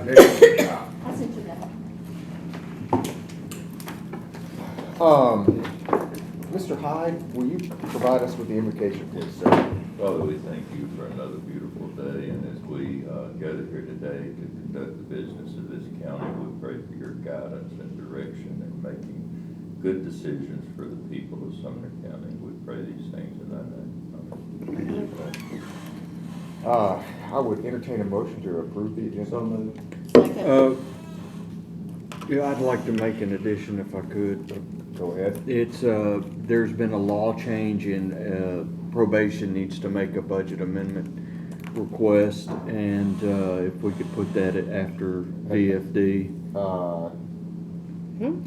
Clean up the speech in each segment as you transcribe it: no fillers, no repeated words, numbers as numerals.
There you go. I sent you that. Mr. Hyde, will you provide us with the invocation, please, sir? Father, we thank you for another beautiful day, and as we gather here today to conduct the business of this county, we pray for your guidance and direction in making good decisions for the people of Sumner County. We pray these things in thy name. Amen. I would entertain a motion to approve the agenda. So moved. Second. Yeah, I'd like to make an addition if I could. Go ahead. It's, there's been a law change in, probation needs to make a budget amendment request, and, if we could put that after VFD.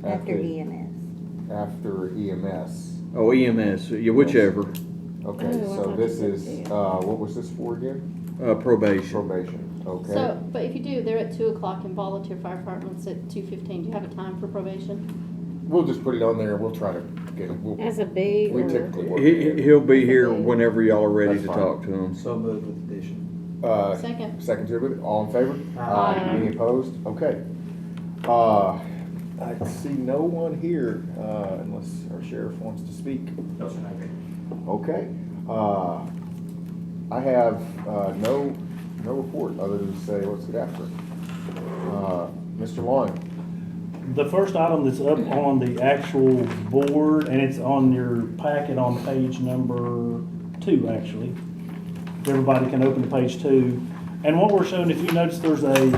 After EMS. After EMS. Oh, EMS, yeah, whichever, Okay, Oh, I so thought this you is, said what was this for again? probation. Probation, okay. So, but if you do, they're at 2 o'clock and volunteer fire department's at 2:15. Do you have a time for probation? We'll just put it on there, we'll try to get it. As a big We or? typically work. He'll be here whenever y'all are ready That's to fine. talk to him. So moved with addition. Second. Second to it, all in favor? Aye. Any opposed? Okay. I see no one here, unless our sheriff wants to speak. No, sir. Okay. I have, no report other than to say, let's get after it. Mr. Long. The first item that's up on the actual board, and it's on your packet on page number 2, actually. If everybody can open to page 2. And what we're showing, if you notice, there's a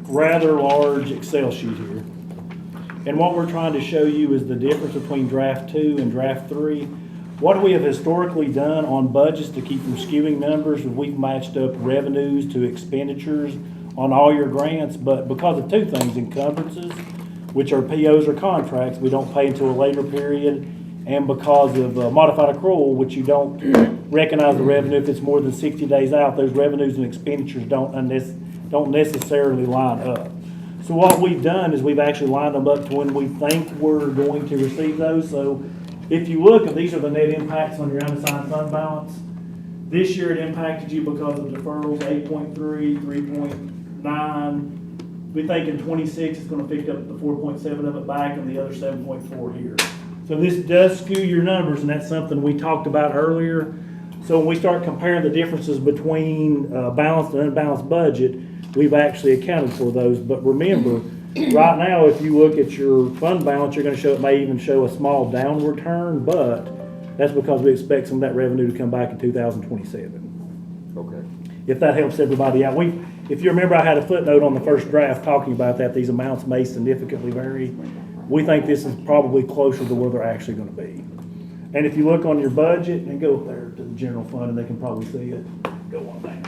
rather large Excel sheet here. And what we're trying to show you is the difference between draft 2 and draft 3. What we have historically done on budgets to keep from skewing numbers is we've matched up revenues to expenditures on all your grants, but because of 2 things, encumbrances, which are POs or contracts, we don't pay until a later period, and because of modified accrual, which you don't recognize the revenue if it's more than 60 days out, those revenues and expenditures don't necessarily line up. So what we've done is we've actually lined them up to when we think we're going to receive those. So if you look, and these are the net impacts on your unassigned fund balance. This year it impacted you because of deferrals, 8.3, 3.9. We think in 26 it's going to pick up the 4.7 of it back and the other 7.4 here. So this does skew your numbers, and that's something we talked about earlier. So when we start comparing the differences between balanced and unbalanced budget, we've actually accounted for those. But remember, right now, if you look at your fund balance, you're going to show, it may even show a small downward turn, but that's because we expect some of that revenue to come back in 2027. Okay. If that helps everybody out. If you remember, I had a footnote on the first draft talking about that. These amounts may significantly vary. We think this is probably closer to where they're actually going to be. And if you look on your budget, and go up there to the general fund, and they can probably see it, go on down.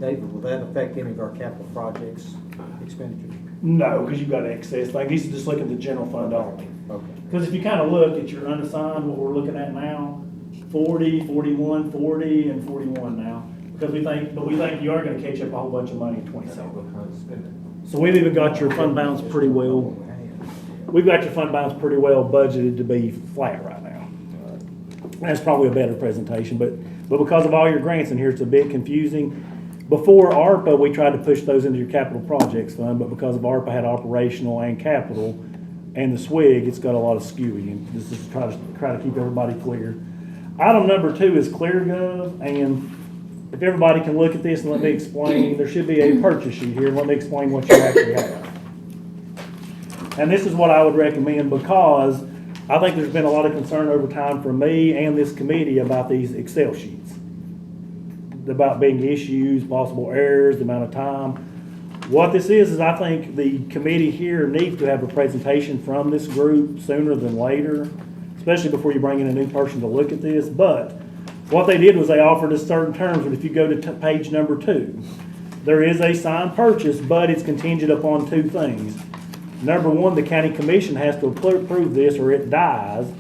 David, will that affect any of our capital projects expenditures? No, because you've got excess thing. These are just looking at the general fund only. Okay. Because if you kind of look at your unassigned, what we're looking at now, 40, 41, 40, and 41 now. Because we think you are going to catch up a whole bunch of money in 27. So we've even got your fund balance pretty well. We've got your fund balance pretty well budgeted to be flat right now. That's probably a better presentation, but because of all your grants in here, it's a bit confusing. Before ARPA, we tried to push those into your capital projects fund, but because of ARPA had operational and capital, and the SWIG, it's got a lot of skewing. And this is to try to keep everybody clear. Item number 2 is ClearGov, and if everybody can look at this and let me explain, there should be a purchase sheet here, and let me explain what you actually have. And this is what I would recommend, because I think there's been a lot of concern over time from me and this committee about these Excel sheets, about being issues, possible errors, the amount of time. What this is I think the committee here needs to have a presentation from this group sooner than later, especially before you bring in a new person to look at this. But what they did was they offered us certain terms, but if you go to page number 2, there is a signed purchase, but it's contingent upon 2 things. Number 1, the county commission has to approve this or it dies.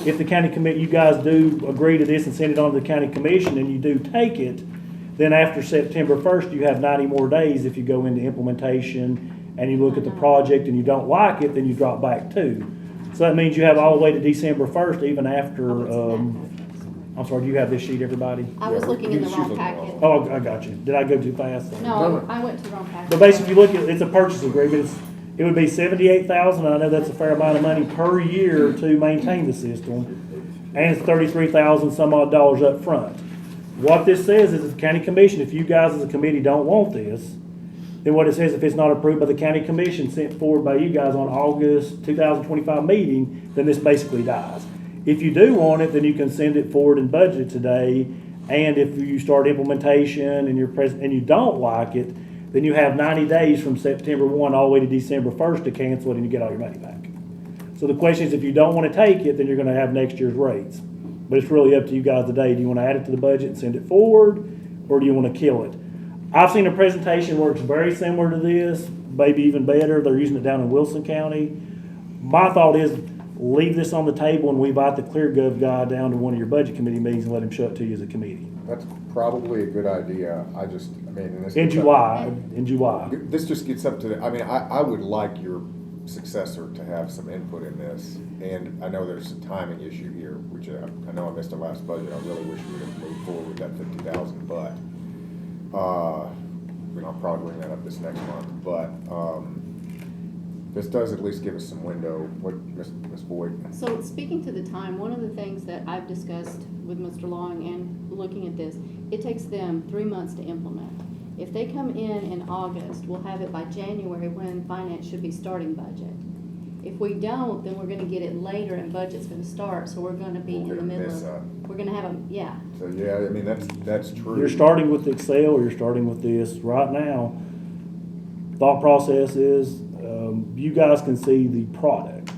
If the county you guys do agree to this and send it on to the county commission and you do take it, then after September 1st, you have 90 more days. If you go into implementation and you look at the project and you don't like it, then you drop back 2. So that means you have all the way to December 1st, even after I'm sorry, do you have this sheet, everybody? I was Yeah, looking in the she's wrong looking packet. wrong. Oh, I got you. Did I go too fast? No, I went to the wrong packet. But basically, if you look at, it's a purchase agreement, it would be 78,000, I know that's a fair amount of money per year to maintain the system, and it's 33,000 some odd dollars up front. What this says is, if the county commission, if you guys as a committee don't want this, then what it says, if it's not approved by the county commission, sent forward by you guys on August 2025 meeting, then this basically dies. If you do want it, then you can send it forward and budget it today, and if you start implementation and and you don't like it, then you have 90 days from September 1 all the way to December 1st to cancel it and you get all your money back. So the question is, if you don't want to take it, then you're going to have next year's rates. But it's really up to you guys today. Do you want to add it to the budget and send it forward, or do you want to kill it? I've seen a presentation where it's very similar to this, maybe even better. They're using it down in Wilson County. My thought is, leave this on the table and we invite the ClearGov guy down to one of your budget committee meetings and let him show it to you as a committee. That's probably a good idea. In this. In July. This just gets up to the, I would like your successor to have some input in this. And I know there's a timing issue here, which I know I missed the last budget. I really wish we would have moved forward with that 50,000, but, I'll probably bring that up this next month. But, this does at least give us some window. What, Ms. Boyd? So speaking to the time, one of the things that I've discussed with Mr. Long and looking at this, it takes them 3 months to implement. If they come in August, we'll have it by January when finance should be starting budget. If we don't, then we're gonna get it later and budget's gonna start, so we're gonna be in the middle of, we're gonna have a, yeah. So, yeah, that's true. You're starting with Excel or you're starting with this. Right now, thought process is, you guys can see the product.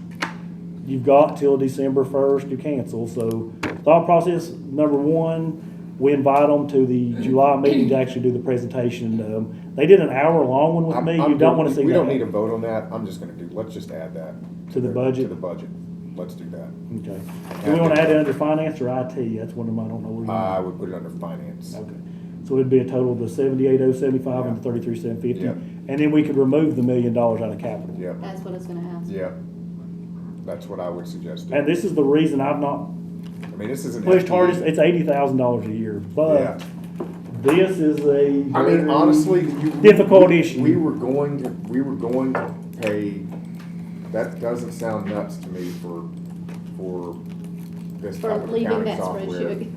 You've got till December 1st to cancel, so thought process, number one, we invite them to the July meeting to actually do the presentation. They did an hour-long one with me. You don't want to see that. We don't need a vote on that. I'm just gonna let's just add that. To the budget? To the budget. Let's do that. Okay. Do we want to add it under finance or IT? That's one of them I don't know where you I want. would put it under finance. Okay. So it'd be a total of the 78,075 and the 33,750. Yeah. And then we could remove the $1 million out of capital. Yep, That's what it's gonna ask. yep. That's what I would suggest. And this is the reason I've not This isn't. pushed hardest. It's $80,000 a year, but Yeah. this is a very Honestly, difficult issue. We were going to pay, that doesn't sound nuts to me for this For type of leaving accounting that software. spreadsheet.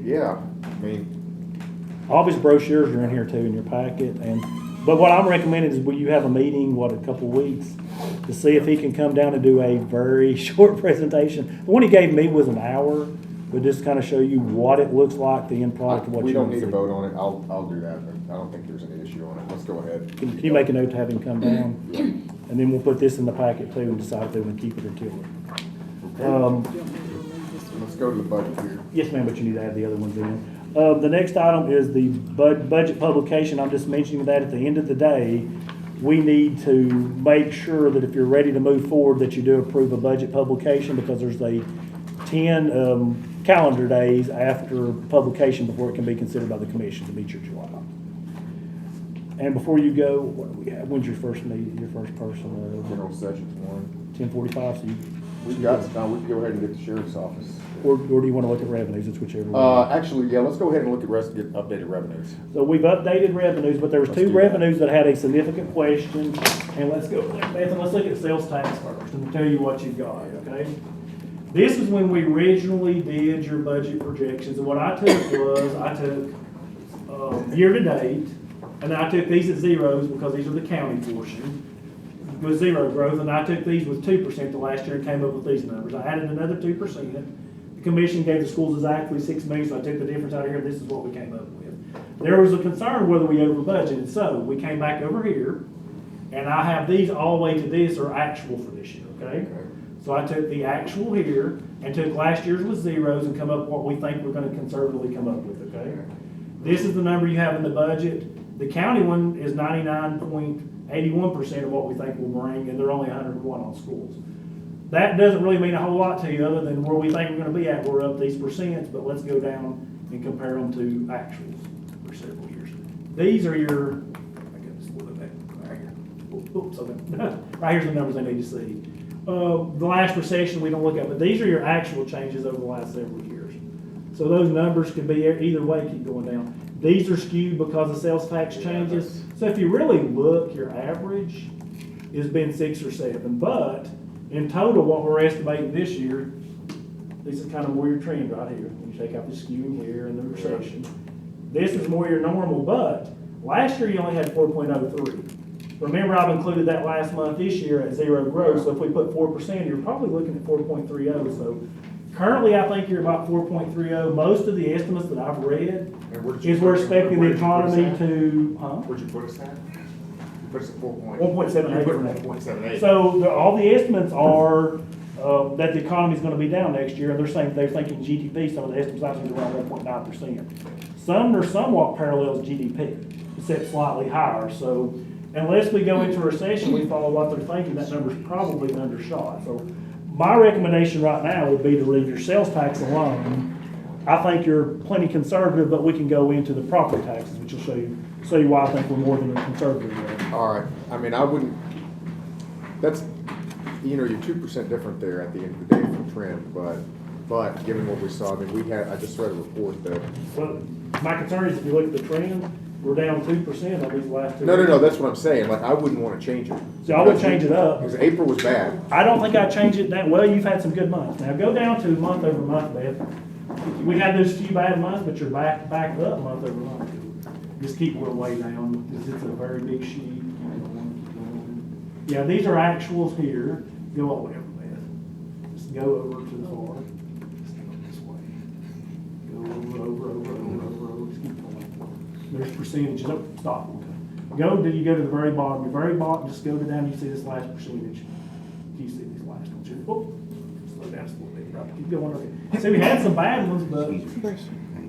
Yeah, All of his brochures are in here too in your packet, but what I'm recommending is, will you have a meeting, a couple weeks, to see if he can come down and do a very short presentation. The one he gave me was an hour, but just kind of show you what it looks like, the end product, of what we you don't want need to to see. vote on it. I'll do that. I don't think there's any issue on it. Let's go ahead. Can you make a note to have him come down? And then we'll put this in the packet too and decide if they want to keep it or kill it. Let's go to the budget here. Yes, ma'am, but you need to add the other ones in. The next item is the budget publication. I'm just mentioning that at the end of the day, we need to make sure that if you're ready to move forward, that you do approve a budget publication, because there's 10 calendar days after publication before it can be considered by the commission to meet your July. And before you go, what do we have? When's your first meeting, your first person? General sessions 10:45, so We've got some time. We can go ahead and get the sheriff's office. or do you want to look at revenues? It's whichever one. Actually, yeah, let's go ahead and look at get updated revenues. So we've updated revenues, but there was Let's two do that. revenues that had a significant question. And let's go, Nathan, let's look at sales tax first and tell you what you've got, okay? This is when we originally did your budget projections, and what I took was, year-to-date, and I took these at zeros because these are the county portion, with zero growth, and I took these with 2% the last year and came up with these numbers. I added another 2%. The commission gave the schools exactly $6 million, so I took the difference out of here, and this is what we came up with. There was a concern whether we over budgeted, so we came back over here, and I have these all the way to this are actual for this year, okay? So I took the actual here and took last year's with zeros and come up with what we think we're gonna conservatively come up with, okay? This is the number you have in the budget. The county one is 99.81% of what we think we'll bring, and they're only 101 on schools. That doesn't really mean a whole lot to you, other than where we think we're gonna be at. We're up these percents, but let's go down and compare them to actuals for several years. These are your, I got this little bit right here. Oops, okay. Right here's the numbers I need to see. The last recession we don't look at, but these are your actual changes over the last several years. So those numbers could be either way, keep going down. These are skewed because of sales tax changes. So if you really look, your average has been 6 or 7, but in total, what we're estimating this year, this is kind of more your trend right here. When you take out the skewing here and the recession, this is more your normal, but last year you only had 4.03. Remember, I've included that last month this year at 0 growth, so if we put 4%, you're probably looking at 4.30. So currently, I think you're about 4.30. Most of the estimates that I've read is we're expecting the economy to, Where'd you put us at? You put us at 4.78. 1.78. You put it at 1.78. So all the estimates are that the economy's going to be down next year. They're saying they're thinking GDP. Some of the estimates I think is around 1.9%. Sumner somewhat parallels GDP, except slightly higher. So unless we go into a recession, we follow what they're thinking. That number's probably undershot. So my recommendation right now would be to leave your sales tax alone. I think you're plenty conservative, but we can go into the property taxes, which will show you why I think we're more than a conservative there. All right, I mean, I wouldn't, that's, you're 2% different there at the end of the day from trend, but given what we saw, I mean, I just read a report that. Well, my concern is if you look at the trend, we're down 2% on these last 2 No, years. that's what I'm saying, like, I wouldn't want to change it. See, I would change it up. Because April was bad. I don't think I'd change it that well. You've had some good months. Now go down to month over month, Beth. We had those few bad months, but you're back up month over month. Just keep going way down because it's a very big sheet. Keep going. Yeah, these are actuals here. Go all the way over, Beth. Just go over to the far. Just go this way. Go over. Just keep going. There's percentages. Oh, stop. Okay. You go to the very bottom. The very bottom, just go down. You see this last percentage. You see these last ones here. Oh, slow down just a little bit. Right, keep going. Okay. So we had some bad ones, but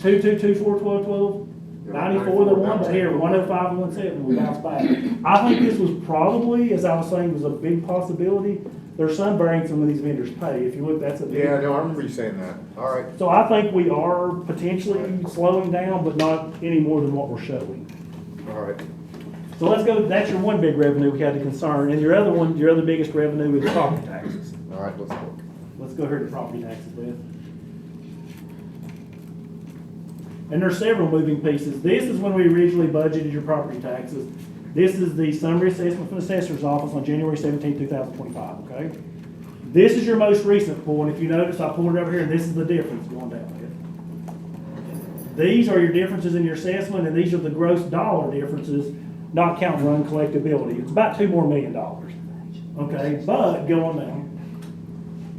2, 2, 2, 4, 12, 12. 94 the one, but here 105 and 170 we bounced back. I think this was probably, as I was saying, was a big possibility. There's some variance in when these vendors pay. If you look, that's a big. Yeah, no, I remember you saying that. All right. So I think we are potentially slowing down, but not any more than what we're showing. All right. So let's go. That's your one big revenue we had to concern, and your other biggest revenue is property taxes. All right, let's look. Let's go here to property taxes, Beth. And there's several moving pieces. This is when we originally budgeted your property taxes. This is the summary assessment from the assessor's office on January 17, 2025, okay? This is your most recent poll, and if you notice, I pulled it over here, and this is the difference going down there. These are your differences in your assessment, and these are the gross dollar differences, not counting for uncollectability. It's about $2 more million, okay? But going down,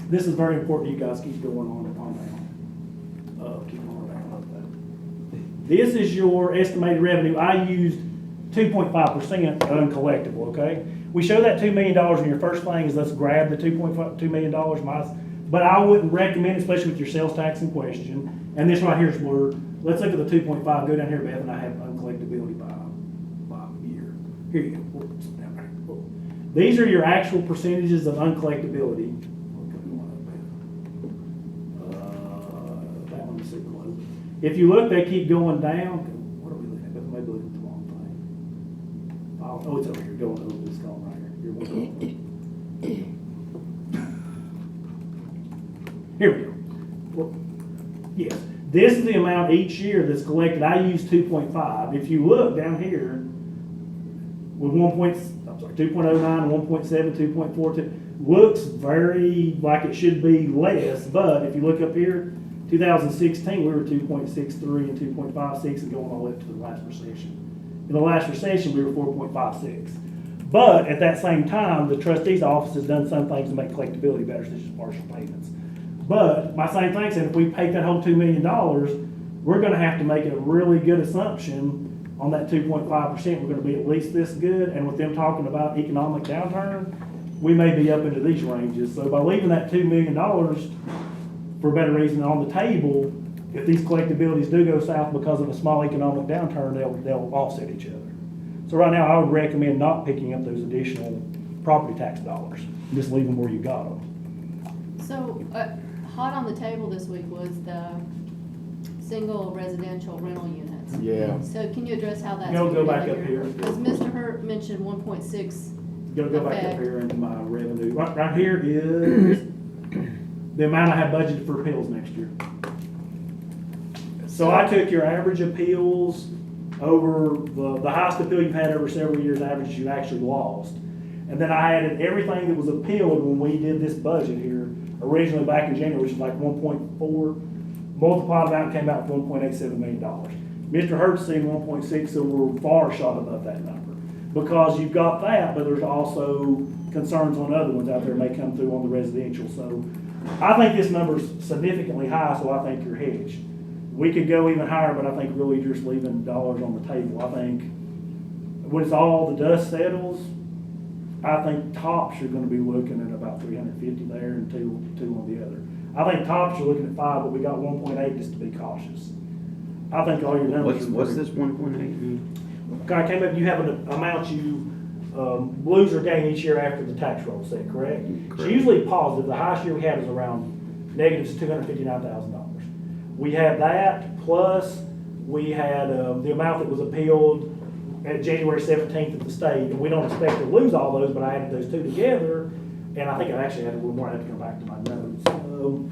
this is very important. You guys keep going on down. Keep on down. This is your estimated revenue. I used 2.5% uncollectible, okay? We show that $2 million in your first thing is let's grab the $2.2 million minus, but I wouldn't recommend, especially with your sales tax in question. And this right here is blurred. Let's look at the 2.5. Go down here, Beth, and I have uncollectability by year. Here you go. Whoops, down there. Whoop. These are your actual percentages of uncollectability. That one's super low. If you look, they keep going down. What are we looking at? Maybe looking at the wrong thing. Oh, it's over here. Going over this column right here. Here we go. Well, yes. This is the amount each year that's collected. I use 2.5. If you look down here, with 2.09 and 1.7, 2.42, looks very like it should be less, but if you look up here, 2016, we were 2.63 and 2.56 and going all the way up to the last recession. In the last recession, we were 4.56. But at that same time, the trustee's office has done some things to make collectability better, such as partial payments. But my same thing said, if we pay that whole $2 million, we're going to have to make a really good assumption on that 2.5%. We're going to be at least this good. And with them talking about economic downturn, we may be up into these ranges. So by leaving that $2 million for a better reason on the table, if these collectabilities do go south because of a small economic downturn, they'll offset each other. So right now, I would recommend not picking up those additional property tax dollars. Just leave them where you got them. So, hot on the table this week was the single residential rental units. Yeah. So can you address how that's? Go back figured up in here. Because Mr. Hurt mentioned 1.6. Go back Okay. up here into my revenue. Right here is the amount I have budgeted for appeals next year. So I took your average appeals over the highest appeal you've had over several years, averages you actually lost. And then I added everything that was appealed when we did this budget here, originally back in January, which was like 1.4, multiplied it out and came out with $1.87 million. Mr. Hurt's seen 1.6, so we're far shot above that number. Because you've got that, but there's also concerns on other ones out there may come through on the residential. So I think this number's significantly high, so I think you're hedged. We could go even higher, but I think really just leaving dollars on the table. I think when it's all the dust settles, I think tops you're gonna be looking at about 350 there and two on the other. I think tops you're looking at 5, but we got 1.8 just to be cautious. I think all your numbers are. What's this 1.8? Okay, I came up, you have an amount you lose or gain each year after the tax roll set, correct? It's Correct. usually positive. The highest year we had is around negatives $259,000. We had that, plus we had the amount that was appealed at January 17th at the state, and we don't expect to lose all those, but I added those two together, and I think I actually had a little more. I have to come back to my notes.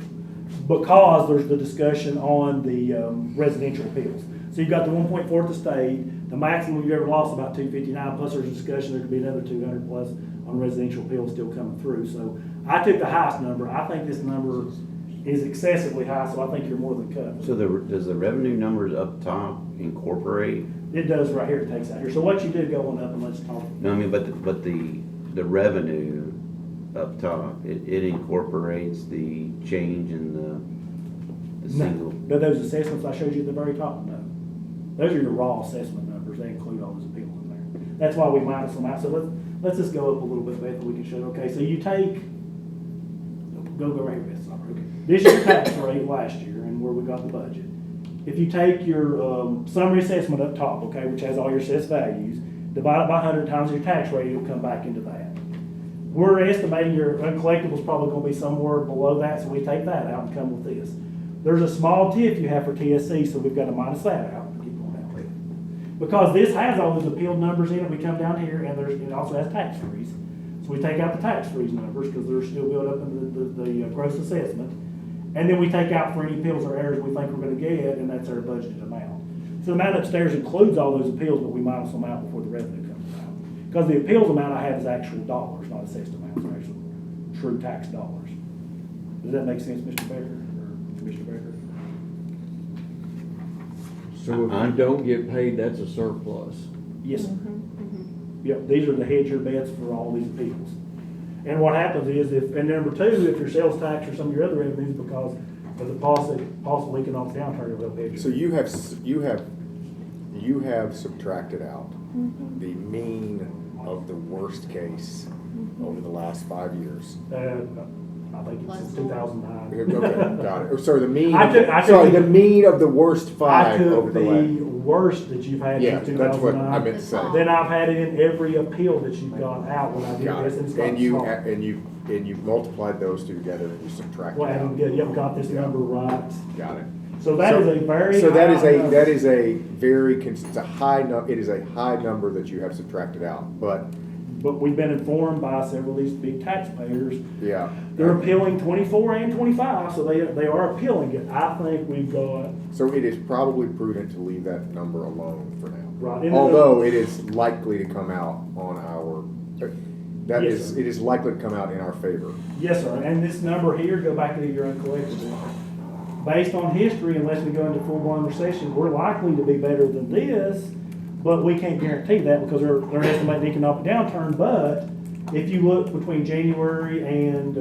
Because there's the discussion on the residential appeals. So you've got the 1.4 at the state, the maximum you've ever lost about 259, plus there's a discussion there could be another 200 plus on residential appeals still coming through. So I took the highest number. I think this number is excessively high, so I think you're more than covered. So does the revenue numbers up top incorporate? It does right here, it takes out here. So what you do going up, and let's talk. No, I mean, but the revenue up top, it incorporates the change in the single. No, those assessments I showed you at the very top, no. Those are your raw assessment numbers. They include all those appeals in there. That's why we minus them out. So let's just go up a little bit, Beth, we can show. Okay, so you take, go right here, Beth, sorry. Okay. This is your tax rate last year and where we got the budget. If you take your summary assessment up top, okay, which has all your assessed values, divide it by 100 times your tax rate, it'll come back into that. We're estimating your uncollectible is probably going to be somewhere below that, so we take that out and come with this. There's a small TIF you have for TSC, so we've got to minus that out. Keep going down with. Because this has all those appealed numbers in it, we come down here and it also has tax freeze. So we take out the tax freeze numbers because they're still built up in the gross assessment. And then we take out for any appeals or errors we think we're going to get, and that's our budgeted amount. So the amount upstairs includes all those appeals, but we minus them out before the revenue comes out. Because the appeals amount I have is actual dollars, not assessed amounts, they're actual true tax dollars. Does that make sense, Mr. Becker or Commissioner Becker? So if you don't get paid, that's a surplus. Yes, sir. Yep, these are the hedge your bets for all these appeals. And what happens is and number two, if your sales tax or some of your other revenues, because of the possible economic downturn, it'll help hedge your. So you have subtracted out the mean of the worst case over the last 5 years. I think it's since 2009. Okay, got it. Sorry, the mean. I took the mean of the worst 5 I over took the the last. worst that you've had Yeah, since that's what 2009. I meant to say. Then I've had it in every appeal that you've got out when I did Got this, it. and it's got And you small. and you multiplied those two together and you subtracted Well, out. and yep, got this number right. Got it. So that is a very So that high is a number. that is a very it's a high it is a high number that you have subtracted out. But But we've been informed by several of these big taxpayers. yeah, They're appealing 24 and 25, so they are appealing it. I think we've got, so it is probably prudent to leave that number alone for now. right. Although it is likely to come out on our Yes, sir. it is likely to come out in our favor. Yes, sir, and this number here, go back to your uncollectible. Based on history, unless we go into full-blown recession, we're likely to be better than this, but we can't guarantee that because they're estimating economic downturn. But if you look between January and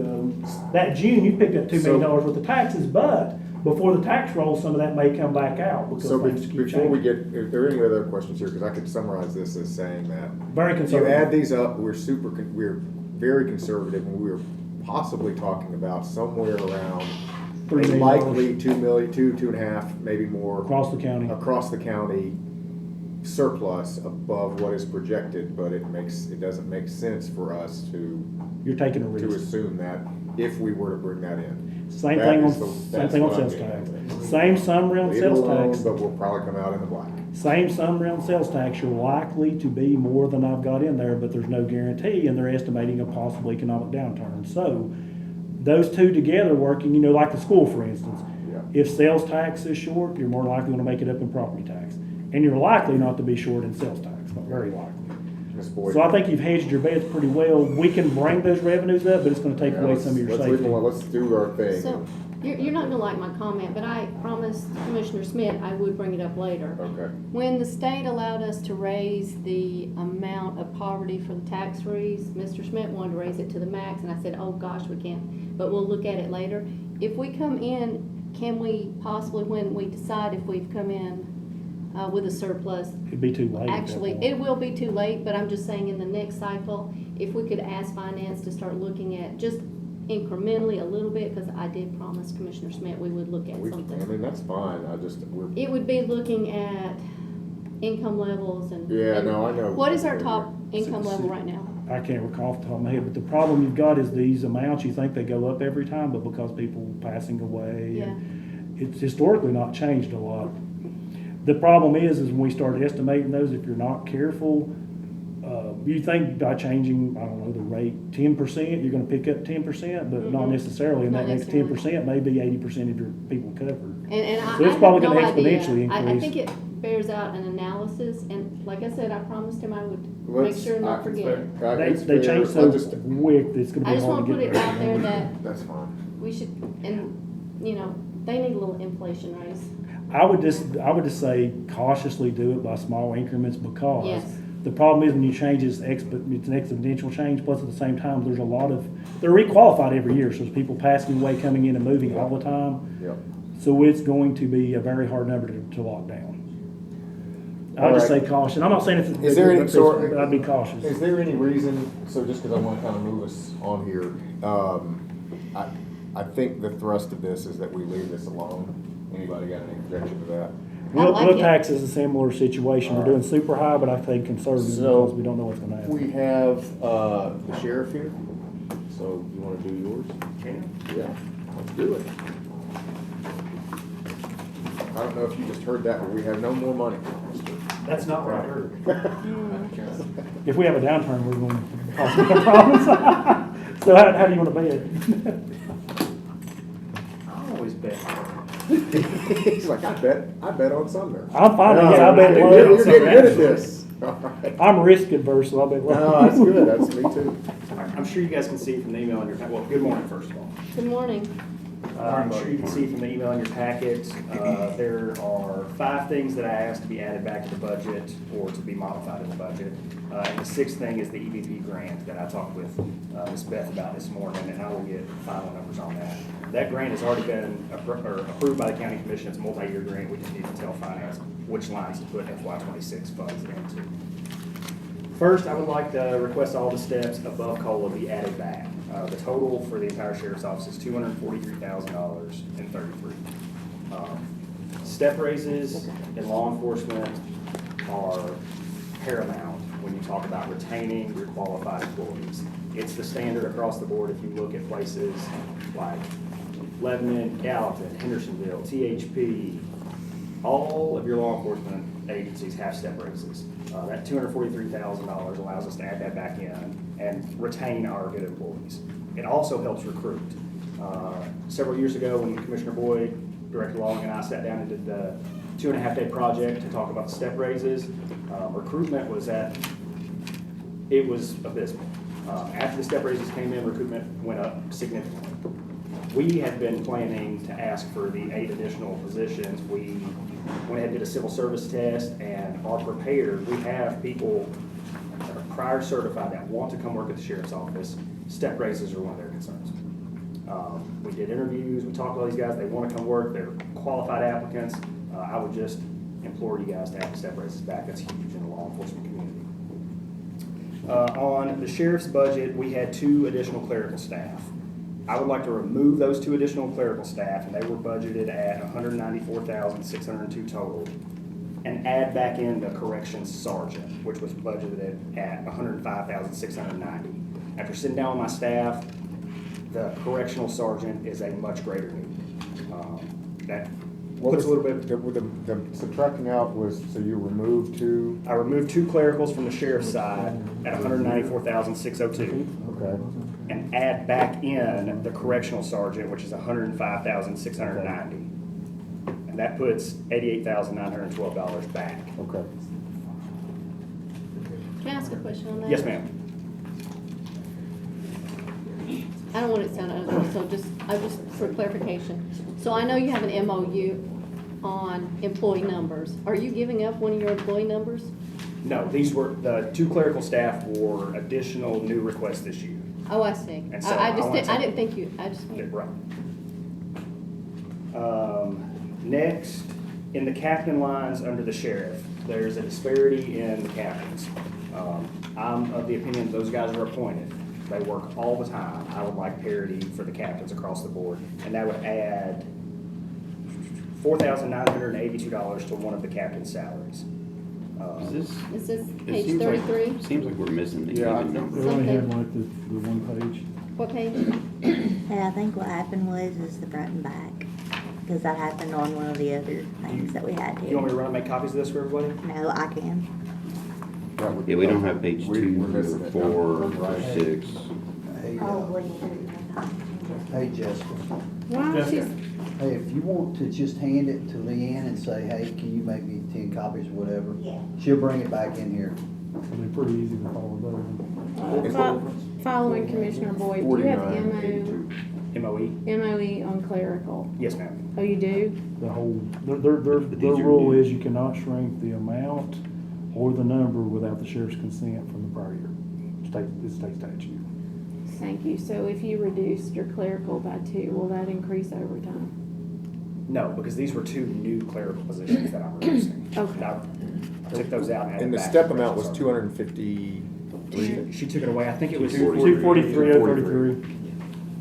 that June, you picked up $2 million worth of taxes, but before the tax roll, some of that may come back out because So things keep before we changing. get, if there are any other questions here, because I could summarize this as saying that Very if you conservative. add these up, we're very conservative, and we're possibly talking about somewhere around $3 million likely 2 million, 2.5, maybe more Across the county. across the county surplus above what is projected, but it doesn't make sense for us to You're taking a risk. assume that if we were to bring that in. Same That thing is on that's sales what I'm tax. getting at. Same summary on Leave it sales alone, tax. but we'll probably come out in the black. Same summary on sales tax. You're likely to be more than I've got in there, but there's no guarantee, and they're estimating a possible economic downturn. So those two together working, like the school, for instance. Yeah. Yeah. If sales tax is short, you're more likely gonna make it up in property tax. And you're likely not to be short in sales tax, but very likely. Ms. Boyd. So I think you've hedged your bets pretty well. We can bring those revenues up, but it's gonna take Yeah, away some of your let's leave them safety. alone. Let's do our thing. So, you're not gonna like my comment, but I promised Commissioner Smith I would bring it up later. Okay. When the state allowed us to raise the amount of poverty for the tax freeze, Mr. Smith wanted to raise it to the max, and I said, oh gosh, we can't, but we'll look at it later. If we come in, can we possibly, when we decide if we've come in with a surplus, It'd be too late. at that actually, point. it will be too late, but I'm just saying in the next cycle, if we could ask finance to start looking at just incrementally a little bit, because I did promise Commissioner Smith we would look at I something. mean, that's fine. we're. It would be looking at income levels and. Yeah, no, I know. What is our top income level right now? I can't recall off the top of my head, but the problem you've got is these amounts, you think they go up every time, but because people passing away. Yeah. And it's historically not changed a lot. The problem is when we start estimating those, if you're not careful, you think by changing, I don't know, the rate 10%, you're gonna pick up 10%, but not Mhm. necessarily, and Not that next necessarily. 10% may be 80% of your people covered. And I So it's have probably no gonna idea. exponentially I increase. think it bears out an analysis, and like I said, I promised him I would make Let's- sure not forget. They change so quick, that it's gonna I be just hard wanna to put get it there. out there that That's fine. we should, and, you know, they need a little inflation raise. I would just say cautiously do it by small increments because Yes. the problem is when you change it's an exponential change, plus at the same time, there's a lot of, they're requalified every year, so there's people passing away, coming in and moving all the time. Yep. So it's going to be a very hard number to lock down. I'll just say Alright. caution. I'm not saying it's. Is there any but sort? I'd be cautious. Is there any reason, so just because I want to kind of move us on here, I think the thrust of this is that we leave this alone. Anybody got any objection to that? I like Wheel it. tax is a similar situation. We're doing super high, but I think conservative So, because we don't know what's gonna happen. We have, the sheriff here, so you wanna do yours? Yeah, let's do it. I don't know if you just heard that, but we have no more money. That's not what I heard. If we have a downturn, we're going to possibly have problems. So how do you want to bet? I always bet. He's like, I bet on Sumner. I'm fine. No, Yeah, I bet you're low. getting good at this. All right. I'm risk adverse, so I bet low. No, that's good. That's me too. I'm sure you guys can see from the email in your, well, good morning, first of all. Good morning. I'm sure you can see from the email in your packet, there are 5 things that I asked to be added back to the budget or to be modified in the budget. And the 6th thing is the EVP grant that I talked with Ms. Beth about this morning, and I will get final numbers on that. That grant has already been approved by the county commission. It's a multi-year grant. We just need to tell finance which lines to put FY26 funds into. First, I would like to request all the steps above COLA be added back. The total for the entire sheriff's office is $243,033. Step raises in law enforcement are paramount when you talk about retaining your qualified employees. It's the standard across the board. If you look at places like Lebanon, Gallatin, Hendersonville, THP, all of your law enforcement agencies have step raises. That $243,000 allows us to add that back in and retain our good employees. It also helps recruit. Several years ago, when Commissioner Boyd, Director Long, and I sat down and did the 2.5-day project to talk about the step raises, recruitment was abysmal. After the step raises came in, recruitment went up significantly. We had been planning to ask for the 8 additional positions. We went ahead and did a civil service test and are prepared. We have people that are prior certified that want to come work at the sheriff's office. Step raises are one of their concerns. We did interviews, we talked to all these guys, they want to come work, they're qualified applicants. I would just implore you guys to have the step raises back. That's huge in the law enforcement community. On the sheriff's budget, we had 2 additional clerical staff. I would like to remove those 2 additional clerical staff, and they were budgeted at $194,602 total, and add back in the corrections sergeant, which was budgeted at $105,690. After sitting down with my staff, the correctional sergeant is a much greater need. That puts a little bit. The subtracting out was, so you removed 2? I removed 2 clericals from the sheriff's side at $194,602. Okay. And add back in the correctional sergeant, which is $105,690. That puts $88,912 back. Okay. Can I ask a question on that? Yes, ma'am. I don't want it to sound ugly, so I just for clarification. So I know you have an MOU on employee numbers. Are you giving up one of your employee numbers? No, these were, the 2 clerical staff were additional new requests this year. Oh, I see. And so I I just wanna didn't, I take- didn't think you, I just. Right. Next, in the captain lines under the sheriff, there's a disparity in the captains. I'm of the opinion those guys are appointed. They work all the time. I would like parity for the captains across the board, and that would add $4,982 to one of the captain's salaries. Is this? Is this it page seems like- 33? Seems like we're missing the Yeah, I even think- number. We only had Something. like the one page. What page? And I think what happened was the front and back, because that happened on one of the other things that we had Do you want me here. to run and make copies of this for everybody? No, I can. Yeah, we don't have page We're 2 missing or it. 4 or Right. 6. Hey, Oh, what do you hey, Jessica, Wow, she's, hey, if you want to just hand it to Leanne and say, hey, can you make me 10 copies or whatever? Yeah. She'll bring it back in here. It'll be pretty easy to follow those. following Commissioner Boyd, do you have 49.82. MOE? MOE on clerical? Yes, ma'am. Oh, you do? The whole, their these are rule new. is you cannot shrink the amount or the number without the sheriff's consent from the prior year. It's state statute. Thank you. So if you reduced your clerical by 2, will that increase over time? No, because these were 2 new clerical positions that I'm reducing. Okay. I took those out and added And the back. step amount was 250. She took it away, I think it was. 243, 033.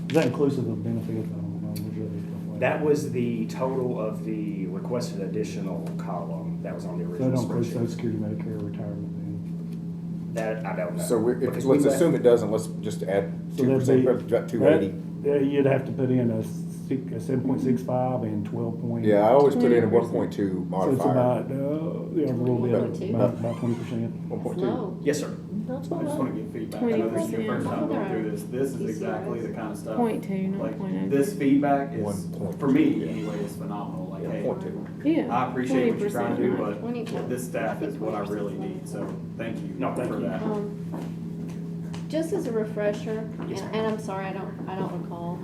Is that inclusive of benefits? I don't know. What really stuff That was the total of the requested additional column that was on the So that original don't include Social spreadsheet. Security, Medicare, retirement then. That, I don't know. So Because let's we assume it doesn't, let's just add So 2%, that'd be- about 280. Yeah, you'd have to put in a 7.65 and 12 point. Yeah, I always put in a 20%. 1.2 So it's modifier. about, yeah, a little bit, 20%. about 20%. 1.2. Low. Yes, sir. That's I just want to give feedback. I know this is your 20%. first time going through this. This is exactly the kind of stuff. 0.2, not Like, 0.02. this feedback is, 1.2, for me yeah. anyway, is phenomenal. Like, Yeah, hey, 0.2. Yeah. I appreciate what you're trying to do, 20%. 20%. but this staff is what I really need, so thank you No, thank for you. that. Just as a refresher, and I'm sorry, I don't recall,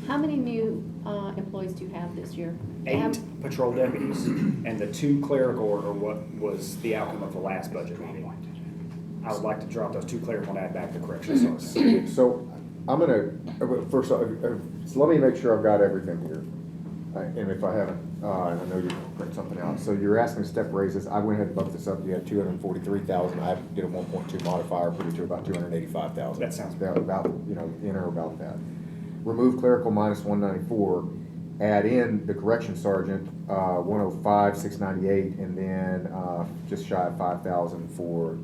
how many new employees do you have this year? 8 patrol deputies and the 2 clerical are what was the outcome of the last budget meeting. I would like to drop those 2 clerical and add back the corrections sergeant. So I'm gonna, first off, so let me make sure I've got everything here. And if I haven't, and I know you print something out. So you're asking step raises. I went ahead and bumped this up. You had 243,000. I did a 1.2 modifier, put it to about 285,000. That sounds about, in or about that. Remove clerical minus 194. Add in the correction sergeant, 105, 698, and then just shy of 5,000 for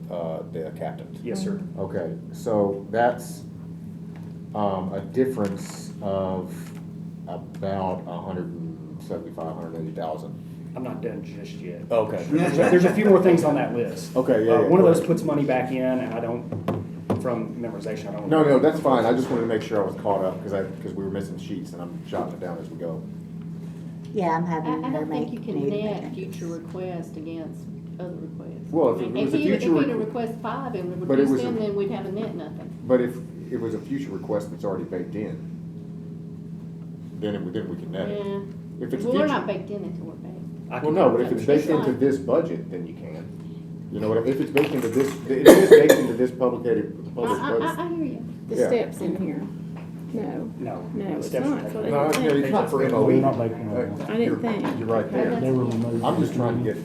the captains. Yes, sir. Okay, so that's a difference of about 175, 180,000. I'm not done just yet. Okay. There's a few more things on that list. Okay, yeah, yeah, One of go those ahead. puts money back in, and I don't, from memorization, I don't. No, that's fine. I just wanted to make sure I was caught up because we were missing sheets and I'm jotting it down as we go. Yeah, I'm I having her don't make think you can new net changes. future requests against other requests. Well, if it was a future If he'd requ- request 5 and But it reduce was a- them, then we'd have a net nothing. But if it was a future request that's already baked in, then we can net it. Yeah. If it's Well, we're future- not baked in until we're baked. Well, no, but if it's baked into fine. this budget, then you can. You know what, if it's baked into this, it is baked into this published budget. I hear you. The Yeah. steps in here. No. No. No, it's Steps not. are That's what taken. I No, didn't no, think. it's not for We're MOE. not making that one. I didn't think. You're right there. They were removed. I'm just trying to get,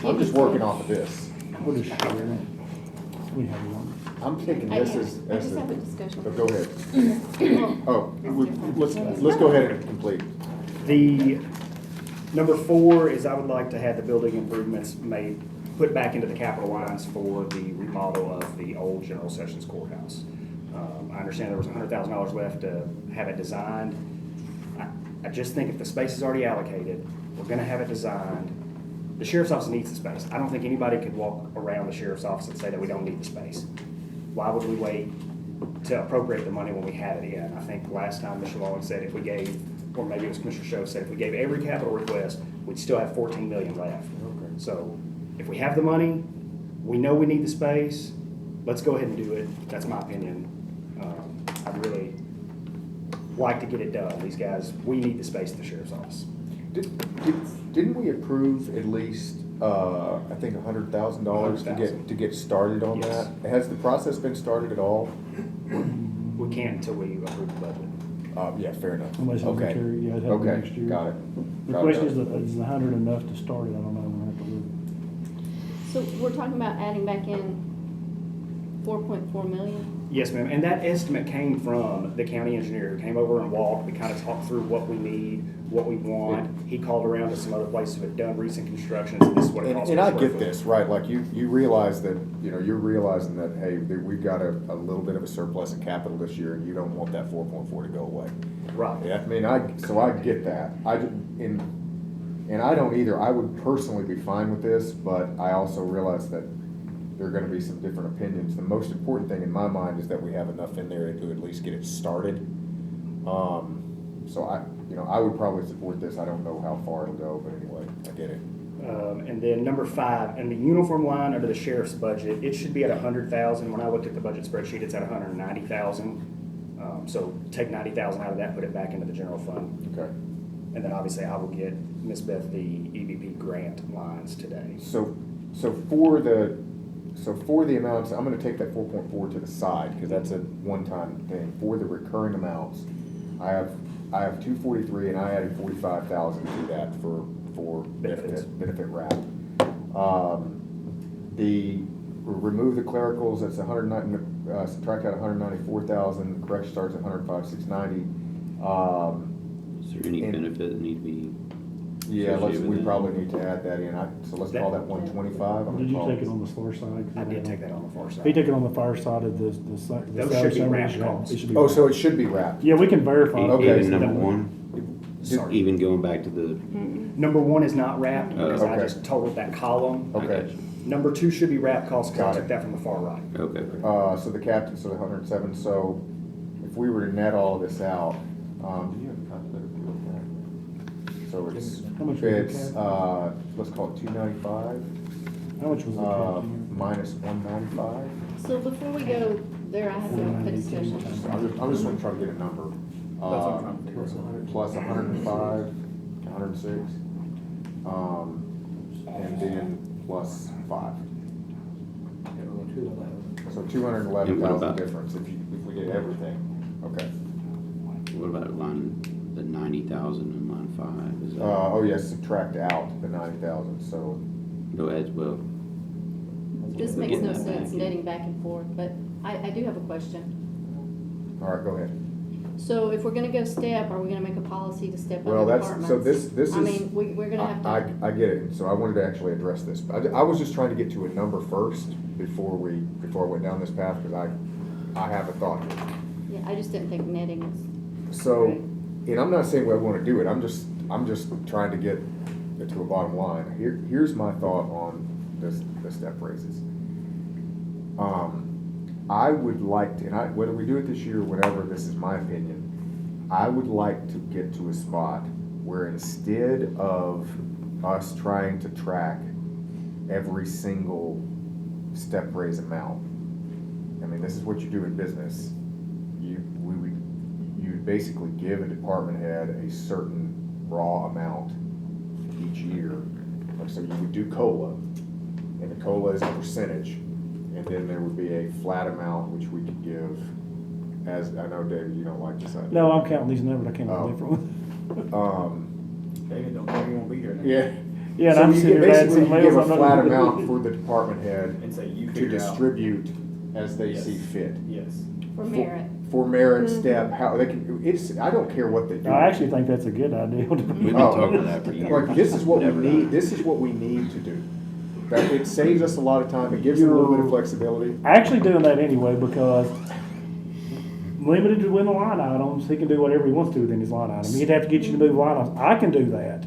I'm just working off of this. We'll just share it. We have one. I'm taking I this just have a discussion. oh, go ahead. Oh, let's go ahead and complete. The number 4 is I would like to have the building improvements made, put back into the capital lines for the remodel of the old General Sessions Courthouse. I understand there was $100,000 left to have it designed. I just think if the space is already allocated, we're gonna have it designed. The sheriff's office needs the space. I don't think anybody could walk around the sheriff's office and say that we don't need the space. Why would we wait to appropriate the money when we have it in? I think last time Mr. Long said if we gave, or maybe it was Commissioner Show said, if we gave every capital request we'd still have 14 million left. Okay. So if we have the money, we know we need the space, let's go ahead and do it. That's my opinion. I'd really like to get it done. These guys, we need the space at the sheriff's office. Didn't we approve at least, I think $100,000 to get started on Yes. that? Has the process been started at all? We can't until we approve the budget. Yeah, fair enough. Unless it's Okay. material, yeah, it'd have to be Okay, next year. got it. The Got it, question got it. is the 100 enough to start it? I don't know, we'll have to look. So we're talking about adding back in 4.4 million? Yes, ma'am, and that estimate came from the county engineer who came over and walked. We kind of talked through what we need, what we want. He called around to some other places that have done recent construction, so this is what it costs. And per I square get foot. this, right, like you realize that, you're realizing that, hey, that we've got a little bit of a surplus in capital this year, and you don't want that 4.4 to go away. Right. Yeah, I mean, so I get that. And I don't either. I would personally be fine with this, but I also realize that there are gonna be some different opinions. The most important thing in my mind is that we have enough in there to at least get it started. So I would probably support this. I don't know how far it'll go, but anyway, I get it. And then number 5, in the uniform line under the sheriff's budget, it should be at 100,000. When I looked at the budget spreadsheet, it's at 190,000. So take 90,000 out of that, put it back into the general fund. Okay. And then obviously I will get Ms. Beth the EBP grant lines today. So for the amounts, I'm gonna take that 4.4 to the side, because that's a one-time thing. For the recurring amounts, I have 243, and I added 45,000 to that for benefit wrap. Remove the clericals, that's 109, subtract out 194,000, correction starts at 105,690. Is there any And- benefit that need to be? Yeah, associated we with that? probably need to add that in. So let's call that 125. I'm Did gonna you call take it on the far side? I did take that on the far He side. took it on the far side of the Those salary should be wrapped summary. costs. It should be Oh, so it wrapped. should be wrapped. Yeah, we can verify. Okay. Even number 1, Sorry. even going back to the, Number 1 is not wrapped because I Okay. just totaled that column. Okay. Number 2 should be wrapped costs because I Got took it. that from the far right. okay. So the captain, so the 107, so if we were to net all of this out, do you have a calculator for that? So How much was the it's, cap? let's call it 295, How much was the cap? minus 195. So before we go there, I have a discussion. I'm just trying to get a number. That's what I'm trying to figure out. Plus 105, 106, and then plus 5. So 211,000 difference if we did everything. Okay. What about the 90,000 in line 5? Is that, Oh yes, subtract out the 90,000, so. no edge, well, This makes Getting no that sense back. netting back and forth, but I do have a question. All right, go ahead. So if we're gonna go step, are we gonna make a policy to step Well, other that's, departments? so this is. I mean, we're gonna have to. I get it, so I wanted to actually address this. I was just trying to get to a number first before I went down this path, because I have a thought here. Yeah, I just didn't think netting was. So, Right. and I'm not saying we want to do it, I'm just trying to get it to a bottom line. Here's my thought on the step raises. I would like to, and whether we do it this year or whatever, this is my opinion, I would like to get to a spot where instead of us trying to track every single step raise amount, I mean, this is what you do in business. You would basically give a department head a certain raw amount each year. Like, so you would do COLA, and the COLA is a percentage, and then there would be a flat amount which we could give as, I know, David, you don't like this idea. No, I'm counting these numbers, I came up Oh. with a different one. David, don't tell me you won't be here next Yeah. Yeah, and So I'm you sitting get- here adding basically, something you give else a I'm flat not- amount for the department head and say you to figure out. distribute as they Yes. see fit. Yes. For merit. For merit step, how they can, I don't care what they do. I actually think that's a good idea. we've been Oh. talking about that for years. Like, this is what we Never need, done. this is what we need to do. That it saves us a lot of time, it gives them a little bit of flexibility. Actually doing that anyway, because limited to win the line items, he can do whatever he wants to within his line item. He'd have to get you to move line items. I can do that.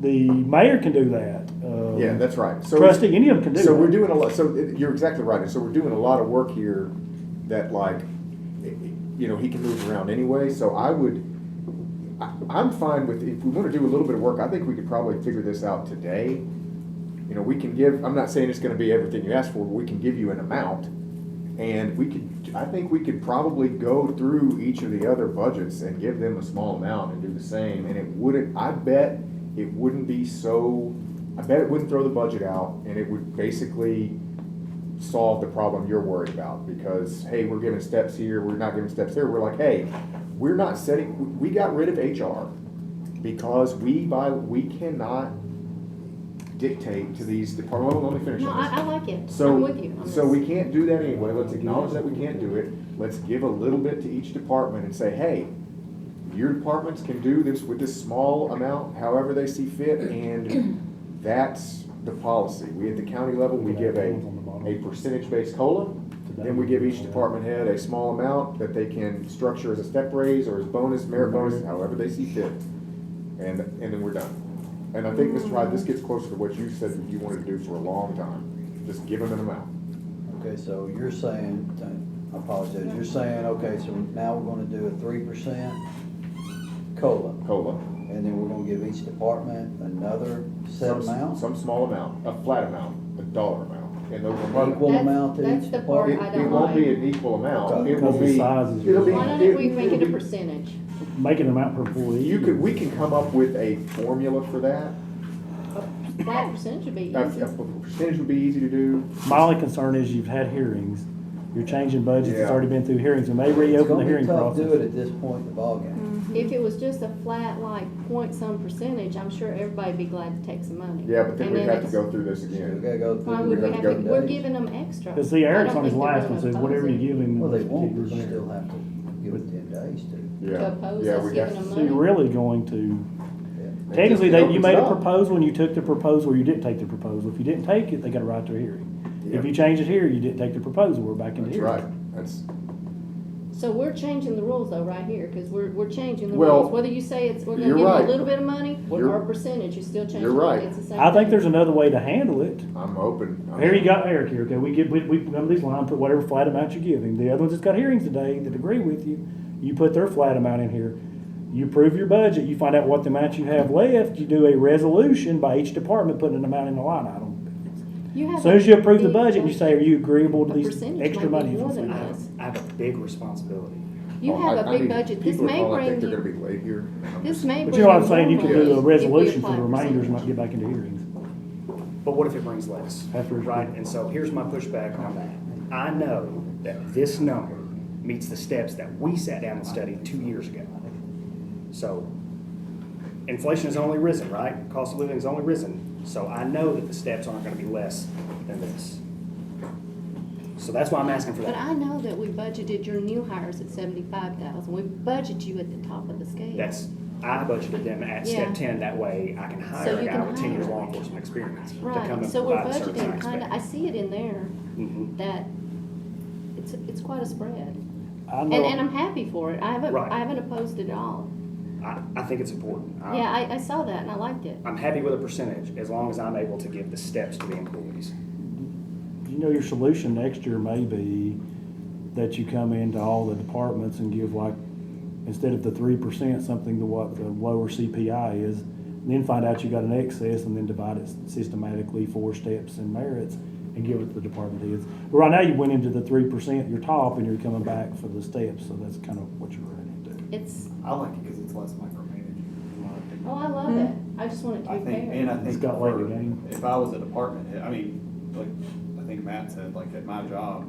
The mayor can do that. Yeah, that's right. So Trustee, any of them can do So we're that. doing a lot, you're exactly right, and so we're doing a lot of work here that, like, he can move around anyway, so I I'm fine with, if we wanna do a little bit of work, I think we could probably figure this out today. You know, we can give, I'm not saying it's gonna be everything you asked for, but we can give you an amount. And we could, I think we could probably go through each of the other budgets and give them a small amount and do the same. And it wouldn't, I bet it wouldn't be so, I bet it wouldn't throw the budget out, and it would basically solve the problem you're worried about. Because, hey, we're giving steps here, we're not giving steps there. We're like, hey, we're not setting, we got rid of HR because we cannot dictate to these departments. Let me finish No, on this. I like it. So, I'm with you on so this. we can't do that anyway. Let's acknowledge that we can't do it. Let's give a little bit to each department and say, hey, your departments can do this with this small amount, however they see fit, and that's the policy. We, at the county level, we give a percentage-based COLA, then we give each department head a small amount that they can structure as a step raise or as bonus, merit bonus, however they see fit. And then we're done. And I think, Mr. Hyde, this gets closer to what you said that you wanted to do for a long time. Just give them an amount. Okay, so you're saying, I apologize, you're saying, okay, so now we're gonna do a 3% COLA. COLA. And then we're gonna give each department another set amount? Some small amount, a flat amount, a dollar amount. And those will Equal That's- amount to that's each the part department? I don't It won't be like. an equal amount. Okay. It will Because the be, sizes are it'll be. Why don't we make it a percentage? Make an amount per employee. We can come up with a formula for that. A flat percentage would be A easy. percentage would be easy to do. My only concern is you've had hearings, you're changing budgets, it's Yeah. already been through hearings, and they It's reopen the gonna be hearing tough to do it process. at this point in the ballgame. If it was just a flat, like, point some percentage, I'm sure everybody'd be glad to take some money. Yeah, but then And we'd have to it's- go through this Still again. gotta go through. Why the would we have to have go to, we're 10 days. giving them extra. Because see, I Eric's don't on his think they're last gonna one, says oppose whatever you it. give him. Well, they keep won't, your but you there. still have to give it 10 days to. Yeah. To oppose Yeah, us we giving have- them So money. you're really going to, Yeah. technically, It you opens made it a up. proposal and you took the proposal, or you didn't take the proposal. If you didn't take it, they got a right to a hearing. Yeah. If you change it here, you didn't take the proposal, we're back in the That's hearing. right. That's, So we're changing the rules though, right here, because we're changing the Well, rules. Whether you say it's, we're gonna you're give them right. a little bit of money, You're- or a percentage, you're still changing. You're right. It's the same I think thing. there's another way to handle it. I'm open. Here you got Eric here, okay, we none of these lines, put whatever flat amount you give him. The other ones that's got hearings today that agree with you, you put their flat amount in here. You approve your budget, you find out what the amount you have left, you do a resolution by each department putting an amount in the line item. You have As soon as you a approve the big budget, you say, are you agreeable to A these percentage extra might be monies? more than I us. have a big responsibility. You have a big budget. This may I think bring they're gonna you, be late here. I'm this just- may bring But you know what I'm you saying, you more could money do a if we resolution for apply the a remainders, percentage. might get back into hearings. But what if it brings less? After it's- Right, and so here's my pushback on that. I know that this number meets the steps that we sat down and studied 2 years ago. So inflation has only risen, right? Cost of living has only risen. So I know that the steps aren't gonna be less than this. So that's why I'm asking for But that. I know that we budgeted your new hires at 75,000. We budget you at the top of the scale. I budgeted them at Yeah. step 10, that way I can So hire a you guy can with 10 years hire. law enforcement experience to come Right, and so we're provide the service I budgeting kinda, I expect. see it in there, Mhm. that it's quite a spread. I And know, I'm happy for it. Right. I haven't opposed it at all. I think it's important. Yeah, I saw that and I liked it. I'm happy with a percentage as long as I'm able to give the steps to the employees. you know, your solution next year may be that you come into all the departments and give like, instead of the 3%, something to what the lower CPI is, and then find out you got an excess and then divide it systematically, 4 steps and merits, and give it to the department heads. But right now you went into the 3%, your top, and you're coming back for the steps, so that's kind of what you're running into. It's, I like it because it's less micromanaging, in my opinion. oh, I love it. I just want it to I be think, fair. and I It's think got late in the for- game. if I was a department head, I mean, like, I think Matt said, like, at my job,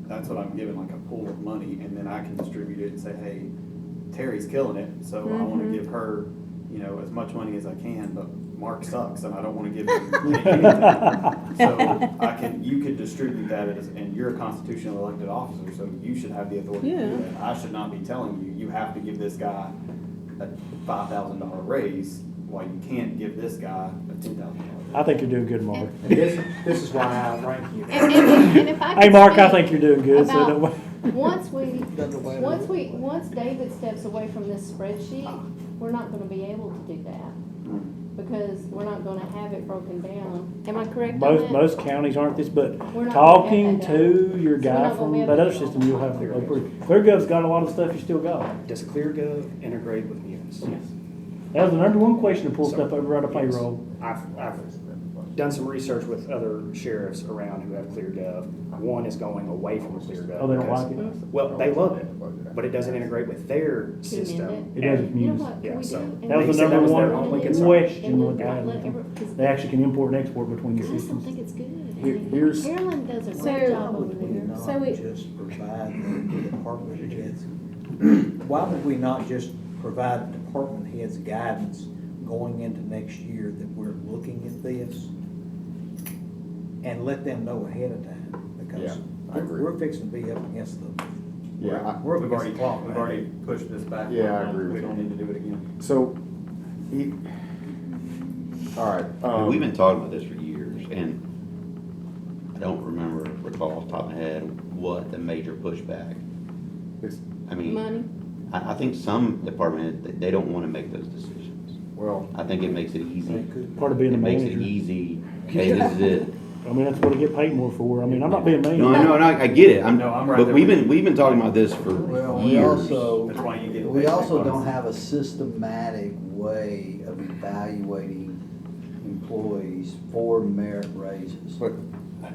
that's what I'm given, like a pool of money, and then I can distribute it and say, hey, Terry's killing it, so I wanna give her, you know, as much money as I can, but Mark sucks, and I don't wanna give him anything. So you could distribute that as, and you're a constitutional elected officer, so you should have the authority to do that. I should not be telling you, you have to give this guy a $5,000 raise, while you can't give this guy a $10,000 raise. I think you're doing good, Mark. And this is why I rank you. And if I Hey, could Mark, I speak think you're doing good, so don't about- worry. Once David steps away from this spreadsheet, we're not gonna be able to do that. because we're not gonna have it broken down. Am I correct on Most, that? most counties aren't this, but We're not talking gonna have that to your So we're guy not gonna from be able that to other get system, all you'll have, ClearGov's got a lot of stuff you still got. Does ClearGov integrate with Munis? That was the number one question to pull So, stuff over out of yes. payroll. I've done some research with other sheriffs around who have ClearGov. One is going away from ClearGov. Oh, they don't because- like it? Well, they love it, but it doesn't integrate with their system. It does with You know Munis. what, Yeah, can we so- do? That was They the said that number was their one only concern. question with And that. let every- 'cause They actually can import and export between the I just don't systems. think it's good. Here's- Carolyn does a So- great job Why over would we there. not So we- just provide the department heads? Why would we not just provide department heads guidance going into next year that we're looking at this? And let them know ahead of time, because Yeah, I agree. we're fixing to be up against the, Yeah, I- we're up We've against already the clock. we've already pushed this back. Yeah, I agree with We you. don't need to do it again. So, all right. We've been talking about this for years, and I don't recall off the top of my head what the major pushback. It's, I mean, Money? I think some department heads, they don't wanna make those decisions. well, I think it makes it easy. Part of being a It makes it manager. easy, okay, this is it. I mean, that's what I get paid more for. I mean, I'm not being mean. No, I know, and I get it, No, I'm right but there we've with been talking about this for Well, we years. also, That's why you get we paid also bonus. don't have a systematic way of evaluating employees for merit raises. but,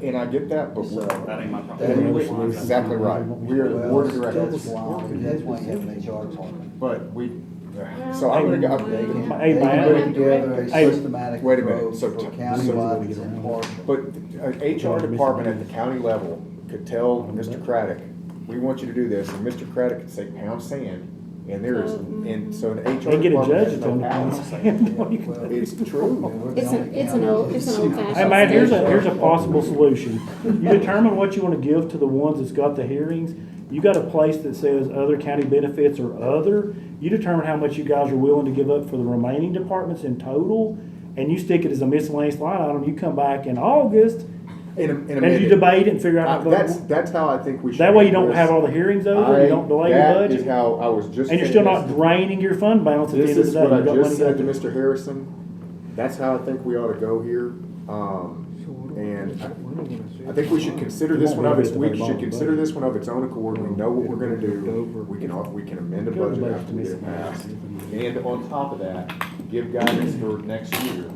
and I get that, but So, That ain't my problem. That is- exactly right. We're the Well, board of directors, that's why you have an HR department. but we, so I'm gonna go. They can, Hey, they man. can put together a Hey, systematic wait a minute, approach so for t- countywide and impartial. But an HR department at the county level could tell Mr. Craddock, we want you to do this, and Mr. Craddock could say pound sand, and there is, and so an HR They get a department judge has to no tell them. power. It's true. It's an old fashioned. Hey, man, here's a possible solution. You determine what you wanna give to the ones that's got the hearings. You got a place that says other county benefits or other. You determine how much you guys are willing to give up for the remaining departments in total, and you stick it as a miscellaneous line item. You come back in August, In a and you minute. debate it and figure out. That's how I think we should. That way you do don't this. have all the hearings over, you don't delay your That is budget. how I was just. And you're still saying not this. draining your fund balance at the This end of the is day. what I You got just money said to left. Mr. Harrison. That's how I think we ought to go here. And I think we should consider this one of its, we should consider this one of its own accord. We know what we're gonna do. We can amend a budget after we get it passed. And on top of that, give guidance for next year.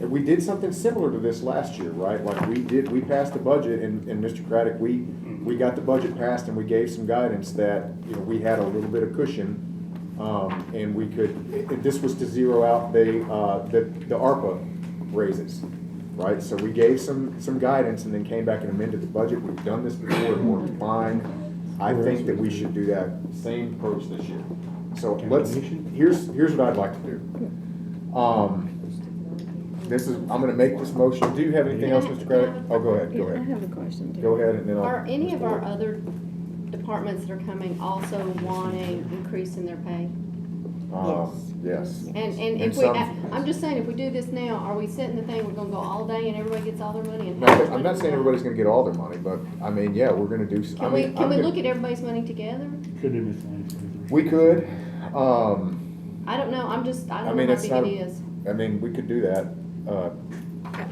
And we did something similar to this last year, right? Like we passed the budget and Mr. Craddock, we got the budget passed and we gave some guidance that, you know, we had a little bit of cushion. And we could, this was to zero out the ARPA raises, right? So we gave some guidance and then came back and amended the budget. We've done this before, it worked fine. I think that we should do that same approach this year. So here's what I'd like to do. I'm gonna make this motion. Do you have anything else, Mr. Craddock? Oh, go ahead, go I ahead. have a question too. Go ahead and then I'll. Are any of our other departments that are coming also wanting increase in their pay? Yes. And And if we, some- I'm just saying, if we do this now, are we setting the thing, we're gonna go all day and everybody gets all their money? And No, how much I'm money not we saying want? everybody's gonna get all their money, but I mean, yeah, we're gonna do. Can we look at everybody's money together? Could do miscellaneous. We could, I don't know, I I don't know mean, how it's big not, it is. I mean, we could do that.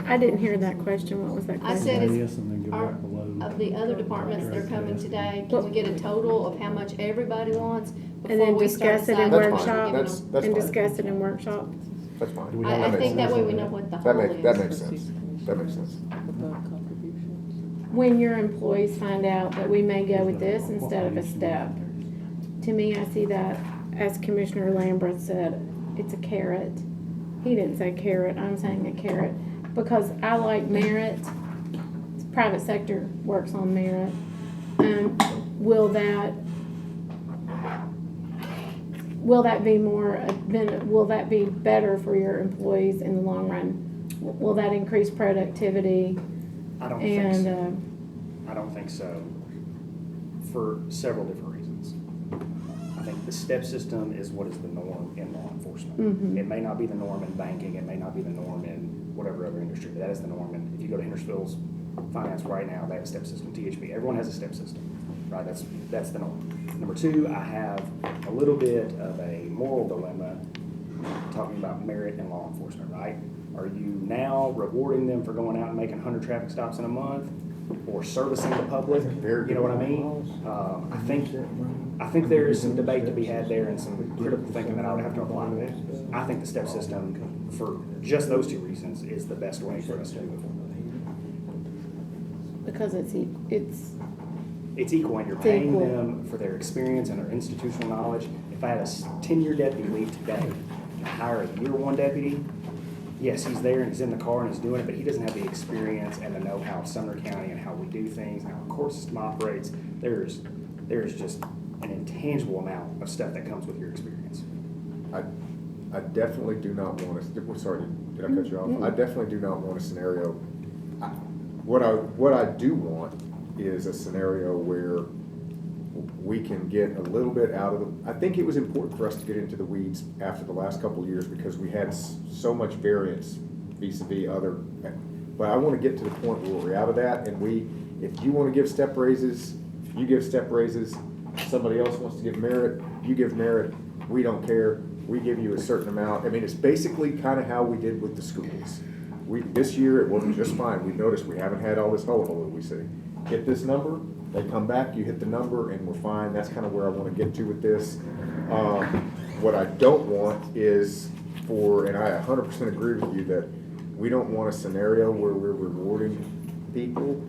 I didn't hear that question. What was that I question? said Yes, and then go Are, back below. of the other departments that are coming today, can we get a total of how much everybody wants And before then we start discuss it in deciding? That's fine. workshop, That's and fine. discuss it in workshop. That's fine. I That think makes that way sense. we know what the That whole makes, that is. makes sense. That makes sense. When your employees find out that we may go with this instead of a step, to me, I see that, as Commissioner Lambert said, it's a carrot. He didn't say carrot, I'm saying a carrot, because I like merit. Private sector works on merit. Will that be more, will that be better for your employees in the long run? Will that increase productivity? I don't think so. And, I don't think so, for several different reasons. I think the step system is what is the norm in law enforcement. Mhm. It may not be the norm in banking, it may not be the norm in whatever other industry, but that is the norm. And if you go to Hendersonville's finance right now, they have a step system, THB, everyone has a step system, right? That's the norm. Number two, I have a little bit of a moral dilemma talking about merit in law enforcement, right? Are you now rewarding them for going out and making 100 traffic stops in a month, or servicing the public? You know what I mean? I think there is some debate to be had there and some critical thinking that I would have to apply to that. I think the step system, for just those two reasons, is the best way for us to move forward. Because it's It's equal, and you're It's paying equal. them for their experience and their institutional knowledge. If I had a 10-year deputy leave today and hire a year one deputy, yes, he's there and he's in the car and he's doing it, but he doesn't have the experience and the know-how of Sumner County and how we do things and how our court system operates. There's just an intangible amount of stuff that comes with your experience. I definitely do not want to, sorry, did I cut you off? I definitely do not want a scenario. What I do want is a scenario where we can get a little bit out of the, I think it was important for us to get into the weeds after the last couple of years because we had so much variance vis-a-vis other, but I want to get to the point where we're out of that and if you want to give step raises, you give step raises, somebody else wants to give merit, you give merit, we don't care, we give you a certain amount. I mean, it's basically kind of how we did with the schools. This year, it worked just fine. We noticed we haven't had all this hullabaloo that we see. Hit this number, they come back, you hit the number, and we're fine. That's kind of where I want to get to with this. What I don't want is and I 100% agree with you, that we don't want a scenario where we're rewarding people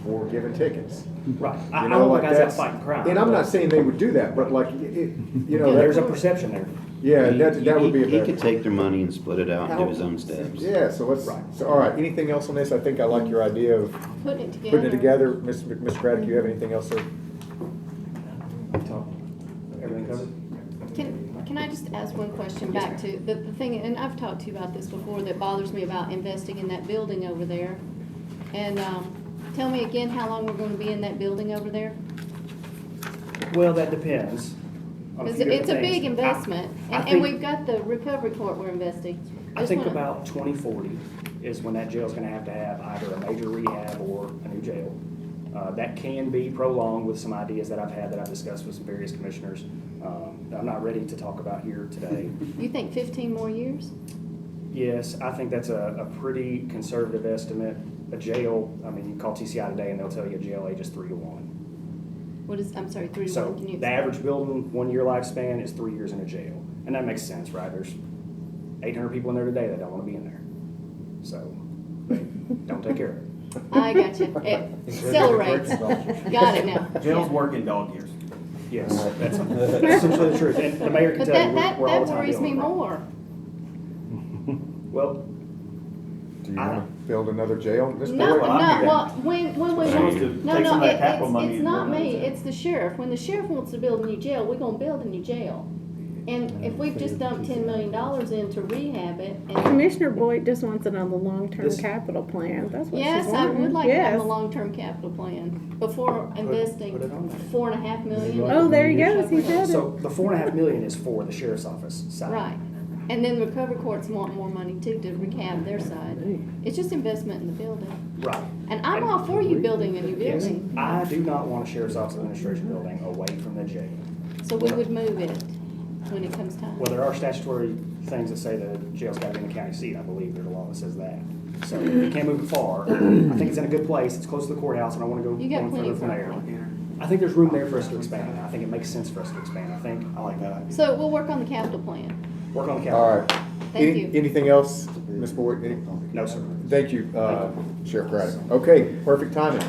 for giving tickets. Right. You I know, don't like want guys out that's, fighting crime. and I'm not saying they would do that, but like, you know, There's a that, perception there. yeah, that would be a He better. could take their money and split it out and do his own steps. Yeah, so let's, Right. so, all right, anything else on this? I think I like your idea of Putting it together. putting it together. Ms. Craddock, you have anything else, sir? Everything covered? Can I just ask one question back to the thing, and I've talked to you about this before, that bothers me about investing in that building over there. And tell me again how long we're going to be in that building over there? Well, that depends. on a few It's a different big things. investment, I and think- we've got the recovery court we're investing. I just think wanna- about 2040 is when that jail's gonna have either a major rehab or a new jail. That can be prolonged with some ideas that I've had that I've discussed with some various commissioners. I'm not ready to talk about here today. You think 15 more years? Yes, I think that's a pretty conservative estimate. A jail, I mean, you call TCI today and they'll tell you a jail age is 3 to 1. What is, I'm sorry, 3 to 1, So can you? the average building, 1 year lifespan is 3 years in a jail. And that makes sense, right? There's 800 people in there today that don't want to be in there. So they don't take care of it. I got you. It accelerates. Got it now. Jails work in dog years. Yes, that's essentially the truth. And the mayor can But tell you, that we're all the time worries me dealing with it. more. Well, Do you want to build another jail, Ms. No, Boyd? what I'm no, hearing. well, when we, Supposed to no, take no, some of that capital money it's and not build me, another jail. it's the sheriff. When the sheriff wants to build a new jail, we're gonna build a new jail. And if we've just dumped $10 million in to rehab it, and Commissioner Boyd just wants it on the long-term This- capital plan, that's what she's yes, I wanting. would like to have Yes. a long-term capital plan before investing put it on there. $4.5 million. Oh, there he goes, he said it. so the $4.5 million is for the sheriff's office side. Right. And then the recovery courts want more money too to rehab their side. It's just investment in the building. Right. And I'm all for you building a new Yes, building. I do not want a sheriff's office administration building away from the jail. So we would move it when it comes time. Well, there are statutory things that say the jail's got to be in the county seat. I believe there's a law that says that. So you can't move it far. I think it's in a good place. It's close to the courthouse, and I want to go You got one plenty further from of there. room. I think there's room there for us to expand. I think it makes sense for us to expand. I like that idea. So we'll work on the capital plan. Work on the capital. All right. Thank you. Anything else, Ms. Boyd? No, sir. Thank you, Sheriff Craddock. Okay, perfect timing.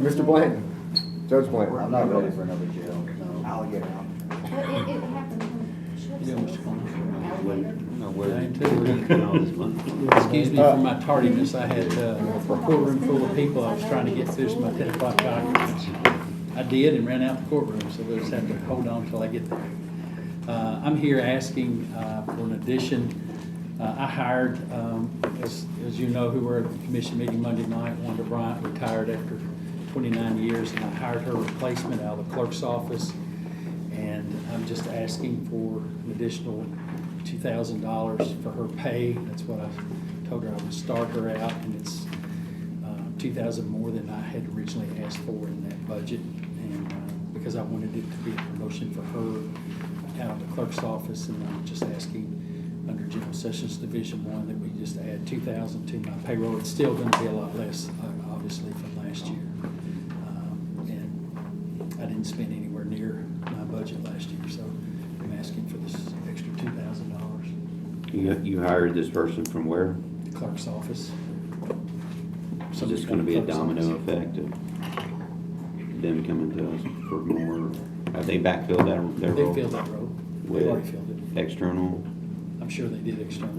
Mr. Blanton, Judge Blanton. I'm not ready for another jail, no. I'll get out. It happened. Excuse me for my tardiness. I had a courtroom full of people. I was trying to get through my 10 o'clock documents. I did and ran out the courtroom, so we'll just have to hold on until I get there. I'm here asking for an addition. I hired, as you know, who were at the commission meeting Monday night, Wanda Bryant retired after 29 years, and I hired her replacement out of the clerk's office. And I'm just asking for an additional $2,000 for her pay. That's what I told her I would start her out, and it's $2,000 more than I had originally asked for in that budget. And because I wanted it to be a promotion for her, out of the clerk's office, and I'm just asking under General Sessions Division 1 that we just add 2,000 to my payroll. It's still gonna be a lot less, obviously, from last year. And I didn't spend anywhere near my budget last year, so I'm asking for this extra $2,000. You hired this person from where? The clerk's office. So this gonna be a domino effect of them coming to us for more? Have they backfilled their They role? filled that role. They With already filled it. external? I'm sure they did external.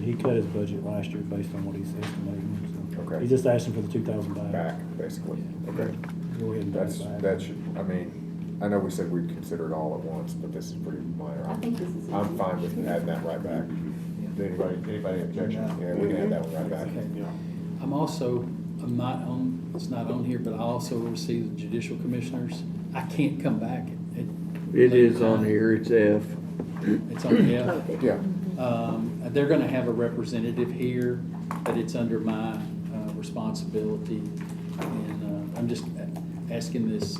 He cut his budget last year based on what he's estimating, so. Okay. He's just asking for the 2,000 back. Back, basically, okay. Go ahead and pay it back. That should, I mean, I know we said we'd consider it all at once, but this is pretty minor. I think this is. I'm fine with adding that right back. Anybody objection? Yeah, we can add that one right back. Okay. I'm not on, it's not on here, but I also oversee the judicial commissioners. I can't come back. It is on here, it's F. It's on F. Yeah. They're gonna have a representative here, but it's under my responsibility. And I'm just asking this,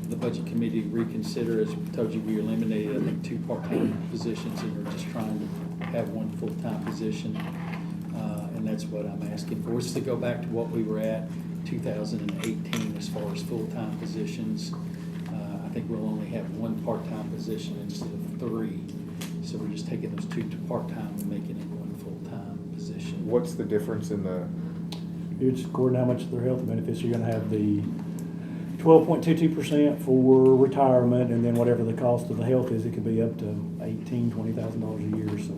the budget committee to reconsider. As I told you, we eliminated, I think, 2 part-time positions, and we're just trying to have 1 full-time position. And that's what I'm asking for, is to go back to what we were at 2018 as far as full-time positions. I think we'll only have 1 part-time position instead of 3. So we're just taking those 2 to part-time and making it 1 full-time position. What's the difference in the, It's according to how much of their health benefits, you're gonna have the 12.22% for retirement, and then whatever the cost of the health is, it could be up to $20,000 a year, so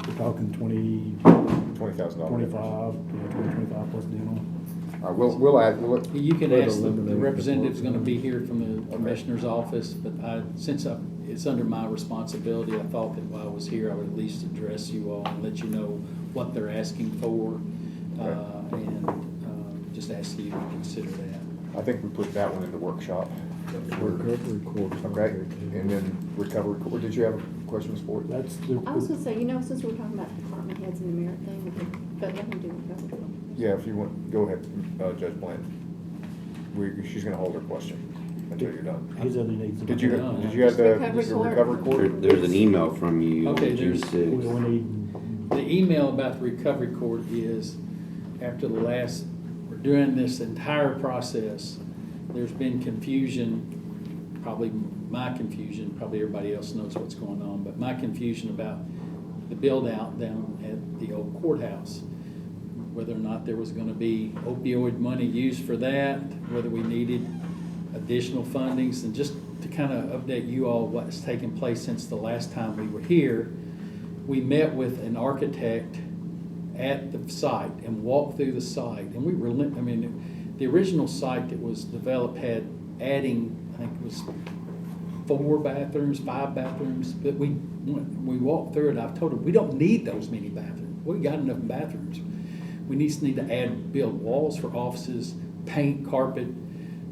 we're talking $20,000? 25 plus dental. We'll add, You can But ask, the eliminate the representative's gonna part-time. be here from the commissioner's office, but since it's under my responsibility, I thought that while I was here, I would at least address you all and let you know what they're asking for, and just ask you to consider that. I think we put that one in the workshop. Recovery court. Okay, and then recovery court, did you have a question, Ms. Ford? That's I was gonna say, since we're talking about department heads and the merit thing, but let me do it. Yeah, if you want, go ahead, Judge Bland. She's gonna hold her question until you're done. his other needs. Did you have Just the recovery court. recovery court? There's an email from you Okay, on June there's- 6th. We need, The email about the recovery court is, after we're doing this entire process, there's been confusion, probably my confusion, probably everybody else knows what's going on, but my confusion about the build-out down at the old courthouse, whether or not there was gonna be opioid money used for that, whether we needed additional fundings, and just to kind of update you all what's taken place since the last time we were here. We met with an architect at the site and walked through the site, and the original site that was developed had adding, I think it was 4 bathrooms, 5 bathrooms, but we walked through it. I've told them, we don't need those many bathrooms. We got enough bathrooms. We just need to build walls for offices, paint, carpet.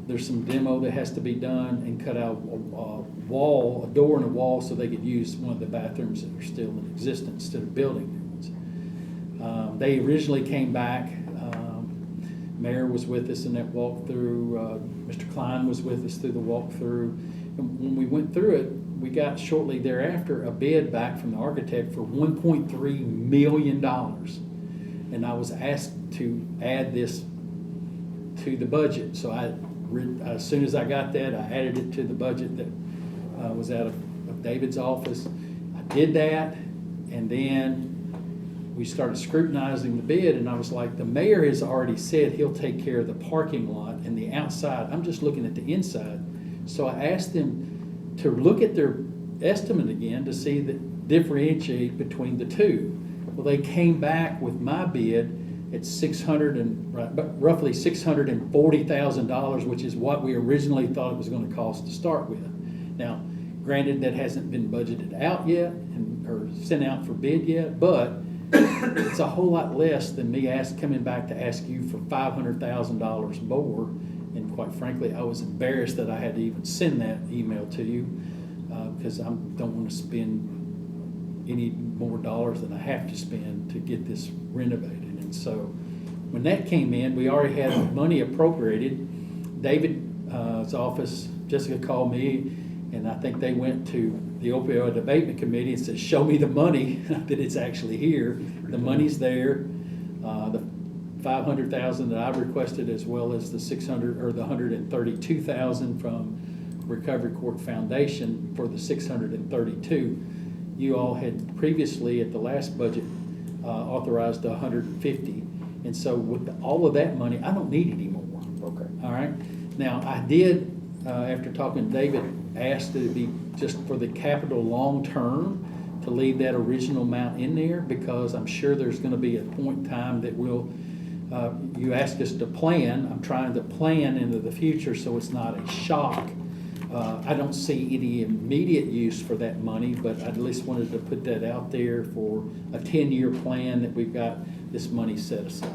There's some demo that has to be done, and cut out a door and a wall, so they could use one of the bathrooms that are still in existence instead of building new ones. They originally came back. Mayor was with us in that walkthrough. Mr. Klein was with us through the walkthrough. And when we went through it, we got shortly thereafter a bid back from the architect for $1.3 million. And I was asked to add this to the budget. So as soon as I got that, I added it to the budget that was out of David's office. I did that, and then we started scrutinizing the bid, and I was like, the mayor has already said he'll take care of the parking lot and the outside. I'm just looking at the inside. So I asked them to look at their estimate again to see that differentiate between the two. Well, they came back with my bid at roughly $640,000, which is what we originally thought it was going to cost to start with. Now, granted, that hasn't been budgeted out yet or sent out for bid yet, but it's a whole lot less than me coming back to ask you for $500,000 more. And quite frankly, I was embarrassed that I had to even send that email to you because I don't want to spend any more dollars than I have to spend to get this renovated. And so when that came in, we already had money appropriated. David's office Jessica called me, and I think they went to the opioid abatement committee and said, show me the money, that it's actually here. The money's there. The 500,000 that I requested, as well as the 600, or the 132,000 from Recovery Court Foundation for the 632. You all had previously at the last budget authorized 150. And so with all of that money, I don't need any more. Okay. All right. Now, I did, after talking to David, ask that it be just for the capital long-term, to leave that original amount in there, because I'm sure there's gonna be a point in time that we'll, you ask us to plan. I'm trying to plan into the future so it's not a shock. I don't see any immediate use for that money, but I at least wanted to put that out there for a 10-year plan that we've got this money set aside.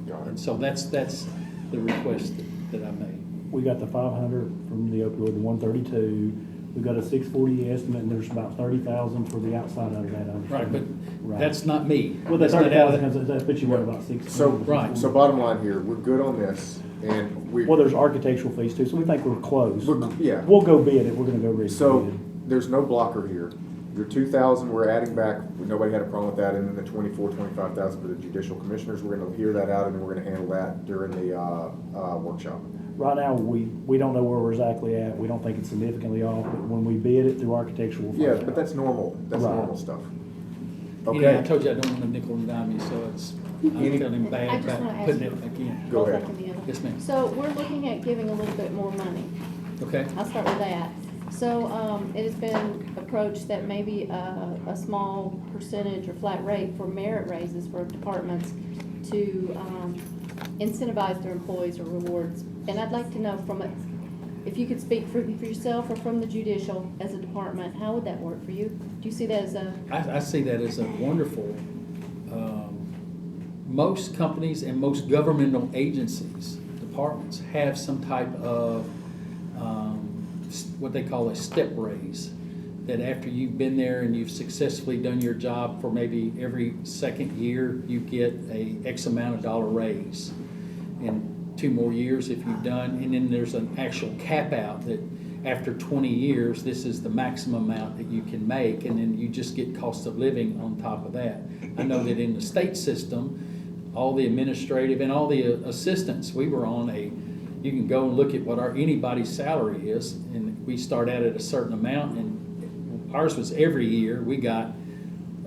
Got it. And so that's the request that I made. We got the 500 from the opioid, the 132. We got a 640 estimate, and there's about 30,000 for the outside of that. Right, but Right. that's not me. Well, that That's not out of 30,000, that puts you at about 6. So, Right. so bottom line here, we're good on this, and we. Well, there's architectural fees too, so we think we're close. Yeah. We'll go bid it, we're gonna go bid it. So, there's no blocker here. Your 2,000, we're adding back, nobody had a problem with that, and then the 25,000 for the judicial commissioners, we're gonna hear that out, and then we're gonna handle that during the, workshop. Right now, we don't know where we're exactly at. We don't think it's significantly off, but when we bid it through architectural. we'll Yeah, find but out. that's normal, that's Right. normal stuff. You know, I Okay, told you I don't want to nickel and dime you, so I'm feeling I bad just wanna about ask putting you- it back in. Go both ahead. up and the other. Yes, ma'am. So we're looking at giving a little bit more money. Okay. I'll start with that. So, it has been approached that maybe a small percentage or flat rate for merit raises for departments to, incentivize their employees or rewards. And I'd like to know if you could speak for yourself or from the judicial as a department, how would that work for you? Do you see that as a, I see that as a wonderful, most companies and most governmental agencies, departments, have some type of what they call a step raise. That after you've been there and you've successfully done your job for maybe every second year, you get a X amount of dollar raise. And 2 more years if you've done, and then there's an actual cap out that after 20 years, this is the maximum amount that you can make, and then you just get cost of living on top of that. I know that in the state system, all the administrative and all the assistants, we were on you can go and look at what anybody's salary is, and we start out at a certain amount, and ours was every year, we got,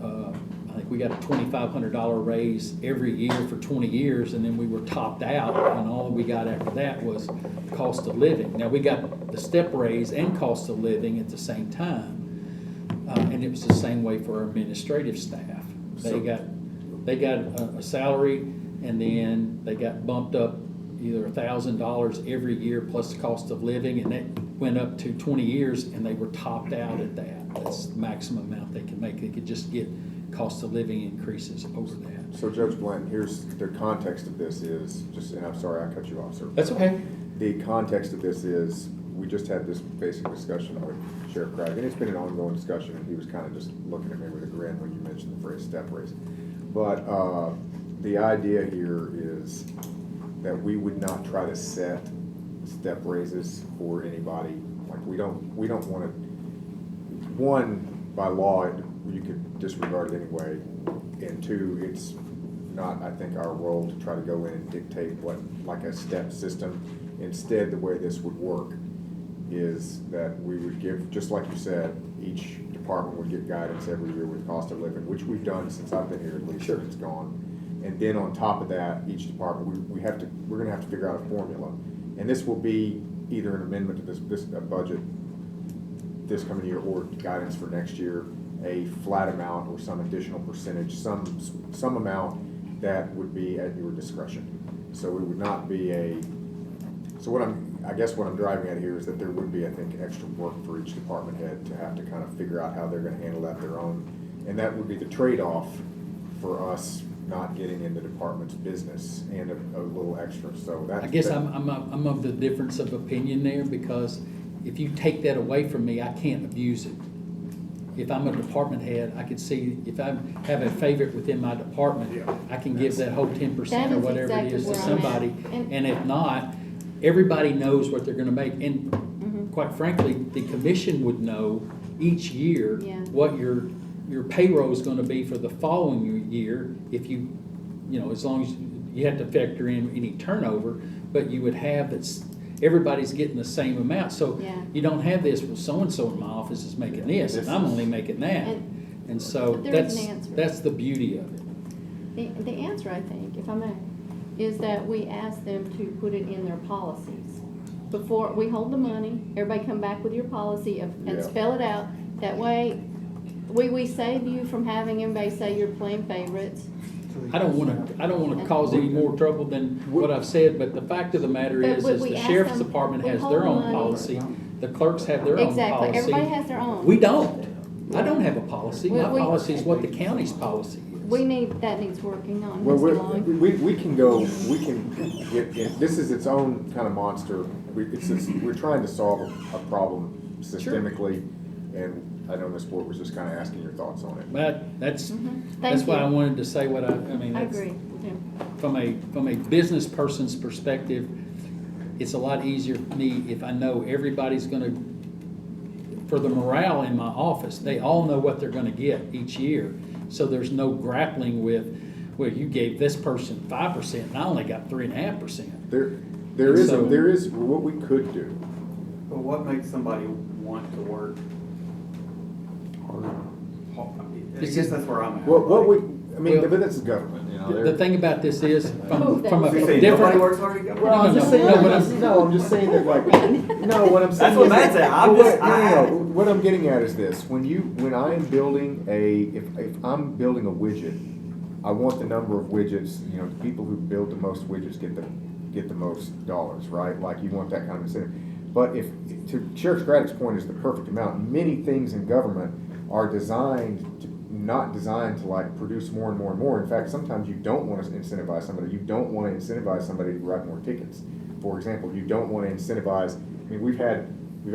I think we got a $2,500 raise every year for 20 years, and then we were topped out, and all we got after that was cost of living. Now, we got the step raise and cost of living at the same time, and it was the same way for our administrative staff. They got a salary, and then they got bumped up either $1,000 every year plus the cost of living, and that went up to 20 years, and they were topped out at that. That's the maximum amount they could make. They could just get cost of living increases over that. so Judge Blanton, here's the context of this is, and I'm sorry I cut you off, sir. That's okay. The context of this is, we just had this basic discussion with Sheriff Craig, and it's been an ongoing discussion, and he was kind of just looking at me with a grin when you mentioned the phrase step raise. But the idea here is that we would not try to set step raises for anybody. Like, we don't want to, one, by law, you could disregard it anyway, and two, it's not, I think, our role to try to go in and dictate what, like a step system. Instead, the way this would work is that we would give, just like you said, each department would get guidance every year with cost of living, which we've done since I've been here, at least. Sure. It's gone. And then on top of that, each department, we're gonna have to figure out a formula. And this will be either an amendment to this budget this coming year, or guidance for next year, a flat amount or some additional percentage, some amount that would be at your discretion. So it would not be so I guess what I'm driving at here is that there would be, I think, extra work for each department head to have to kind of figure out how they're gonna handle that their own. And that would be the trade-off for us not getting in the department's business and a little extra, so that. I guess I'm of the difference of opinion there, because if you take that away from me, I can't abuse it. If I'm a department head, I could see, if I have a favorite within my department, I can give that whole 10% That or is whatever it exactly is to where I'm at. somebody. And if not, everybody knows what they're gonna make. And quite frankly, the commission would know each year Yeah. what your payroll is gonna be for the following year, if you know, as long as you have to factor in any turnover, but you would have that's, everybody's getting the same amount, so Yeah. you don't have this, well, so-and-so in my office is making this, and I'm only making that. And so But there is that's, an answer. that's the beauty of it. The answer, I think, if I may, is that we ask them to put it in their policies. Before, we hold the money, everybody come back with your policy Yeah. and spell it out. That way, we save you from having everybody say you're playing favorites. I don't wanna cause any more trouble than what I've said, but the fact of the matter But is we the ask sheriff's them- department we has hold their the own money. policy, the clerks have their own policy. Exactly, everybody has their own. We don't. I don't have a policy. My We- policy is what the county's policy is. That needs working on, Well, Mr. Long. we can go, we can get, this is its own kind of monster. We're trying to solve a problem systemically, and I know Ms. Board was just kind of asking your thoughts on it. But that's Thank why you. I wanted to say what I mean. I that's- agree with him. From a business person's perspective, it's a lot easier for me if I know everybody's gonna, for the morale in my office, they all know what they're gonna get each year. So there's no grappling with, well, you gave this person 5% and I only got 3.5%. There is, what we could do. But what makes somebody want to work? I guess that's where I'm at. What we, I mean, Well, but that's the government, you know. The thing about this is, from a You say different. nobody works hard at Well, I'm just saying, No, but I'm- no, I'm just saying that, like, no, what I'm saying. That's what is Matt that- said. I'm well, just- no, what I'm getting at is this, when I am building if I'm building a widget, I want the number of widgets, you know, the people who build the most widgets get the most dollars, right? Like, you want that kind of incentive. But to Sheriff Craddock's point is the perfect amount, many things in government are not designed to like produce more and more and more. In fact, sometimes you don't want to incentivize somebody. You don't want to incentivize somebody to write more tickets. For example, you don't want to incentivize, I mean, we've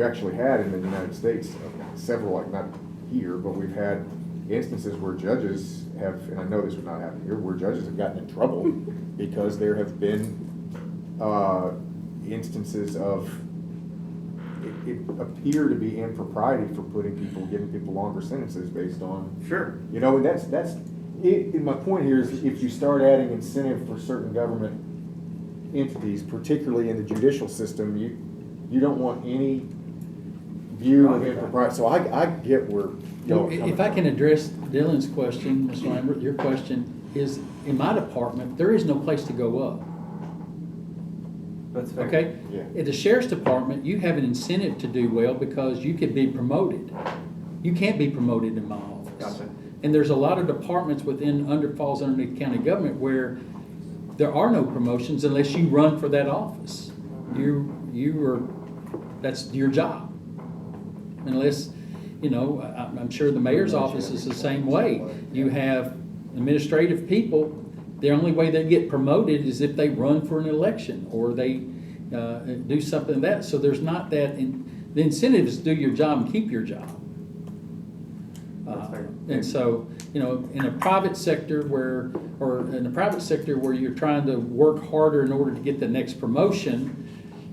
actually had in the United States several, like not here, but we've had instances where judges have, and I know this would not happen here, where judges have gotten in trouble because there have been instances of it appear to be impropriety for giving people longer sentences based on. Sure. You know, and that's it. And my point here is, if you start adding incentive for certain government entities, particularly in the judicial system, you don't want any view of impropriety. So I get where y'all are coming If I from. can address Dylan's question, Mr. Lambert, your question is, in my department, there is no place to go up. That's fair. Okay? Yeah. At the sheriff's department, you have an incentive to do well because you could be promoted. You can't be promoted in my office. Gotcha. And there's a lot of departments falls underneath county government where there are no promotions unless you run for that office. That's your job. Unless, you know, I'm sure the mayor's office is the same way. You have administrative people, the only way they get promoted is if they run for an election or they do something like that. So there's not that, the incentive is to do your job and keep your job. And so, you know, in a private sector where you're trying to work harder in order to get the next promotion,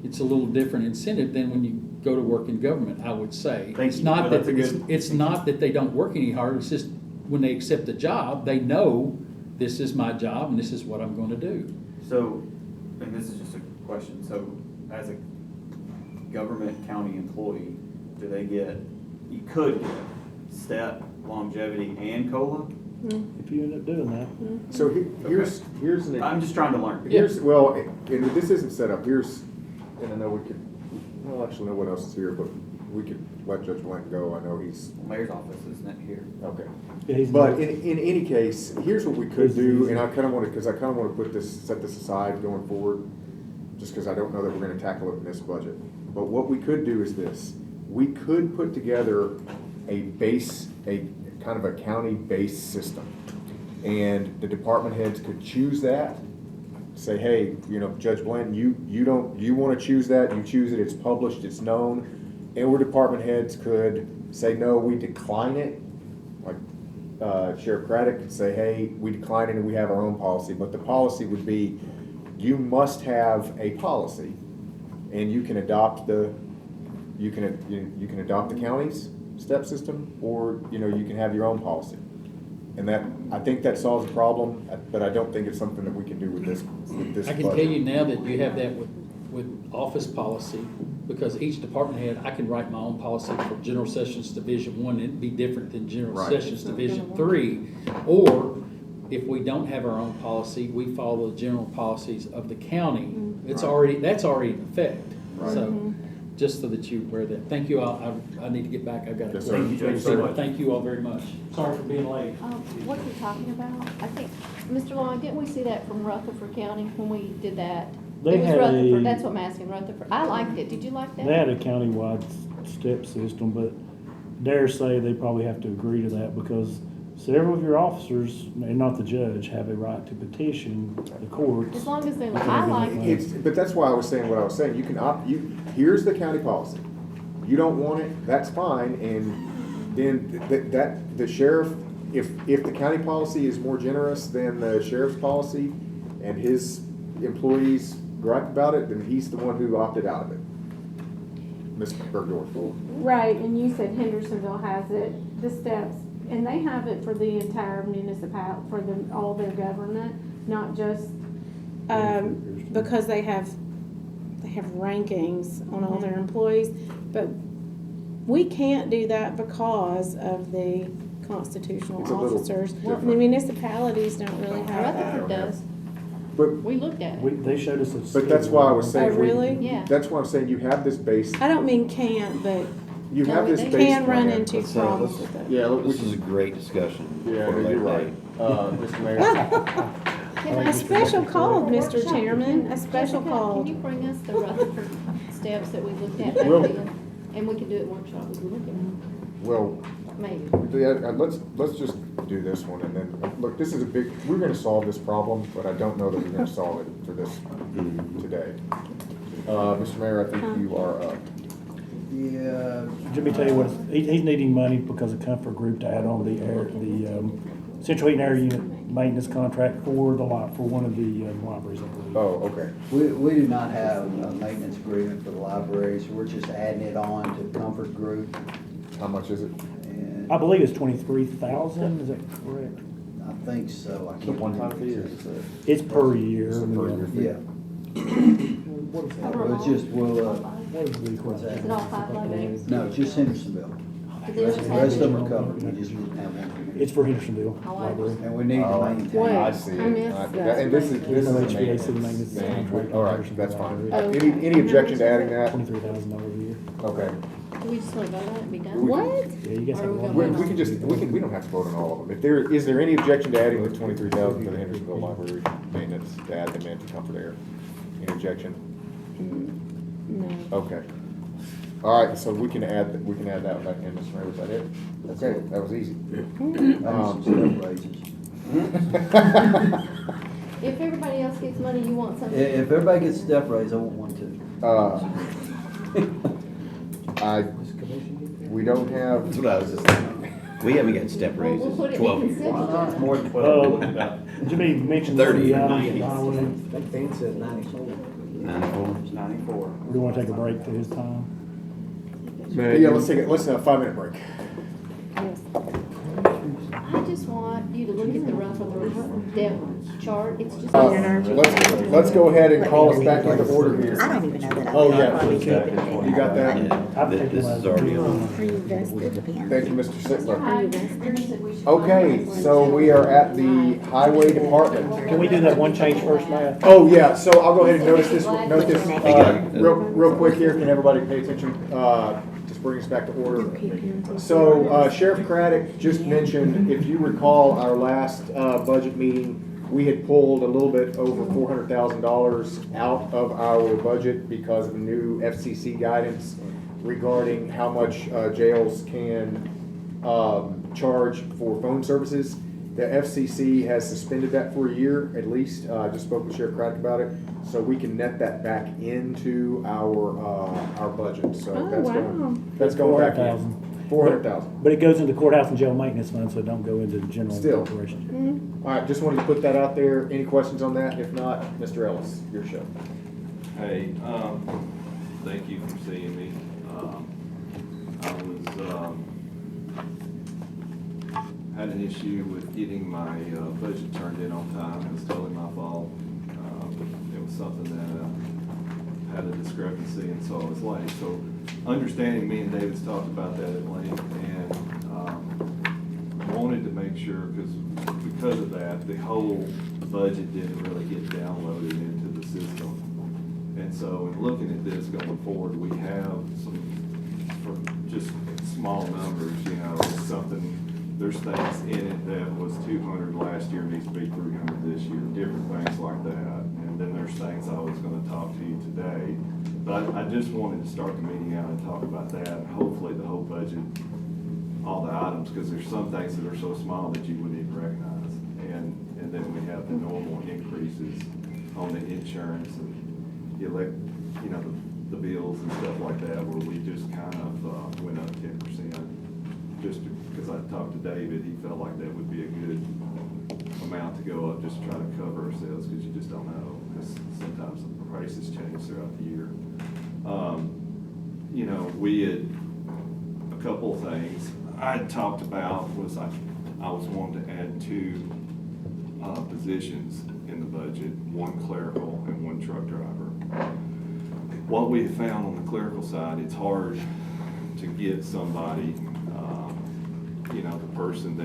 it's a little different incentive than when you go to work in government, I would say. Thank It's you. not No, that, that's a good- it's not that they don't work any harder, it's just when they accept the job, they know this is my job and this is what I'm gonna do. So, and this is just a question, so as a government county employee, do they you could get step, longevity, and COLA? If you end up doing that. So here's an. I'm just trying to learn. Well, and this isn't set up, and I know we could, well, actually, no one else is here, but we could let Judge Blank go, I know he's. Mayor's office is not here. Okay. Yeah, he's But not. in any case, here's what we could do, and I kind of want to, set this aside going forward, just because I don't know that we're going to tackle it in this budget. But what we could do is this, we could put together a kind of a county-based system. And the department heads could choose that, say, hey, you know, Judge Blanton, you want to choose that, you choose it, it's published, it's known. And where department heads could say, no, we decline it. Like Sheriff Craddock could say, hey, we decline it and we have our own policy. But the policy would be, you must have a policy, and you can adopt the you can adopt the county's step system, or, you know, you can have your own policy. And that, I think that solves the problem, but I don't think it's something that we can do with this I can tell you now that you have that with office policy, because each department head, I can write my own policy for General Sessions Division 1, and it'd be different than General Right. Sessions Division 3. Or if we don't have our own policy, we follow the general policies of the county. That's already in effect. Right. So, just so that you're aware of that. Thank you all. I need to get back. I've got Yes, to. sir. Thank you so much. Thank you all very much. Sorry for being late. What are you talking about? I think, Mr. Long, didn't we see that from Rutherford County when we did that? They It was had Rutherford, a- that's what I'm asking, Rutherford. I liked it. Did you like that? They had a countywide step system, but dare say they probably have to agree to that because several of your officers, and not the judge, have a right to petition the courts. As long as they, I like it. But that's why I was saying what I was saying. You can here's the county policy. You don't want it, that's fine, and then the sheriff, if the county policy is more generous than the sheriff's policy, and his employees gripe about it, then he's the one who opted out of it. Ms. Bergdorf. Right, and you said Hendersonville has it, the steps, and they have it for the entire municipality, for all their government, not just, because they have rankings on all their employees, but we can't do that because of the constitutional It's a little officers. different. The municipalities don't really have Rutherford that. does. But We looked at it. They showed us a. But that's why I was saying. Oh, really? Yeah. That's why I'm saying you have this base, I don't mean can't, but you No, have this they base can run plan. into problems with it. Yeah, This is a great discussion. Yeah, for a you're later right. date. Mr. Mayor. A special call, Mr. Chairman, a special Jessica, call. Can you bring us the Rutherford steps that we looked at back Will. then? And we can do it workshop, we can look at them, Well, maybe. yeah, let's just do this one, and then, look, this is we're gonna solve this problem, but I don't know that we're gonna solve it for this today. Mr. Mayor, I think you are up. Let me tell you what, he's needing money because of Comfort Group to add on the central heating and air unit maintenance contract for one of the libraries, I believe. Oh, okay. We do not have a maintenance agreement for the library, so we're just adding it on to Comfort Group. How much is it? And I believe it's 23,000, is that correct? I think so. I The can't one-time remember fee, or exactly. is it? It's per year. It's a per year fee. Yeah. Over It's just, we'll, What is the what's that? Is it all 5 libraries? No, just Hendersonville. Did The they rest just the have rest it? of them are covered, we just didn't have one. It's for Hendersonville I like Library. And we need to Wait. maintain. I see it. I missed that. And this is There's no a HVAC maintenance maintenance thing. contract. All right, that's fine. Oh. Any objection to adding that? $23,000 a year. Okay. Do we just want to vote on it and be done? What? Yeah, you guys Or have are we one. gonna We can just, we don't have to vote on all of them. Is there any objection to adding the 23,000 for the Hendersonville Library maintenance, to add them into Comfort Air? Any objection? No. Okay. All right, so we can add that back in, Mr. Mayor, was that it? Okay, that was easy. Some step raises. If everybody else gets money, you want something? If everybody gets step raise, I want one too. We don't have, That's what I was just thinking. We haven't got step Well, raises. we'll put it in 12 consent years. agenda. More than Jimmy mentioned 30 the or items 90. that highway. I think Dan said 94. 94. 94. We want to take a break to his time. yeah, let's have a 5-minute break. Yes. I just want you to look at the Rutherford depth chart, it's just. Let's go ahead and call us back into order here. I don't even know that I. Oh, yeah. probably You got that? I've taken This is already on. Are you vested? Thank you, Mr. Sittler. Are you vested? Okay, so we are at the Highway Department. Can we do that one change first, Matt? Oh, yeah, so I'll go ahead and note this, real quick here, can everybody pay attention? Just bring us back to order. So Sheriff Craddock just mentioned, if you recall our last budget meeting, we had pulled a little bit over $400,000 out of our budget because of the new FCC guidance regarding how much jails can charge for phone services. The FCC has suspended that for a year at least. I just spoke with Sheriff Craddock about it, so we can net that back into our budget. So Oh, that's going back in. 400,000. 400,000. But it goes into courthouse and jail maintenance fund, so it don't go into the general Still. operations. All right, just wanted to put that out there. Any questions on that? If not, Mr. Ellis, your show. Hey, thank you for seeing me. I had an issue with getting my budget turned in on time. It was totally my fault. It was something that had a discrepancy, and so I was late. So understanding, me and David's talked about that at length, and wanted to make sure, because of that, the whole budget didn't really get downloaded into the system. And so in looking at this going forward, we have some, for just small numbers, there's things in it that was 200 last year, needs to be 300 this year, different things like that. And then there's things I was gonna talk to you today. But I just wanted to start the meeting out and talk about that, and hopefully the whole budget, all the items, because there's some things that are so small that you wouldn't even recognize. And then we have the normal increases on the insurance and the bills and stuff like that, where we just kind of went up 10%. Just because I talked to David, he felt like that would be a good amount to go up, just to try to cover ourselves, because you just don't know, because sometimes the prices change throughout the year. We had a couple of things I had talked about was I was wanting to add 2 positions in the budget, one clerical and one truck driver. What we have found on the clerical side, it's hard to get somebody, the person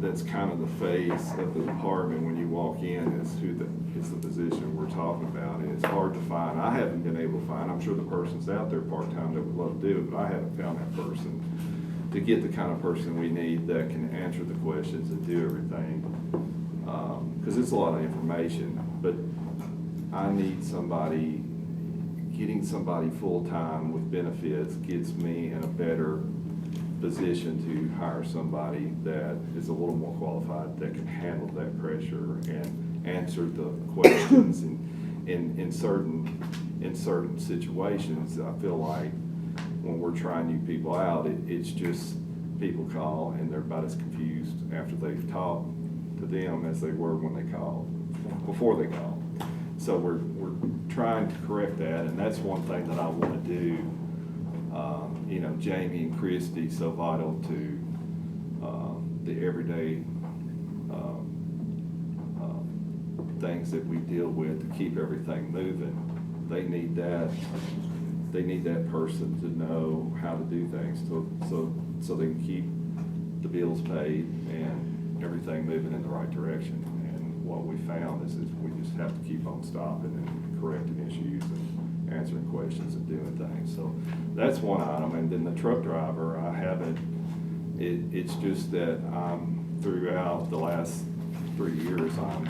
that's kind of the face of the department when you walk in is the position we're talking about. And it's hard to find. I haven't been able to find. I'm sure the person's out there part-time that would love to do it, but I haven't found that person to get the kind of person we need that can answer the questions and do everything. Because it's a lot of information, but I need somebody, getting somebody full-time with benefits gets me in a better position to hire somebody that is a little more qualified, that can handle that pressure and answer the questions. And in certain situations, I feel like when we're trying new people out, it's just people call and they're about as confused after they've talked to them as they were when they called, before they called. So we're trying to correct that, and that's one thing that I want to do. Jamie and Christy, so vital to the everyday things that we deal with to keep everything moving. They need that person to know how to do things so they can keep the bills paid and everything moving in the right direction. And what we found is we just have to keep on stopping and correcting issues and answering questions and doing things. So that's one item. And then the truck driver, I haven't, it's just that throughout the last 3 years, I'm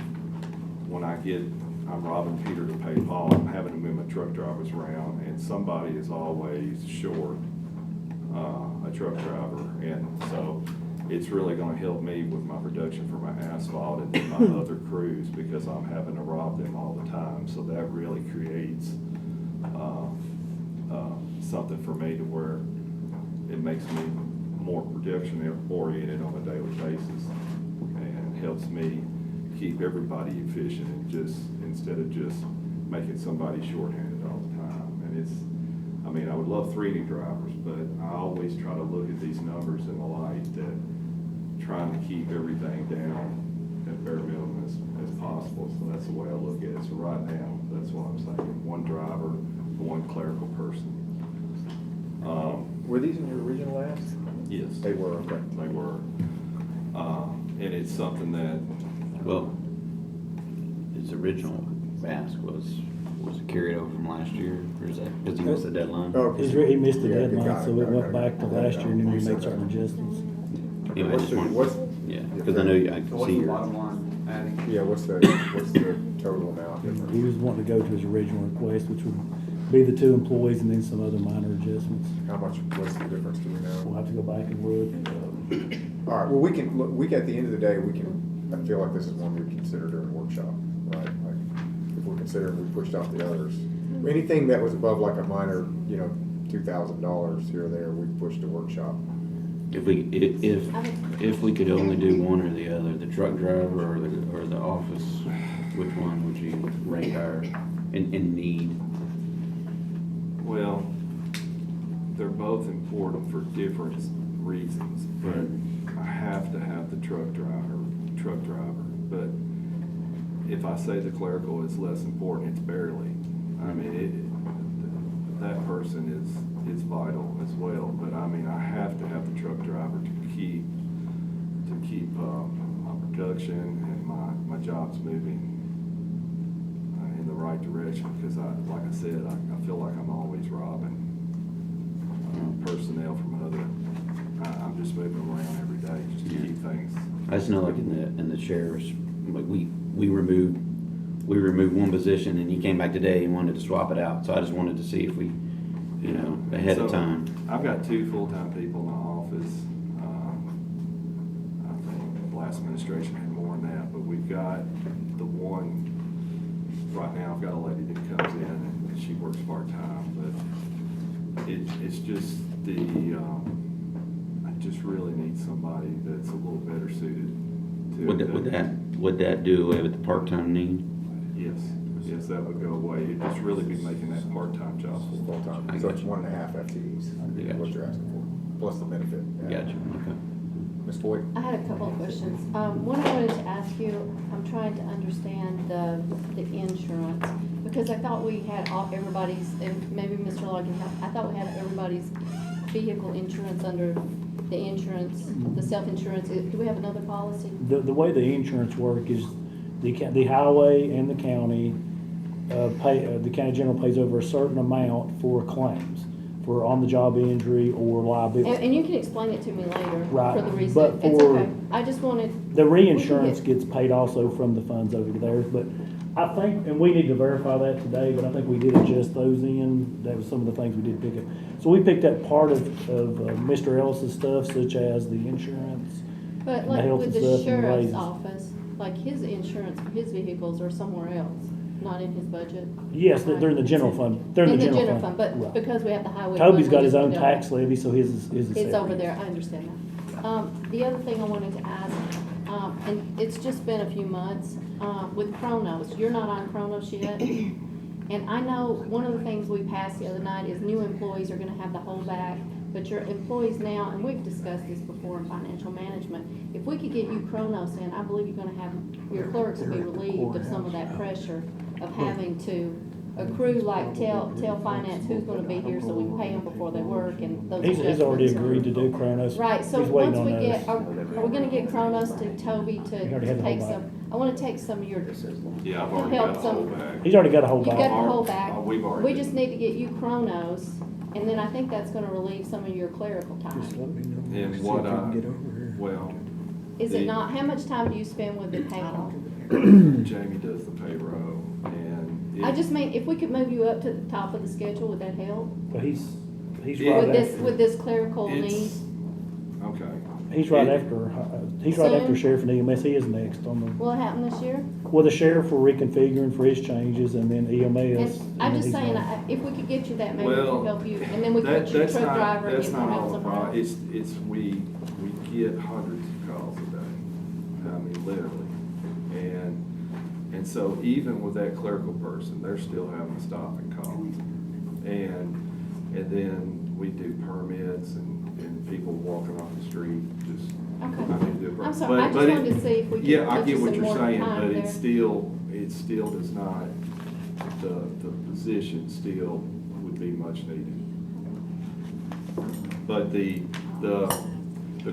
robbing Peter to pay Paul. I'm having to move my truck drivers around, and somebody is always short a truck driver. And so it's really gonna help me with my production for my asphalt and then my other crews, because I'm having to rob them all the time. So that really creates something for me to where it makes me more production oriented on a daily basis, and helps me keep everybody efficient, and just instead of just making somebody shorthanded all the time. And I would love 3 new drivers, but I always try to look at these numbers in the light that trying to keep everything down at bare minimum as possible. So that's the way I look at it. So right now, that's what I'm saying. 1 driver, 1 clerical person. Were these in your original ask? Yes. They were, okay. They were. And it's something that, Well, his original ask was it carried over from last year, or is that because he missed the deadline? Oh, He missed the yeah, deadline, got it, so it got it, went back to got it. last year, and then we You made said certain that. adjustments. Anyway, I just wanted, yeah, because I know I So can what's see the your. bottom line adding? Yeah, what's the total amount difference? He was wanting to go to his original request, which would be the 2 employees and then some other minor adjustments. How much, what's the difference, do we We'll know? have to go back and look. All right, well, we can, at the end of the day, I feel like this is one we consider during the workshop, right? Like, if we're considering we pushed off the others. Anything that was above like a minor, $2,000 here or there, we pushed to workshop. If we could only do one or the other, the truck driver or the office, which one would you rate higher in need? well, they're both important for different reasons, but I have to have the truck driver. But if I say the clerical is less important, it's barely. I mean, that person is vital as well, but I mean, I have to have the truck driver to keep my production and my jobs moving in the right direction, because like I said, I feel like I'm always robbing personnel from I'm just moving around every day just to keep things. I just know like in the sheriff's, like we removed one position and he came back today and wanted to swap it out. So I just wanted to see if we, ahead of time. I've got 2 full-time people in my office. I think the last administration had more than that, but we've got the one, right now I've got a lady that comes in and she works part-time, but it's just I just really need somebody that's a little better suited to. Would that do away with the part-time need? Yes, that would go away. It'd just really be making that part-time job Full-time, so it's 1.5 FTEs, what you're asking for, plus the benefit. Gotcha, okay. Ms. Boyd? I had a couple of questions. One I wanted to ask you, I'm trying to understand the insurance, because I thought we had everybody's, and maybe Mr. Law can help, I thought we had everybody's vehicle insurance under the insurance, the self-insurance. Do we have another policy? The way the insurance work is the highway and the county the county general pays over a certain amount for claims, for on-the-job injury or liability. And you can explain it to me later. Right, For the reason. but It's for- okay. I just wanted. The reinsurance gets paid also from the funds over there, but I think, and we need to verify that today, but I think we did adjust those in. That was some of the things we did pick up. So we picked up part of Mr. Ellis's stuff, such as the insurance. But and the like health with and the stuff and sheriff's raises. office, like his insurance for his vehicles are somewhere else, not in his budget. Yes, they're in the general fund. They're in the general fund. But Right. because we have the highway. Toby's fund, got we his just own put it tax over. levy, so his is It's separate. over there, I understand that. The other thing I wanted to ask, and it's just been a few months, with Chronos, you're not on Chronos yet. And I know one of the things we passed the other night is new employees are gonna have the holdback, but your employees now, and we've discussed this before in financial management, if we could get you Chronos in, I believe you're gonna have, your clerks will be relieved of some of that pressure of having to accrue, like tell finance who's gonna be here so we can pay them before they work and those He's already adjustments. agreed to do Chronos. Right, so He's waiting once we on get, us. are we gonna get Chronos to Toby He already had to the take holdback. some, I wanna take some of your, Yeah, I've to already help got a some. whole bag. He's already got a You got the holdback. whole back. We've already We did. just need to get you Chronos, and then I think that's gonna relieve some of your clerical time. And what well, Is it the- not, how much time do you spend with the payroll? Jamie does the payroll, and. I just mean, if we could move you up to the top of the schedule, would that help? But he's Yeah. right With this clerical need? It's, okay. He's right It- after Sheriff and EMS. He is next on the, Will it happen this year? well, the sheriff we're reconfiguring for his changes, and then EMS. And I'm then just he's saying, on. if we could get you that, maybe we Well, could help you, and then we could put your That's truck not, driver and that's you can not help all the somewhere problem. else. We get hundreds of calls a day. I mean, literally. And so even with that clerical person, they're still having to stop and call. And then we do permits and people walking off the street, just, Okay. I mean, do. I'm sorry, I just but it- wanted to see if we could Yeah, I get you get what some you're more saying, time but there. it still does not, the position still would be much needed. But the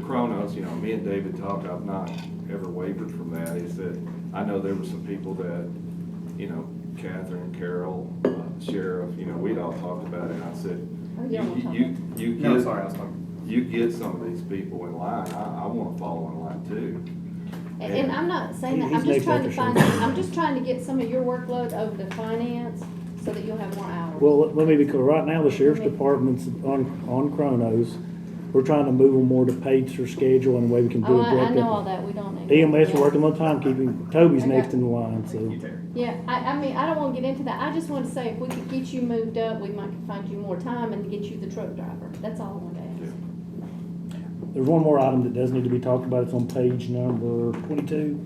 Chronos, me and David talked, I've not ever wavered from that, is that I know there were some people that, Catherine, Carol, Sheriff, we'd all talked about it, and I said, Oh, you don't want to talk you No, get, sorry, I was talking. you get some of these people in line, I wanna follow in line too. And I'm not saying that, He's I'm just next trying to after find, Sheriff. I'm just trying to get some of your workload over to finance so that you'll have more hours. Well, let me be clear. Right now, the sheriff's department's on Chronos. We're trying to move them more to Pacer schedule and the way we can do Oh, it I direct know all up. that, we don't need. EMS yeah. are working on timekeeping. Toby's I got- next in the line, so. Yeah, I mean, I don't wanna get into that, I just wanna say if we could get you moved up, we might find you more time and get you the truck driver, that's all I wanted to ask. There's one more item that does need to be talked about. It's on page number 22.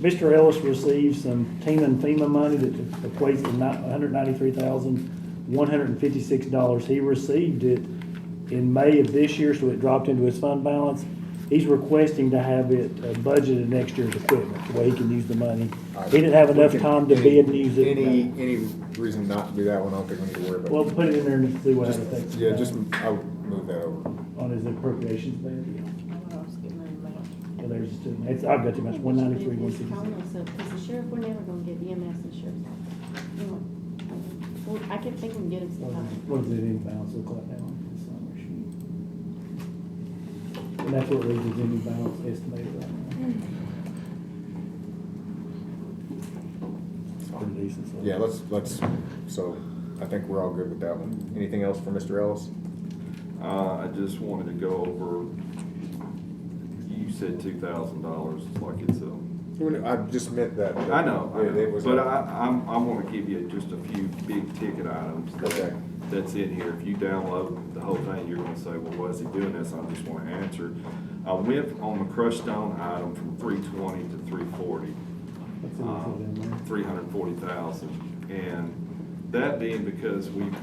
Mr. Ellis received some FEMA money that equates to $193,000 $156. He received it in May of this year, so it dropped into his fund balance. He's requesting to have it budgeted next year's equipment, the way he can use the money. He didn't have enough time to bid and use it. Any reason not to do that one? I don't think we need to worry about it. Well, put it in there and see what it affects. Yeah, just, I'll move that over. On his appropriations bid. Well, there's two, I've got too much, 193, 166. Because the sheriff, we're never gonna get EMS insurance. You know, well, I can think we can get him some time. What does it inbounds look like now? It's on our sheet. And that's what leaves his inbounds estimated right now. It's pretty decent. So. Yeah, let's, so I think we're all good with that one. Anything else for Mr. Ellis? I just wanted to go over, you said $2,000, like it's a. I just meant that. I know, It was but I want to give you just a few big ticket items Okay. that's in here. If you download the whole thing, you're gonna say, well, why is he doing this? I just want to answer. I went on the crushed stone item from 320 to 340. That's what it said in there. 340,000, and that being because when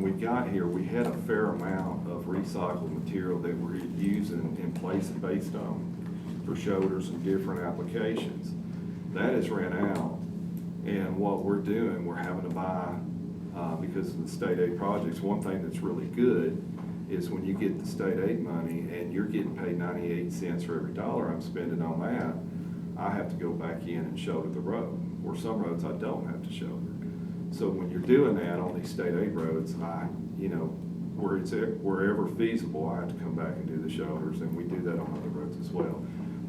we got here, we had a fair amount of recycled material that we're using in place based on for shoulders and different applications. That has ran out, and what we're doing, we're having to buy, because of the state aid projects. One thing that's really good is when you get the state aid money and you're getting paid 98 cents for every dollar I'm spending on that, I have to go back in and shoulder the road, or some roads I don't have to shoulder. So when you're doing that on these state aid roads, wherever feasible, I have to come back and do the shoulders, and we do that on other roads as well.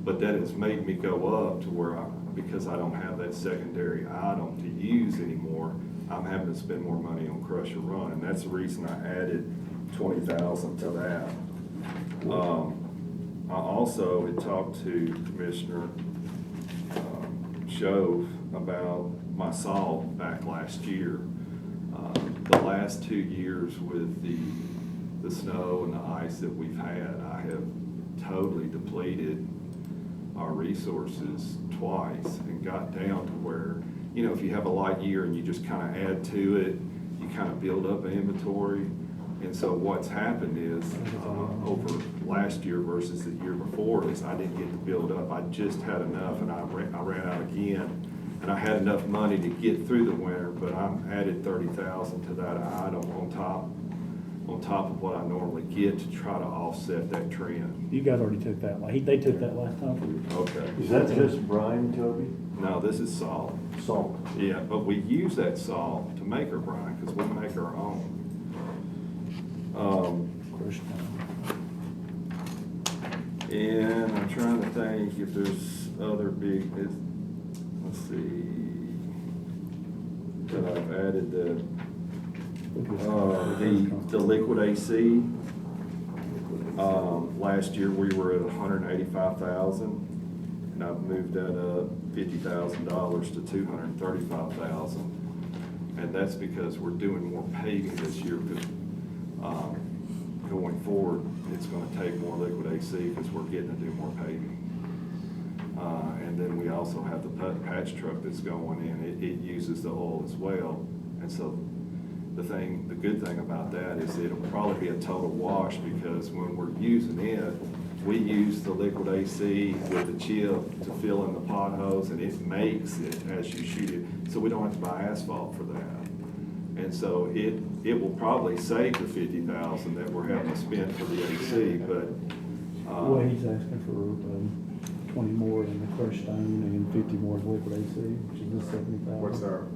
But that has made me go up to where because I don't have that secondary item to use anymore, I'm having to spend more money on crush or run, and that's the reason I added 20,000 to that. I also had talked to Commissioner Shove about my salt back last year. The last 2 years with the snow and the ice that we've had, I have totally depleted our resources twice and got down to where, if you have a light year and you just kind of add to it, you kind of build up an inventory. And so what's happened is, over last year versus the year before, is I didn't get to build up. I just had enough, and I ran out again. And I had enough money to get through the winter, but I'm added 30,000 to that item on top of what I normally get to try to offset that trend. You guys already took that. They took that last time. Okay. Is that just brine, Toby? No, this is salt. Salt. Yeah, but we use that salt to make our brine because we make our own. And I'm trying to think if there's other big, let's see, that I've added the liquid AC. Last year we were at 185,000, and I've moved that up $50,000 to 235,000, and that's because we're doing more paving this year. Going forward, it's going to take more liquid AC because we're getting to do more paving. And then we also have the patch truck that's going in. It uses the oil as well. And so the good thing about that is it'll probably be a total wash, because when we're using it, we use the liquid AC with the chip to fill in the potholes, and it makes it as you shoot it. So we don't have to buy asphalt for that. And so it will probably save the 50,000 that we're having to spend for the AC, but. Well, he's asking for 20 more in the crushed stone and 50 more of liquid AC, which is the 70,000. What's our,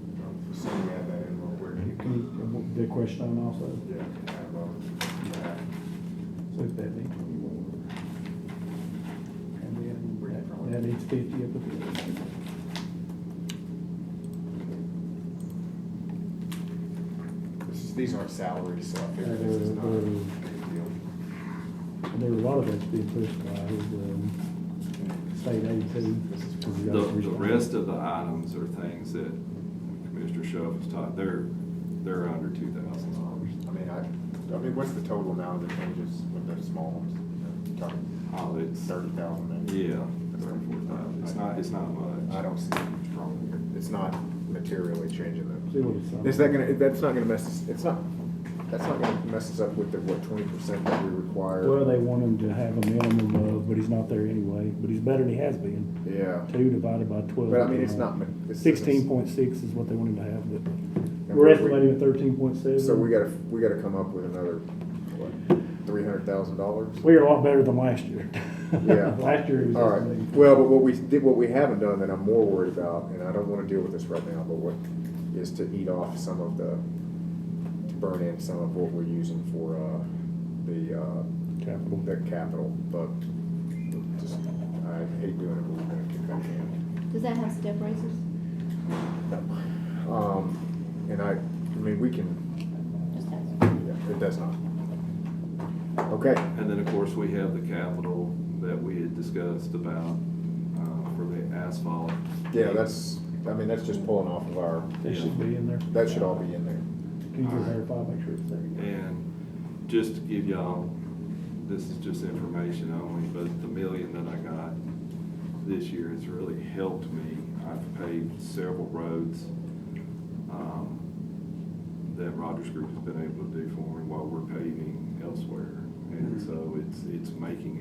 assuming we add that in, where do you? The crushed stone also? Yeah. So if that needs 20 more. And then that needs 50 up at the end. These aren't salaries, so I figure this is not a big deal. And there were a lot of that's being pushed by his state aid too. The rest of the items are things that Commissioner Shove was taught, they're under $2,000. I mean, what's the total amount of the changes with the small ones? Oh, it's 30,000 maybe? Yeah, 34,000. It's not much. I don't see what's wrong here. It's not materially changing the See what it's on. Is that gonna, that's not gonna mess us, it's not, that's not gonna mess us up with the, what, 20% that we require? Well, they want him to have a minimum of, but he's not there anyway, but he's better than he has been. Yeah. 2 divided by 12. But I mean, it's not, this isn't- 16.6 is what they want him to have, but And we're we- estimating at 13.7. So we gotta come up with another, what, $300,000? We're a lot better than last year. Yeah. Last year it was All right. estimated. Well, but what we haven't done that I'm more worried about, and I don't wanna deal with this right now, but what is to eat off some of the, to burn in some of what we're using for, the capital, but just, I hate doing it, but we're gonna kick that can. Does that have step raisers? And I mean, we can, Just has. yeah, it does not. Okay. And then, of course, we have the capital that we had discussed about, for the asphalt. Yeah, that's, I mean, that's just pulling off of our. It should be in there. That should all be in there. Can you verify, make sure it's there? And just to give y'all, this is just information only, but the $1 million that I got this year has really helped me. I've paved several roads, that Rogers Group has been able to do for me while we're paving elsewhere. And so it's making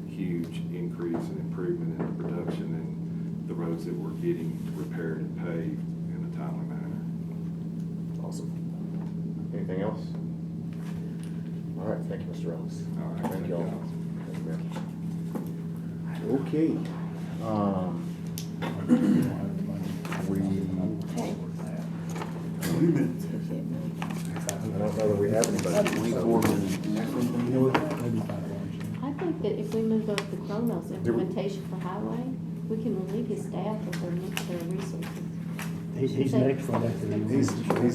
a huge increase and improvement in the production and the roads that we're getting repaired and paved in a timely manner. Awesome. Anything else? All right, thank you, Mr. Ellis. All right, Thank you all. thank Thank you, ma'am. Okay. I don't know that we have anybody. I think that if we move up the Chronos implementation for highway, we can relieve his staff of their resources. He's next right after you. He's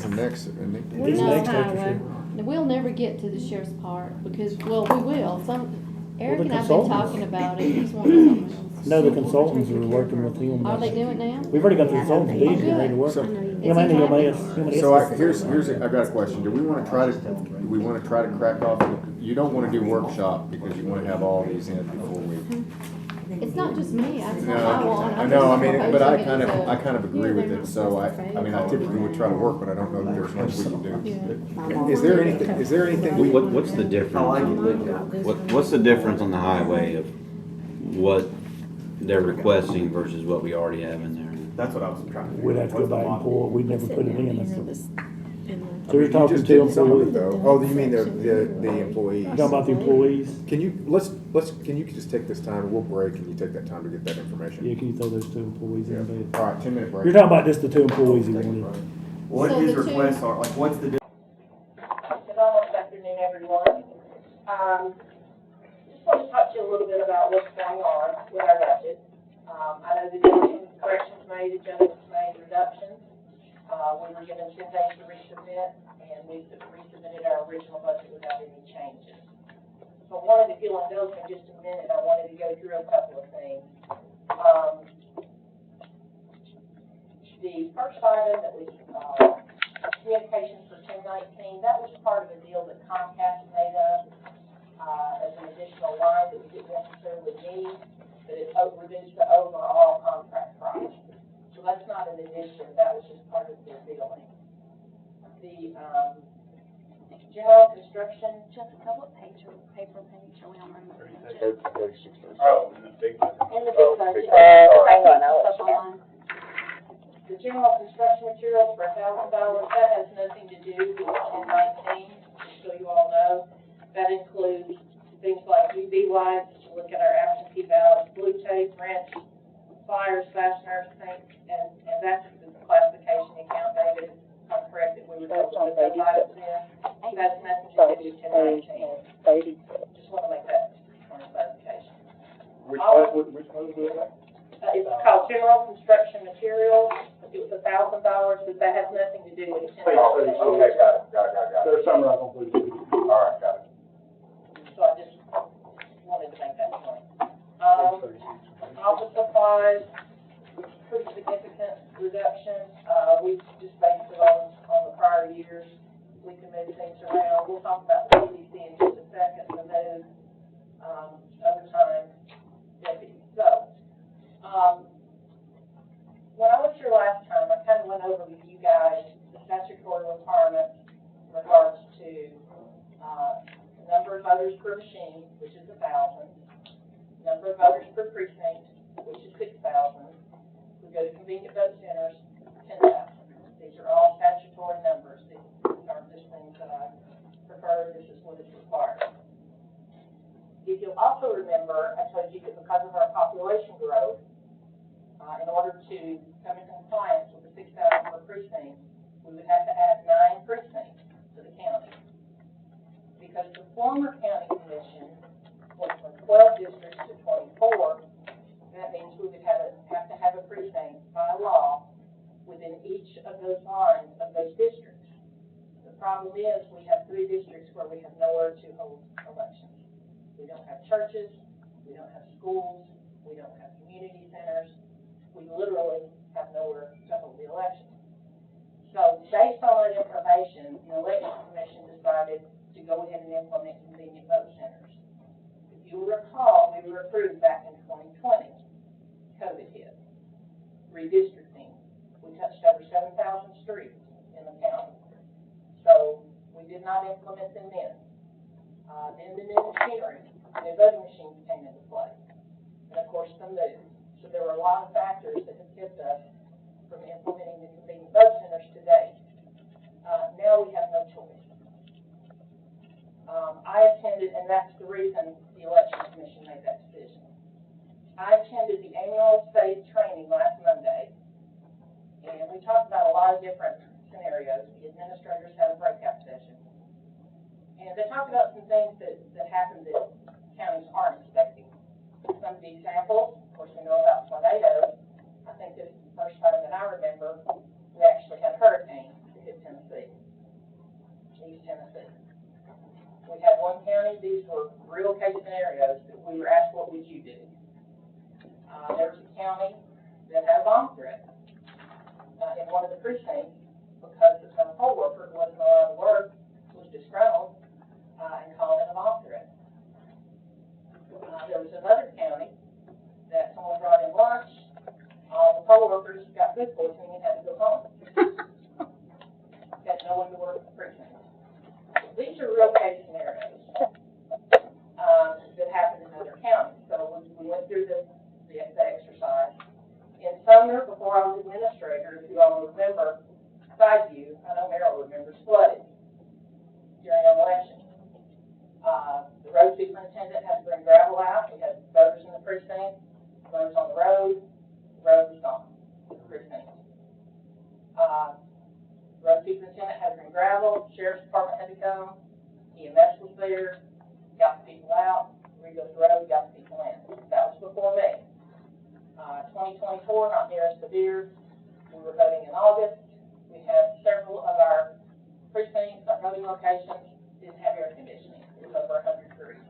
the next, isn't he? He's No. next after Highway. you. We'll never get to the sheriff's part because, well, we will. Eric the and I've been consultants. talking about it. He's wanting something else. No, the consultants are working with him. Are they doing it now? We've already got the consultants, Dean's getting ready to work. So- Him and EMS. So here's, I've got a question. Do we want to try to crack off, you don't want to do workshop because you want to have all these in before we. It's not just me. That's No, not I want. I know, I mean, but I proposing it kind of agree with it, so I mean, I typically would try to work, but I don't know that there's much we can do. Is there anything we? What's the difference? What's the difference on the highway of what they're requesting versus what we already have in there? That's what I was trying to figure. We'd have to go back and pull it. We'd never put it in. So you're You talking just to did some of it employees. though. Oh, you mean the employees? You talking about the employees? Can you, can you just take this time, we'll break, and you take that time to get that information? Yeah, can you throw those 2 employees in bed? All right, 10-minute break. You're talking about just the 2 employees he wanted. What So his the two- requests are, like, what's the Good afternoon, everyone. Just want to talk to you a little bit about what's going on with our budget. I know that there were some corrections made, adjustments made, reductions. We were given 10 days to resubmit, and we resubmitted our original budget without any changes. So I wanted, if you'll indulge me just a minute, I wanted to go through a couple of things. The first item that was communications for 1019, that was part of a deal that Comcast made up as an additional line that we didn't necessarily need, but it reduced the overall contract price. So that's not an addition, that was just part of their billing. The general construction. Jessica, what page or paper page are we on? Oh, in the big one. In the big budget. hang on, I'll let you know. The general construction materials for $1,000, that has nothing to do with 1019, just so you all know. That includes things like UV lights, look at our absentee ballots, blue tape, wrench, pliers, fasteners, paint, and that's the classification account. David, if I'm correct, that we were able to put those items in. That's nothing to do with 1019. Just want to make that point of clarification. Which one was that? It's called general construction materials. It was $1,000, but that has nothing to do with 1019. Okay, got it. There's some I don't believe. All right, got it. So I just wanted to make that point. Office supplies, pretty significant reduction. We just based it on the prior years. We can move things around. We'll talk about CDC in just a second, the move, overtime, deputies. So, when I was here last time, I kind of went over with you guys requirements in regards to, number of voters per machine, which is 1,000, number of voters per precinct, which is 6,000. We go to convenient vote centers, 10,000. These are all statutory numbers. These aren't just things that I prefer. This is what is required. If you'll also remember, I told you that because of our population growth, in order to come into compliance with the 6,000 per precinct, we would have to add 9 precincts to the county. Because the former county commission went from 12 districts to 24, that means we would have to have a precinct by law within each of those lines of those districts. The problem is we have 3 districts where we have nowhere to hold elections. We don't have churches, we don't have schools, we don't have community centers. We literally have nowhere to hold the elections. So based on that information, the election commission decided to go ahead and implement convenient vote centers. If you recall, we were approved back in 2020. COVID hit. Redistricting. We touched over 7,000 streets in the county. So we did not implement them then. Then the new machinery, the voting machines came into play. And of course the move. So there were a lot of factors that have kept us from implementing the convenient vote centers today. Now we have no choice. I attended, and that's the reason the election commission made that decision. I attended the annual state training last Monday, and we talked about a lot of different scenarios. The administrators had a breakout session. And they talked about some things that happened that counties aren't expecting. Some of the examples, of course, we know about tornadoes. I think this is the first time that I remember we actually had a hurricane that hit Tennessee, East Tennessee. We had one county, these were real case scenarios that we were asked, what would you do? There was a county that had a bomb threat in one of the precincts because the poll worker who wasn't allowed to work was disgruntled and called in a bomb threat. There was another county that someone brought in lunch. All the poll workers got food poisoning and had to go home. Had no one to work the precinct. These are real case scenarios that happen in other counties. So we went through the exercise. In Sumner, before I was administrator, if you all remember, Sideview, I know Merrill remembers, flooded during an election. The road superintendent had to bring gravel out. We had voters in the precinct, voters on the road was gone, the precinct. Road superintendent had to bring gravel, sheriff's department had to come, EMS was there, got the people out, rebuilt the road, got the people in. That was before me. 2024, not near as severe. We were voting in August. We had several of our precincts, our voting locations, didn't have air conditioning. It was over 100 degrees.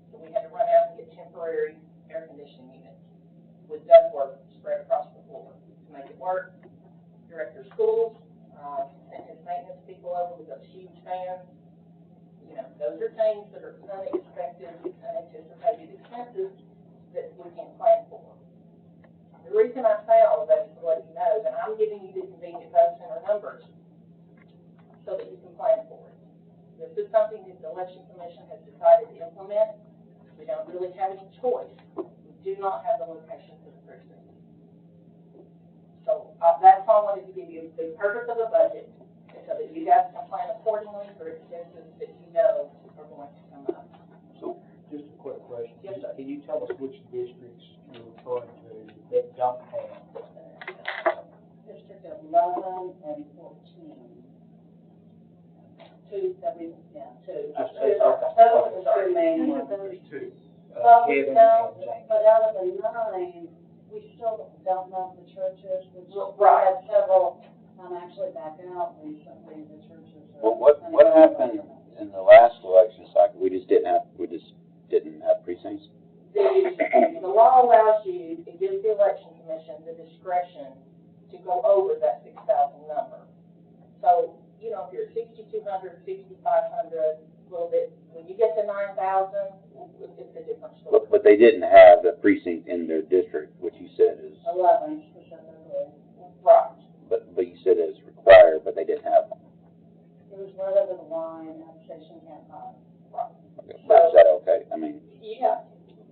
So we had to run out and get temporary air conditioning units with ductwork spread across the floor to make it work. Director of schools sent his maintenance people over with those huge fans. You know, those are things that are unexpected, unanticipated expenses that we can plan for. The reason I say all of that is to let you know that I'm giving you the convenient vote center numbers so that you can plan for it. This is something that the election commission has decided to implement. We don't really have any choice. We do not have the location for the precinct. So that's all I wanted to give you, the purpose of the budget, so that you guys can plan accordingly for expenses that you know are going to come up. So, Just a quick question. Yes, sir. Can you tell us which districts you're referring to that don't have? District of 11 and 14. Two. Just say something. Those are the two main ones. There's two. Well, Kevin no, and James. but out of the 9, we still don't know the churches. We Right. had several, actually back out recently, the churches. well, what happened in the last election cycle? We just didn't have precincts? The law allows you, it gives the election commission the discretion to go over that 6,000 number. So, you know, if you're at 6,200, 6,500, a little bit, when you get to 9,000, it's a different story. But they didn't have a precinct in their district, which you said is. 11 specifically. Right. But you said it's required, but they didn't have one. Station Camp High. Right. Is that okay? I mean, Yeah,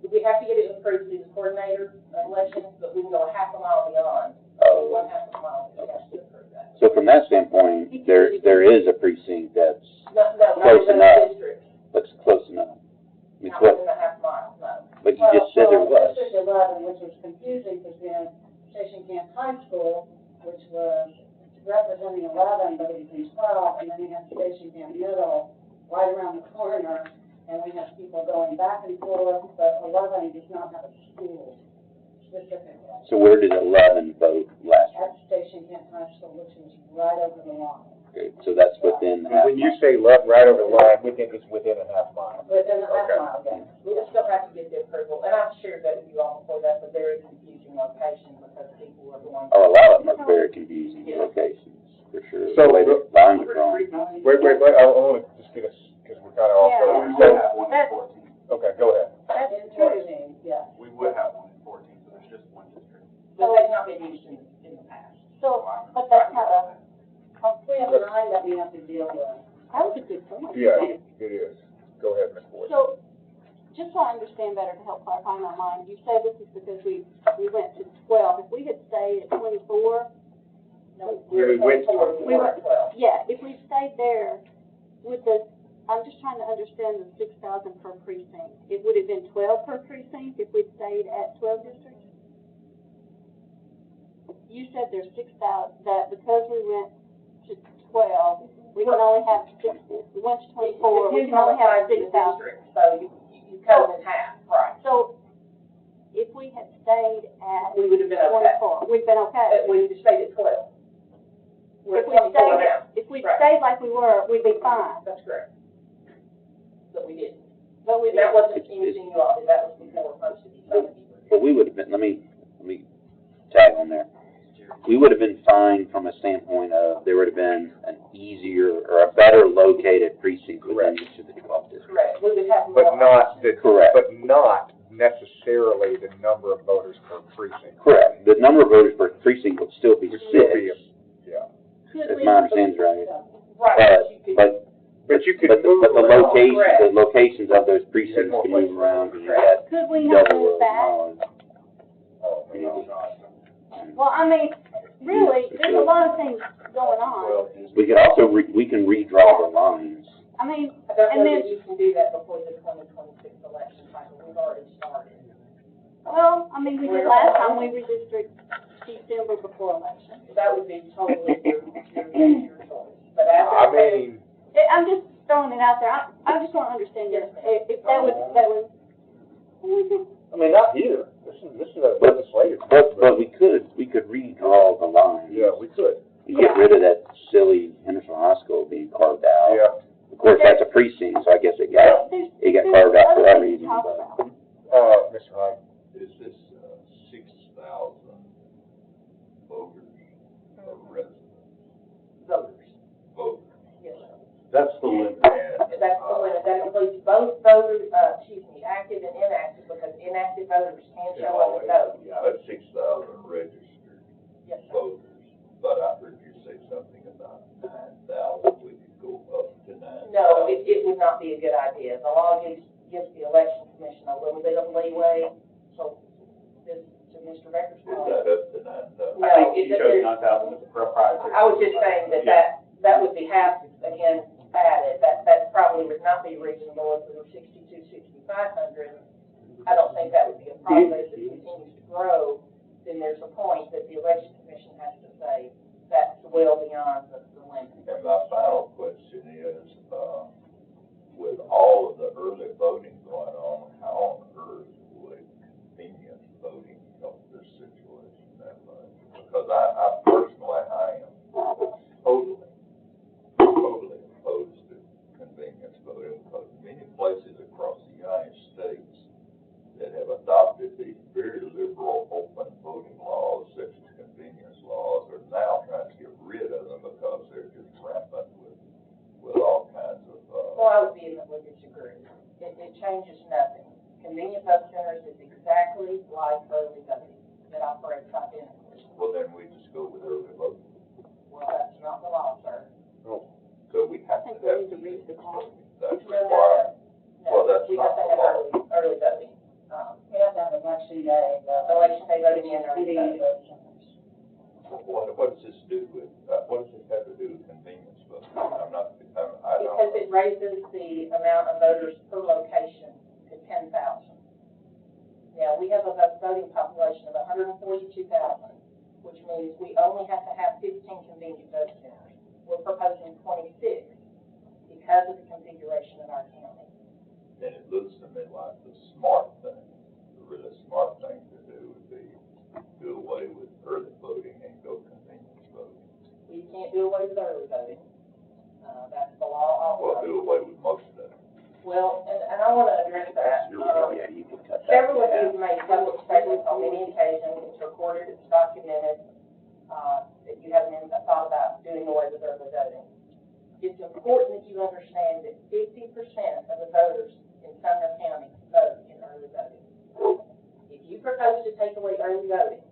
we have to get it approved through the coordinator elections, but we can go a half a mile beyond. One half a mile, we have to approve that. so from that standpoint, there is a precinct that's No, not close in enough. those districts, Looks close enough. I mean, not close. within a half mile, no. But you just said there was. District 11, which was confusing, because then Station Camp High School, which was representing 11, but it was 12, and then we have Station Camp Middle right around the corner, and we have people going back and forth, but 11 does not have a school specifically. So where did 11 vote last year? At Station Camp High School, which is right over the line. Okay, so that's within the And half when you mile. say left, right over the line, we think it's within a half mile. Within a half Okay. mile, yes. We just still have to get the approval, and I've shared that with you all before, that's a very confusing location, because people are going. Oh, a lot of them are very confusing locations, for sure. So- The way the lines are drawn. Wait, I want to just get us, because we're kind of off. Yeah. So, okay, go ahead. That's true, yeah. We would have one in 14, so there's just one district. But they've not been used in the past. So, but that's not a, We have a line that we have to deal with. that was a good point. Yeah, it is. Go ahead, Ms. Boyd. So, just so I understand better to help clarify my mind, you say this is because we went to 12. If we had stayed at 24, No, We went to- we went 12. yeah, if we stayed there with the, I'm just trying to understand the 6,000 per precinct. It would have been 12 per precinct if we'd stayed at 12 districts? You said there's 6,000, that because we went to 12, we can only have six, we went to 24, we can only have 6,000. So you cut them in half, right. So, if we had stayed at We would have been okay. 24, we'd been okay. We just stayed at 12. We're If at we 24 stayed, now. if we Right. stayed like we were, we'd be fine, That's correct. But we didn't. but we And that didn't. wasn't anything you all did, that was before most of you. Some of you were. Well, we would have been, let me tag on there. We would have been fine from a standpoint of, there would have been an easier or a better located precinct within each of the 12 districts. Correct, we would have more. But not the, Correct. but not necessarily the number of voters per precinct. Correct. The number of voters per precinct would still be Would still be, 6, yeah. Could if we, my understanding's right. Right. But you could but move the around. locations of those precincts can move around, because you got could we not double move the back? knowledge. Oh, my God. Well, I mean, really, there's a lot of things going on. We could also, we can redraw the lines. I mean, I don't and know that then, you can do that before the 2026 election cycle, we've already started. well, I mean, we did last time, we redistricted December before election. That would be totally your choice. But after. I mean, I'm just throwing it out there, I just want to understand if that was, I mean, not here. This is a legislative. But we could redraw the lines. Yeah, we could. And get rid of that silly Henderson High School being carved out. Yeah. Of course, that's a precinct, so I guess it got carved out for that reason, but. Mr. Hyde. Is this 6,000 voters or residents? Voters. Yes. That's the limit. That's the limit, that includes both voters, active and inactive, because inactive voters can show up and vote. Yeah, that's 6,000 registered Yes, sir. voters, but I heard you say something about 9,000, we could go up to 9,000. No, it would not be a good idea. The law gives the election commission a little bit of leeway, so this, to Mr. Becker's Is point. that up to 9,000? No, I think you chose it- 9,000 as a proprietary. I was just saying that would be half, again, added, that probably would not be reasonable if it were 6,500. I don't think that would be a problem. As it continues to grow, then there's a point that the election commission has to say that's well beyond the limit. And my final question is, with all of the early voting going on, how on earth would convenience voting help this situation that much? Because I personally, I am totally opposed to convenience voting, because many places across the United States that have adopted these very liberal open voting laws, such as convenience laws, are now trying to get rid of them because they're just rampant with all kinds of, Well, I would vehemently disagree. It changes nothing. Convenient vote centers is exactly like early voting that operates identically. well, then we just go with early voting. Well, that's not the law, sir. So we have to have. the clock. That's required. Well, that's We not have to the have law. early voting. We have to have election day, Election day voting and early voting. What does this do with, what does this have to do with convenience voting? I don't. Because it raises the amount of voters per location to 10,000. Now, we have a voting population of 142,000, which means we only have to have 15 convenient vote centers. We're proposing 26 because of the configuration of our county. And it looks to me like the smart thing, the really smart thing to do would be do away with early voting and go convenience voting. We can't do away with early voting. That's the law also. Well, do away with most of that. Well, and I want to address that. You can cut that. Several of you have made public statements on many occasions, it's recorded, it's documented, that you haven't even thought about doing away with early voting. It's important that you understand that 50% of the voters in Sumner County vote in early voting. If you propose to take away early voting,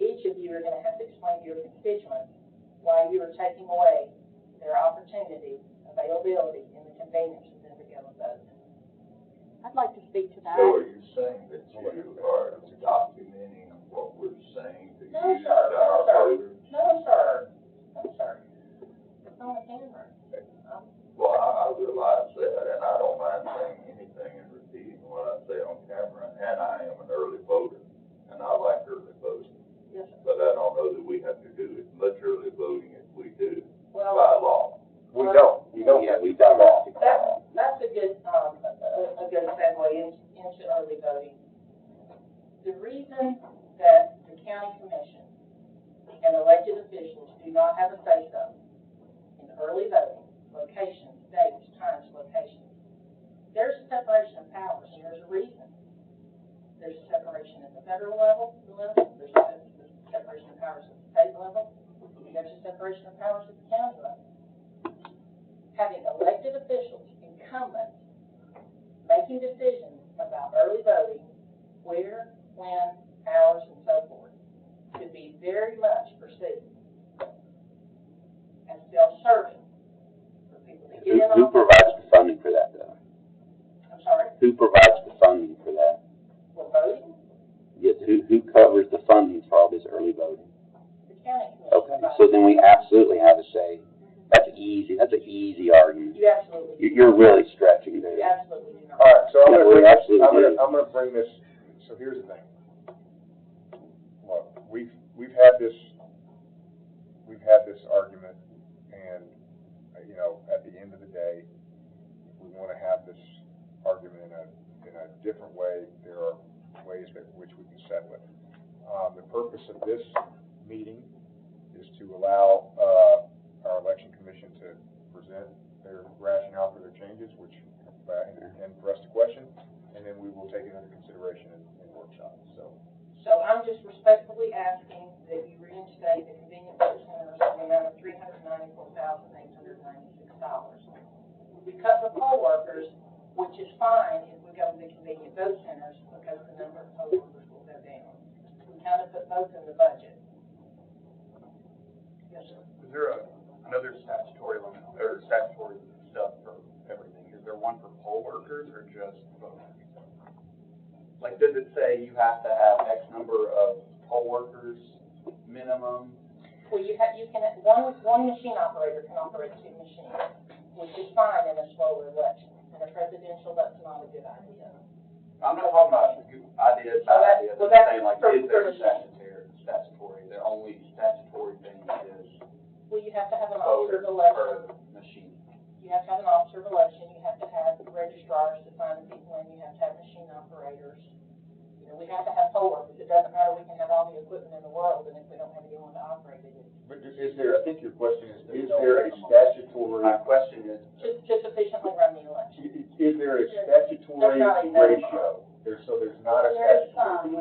each of you are going to have to explain to your constituents why you are taking away their opportunity, availability, and the convenience of them to go and vote. I'd like to speak to that. So are you saying that you are documenting what we're saying to No, use sir. our voters? No, sir. No, sir. It's on the camera. Well, I realize that, and I don't mind saying anything and repeating what I say on camera, and I am an early voter, and I like early voting. Yes, sir. But I don't know that we have to do as much early voting as we do Well, by law. We don't, Yeah, we don't. That's a good segue into early voting. The reason that the county commission and elected officials do not have a say-so in early voting, locations, dates, times, locations, there's a separation of powers, and there's a reason. There's a separation at the federal level, there's a separation of powers at the state level, and there's a separation of powers at the county level. Having elected officials, incumbents, making decisions about early voting, where, when, hours, and so forth, could be very much perceived as self-serving for people to get in on. Who provides the funding for that, though? I'm sorry, Who provides the funding for that? for voting, Yes, who covers the funding for all this early voting? the county commission. Okay, provides- so then we absolutely have a say. That's an easy argument. You absolutely do. You're really stretching You there. absolutely do not. All right, so Yeah, we absolutely do. I'm gonna bring this, so here's the thing. Look, we've had this argument, and, you know, at the end of the day, if we wanna have this argument in a different way, there are ways that which we can settle it. The purpose of this meeting is to allow, our election commission to present their rationale for their changes, which, and for us to question, and then we will take it under consideration in workshops, so. So I'm just respectfully asking that you reinstate the convenience vote centers in the amount of $394,896. We cut the poll workers, which is fine if we go to the convenient vote centers because the number of poll workers will go down. We kind of put both in the budget. Yes, sir. Is there another statutory limit, or statutory stuff for everything? Is there one for poll workers or just voters? Like, does it say you have to have X number of poll workers minimum? Well, you can, one machine operator can operate two machines, which is fine in a slower election. In a presidential, that's not a good idea. I'm not talking about ideas, Oh, bad ideas, well, I'm that's saying like, for- is there for- statutory, the only statutory thing is Well, you have to have an officer voter of election. per machine? You have to have an officer of election, you have to have registrars to sign the people in, you have to have machine operators. You know, we have to have poll workers. It doesn't matter, we can have all the equipment in the world, and if we don't have anyone to operate it, But is there, I think your question is there a statutory, My question is, just efficiently run the election. is there a statutory There's not a ratio? There's not a There's statutory. some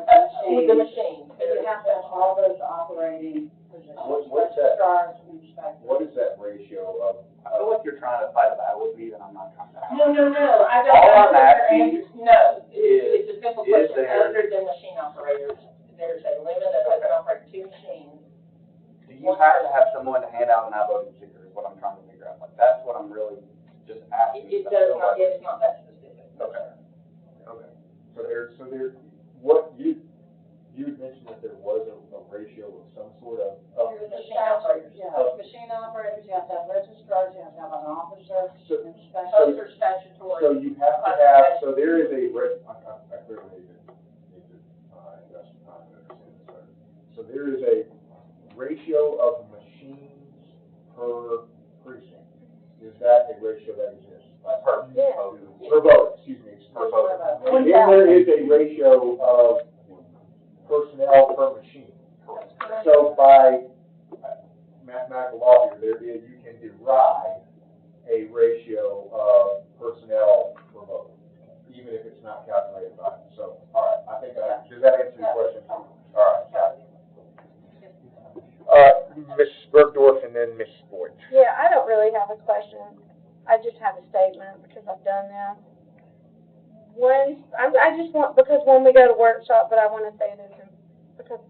With the machine. but you have to have all those operating positions. What's that? Registrars and inspectors. What is that ratio of? I feel like you're trying to fight a battle with me that I'm not trying to. No, I don't. All I'm know your asking answer. No, is- it's a simple is question. there- Other than machine operators, there's a limit of they can operate two machines. Do you have to have someone to hand out an voting sticker is what I'm trying to figure out. Like, that's what I'm really just asking. It does not, it's not that specific. Okay. Okay. So there, what you had mentioned that there was a ratio of some sort of. Machine operators. Yeah, Of- machine operators, you have to have registrars, you have to have an officer, So- and Those special. are statutory. So you have to have, so there is a, I clearly need to invest time to understand this better. So there is a ratio of machines per precinct. Is that a ratio that exists? Per vote, excuse me, it's per vote. And then there is a ratio of personnel per machine. So by mathematical law here, you can derive a ratio of personnel per vote, even if it's not calculated by it. So, all right, I think does that answer your question? All right, got it. Ms. Bergdorf and then Ms. Boyd. Yeah, I don't really have a question. I just have a statement because I've done that. I just want, because when we go to workshop, but I want to say this because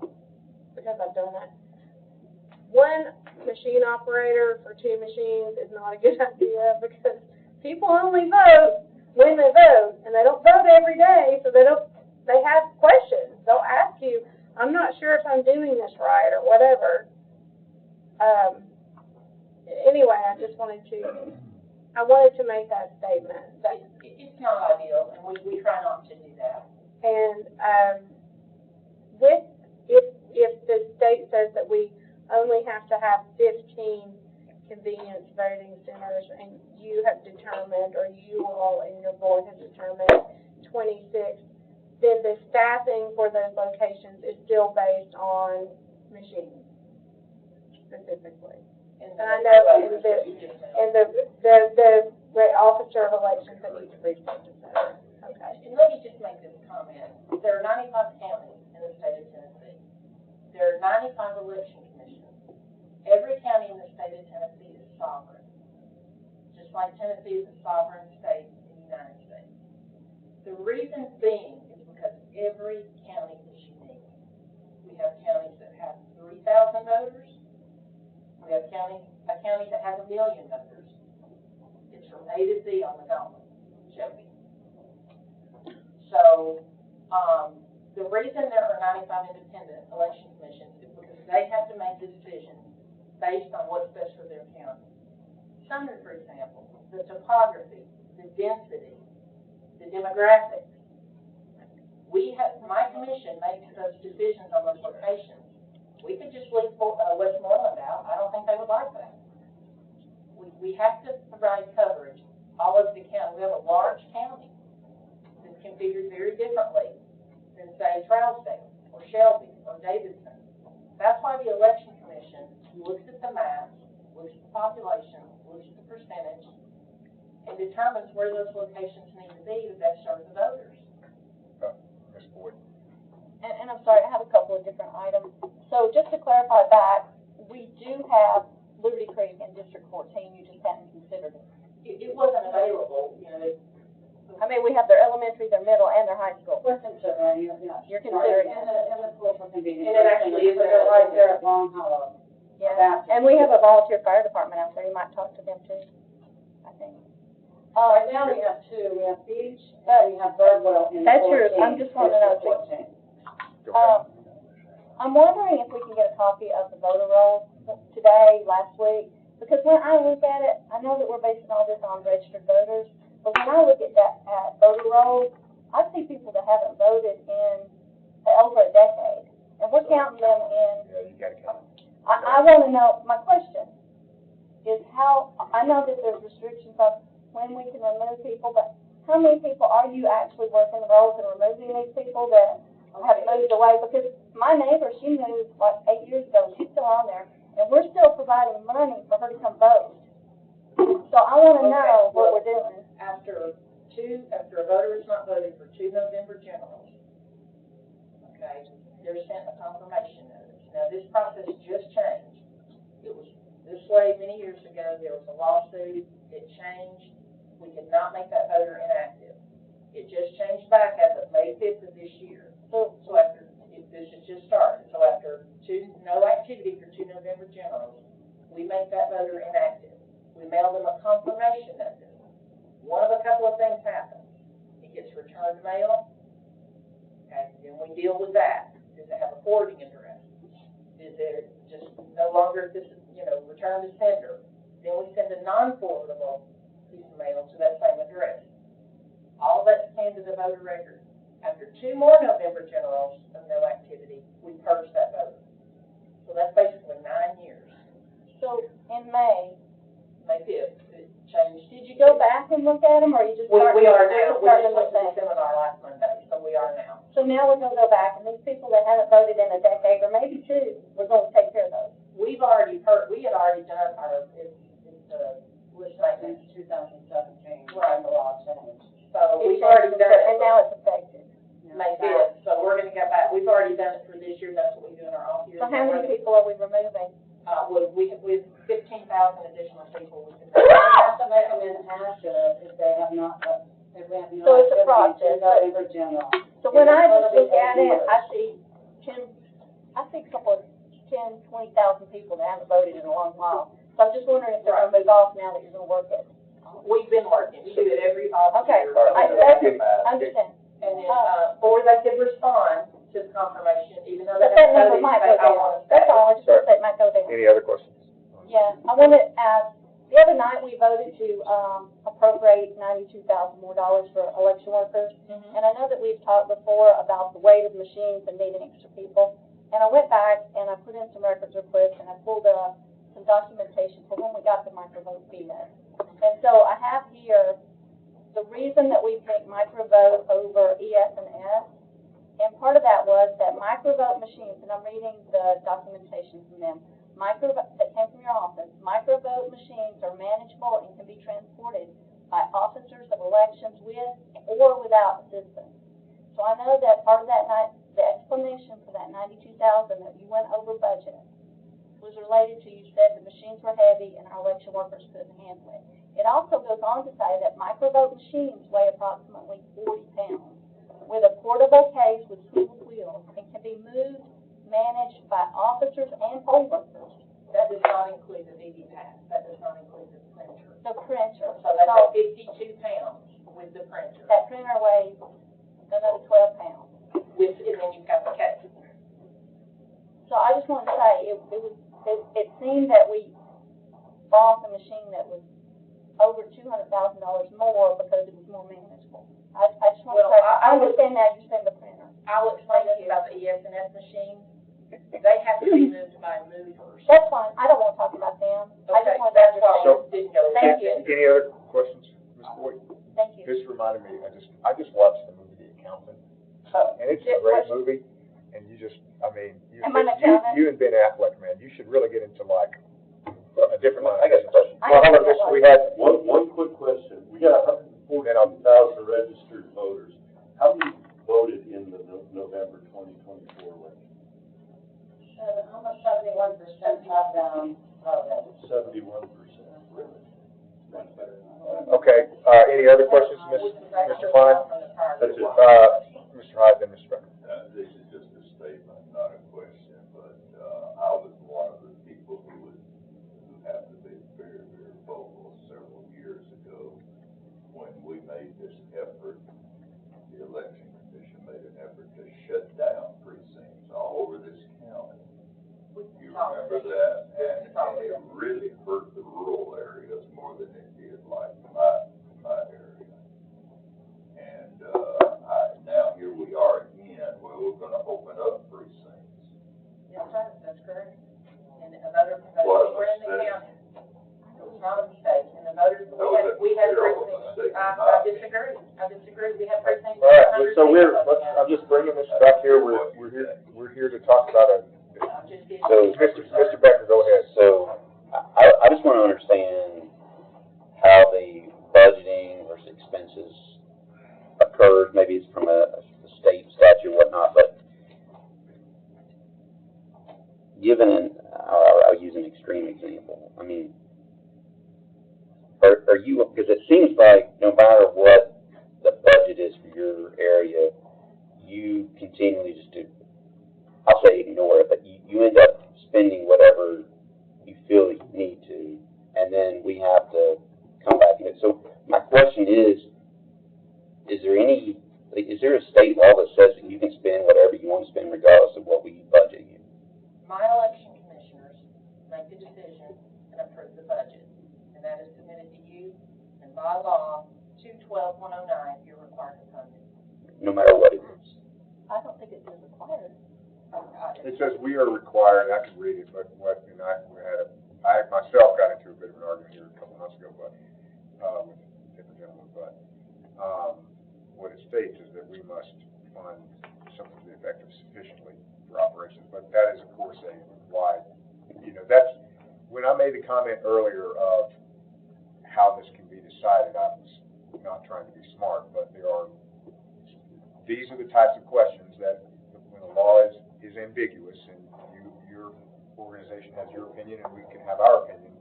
I've done that. One machine operator for two machines is not a good idea because people only vote when they vote, and they don't vote every day, so they have questions. They'll ask you, I'm not sure if I'm doing this right or whatever. Anyway, I wanted to make that statement. It's not ideal, and we try not to do that. And if the state says that we only have to have 15 convenience voting centers, and you have determined, or you all in your board have determined 26, then the staffing for those locations is still based on machines, specifically. And I know the officer of elections that needs to research, et cetera. Okay. And let me just make this comment. There are 95 counties in the state of Tennessee. There are 95 election commissions. Every county in the state of Tennessee is sovereign, just like Tennessee is a sovereign state in the United States. The reason being is because every county is unique. We have counties that have 3,000 voters. We have a county that has 1 million voters. It's from A to Z on the gauntlet, Shelby. So, the reason there are 95 independent election commissions is because they have to make decisions based on what's best for their county. Sumner, for example, the topography, the density, the demographics. My commission makes those decisions on those locations. We could just leave Westmoreland out. I don't think they would like that. We have to provide coverage all over the county. We have a large county that's configured very differently than, say, Trousdale or Shelby or Davidson. That's why the election commission looks at the map, looks at the population, looks at the percentage, and determines where those locations need to be to best serve the voters. Ms. Boyd. And I'm sorry, I have a couple of different items. So just to clarify back, we do have Liberty Creek in District 14, you just hadn't considered it. It wasn't available, you know. I mean, we have their elementary, their middle, and their high school. We're considering, yeah. You're considering it. And the school for convenience. And it actually is right there at Long Hollow. Yeah, and we have a volunteer fire department out there, you might talk to them too, I think. Right now we have two, we have Beach, and we have Birdwell in 14. That's true, I'm just wanting to know too. I'm wondering if we can get a copy of the voter roll today, last week, because when I look at it, I know that we're basing all this on registered voters, but when I look at that voter roll, I see people that haven't voted in over a decade, and we're counting them in. Yeah, you gotta count. I want to know, my question is how, I know that there's restrictions on when we can remove people, but how many people are you actually working the rolls and removing these people that have moved away? Because my neighbor, she moved like 8 years ago, she's still on there, and we're still providing money for her to come vote. So I want to know what we're doing. After a voter is not voted for 2 November generals, okay, they're sent a confirmation notice. Now, this process just changed. It was this way many years ago. There was a lawsuit. It changed. We could not make that voter inactive. It just changed back as of May 5th of this year. So after, this has just started. So after no activity for 2 November generals, we make that voter inactive. We mail them a confirmation notice. one of a couple of things happens. It gets returned mail, okay, then we deal with that. Does it have a forwarding address? Is it just no longer, this is, returned as sender? Then we send a non-forwardable piece of mail to that same address. All that's scanned to the voter record. After 2 more November generals of no activity, we purge that voter. So that's basically 9 years. So in May, May 5th, it changed. did you go back and look at them, or you just We started? are now. We started just went to the looking? seminar last Monday, so we are now. So now we're gonna go back, and these people that haven't voted in a decade, or maybe 2, we're gonna take care of those. We had already done our, list maintenance 2017. Right. The law changed. So we've already done it. And now it's effective. May 5th, so we're gonna go back. We've already done it for this year. That's what we do in our off year. So how many people are we removing? With 15,000 additional people, we can. We have to make them in active if they have not, if we have not. So it's a process, but- For general. So when I just look at it, I see a couple of 10, 20,000 people that haven't voted in a long while. So I'm just wondering if they're gonna move off now that you're gonna work it. We've been working. We do it every off Okay, year. I understand. And then, or they could respond to the confirmation, even though they But that haven't number voted, might say, go I want to down. That's stay. all, I just want to say it might go down. Any other questions? Yeah, I want to ask, the other night we voted to appropriate $92,000 more for election workers. And I know that we've talked before about the weight of machines and needing extra people. And I went back and I put in some records requests and I pulled some documentation for when we got the microvote fees. And so I have here the reason that we picked microvote over ES and S. And part of that was that microvote machines, and I'm reading the documentation from them, that came from your office, microvote machines are manageable and can be transported by officers of elections with or without assistance. So I know that part of that the explanation for that 92,000 that you went over budget was related to, you said the machines were heavy and our election workers couldn't handle it. It also goes on to say that microvote machines weigh approximately 40 pounds with a portable case with swivel wheels and can be moved, managed by officers and poll workers. That does not include the VVPAT. That does not include the printer. The printer. So that's 52 pounds with the printer. That printer weighs another 12 pounds. And then you've got the case. So I just want to say, it seemed that we bought the machine that was over $200,000 more because it was more manageable. I just want to say, I understand now you send the printer. I'll explain to you about the ES and S machines. They have to be moved by movers. That's fine, I don't want to talk about them. I just Okay, want to that's why understand. we didn't go. Thank you. Any other questions, Ms. Boyd? Thank you. This reminded me, I just watched the movie The Accountant, and it's a great movie, and you Am I an accountant? you and Ben Affleck, man, you should really get into like a different line. I got a question. Well, hold on, we had, One quick question. We got 140,000 registered voters. How many voted in the November 2024 election? Almost 71% have them voted. 71%, really? okay, any other questions, Mr. Klein? That's it. Mr. Hyde, then Mr. Becker. This is just a statement, not a question, but, I was one of the people who had to be very, very vocal several years ago when we made this effort. The election commission made an effort to shut down precincts all over this county. You remember that? And it really hurt the rural areas more than it did like my area. And, now here we are again, where we're gonna open up precincts. Yes, sir, that's correct. And another, What a we're in the mistake. county. It was not a mistake, and the voters, we had precincts. I disagree, we have precincts. All right, so I'm just bringing this back here, we're here to talk about So, Mr. Becker, go ahead. So, I just want to understand how the budgeting versus expenses occurs. Maybe it's from a state statute or whatnot, but I'll use an extreme example. I mean, are you, because it seems like no matter what the budget is for your area, you continually just do, I'll say ignore it, but you end up spending whatever you feel you need to, and then we have to come back in it. So my question is there a state law that says that you can spend whatever you want to spend regardless of what we budget you? My election commissioners make the decision and approve the budget, and that is submitted to you, and by law, 212-109, you're required to fund it. No matter what it is? I don't think it's required. It says we are required, I can read it, but I myself got into a bit of an argument here a couple months ago, but, with different gentlemen, but, what it states is that we must fund something to the effect of sufficiently for operations, but that is, of course, a wide, that's, when I made the comment earlier of how this can be decided, I was not trying to be smart, but these are the types of questions that, when the law is ambiguous, and your organization has your opinion, and we can have our opinion,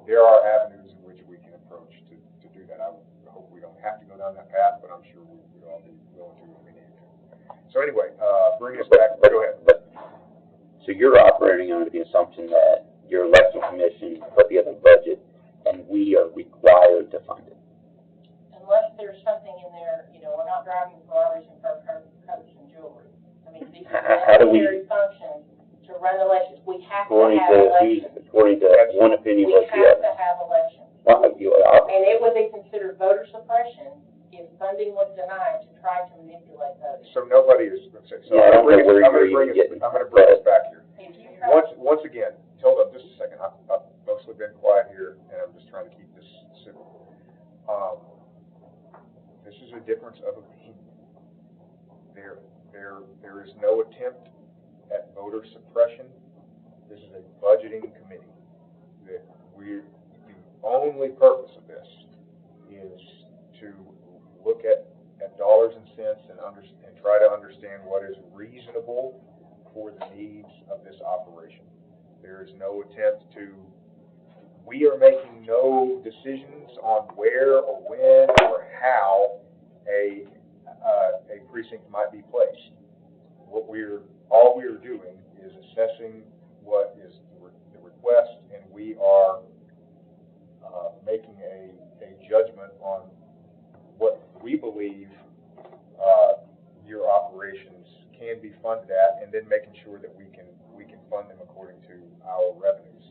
there are avenues in which we can approach to do that. I hope we don't have to go down that path, but I'm sure we'd all be willing to if we needed to. So anyway, bring us back, go ahead. So you're operating under the assumption that your election commission put together a budget, and we are required to fund it? Unless there's something in there, we're not driving Ferraris and fur coats and jewelry. I mean, these are necessary functions to run elections. We have to have elections. According to one opinion We versus the have other. to have elections. And And it would be considered voter suppression if funding was denied to try to manipulate voters. So nobody is, so Yeah, I'm going to bring us back here. Once again, hold on just a second. I've mostly been quiet here, and I'm just trying to keep this civil. This is a difference of opinion. There is no attempt at voter suppression. This is a budgeting committee. The only purpose of this is to look at dollars and cents and try to understand what is reasonable for the needs of this operation. There is no attempt we are making no decisions on where or when or how a precinct might be placed. All we are doing is assessing what is the request, and we are making a judgment on what we believe your operations can be funded at, and then making sure that we can fund them according to our revenues.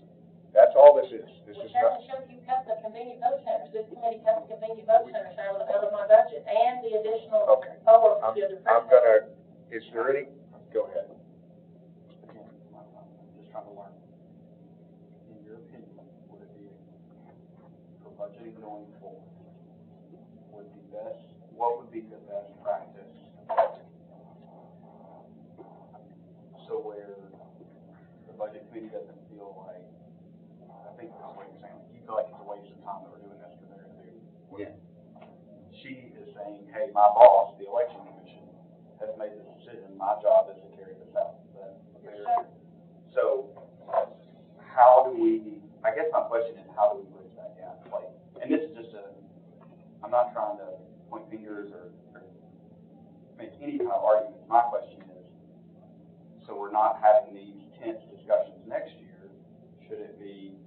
That's all this is. This is not. Show you cut the convenient vote centers. This committee cut the convenient vote centers out of my budget and the additional power for the other precincts. Is there any? Go ahead. Just trying to learn. In your opinion, would it be, for budgeting going forward, what would be the best practice? So where the budget committee doesn't feel like, I think this is what you're saying, you feel like it's a waste of time that we're doing this because they're going to do. Yeah. She is saying, hey, my boss, the election commission, has made this decision. My job is to carry this out. So how do we, I guess my question is, how do we bridge that gap? And this is just I'm not trying to point fingers or make any kind of argument. My question is, so we're not having these tense discussions next year, should it be,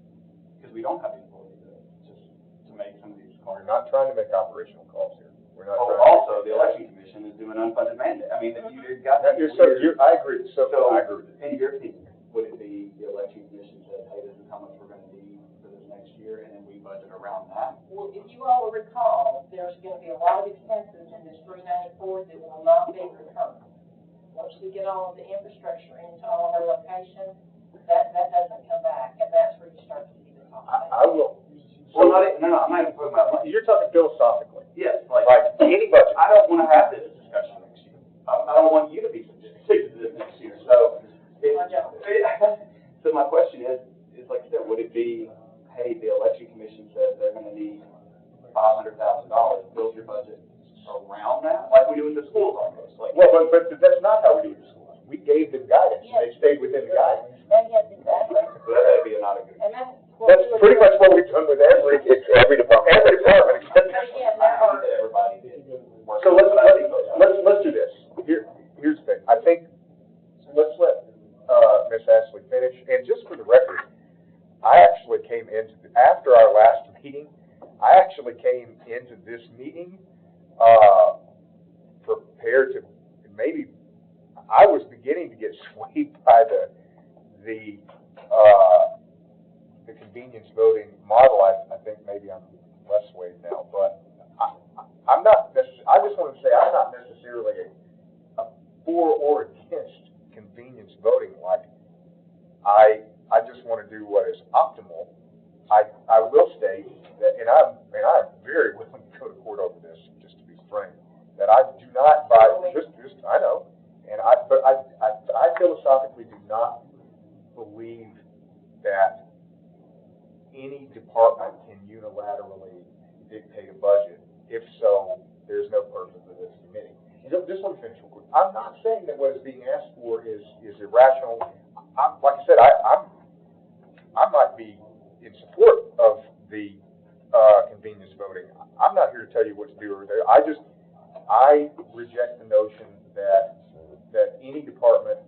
because we don't have the ability to make some of these calls. We're not trying to make operational calls here. We're not trying also, the election commission is doing unfunded mandate. I mean, you've got that. I agree. So I agree. In your opinion, would it be the election commission says, hey, this is how much we're going to need for this next year, and then we budget around that? Well, if you all will recall, there's going to be a lot of expenses in this 394 that will not be recurring. Once we get all of the infrastructure into all of our locations, that doesn't come back, and that's where you start to see the cost. I will. Well, no, I'm not even talking about money. You're talking philosophically. Yes, like any budget. I don't want to have this discussion next year. I don't want you to be subject to this next year. So my question is like I said, would it be, hey, the election commission says they're going to need $500,000, build your budget around that, like we do with the schools almost. But that's not how we do it in schools. We gave them guidance, and they stayed within the guidance. Yes, exactly. So that would be not a good. And that's pretty much what we've done with every department. Every department. So let's do this. Here's the thing. I think let's let Miss Ashley finish. And just for the record, I actually came into after our last meeting, I actually came into this meeting, prepared to, maybe, I was beginning to get swayed by the convenience voting model. I think maybe I'm less swayed now, but I'm not I just want to say I'm not necessarily a for or against convenience voting. Like, I just want to do what is optimal. I will state that, and I'm very willing to go to court over this, just to be frank, that I do not buy, I know, but I philosophically do not believe that any department can unilaterally dictate a budget. If so, there's no purpose of this committee. Just let me finish real quick. I'm not saying that what is being asked for is irrational. Like I said, I might be in support of the convenience voting. I'm not here to tell you what to do over there. I reject the notion that any department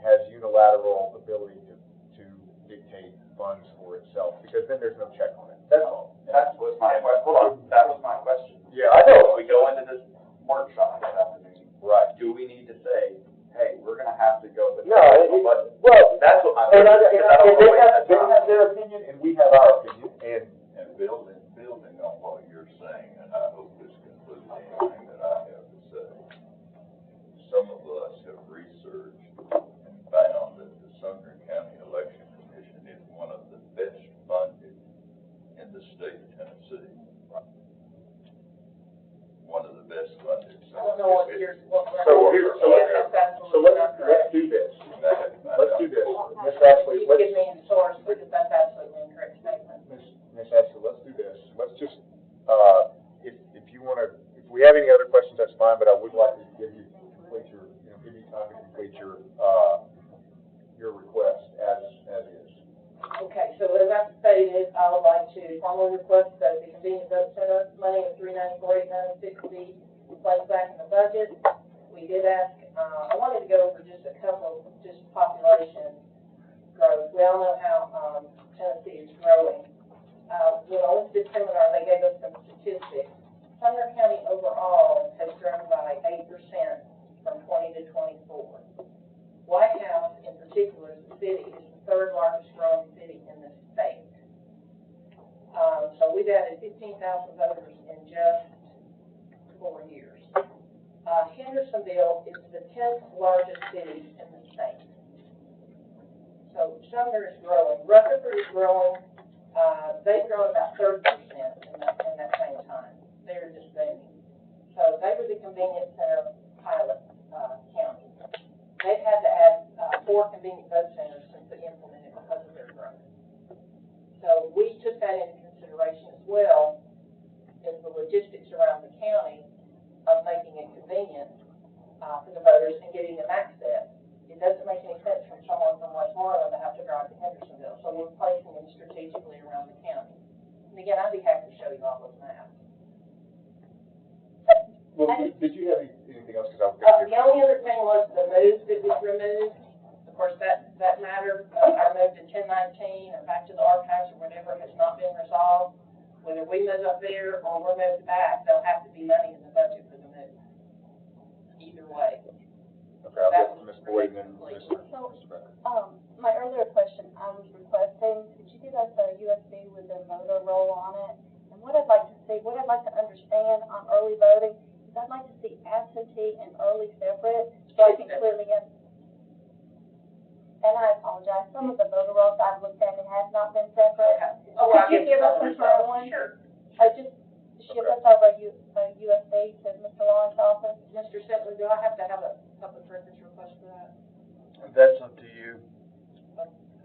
has unilateral ability to dictate funds for itself, because then there's no check on it. That's all. That was my question. Hold on, that was my question. Yeah, I know. When we go into this workshop this afternoon, right? Do we need to say, hey, we're going to have to go with No, well, that's what my and they have their opinion, and we have our opinion, and building on what you're saying, and I hope this concludes anything that I have to say. Some of us have researched and found that the Sumner County Election Commission is one of the best funded in the state of Tennessee. One of the best funded. I don't know what you're, let's do this. Let's do this. Miss Ashley, you give me the source, because that's absolutely incorrect statement. Miss Ashley, let's do this. Let's just, if you want to, if we have any other questions, that's fine, but I would like to give you time to complete your request as is. Okay, so as I stated, I would like to formally request that the convenience vote center money of $394,860 be placed back in the budget. We did ask, I wanted to go over just a couple, just population growth. We all know how Tennessee is growing. With this seminar, they gave us some statistics. Sumner County overall has grown by 8% from 20 to 24. White House, in particular, the city, is the third largest growing city in the state. So we've added 15,000 voters in just 4 years. Hendersonville is the 10th largest city in the state. So Sumner is growing. Rutherford is growing. They've grown about 30% in that same time. They're just booming. So they were the convenience center pilot county. They've had to add 4 convenient vote centers since they implemented because of their growth. So we took that into consideration as well as the logistics around the county of making it convenient for the voters and getting them access. It doesn't make any sense for someone from Westmoreland to have to drive to Hendersonville, so we're placing them strategically around the county. And again, I'd be happy to show you all those maps. Well, did you have anything else? The only other thing was the move that was removed. Of course, that matter, our move to 1019 or back to the archives or whatever has not been resolved. Whether we move up there or we're moved back, there'll have to be money in the budget for the move. Either way. Okay, I'll get to Ms. Boyd and then Mr. Becker. My earlier question, I was requesting, could you give us a USB with a voter roll on it? And what I'd like to see, what I'd like to understand on early voting is I'd like to see absentee and early separate, so I can clearly get. And I apologize, some of the voter rolls I've looked at, it has not been separate. Oh, could you give us the current one? Sure. Just ship us over a USB to Mr. Lawrence's office. Mr. Sibley, do I have to have a public records request for that? That's up to you.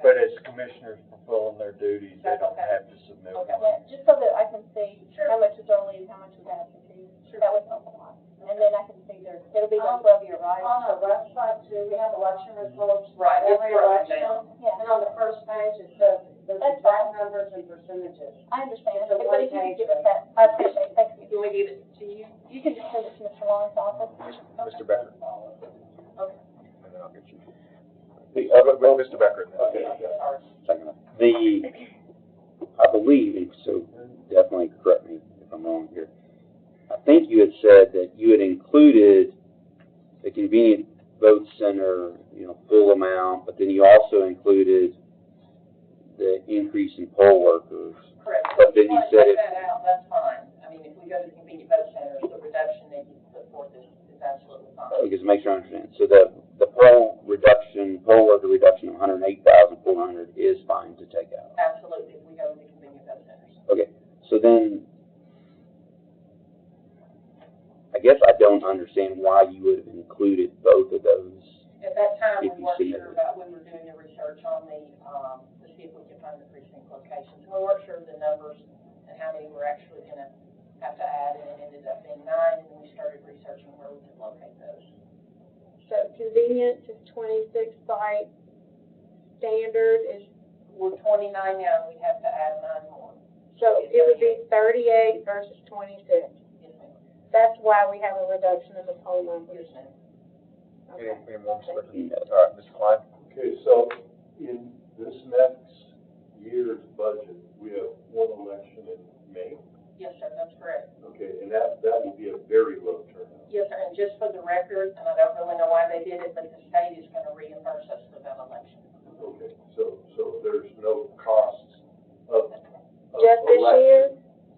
But as commissioners fulfilling their duties, they don't have to submit one. Yeah, just so that I can see how much is early and how much is absentee. That would help a lot. And then I can see it'll be the 12-year, right? On our website too, we have election results. Right, Every election. Yeah. And on the first page, it says the exact numbers and percentages. I understand. It's a But if you could one-page give us that, I appreciate it. Thank you. You want me to give it to you? You can just send it to Mr. Lawrence's office. Mr. Becker. Okay. And then I'll get you. Mr. Becker. Okay. Second. I believe, so definitely correct me if I'm wrong here. I think you had said that you had included the convenient vote center, full amount, but then you also included the increase in poll workers. Correct. But then you said If you want to take that out, that's fine. I mean, if we go to convenient vote centers, the reduction that you put forth is absolutely fine. because make sure I understand. So the poll worker reduction of 108,400 is fine to take out. Absolutely, if we go to the convenient vote centers. Okay, so then, I guess I don't understand why you would have included both of those. At that time, If we you weren't submit sure it. about, we were doing the research on to see if we could find the precinct locations. We weren't sure of the numbers and how many we're actually gonna have to add, and it ended up being 9, and then we started researching where we could locate those. So convenience is 26 site, standard is, We're 29 now, and we have to add 9 more. so it would be 38 versus 26. Yes, ma'am. That's why we have a reduction of the poll numbers. Yes, ma'am. Any more discussion? All right, Mr. Klein? Okay, so in this next year's budget, we have one election in May. Yes, sir, that's correct. Okay, and that will be a very low turnout. Yes, sir, and just for the record, and I don't really know why they did it, but the state is gonna reimburse us for that election. Okay, so there's no costs of Just this election. year?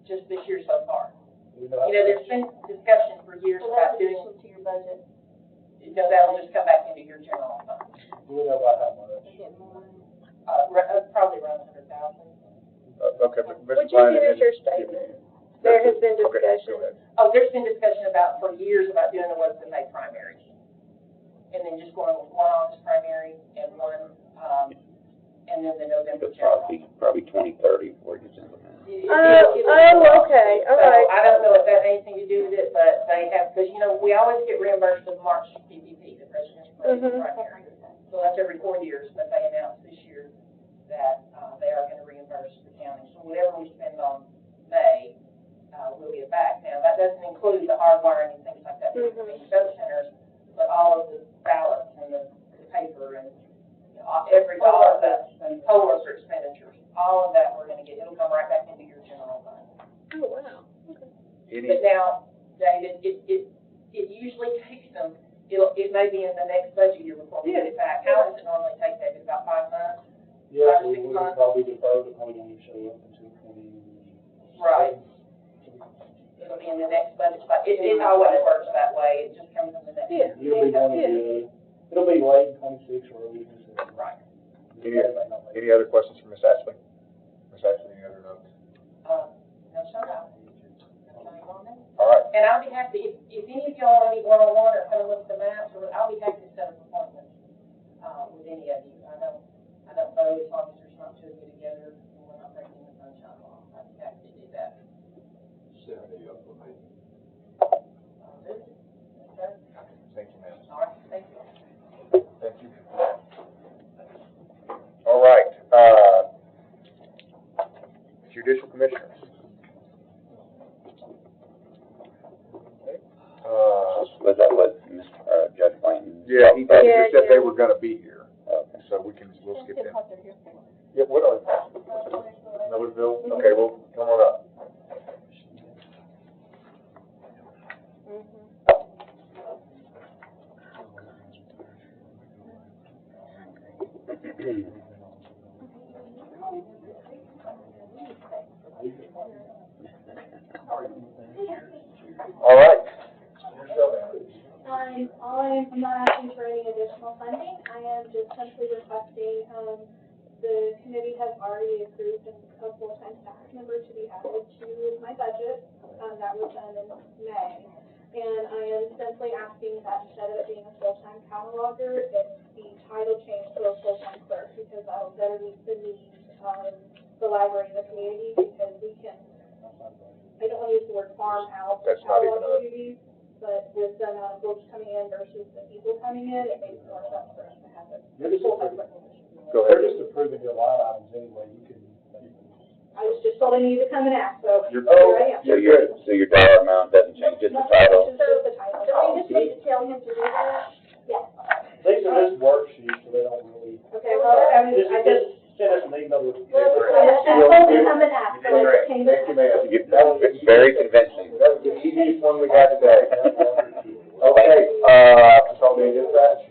Just this year so far. You know, There's been discussion for years So about that's doing, additional to your budget. that'll just come back into your general fund. Do we know about how much? Probably around 100,000. Okay, but Mr. Would you Klein. finish your statement? There has been Okay, discussion. go ahead. Oh, there's been discussion for years about doing the West May primaries. And then just going with one office primary and one, and then the November It's general. probably 2030 before it gets implemented. Okay, all right. So I don't know if that had anything to do with it, but they have, because, we always get reimbursed with March PPP, the presidential primary. So that's every 4 years, but they announced this year that, they are gonna reimburse the county. So whatever we spend on May, we'll get back. Now, that doesn't include the hardwiring and things like that, for the vote centers, but all of the ballots and the paper and, all of the poll worker expenditures, all of that we're gonna get, it'll come right back into your general fund. Oh, wow. But now, David, it usually takes them, it may be in the next budget year before we get it back. How does it normally take, David, about 5 months? Yeah, 5 or 6 we would months? probably defer depending on you show up until 20. Right. It'll be in the next budget, but it always works that way, it just comes in the next. Yeah. You'll be one of the, it'll be late 26 or early 27. Right. Any other questions for Ms. Ashley? Ms. Ashley, any other notes? No, sir, that's all you want to know. All right. And I'll be happy, if any of y'all want to meet one-on-one or come and look at the maps, I'll be happy to set up appointments, with any of you. I don't know, as long as there's not two of you together, and we're not breaking the sunshine law, I'd be happy to do that. Set me up for me. I'll do it. Okay? Thank you, ma'am. All right, thank you. Thank you. All right, judicial commissioners. Okay. Was that what Judge Blanton? Yeah, he talked about? just said they were gonna be here, Okay. so we'll skip them. Yeah, what are they? Millersville? Okay, well, come on up. All right. I'm not asking for any additional funding. I am just simply requesting, the committee has already approved a full-time staff member to be added to my budget. That was done in May. And I am simply asking that instead of it being a full-time cataloger, it be title changed to a full-time clerk, because that will better meet the needs of the library and the community, because we can, I don't want to use the word farm out That's not even catalog duties, but with the amount of books coming in versus the people coming in, it makes more sense for us to have a full-time clerk. Go They're ahead. just approving your line items anyway, you can. I was just told I needed to come and ask, so You're- here I am. So your dollar amount doesn't change, just the title? Just the title. So we just need to tell him to do that? Yes. These are just worksheets, so they don't really. Okay, well, I mean, I just, send us an email with. Coming out. Thank you, ma'am. It's very convincing. That was the easiest one we had today. Okay, That's all we did, that?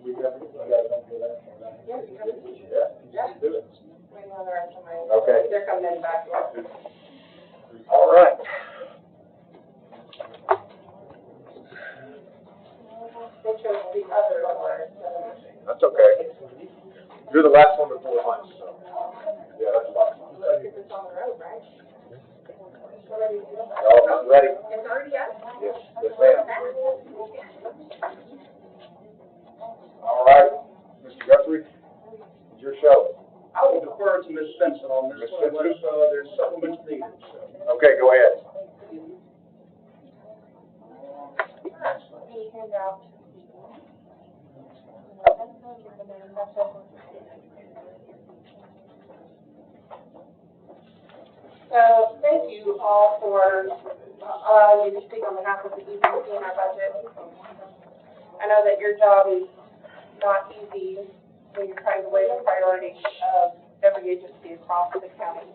We got enough for that? Yeah, do it. Waiting on the rest of my. Okay. They're coming in back. all right. They chose the other one. That's okay. You're the last one before lunch, so. Yeah, that's fine. Because it's on the road, right? Already. Y'all ready? It's already up? Yes, yes, ma'am. All right, Mr. Guthrie, it's your show. I will defer to Ms. Simpson on this Ms. one, unless, Simpson? there's supplements needed, so. Okay, go ahead. Hand out. So, thank you all for allowing me to speak on behalf of the EDC and our budget. I know that your job is not easy when you're trying to weigh the priorities of every agency across the county.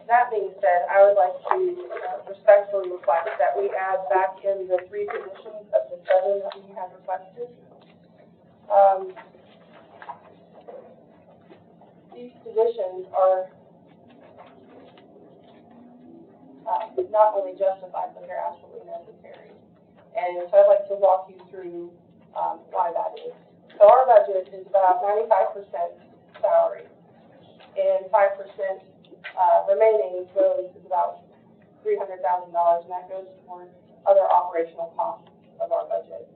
That being said, I would like to respectfully request that we add back in the 3 positions of the 7 that we had requested. These positions are not only justified, but they're absolutely necessary. And so I'd like to walk you through why that is. So our budget is about 95% salary, and 5% remaining goes is about $300,000, and that goes towards other operational costs of our budget.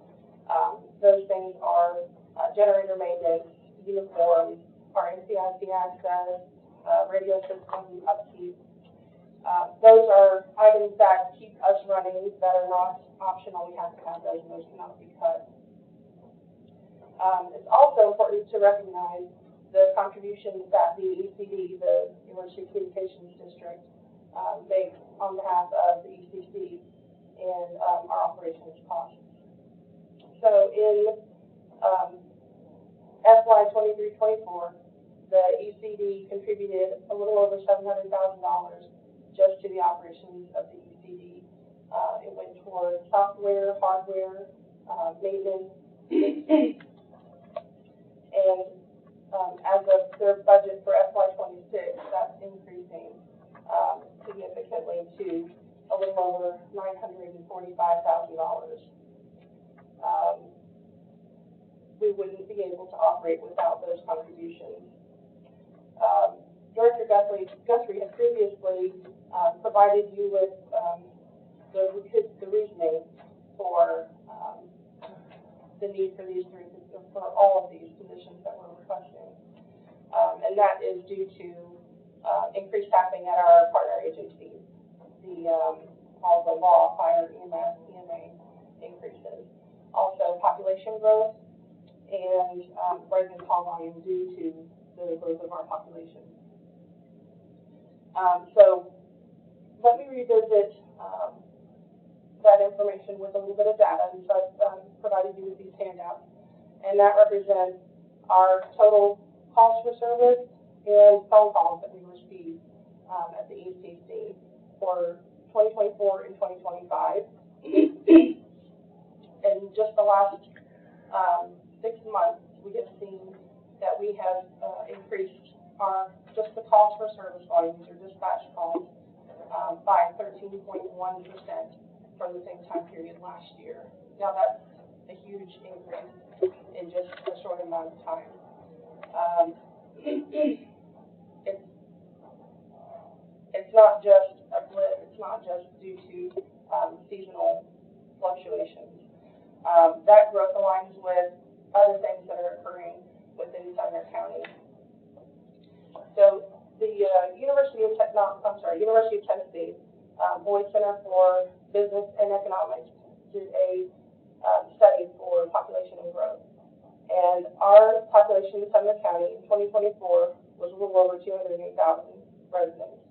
Those things are generator maintenance, uniforms, our NCIC access, radio system upkeep. Those are items that keep us running, that are not optional. We have to have those, and those cannot be cut. It's also important to recognize the contributions that the ECD, the University Communications District, makes on behalf of the ECC and our operations costs. So in FY 23-24, the ECD contributed a little over $700,000 just to the operations of the ECD. It went toward software, hardware, maintenance, and as of their budget for FY 26, that's increasing significantly to a little over $945,000. We wouldn't be able to operate without those contributions. Director Guthrie had previously provided you with the reasoning for the need for for all of these positions that we're requesting. And that is due to increased staffing at our partner agencies, all the law, fire, EMS, EMA increases. Also population growth and rising call volume due to the growth of our population. So let me revisit that information with a little bit of data. And so I've provided you with these handouts. And that represents our total calls for service and phone calls that we receive at the ECC for 2024 and 2025. In just the last 6 months, we have seen that we have increased just the calls for service volumes or dispatch calls by 13.1% from the same time period last year. Now that's a huge increase in just a short amount of time. It's not just a blip. It's not just due to seasonal fluctuations. That growth aligns with other things that are occurring within Sumner County. So the University of Tennessee Boyd Center for Business and Economics did a study for population and growth. And our population in Sumner County in 2024 was a little over 208,000 residents.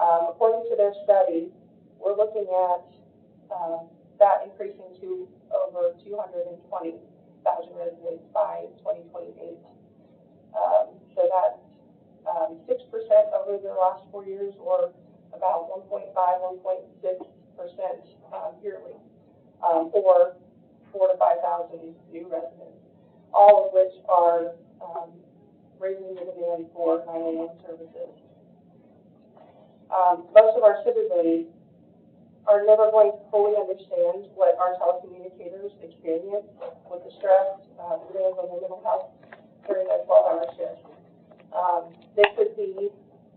According to their study, we're looking at that increasing to over 220,000 residents by 2028. So that's 6% over the last 4 years, or about 1.5, 1.6% yearly, or 4,000 to 5,000 new residents, all of which are raising the demand for 911 services. Most of our citizens are never going to fully understand what our telecommunicators experience with the stress, the demands on their mental health during their 12-hour shifts. They could be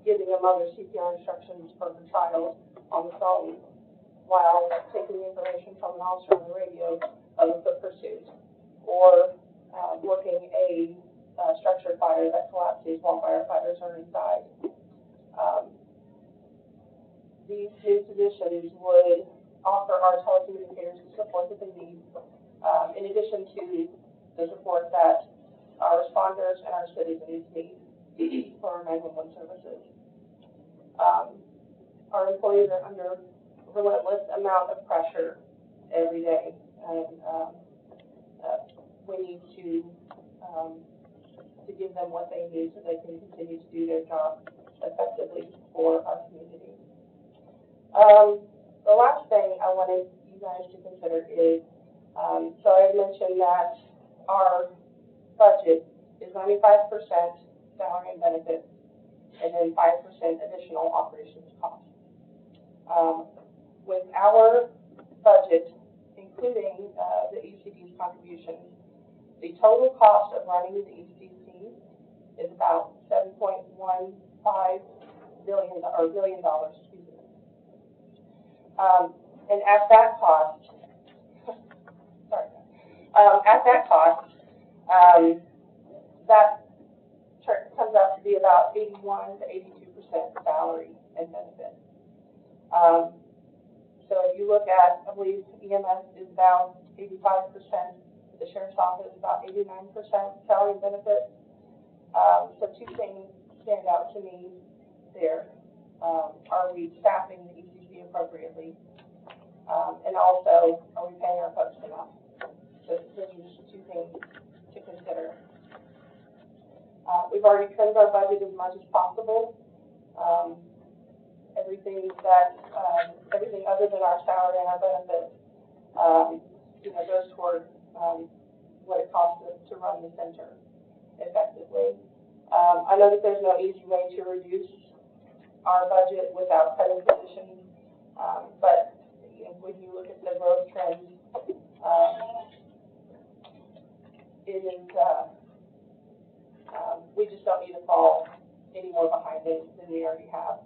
giving a mother CPR instructions for her child on the phone while taking information from an officer on the radio of a foot pursuit, or working a structure fire that collapses while firefighters are inside. These new positions would offer our telecommunicators the support that they need, in addition to the support that our responders and our citizens need for our 911 services. Our employees are under a relentless amount of pressure every day, and we need to give them what they need so they can continue to do their job effectively for our community. The last thing I wanted you guys to consider is, so I mentioned that our budget is 95% salary and benefits, and then 5% additional operations costs. With our budget, including the ECD's contributions, the total cost of running the ECC is about $7.15 billion, excuse me. And at that cost, that comes out to be about 81 to 82% salary and benefits. So if you look at, I believe EMS is about 85%, the sheriff's office is about 89% salary and benefits. So two things stand out to me there. Are we staffing the ECC appropriately? And also, are we paying our folks enough? So those are just two things to consider. We've already trimmed our budget as much as possible. Everything other than our salary and our benefits, goes toward what it costs us to run the center effectively. I know that there's no easy way to reduce our budget without cutting positions, but when you look at the growth trends, it is, we just don't need to fall any more behind than we already have.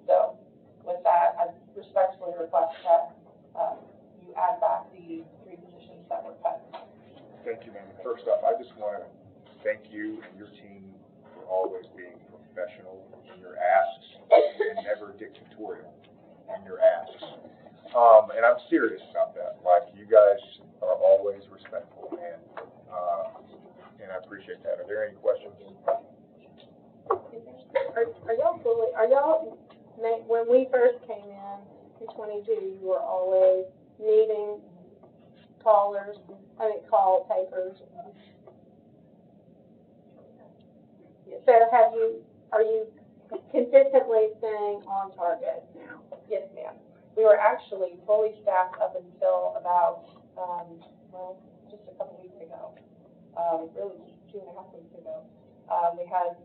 So with that, I respectfully request that you add back the 3 positions that were cut. Thank you, ma'am. First off, I just want to thank you and your team for always being professional in your asks and never dictatorial in your asks. And I'm serious about that. Like, you guys are always respectful, and I appreciate that. Are there any questions? When we first came in 22, you were always needing call takers. So are you consistently staying on target now? Yes, ma'am. We were actually fully staffed up until about, just a couple weeks ago. Really just 2.5 weeks ago. We had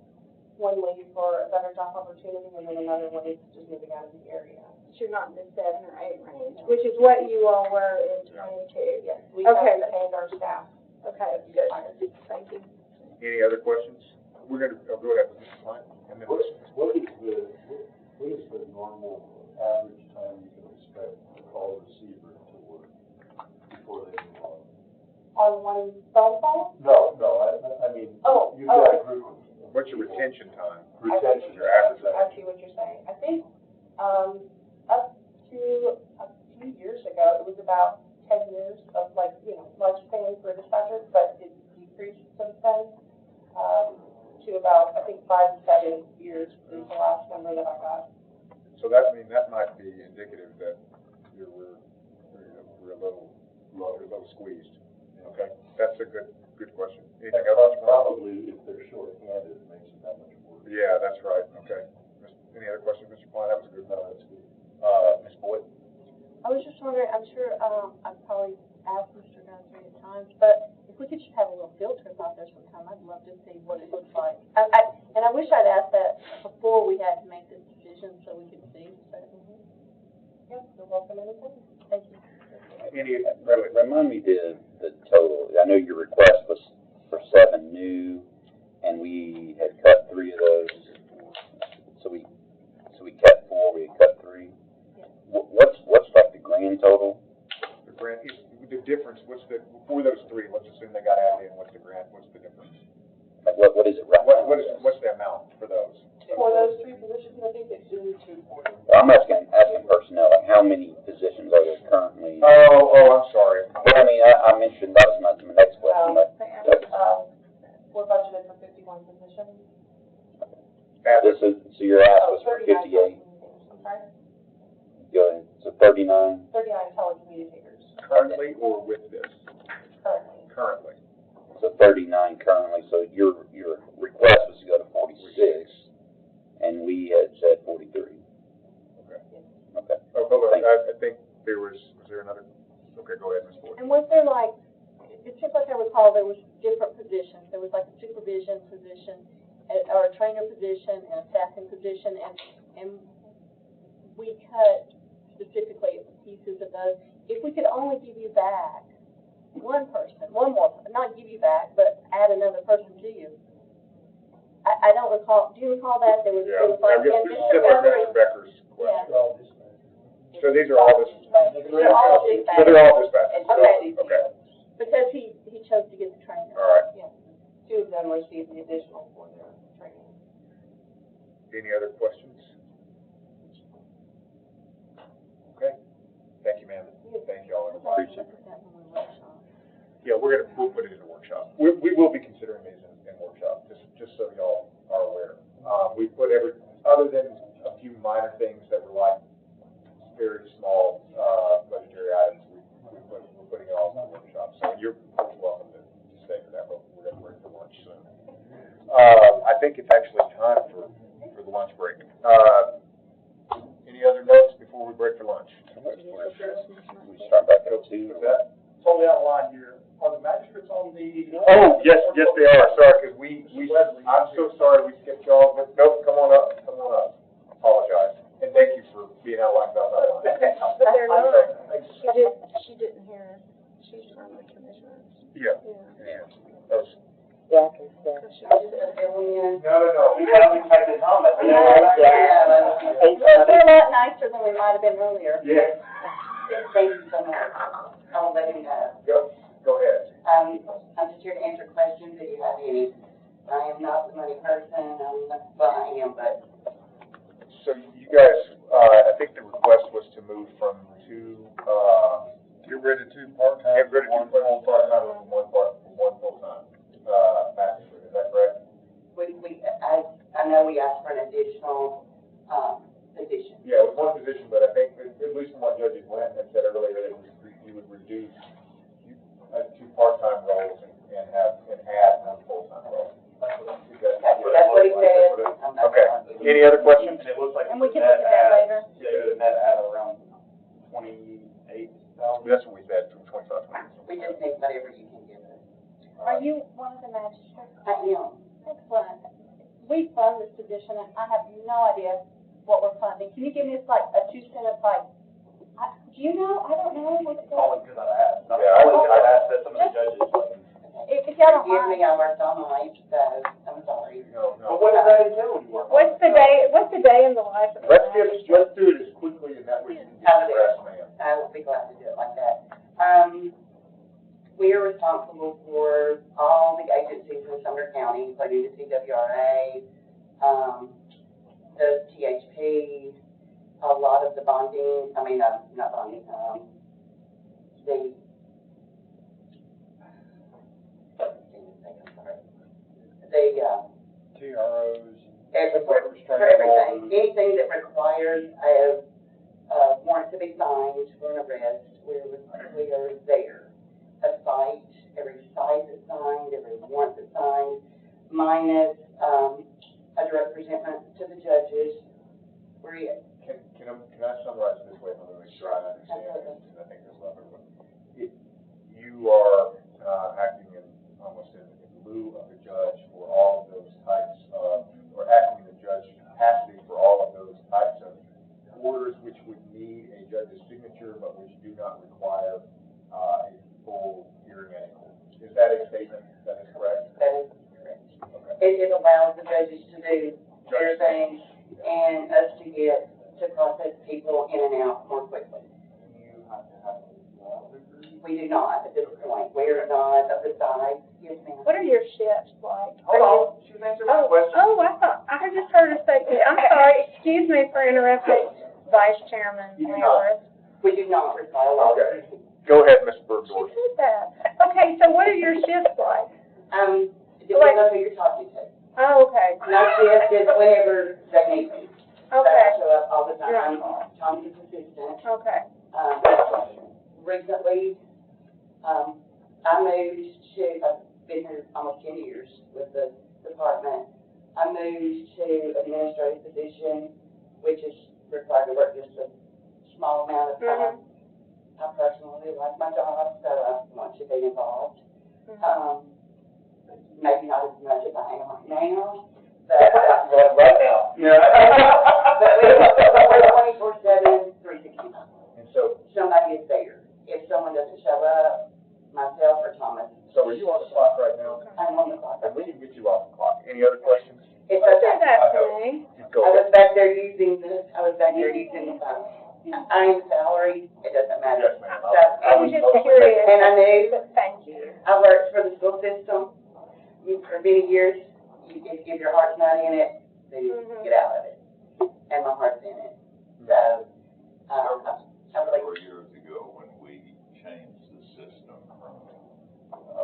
one leave for a better job opportunity, and then another one is just moving out of the area. So you're not in the 7 or 8 range, which is what you all were in 22. Yes, we have retained our staff. Okay, good. Thank you. Any other questions? We're going to go ahead with Mr. Klein. And then What is the normal average time you can expect to call a receiver to work before they move on? On one phone call? No, I mean, you've got a group. What's your retention time? Retention, your average. I see what you're saying. I think up to a few years ago, it was about 10 years of lifespan for dispatchers, but it decreased since then to about, I think, 5 to 7 years is the last number that I got. So that might be indicative that we're a little squeezed. Okay, that's a good good question. Anything else? Probably if they're short-handed, it makes it that much worse. Yeah, that's right, okay. Any other questions, Mr. Klein? That was a good. No, that's good. Ms. Boyd? I was just wondering, I'm sure, I've probably asked Mr. Guthrie at times, but if we could just have a little field trip out there sometime, I'd love to see what it looks like. And I wish I'd asked that before we had to make this decision, so we could see, but, yeah, you're welcome anytime. Thank you. Remind me the total. I know your request was for 7 new, and we had cut 3 of those. So we cut 4, we had cut 3. What's like the grand total? The grant, the difference, before those 3, let's assume they got added in, what's the difference? Like what is it right now? What's the amount for those? For those 3 positions, I think it's due to. I'm asking personnel, like how many positions are there currently? Oh, I'm sorry. Well, I mean, I'm interested, that was my next question, but. We're budgeted for 51 positions. So your ask was for 58? I'm sorry? Go ahead, so 39? 39 telecommunicators. Currently or with this? Currently. So 39 currently, so your request was to go to 46, and we had said 43. Okay. Okay. Oh, hold on, I think was there another? Okay, go ahead, Ms. Boyd. And was there like, it seems like I recall there was different positions. There was like a supervision position, or a trainer position, and a staffing position, and we cut specifically pieces of those. If we could only give you back one more, not give you back, but add another person to you. I don't recall, do you recall that? There was like, this and is Mr. similar to Guthrie, Mr. Becker's question. yeah. So these are all They're all dispatch. So they're all dispatches? Okay. Okay. Because he chose to get the trainer. All right. Yeah. 2 of them received the additional for their training. Any other questions? Okay. Thank you, ma'am. Thank you all. Appreciate it. Yeah, we'll put it in the workshop. We will be considering these in workshop, just so y'all are aware. We put other than a few minor things that were like very small, budgetary items, we're putting it all in the workshop. So you're welcome to stay for that, but we're going to break for lunch soon. I think it's actually time for the lunch break. Any other notes before we break for lunch? We start back at 2 with that. Totally out of line here. Are the magistrates on the? Oh, yes, they are. Sorry, because I'm so sorry we skipped y'all. But nope, come on up. Apologize. And thank you for being out like that. But they're not. She didn't hear. She's from the commissioners. Yeah. That was. Yeah, I can see. No. We haven't expected comments. They're a lot nicer than we might have been earlier. Yeah. Thank you so much. I'll let you know. Go ahead. I'm just here to answer questions if you have any. I am not the money person, I am, but. So you guys, I think the request was to move from 2, get rid of 2 part-time. Get rid of 2 part-time from 1 full-time. Is that correct? I know we asked for an additional, position. Yeah, it was 1 position, but I think, at least from what Judge Blanton had said earlier, that you would reduce 2 part-time roles and add 1 full-time role. That's what he said. Okay. Any other questions? And it looks like. And we can look at that later. Yeah, the net add around 28,000. That's what we said, 25. We just need whatever you can give us. Are you one of the magistrates? I am. Excellent. We fund this position, and I have no idea what we're funding. Can you give me like a 2-sentence, do you know? I don't know what it Only is. because I've asked. Yeah, I've asked that some of the judges, like. If y'all don't Forgive mind. me, I worked all night, so I'm sorry. No. But what does that entail when you work? What's the day in the life of the Let's magistrate? do it as quickly and that way you can get I the will. rest, ma'am. I will be glad to do it like that. We are responsible for all the agencies in Sumner County, including the CWRA, the THP, a lot of the bonding, not bonding, TROs. everything, anything that requires a warrant to be signed for an arrest, we are there. A site every site assigned, every warrant assigned, minus, a direct presentment to the judges. Where you, Can I summarize it this way, in order to make sure I understand, and I think there's a lot of everyone. You are, acting in, almost in lieu of the judge for all of those types of, or acting in the judge capacity for all of those types of orders which would need a judge's signature, but which do not require, a full hearing at a court. Is that a statement that is correct? that is correct. Okay. It allows the judges to do their thing and us to get, to process people in and out more quickly. You have to have a law degree? We do not at this point. We are not of the size. Yes, ma'am. What are your shifts like? Hold on, she's answering my question. Oh, I thought, I just heard her say, I'm sorry, excuse me for interrupting, Vice Chairman You do not. Lambert. We do not require law Okay. degree. Go ahead, Ms. She Bergdorf. said that. Okay, so what are your shifts like? Depends on who you're talking to. Oh, okay. No shift is whenever they need me. So Okay. I show up all the time. I'm Tommy's assistant. Okay. Recently, I moved to, I've been here almost 10 years with the department. I moved to administrative position, which is required to work just a small amount of time. I personally like my job, so I want to be involved. Maybe not as much as I am right now, but. Right now. Yeah. But we're 24/7, 365. And so, Somebody is there. If someone doesn't show up, myself or Thomas. so are you on the clock right now? I'm on the clock. And we can get you off the clock. Any other questions? It's Who okay. said that to me? Go I ahead. was back there using the phone. I am salaried, it doesn't matter. Yes, ma'am. So, I was just curious. and I knew, Thank you. I worked for the school system for many years. If your heart's not in it, then you get out of it. And my heart's in it. So, I really. 4 years ago, when we changed the system from,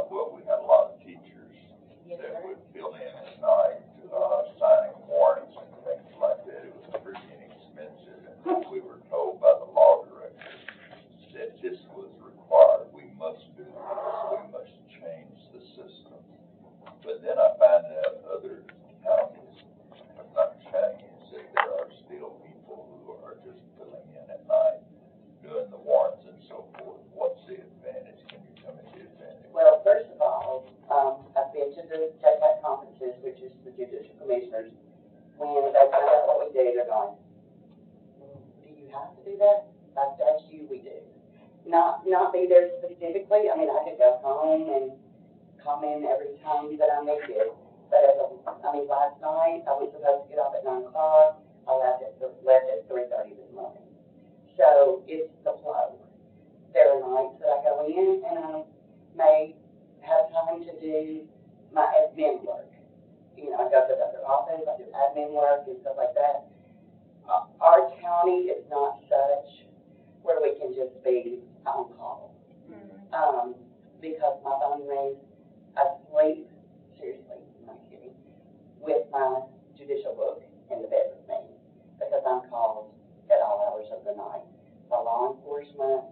well, we had a lot of teachers that would fill in at night, signing warrants and things like that. It was pretty inexpensive, and we were told by the law director that this was required. We must do this. We must change the system. But then I find out other counties have not changed, that there are still people who are just filling in at night, doing the warrants and so forth. What's the advantage? Can you tell me the advantage? Well, first of all, I've been to the JPAC conferences, which is the judicial commissioners. When they find out what we do, they're going, do you have to do that? That's you, we do. Not be there specifically. I mean, I could go home and come in every time that I needed. But last night, I was supposed to get off at 9 o'clock. I left at 3:30 this morning. So it's the flow. There are nights that I go in and I may have time to do my admin work. You know, I go to the other office, I do admin work and stuff like that. Our county is not such where we can just be on call. Because my phone rings, I sleep, seriously, I'm not kidding, with my judicial book in the bed with me. Because I'm called at all hours of the night by law enforcement,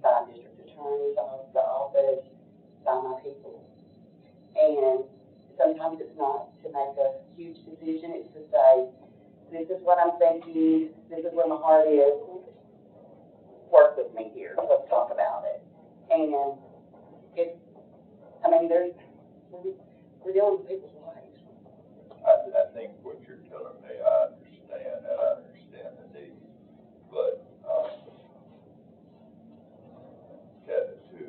by district attorneys, the office, by my people. And sometimes it's not to make a huge decision, it's to say, this is what I'm thinking, this is where my heart is, work with me here, let's talk about it. And we're dealing with people's lives. I think what you're telling me, I understand, and I understand the need, but, to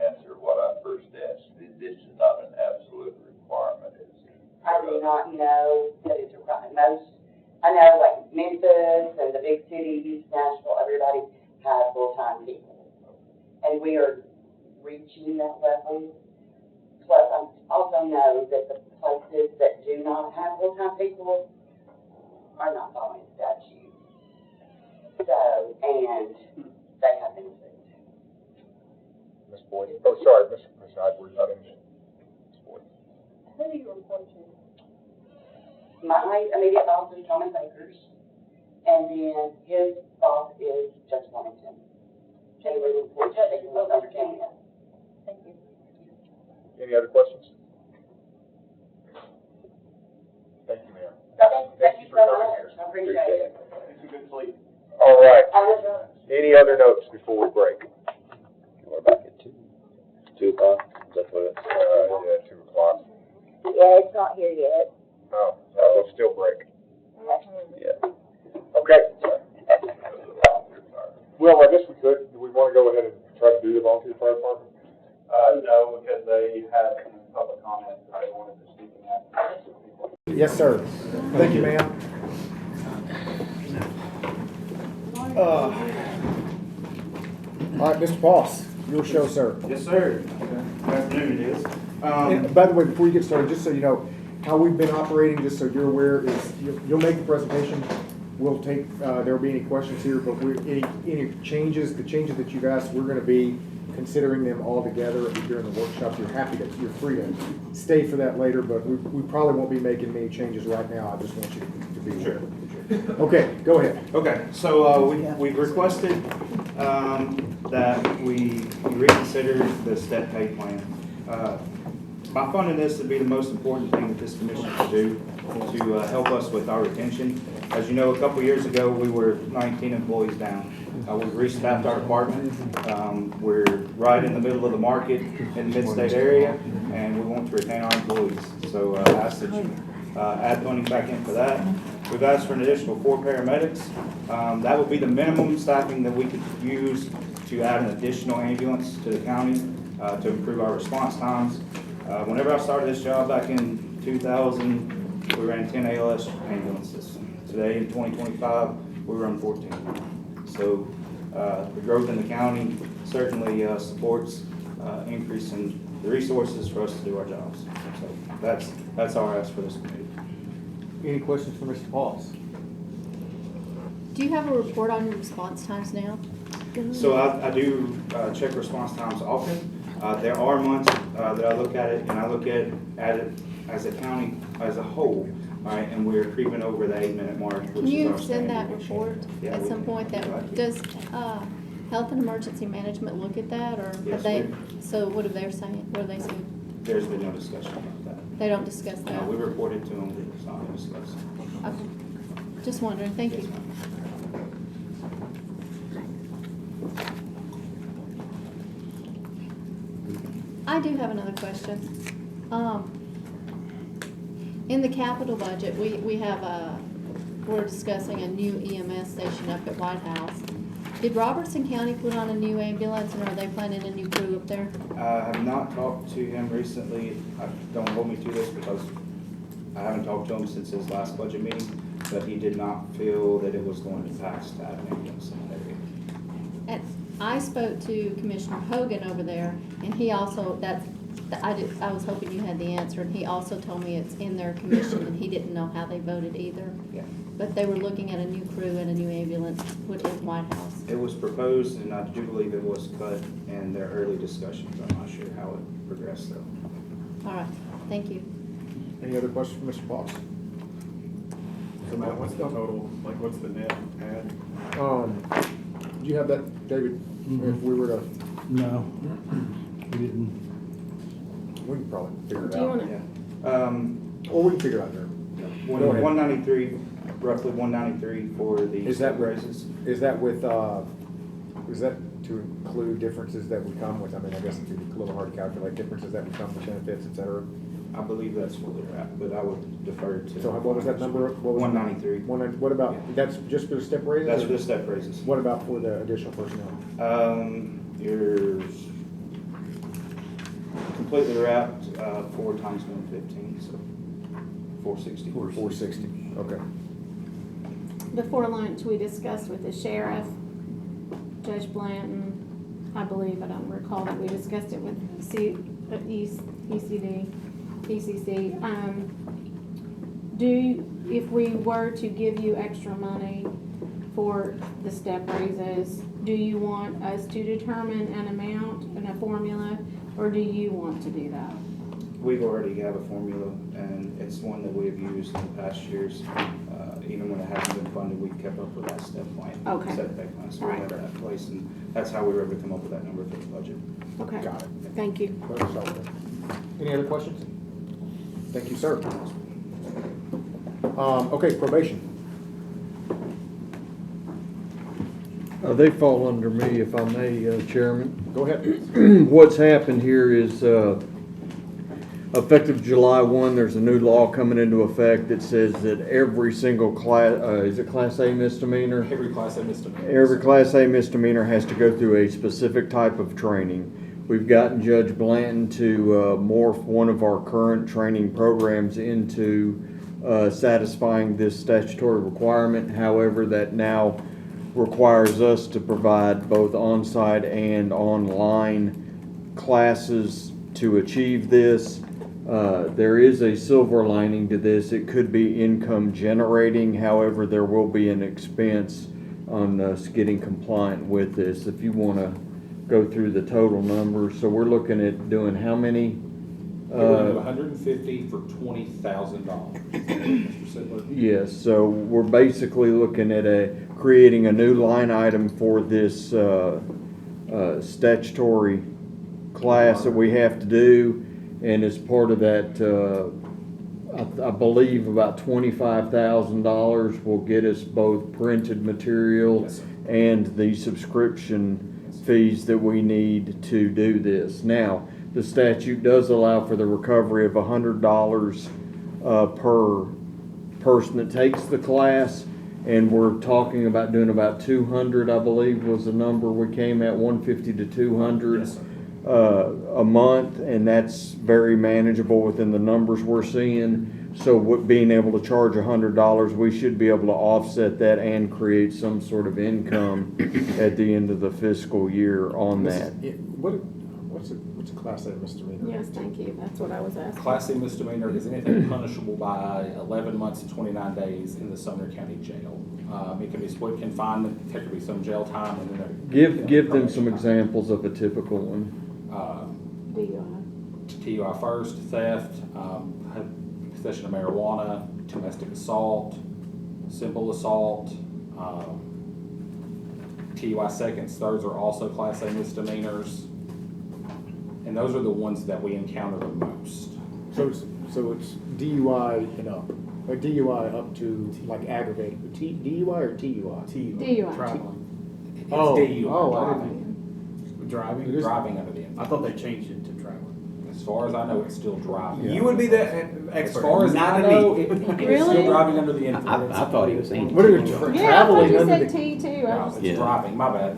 answer what I first asked, this is not an absolute requirement, is it? I do not know that it's required. I know like Memphis and the big cities, Nashville, everybody has full-time people. And we are reaching that level. Plus, I also know that the places that do not have full-time people are not following statute. So, and they have been sued. Ms. Boyd? Oh, sorry, Ms. Edwards, I didn't. Ms. Boyd. Who do you report to? My immediate boss is Thomas Akers, and then his boss is Judge Wilmington. And we report to Sumner County. Thank you. Any other questions? Thank you, ma'am. Thank you so much, I appreciate it. Get some good sleep. All right. Any other notes before we break? We're back at 2 o'clock, is that what it's? Yeah, 2 o'clock. Yeah, it's not here yet. Oh, we'll still break. Yeah. Okay. Well, I guess we could, do we want to go ahead and try to do the volunteer fire department? No, because they had some public comment that they wanted to speak in that. Yes, sir. Thank you, ma'am. All right, Mr. Boss, your show, sir. Yes, sir. Good afternoon, it is. And by the way, before you get started, just so you know, how we've been operating, just so you're aware, is you'll make the presentation. We'll take, there will be any questions here, but any changes, the changes that you've asked, we're gonna be considering them all together during the workshop. You're free to stay for that later, but we probably won't be making many changes right now. I just want you to be aware. Okay, go ahead. Okay, so we've requested that we reconsider the step pay plan. By funding this would be the most important thing that this commission could do to help us with our retention. As you know, a couple years ago, we were 19 employees down. We've restaffed our department. We're right in the middle of the market in the mid-state area, and we want to retain our employees. So I ask that you add funding back in for that. We've asked for an additional 4 paramedics. That would be the minimum staffing that we could use to add an additional ambulance to the county to improve our response times. Whenever I started this job back in 2000, we ran 10 ALS ambulances. Today in 2025, we run 14. So the growth in the county certainly supports increasing the resources for us to do our jobs. So that's our ask for this committee. Any questions for Mr. Pauls? Do you have a report on your response times now? So I do check response times often. There are months that I look at it, and I look at it as a county as a whole, all right, and we're creeping over the 8-minute mark, which Can is you our send that standard. report Yeah, at we some can. point? Does Health and Emergency Management look at that, or Yes, have they? we- So what are they saying? What are they saying? There's been no discussion about that. They don't discuss that. No, we reported to them, but it's not discussed. Okay. Just wondering. Thank you. I do have another question. In the capital budget, we have we're discussing a new EMS station up at White House. Did Robertson County put on a new ambulance, and are they planning a new crew up there? I have not talked to him recently. Don't hold me to this because I haven't talked to him since his last budget meeting, but he did not feel that it was going to pass to have an ambulance in that area. And I spoke to Commissioner Hogan over there, and he also, I was hoping you had the answer, and he also told me it's in their commission, and he didn't know how they voted either. Yeah. But they were looking at a new crew and a new ambulance put in White House. It was proposed, and I do believe it was cut in their early discussions. I'm not sure how it progressed though. All right, thank you. Any other questions for Mr. Pauls? So Matt, what's the total, like what's the net add? Do you have that, David? If we were to, No, we didn't. we can probably figure it Do you out. wanna? Or we can figure it out there. Go ahead. 193, roughly 193 for the Is that step raises. Is that with, is that to include differences that would come with, I mean, I guess it'd be a little hard to calculate differences that would come with benefits, et cetera? I believe that's what they're at, but I would defer to. So what was that number? What was it? 193. What about, that's just for the step raises? That's or- for the step raises. What about for the additional personnel? You're completely wrapped, 4 times 115, so 460. 460, okay. Before lunch, we discussed with the sheriff, Judge Blanton, I believe, I don't recall that we discussed it with ECC. If we were to give you extra money for the step raises, do you want us to determine an amount and a formula, or do you want to do that? We've already have a formula, and it's one that we've used in the past years. Even when it hasn't been funded, we've kept up with that step plan. Okay. Step pay plan, so we All right. have that in place, and that's how we were able to come up with that number for the budget. Okay. Got it. Thank you. Let's start with that. Any other questions? Thank you, sir. Okay, probation. They fall under me, if I may, Chairman. Go ahead. What's happened here is, effective July 1, there's a new law coming into effect that says that every single class, is it Class A misdemeanor? Every Class A misdemeanor. Every Class A misdemeanor has to go through a specific type of training. We've gotten Judge Blanton to morph one of our current training programs into satisfying this statutory requirement. However, that now requires us to provide both on-site and online classes to achieve this. There is a silver lining to this. It could be income generating. However, there will be an expense on us getting compliant with this. If you want to go through the total numbers. So we're looking at doing how many? $150 for $20,000. Mr. Sidler? Yes, so we're basically looking at creating a new line item for this statutory class that we have to do. And as part of that, I believe about $25,000 will get us both printed material and the subscription fees that we need to do this. Now, the statute does allow for the recovery of $100 per person that takes the class, and we're talking about doing about 200, I believe was the number we came at, 150 to 200 a month, and that's very manageable within the numbers we're seeing. So being able to charge $100, we should be able to offset that and create some sort of income at the end of the fiscal year on that. What's a Class A misdemeanor? Yes, thank you, that's what I was asking. Class A misdemeanor is anything punishable by 11 months to 29 days in the Sumner County Jail. It can be split confinement, there could be some jail time, and then Give them some examples of a typical one. TUI first, theft, possession of marijuana, domestic assault, simple assault, TUI seconds, those are also Class A misdemeanors. And those are the ones that we encounter the most. So it's DUI and up, or DUI up to like aggravated, DUI or TUI? DUI. Traveling. It's Oh, DUI, driving. driving under the influence. I thought they changed it to traveling. As far as I know, it's still driving. You would be the expert. As far as not I me. know, it's still driving under the influence. I thought he was saying. What are you Yeah, I thought traveling you under said the? T too. I was- It's driving, my bad.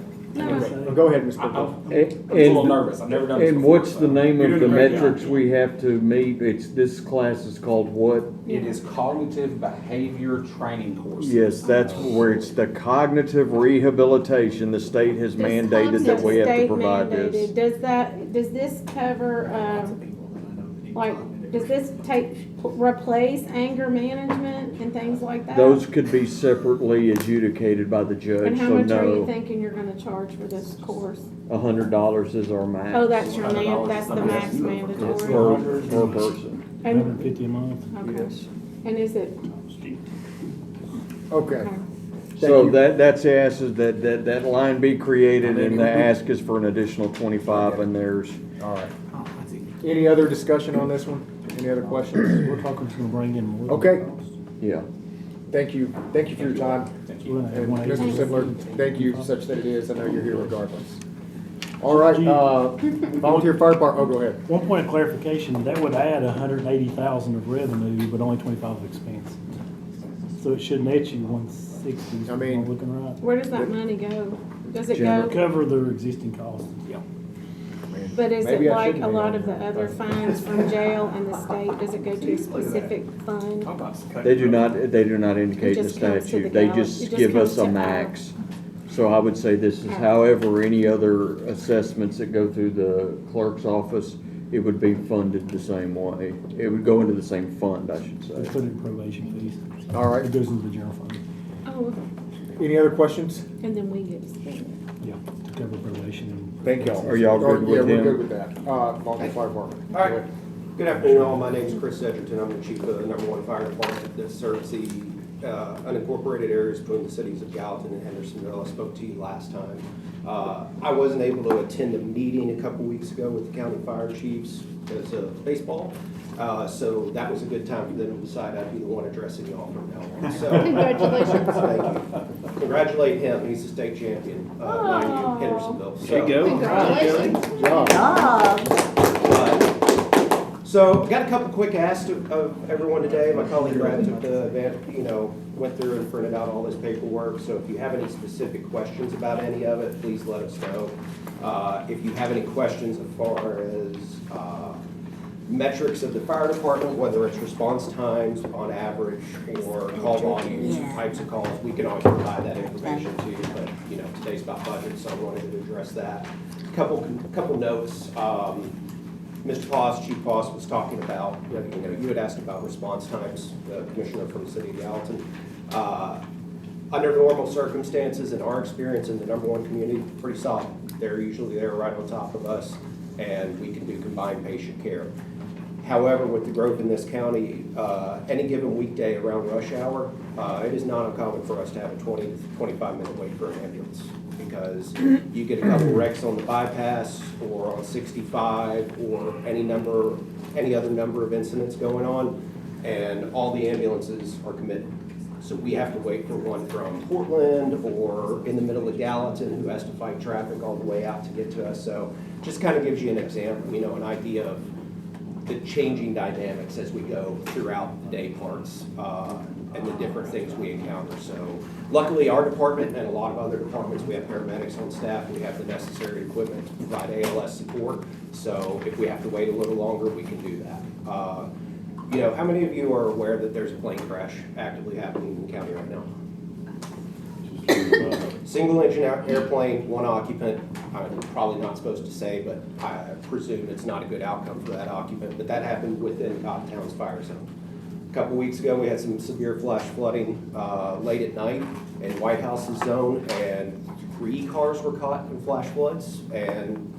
Go ahead, Ms. I'm Booker. a little nervous, I've never done this And before, what's so. the name You're of the doing a great metrics job. we have to meet? This class is called what? It is cognitive behavior training course. Yes, that's where it's the cognitive rehabilitation. The state has mandated that we have to State provide mandated. this. Does this cover, does this replace anger management and things like that? Those could be separately adjudicated by the judge, And how so much are you no, thinking you're gonna charge for this course? $100 is our max. Oh, that's your that's the max mandatory? Per person. And- $150 a month. Okay. Yes. And is it? Okay. So that's the ask is that line be created, and the ask is for an additional 25, and there's. All right. Any other discussion on this one? Any other questions? We're talking to bring in more. Okay. Yeah. Thank you for your time. Thank you. And Mr. Sidler, thank you such that it is. I know you're here regardless. All right, volunteer fire department, oh, go ahead. One point of clarification, that would add 180,000 of revenue, but only 25 of expense. So it should net you 160. I mean, am I looking right? Where does that money go? Does it To go? cover their existing costs. Yeah. But is it Maybe I like shouldn't a be lot on of the here. other fines from jail and the state? Does it go to a specific fund? They do not indicate in the just comes to the statute. They gal- just it just give comes us to a our- max. So I would say this is, however, any other assessments that go through the clerk's office, it would be funded the same way. It would go into the same fund, I should Just say. put it in probation fees. All right. It goes into the general fund. Oh, okay. Any other questions? And then we get to spend it. Yeah, to cover probation and. Thank y'all. Are y'all good with Yeah, we're him? good with that. Volunteer fire department. All right. Good afternoon, all. My name is Chris Edgerton. I'm the chief of the #1 fire department that serves the unincorporated areas between the cities of Gallatin and Hendersonville. I spoke to you last time. I wasn't able to attend a meeting a couple weeks ago with the county fire chiefs because of baseball. So that was a good time for them to decide I'd be the one addressing y'all from now on. So, Congratulations. Thank you. Congratulate him. He's the state champion, mind you, Hendersonville. So, There you go. Congratulations. Good job. So, got a couple quick asks of everyone today. My colleague Brad took the event, went through and printed out all this paperwork. So if you have any specific questions about any of it, please let us know. If you have any questions as far as metrics of the fire department, whether it's response times on average or call volumes, types of calls, we can always provide that information to you. But today's about budget, so I wanted to address that. Couple notes. Mr. Poss, Chief Poss, was talking about, you had asked about response times, the commissioner from the city of Gallatin. Under normal circumstances, in our experience in the #1 community, pretty solid. They're usually there right on top of us, and we can do combined patient care. However, with the growth in this county, any given weekday around rush hour, it is not uncommon for us to have a 20 to 25-minute wait for an ambulance, because you get a couple wrecks on the bypass or on 65 or any other number of incidents going on, and all the ambulances are committed. So we have to wait for one from Portland or in the middle of Gallatin who has to fight traffic all the way out to get to us. So just kind of gives you an example, an idea of the changing dynamics as we go throughout the day parts and the different things we encounter. So luckily our department and a lot of other departments, we have paramedics on staff, we have the necessary equipment to provide ALS support. So if we have to wait a little longer, we can do that. How many of you are aware that there's a plane crash actively happening in the county right now? Single engine airplane, one occupant. I'm probably not supposed to say, but I presume it's not a good outcome for that occupant, but that happened within Cottontown's fire zone. A couple weeks ago, we had some severe flash flooding late at night in White House's zone, and 3 cars were caught in flash floods, and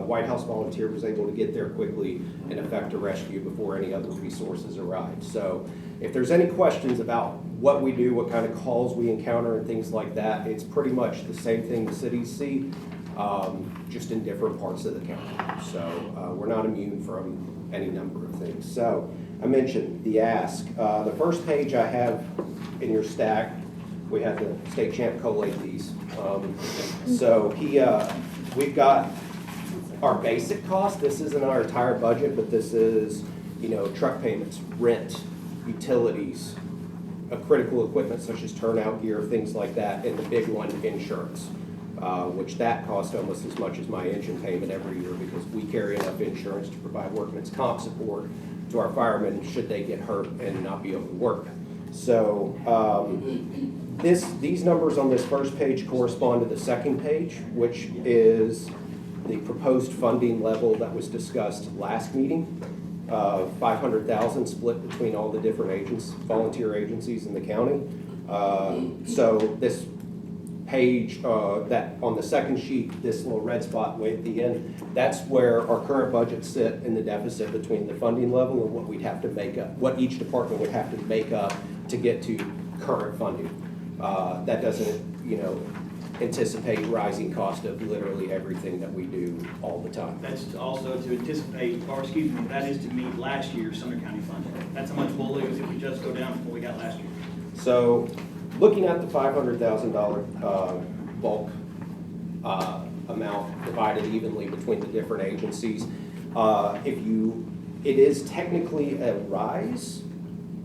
White House volunteer was able to get there quickly and effect a rescue before any other resources arrived. So if there's any questions about what we do, what kind of calls we encounter and things like that, it's pretty much the same thing the cities see, just in different parts of the county. So we're not immune from any number of things. So I mentioned the ask. The first page I have in your stack, we have the state champ collate these. We've got our basic cost. This isn't our entire budget, but this is, truck payments, rent, utilities, critical equipment such as turnout gear, things like that, and the big one, insurance, which that costs almost as much as my engine payment every year because we carry enough insurance to provide workman's comp support to our firemen should they get hurt and not be able to work. So these numbers on this first page correspond to the second page, which is the proposed funding level that was discussed last meeting. 500,000 split between all the different volunteer agencies in the county. So this page, that on the second sheet, this little red spot way at the end, that's where our current budgets sit in the deficit between the funding level and what we'd have to make up, what each department would have to make up to get to current funding. That doesn't, anticipate rising cost of literally everything that we do all the time. That's also to anticipate, that is to meet last year's Sumner County funding. That's how much we'll lose if we just go down from what we got last year. So, looking at the $500,000 bulk amount divided evenly between the different agencies, it is technically a rise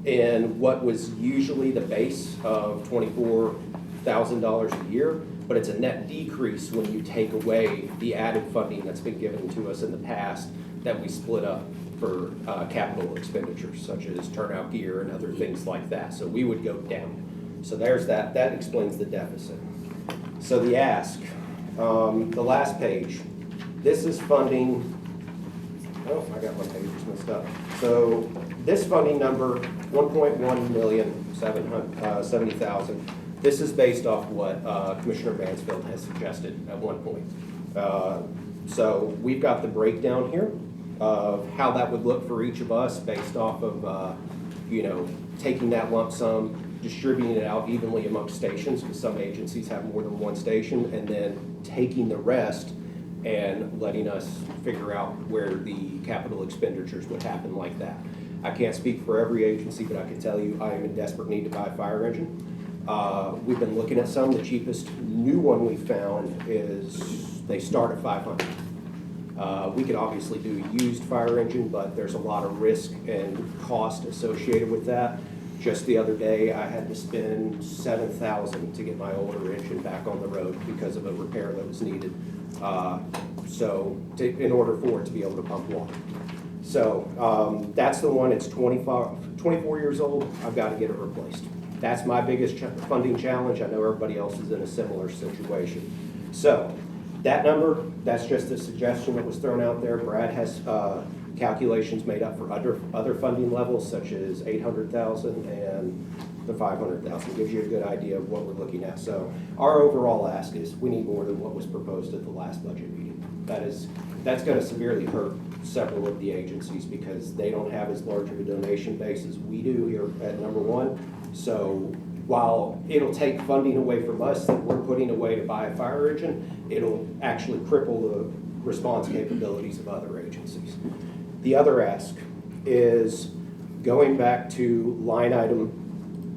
in what was usually the base of $24,000 a year, but it's a net decrease when you take away the added funding that's been given to us in the past that we split up for capital expenditures such as turnout gear and other things like that. So we would go down. So there's that. That explains the deficit. So the ask, the last page, this is funding. Oh, I got my pages messed up. So this funding number, $1,170,000. This is based off what Commissioner Mansfield has suggested at one point. So we've got the breakdown here of how that would look for each of us based off of, taking that lump sum, distributing it out evenly amongst stations, because some agencies have more than one station, and then taking the rest and letting us figure out where the capital expenditures would happen like that. I can't speak for every agency, but I can tell you I am in desperate need to buy a fire engine. We've been looking at some. The cheapest new one we found is they start at $500. We could obviously do a used fire engine, but there's a lot of risk and cost associated with that. Just the other day, I had to spend $7,000 to get my older engine back on the road because of a repair that was needed. In order for it to be able to pump water. So that's the one. It's 24 years old. I've got to get it replaced. That's my biggest funding challenge. I know everybody else is in a similar situation. So that number, that's just a suggestion that was thrown out there. Brad has calculations made up for other funding levels, such as $800,000 and the $500,000. Gives you a good idea of what we're looking at. So our overall ask is we need more than what was proposed at the last budget meeting. That's going to severely hurt several of the agencies because they don't have as large of a donation base as we do here at number one. So while it'll take funding away from us that we're putting away to buy a fire engine, it'll actually cripple the response capabilities of other agencies. The other ask is going back to line item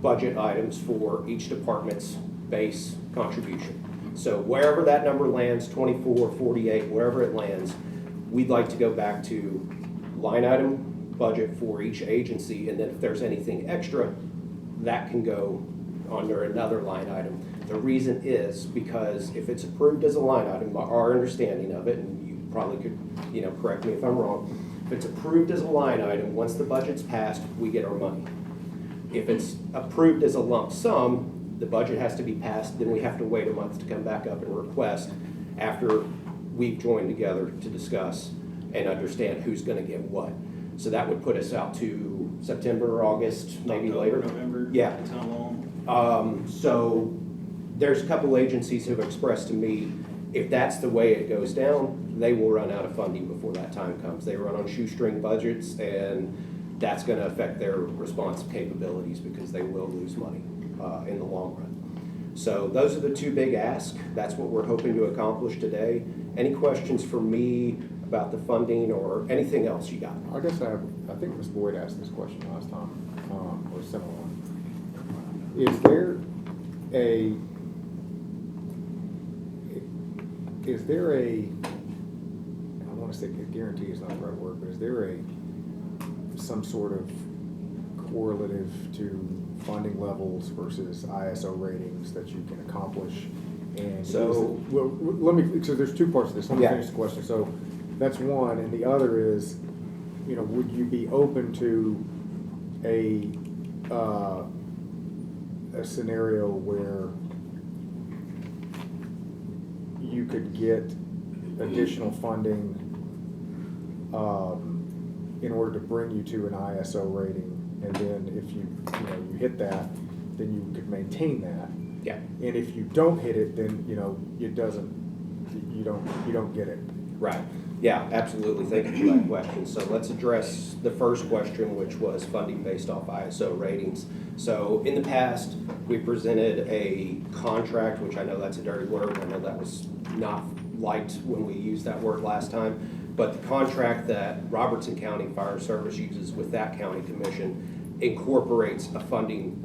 budget items for each department's base contribution. So wherever that number lands, 24, 48, wherever it lands, we'd like to go back to line item budget for each agency, and then if there's anything extra, that can go under another line item. The reason is because if it's approved as a line item, our understanding of it, and you probably could, correct me if I'm wrong, if it's approved as a line item, once the budget's passed, we get our money. If it's approved as a lump sum, the budget has to be passed, then we have to wait a month to come back up and request after we've joined together to discuss and understand who's going to get what. So that would put us out to September or August, maybe October, later. November. Yeah. It's how long? So there's a couple agencies who have expressed to me, if that's the way it goes down, they will run out of funding before that time comes. They run on shoestring budgets, and that's going to affect their response capabilities because they will lose money in the long run. So those are the two big asks. That's what we're hoping to accomplish today. Any questions for me about the funding or anything else you got? I guess I think Ms. Boyd asked this question last time, or a similar one. Is there a, I want to say guarantee is not the right word, but is there some sort of correlative to funding levels versus ISO ratings that you can accomplish? And so there's two parts of this. Let me finish the question. So that's one, and the other is, would you be open to a scenario where you could get additional funding in order to bring you to an ISO rating, and then if you hit that, then you could maintain that. Yeah. And if you don't hit it, then you don't get it. Right. Yeah, absolutely. Thank you for that question. So let's address the first question, which was funding based off ISO ratings. So in the past, we presented a contract, which I know that's a dirty word. I know that was not liked when we used that word last time. But the contract that Robertson County Fire Service uses with that county commission incorporates a funding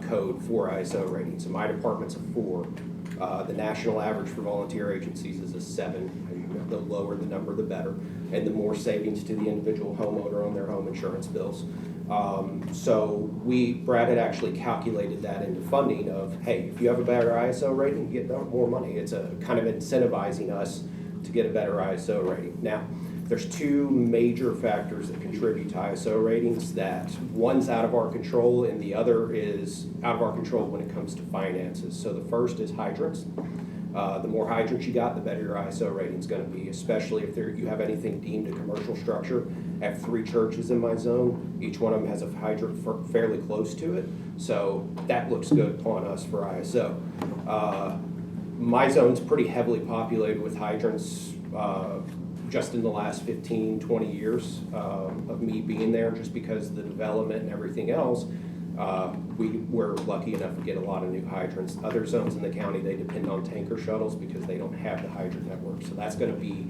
code for ISO ratings. So my department's a 4. The national average for volunteer agencies is a 7. The lower the number, the better, and the more savings to the individual homeowner on their home insurance bills. So Brad had actually calculated that into funding of, hey, if you have a better ISO rating, you get more money. It's a kind of incentivizing us to get a better ISO rating. Now, there's two major factors that contribute to ISO ratings. That one's out of our control, and the other is out of our control when it comes to finances. So the first is hydrants. The more hydrants you got, the better your ISO rating is going to be, especially if you have anything deemed a commercial structure. I have 3 churches in my zone. Each one of them has a hydrant fairly close to it, so that looks good upon us for ISO. My zone's pretty heavily populated with hydrants just in the last 15, 20 years of me being there, just because of the development and everything else. We're lucky enough to get a lot of new hydrants. Other zones in the county, they depend on tanker shuttles because they don't have the hydrant network. So that's gonna be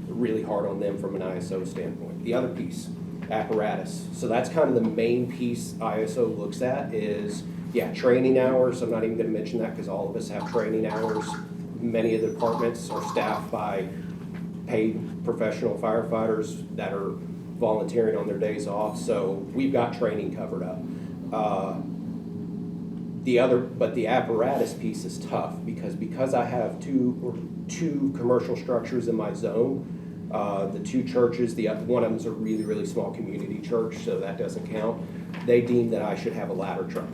really hard on them from an ISO standpoint. The other piece, apparatus. So that's kind of the main piece ISO looks at is, yeah, training hours. I'm not even gonna mention that because all of us have training hours. Many of the departments are staffed by paid professional firefighters that are volunteering on their days off. So we've got training covered up. But the apparatus piece is tough because I have two commercial structures in my zone. The two churches, one of them's a really, really small community church, so that doesn't count. They deem that I should have a ladder truck.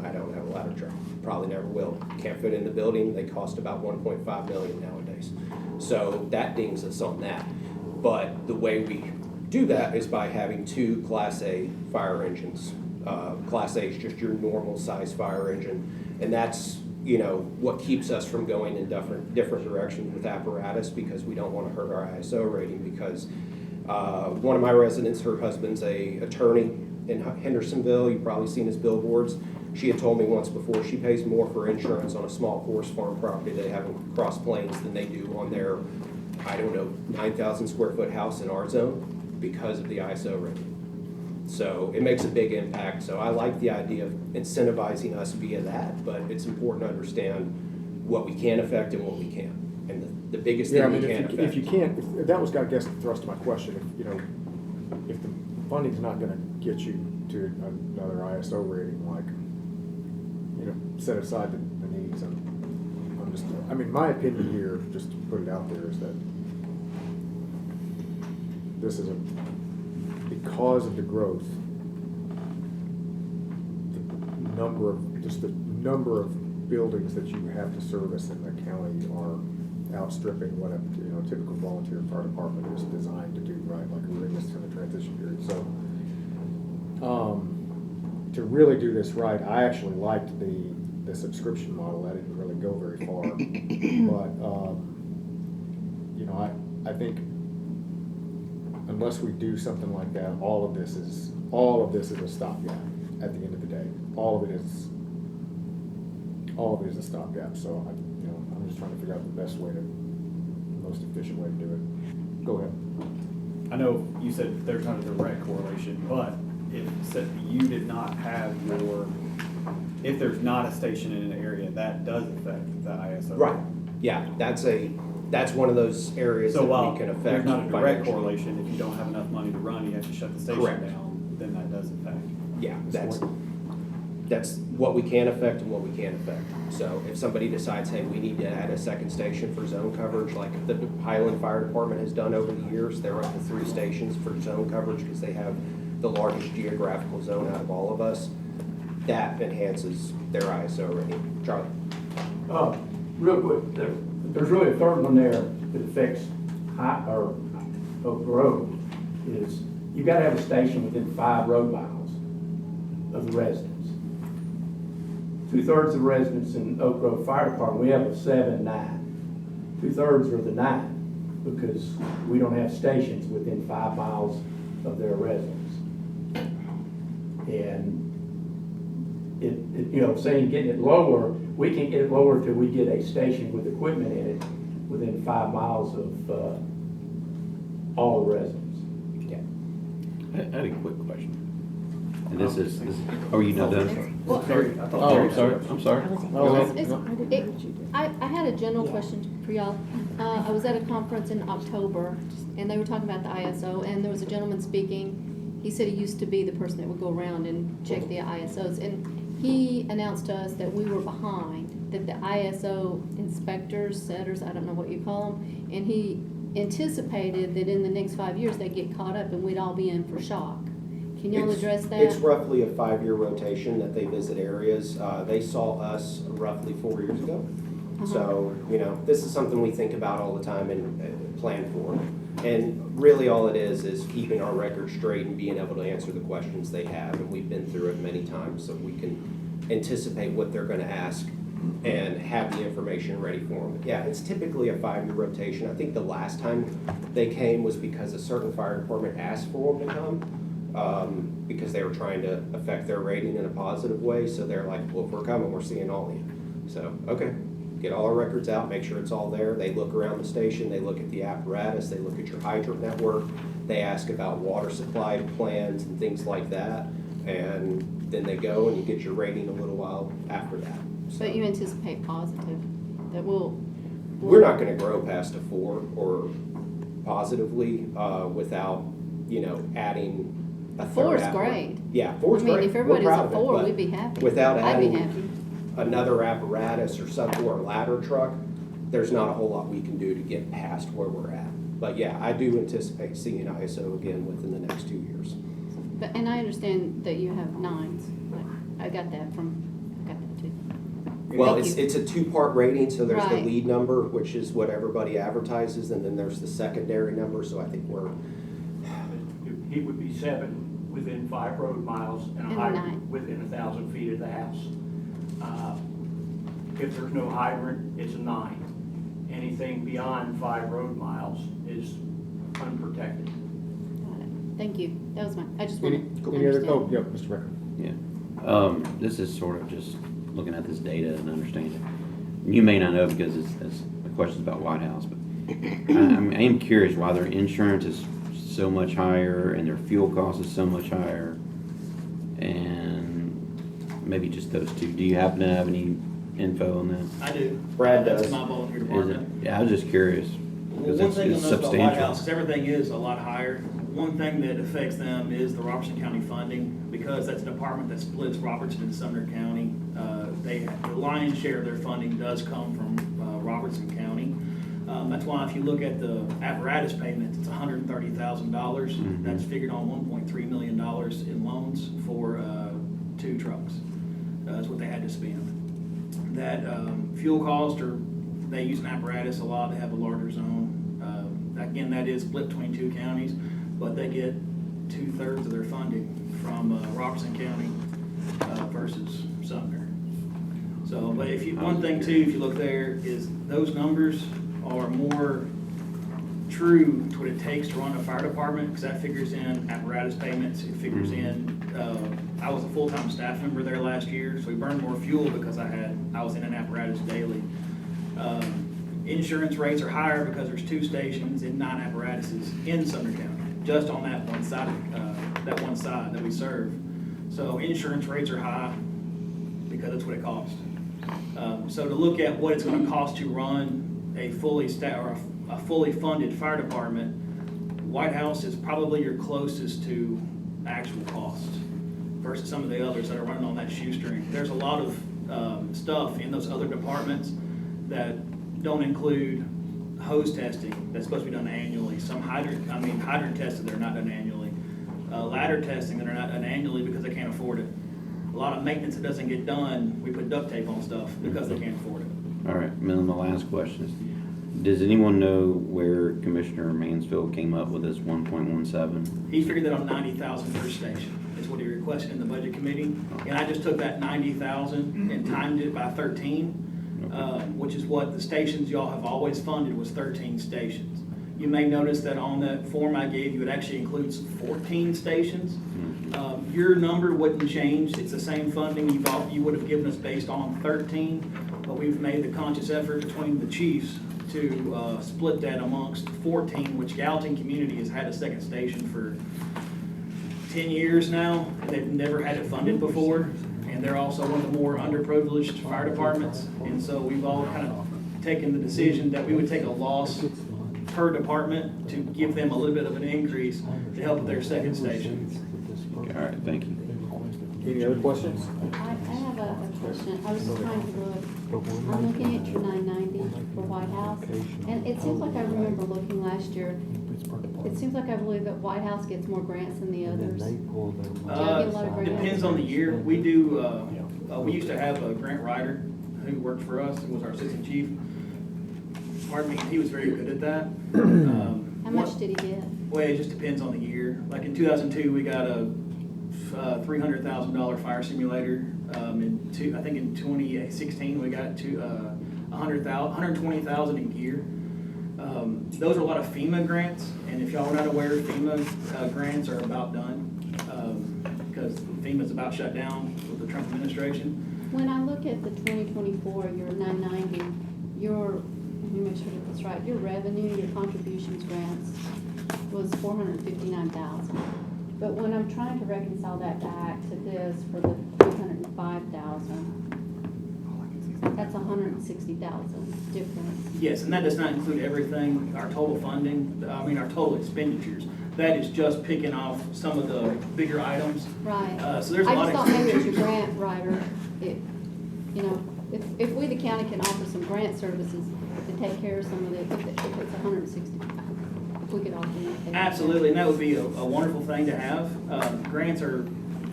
I don't have a ladder truck. Probably never will. Can't fit in the building. They cost about $1.5 million nowadays. So that dings us on that. But the way we do that is by having two Class A fire engines. Class A is just your normal size fire engine. And that's, what keeps us from going in different directions with apparatus because we don't want to hurt our ISO rating because one of my residents, her husband's a attorney in Hendersonville. You've probably seen his billboards. She had told me once before she pays more for insurance on a small horse farm property they have in Cross Plains than they do on their, 9,000 square foot house in our zone because of the ISO rating. So it makes a big impact. So I like the idea of incentivizing us via that, but it's important to understand what we can affect and what we can't. And the biggest thing we can't affect. If you can't, if that was, I guess, the thrust of my question. If the funding's not going to get you to another ISO rating, like, set aside the needs. I'm just, my opinion here, just to put it out there, is that this is because of the growth, the number of buildings that you have to service in the county are outstripping what a typical volunteer fire department is designed to do, right? Like we're in this kind of transition period. So to really do this right, I actually liked the subscription model. I didn't really go very far, but I think unless we do something like that, all of this is a stopgap. At the end of the day, all of it is a stopgap. So I'm just trying to figure out the most efficient way to do it. Go ahead. I know you said there's not a direct correlation, but if you did not have if there's not a station in an area, that does affect the ISO. Right. Yeah, that's one of those areas that we can affect. There's not a direct correlation. If you don't have enough money to run, you have to shut the station down, then that does affect. Yeah, that's what we can affect and what we can't affect. So if somebody decides, hey, we need to add a second station for zone coverage, like the Highland Fire Department has done over the years, they're up to 3 stations for zone coverage because they have the largest geographical zone out of all of us. That enhances their ISO rating. Charlie? Real quick, there's really a third one there that affects Oak Grove, is you've got to have a station within 5 road miles of the residents. 2/3 of the residents in Oak Grove Fire Department, we have a 7, 9. 2/3 are the 9 because we don't have stations within 5 miles of their residence. And saying getting it lower, we can't get it lower until we get a station with equipment in it within 5 miles of all the residents. Yeah. I had a quick question. And this is, are you not done? Sorry. I'm sorry. I had a general question for y'all. I was at a conference in October, and they were talking about the ISO, and there was a gentleman speaking. He said he used to be the person that would go around and check the ISOs, and he announced to us that we were behind, that the ISO inspectors, setters, I don't know what you call them, and he anticipated that in the next 5 years they'd get caught up and we'd all be in for shock. Can y'all address that? It's roughly a 5-year rotation that they visit areas. They saw us roughly 4 years ago. So, this is something we think about all the time and plan for. And really all it is keeping our record straight and being able to answer the questions they have. And we've been through it many times, so we can anticipate what they're going to ask and have the information ready for them. Yeah, it's typically a 5-year rotation. I think the last time they came was because a certain fire department asked for them to come. because they were trying to affect their rating in a positive way. So they're like, well, if we're coming, we're seeing all of you. So, okay, get all our records out, make sure it's all there. They look around the station, they look at the apparatus, they look at your hydrant network, they ask about water supply plans and things like that. And then they go and you get your rating a little while after that. So, But you anticipate positive, that we're not gonna grow past a 4 or positively, without, adding a third 4 is apparatus. great. Yeah, 4 is I mean, great. if everybody We're was proud a of it, 4, but we'd be happy. without I'd be adding happy. another apparatus or ladder truck, there's not a whole lot we can do to get past where we're at. But yeah, I do anticipate seeing ISO again within the next 2 years. But, and I understand that you have 9s, but I got that too. Well, Thank it's a 2-part rating, so there's the Right. lead number, which is what everybody advertises, and then there's the secondary number, so I think we're, He would be 7 within 5 road miles and a And a hydrant 9. within 1,000 feet of the house. If there's no hydrant, it's a 9. Anything beyond 5 road miles is unprotected. Got it. Thank you. That was I just Any, wanted to any other, understand. yeah, Mr. Becker. Yeah. This is sort of just looking at this data and understanding. You may not know because it's the question's about White House, but I am curious why their insurance is so much higher and their fuel cost is so much higher, and maybe just those two. Do you happen to have any info on that? I do. Brad That's does. my volunteer Is it? department. Yeah, I was just curious Well, because one thing it's you'll notice about White substantial. House is everything is a lot higher. One thing that affects them is the Robertson County funding, because that's a department that splits Robertson and Sumner County. The lion's share of their funding does come from Robertson County. That's why if you look at the apparatus payments, it's $130,000. Mm-hmm. That's figured on $1.3 million in loans for 2 trucks. That's what they had to spend. That fuel cost, or they use an apparatus a lot. They have a larger zone. Again, that is split between 2 counties, but they get 2/3 of their funding from Robertson County versus Sumner. So, but one thing too, if you look there, is those numbers are more true to what it takes to run a fire department, because that figures in apparatus payments. It figures in, I was a full-time staff member there last year, so we burned more fuel because I was in an apparatus daily. Insurance rates are higher because there's 2 stations and 9 apparatuses in Sumner County, just on that one side that we serve. So insurance rates are high because that's what it costs. So to look at what it's going to cost to run a fully funded fire department, White House is probably your closest to actual cost versus some of the others that are running on that shoestring. There's a lot of stuff in those other departments that don't include hose testing that's supposed to be done annually. Some hydrant testing that are not done annually. Ladder testing that are not done annually because they can't afford it. A lot of maintenance that doesn't get done, we put duct tape on stuff because they can't afford it. All right, and then the last question is, does anyone know where Commissioner Mansfield came up with this 1.17? He figured that on 90,000 per station is what he requested in the budget committee. And I just took that 90,000 and timed it by 13, which is what the stations y'all have always funded, was 13 stations. You may notice that on that form I gave you, it actually includes 14 stations. Your number wouldn't change. It's the same funding you would have given us based on 13, but we've made the conscious effort between the chiefs to split that amongst 14, which Gallatin Community has had a second station for 10 years now. They've never had it funded before, and they're also one of the more underprivileged fire departments. And so we've all kind of taken the decision that we would take a loss per department to give them a little bit of an increase to help with their second station. All right, thank you. Any other questions? I have a question. I was just trying to look. I'm looking at your 990 for White House, and it seems like I remember looking last year. It seems like I believe that White House gets more grants than the others. Do y'all get a lot of grants? Depends on the year. We do. We used to have a grant writer who worked for us and was our assistant chief. Pardon me. He was very good at that. How much did he get? Well, it just depends on the year. Like in 2002, we got a $300,000 fire simulator. I think in 2016 we got to $120,000 in gear. Those are a lot of FEMA grants, and if y'all are not aware, FEMA grants are about done. because FEMA's about shut down with the Trump administration. When I look at the 2024, your 990, let me make sure I get this right, your revenue, your contributions grants was 459,000. But when I'm trying to reconcile that back to this for the 305,000, that's 160,000 difference. Yes, and that does not include everything, our total funding, our total expenditures. That is just picking off some of the bigger items. Right. So there's a lot I of just thought maybe as your expenditures. grant writer, if we, the county, can offer some grant services to take care of some of it, if it's 160, if we could offer that. Absolutely, and that would be a wonderful thing to have. Grants are,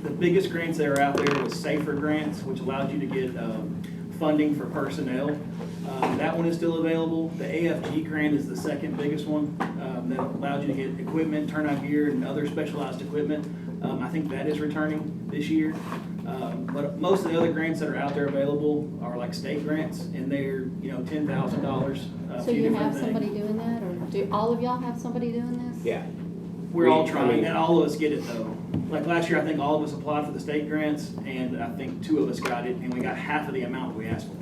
the biggest grants that are out there is SAFER grants, which allows you to get funding for personnel. That one is still available. The AFG grant is the second biggest one that allows you to get equipment, turnout gear, and other specialized equipment. I think that is returning this year. But most of the other grants that are out there available are like state grants, and they're $10,000. So you have somebody doing that, or do all of y'all have somebody doing this? Yeah. We're all trying, and all of us get it though. Like last year, I think all of us applied for the state grants, and I think 2 of us got it, and we got half of the amount that we asked for.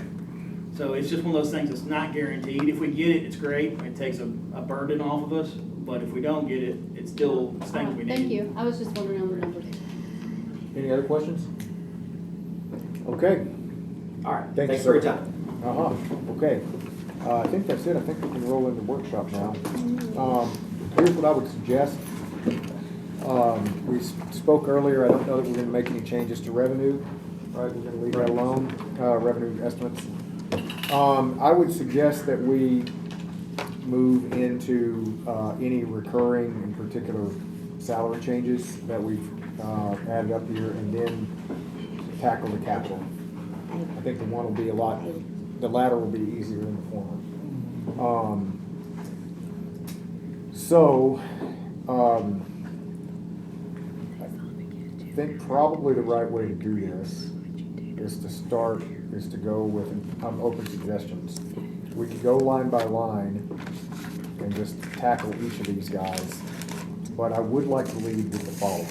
So it's just one of those things that's not guaranteed. If we get it, it's great. It takes a burden off of us. But if we don't get it, it's still things we need. Thank you. I was just wondering on the numbers. Any other questions? Okay. All right, thanks for your time. Okay. I think that's it. I think we can roll into workshop now. Here's what I would suggest. We spoke earlier, I don't know that we're gonna make any changes to revenue, right? We're gonna leave that alone, revenue estimates. I would suggest that we move into any recurring, in particular, salary changes that we've added up here, and then tackle the capital. I think the one will be the latter will be easier than the former. I think probably the right way to do this is to go with, I'm open suggestions. We could go line by line and just tackle each of these guys, but I would like to lead with the following.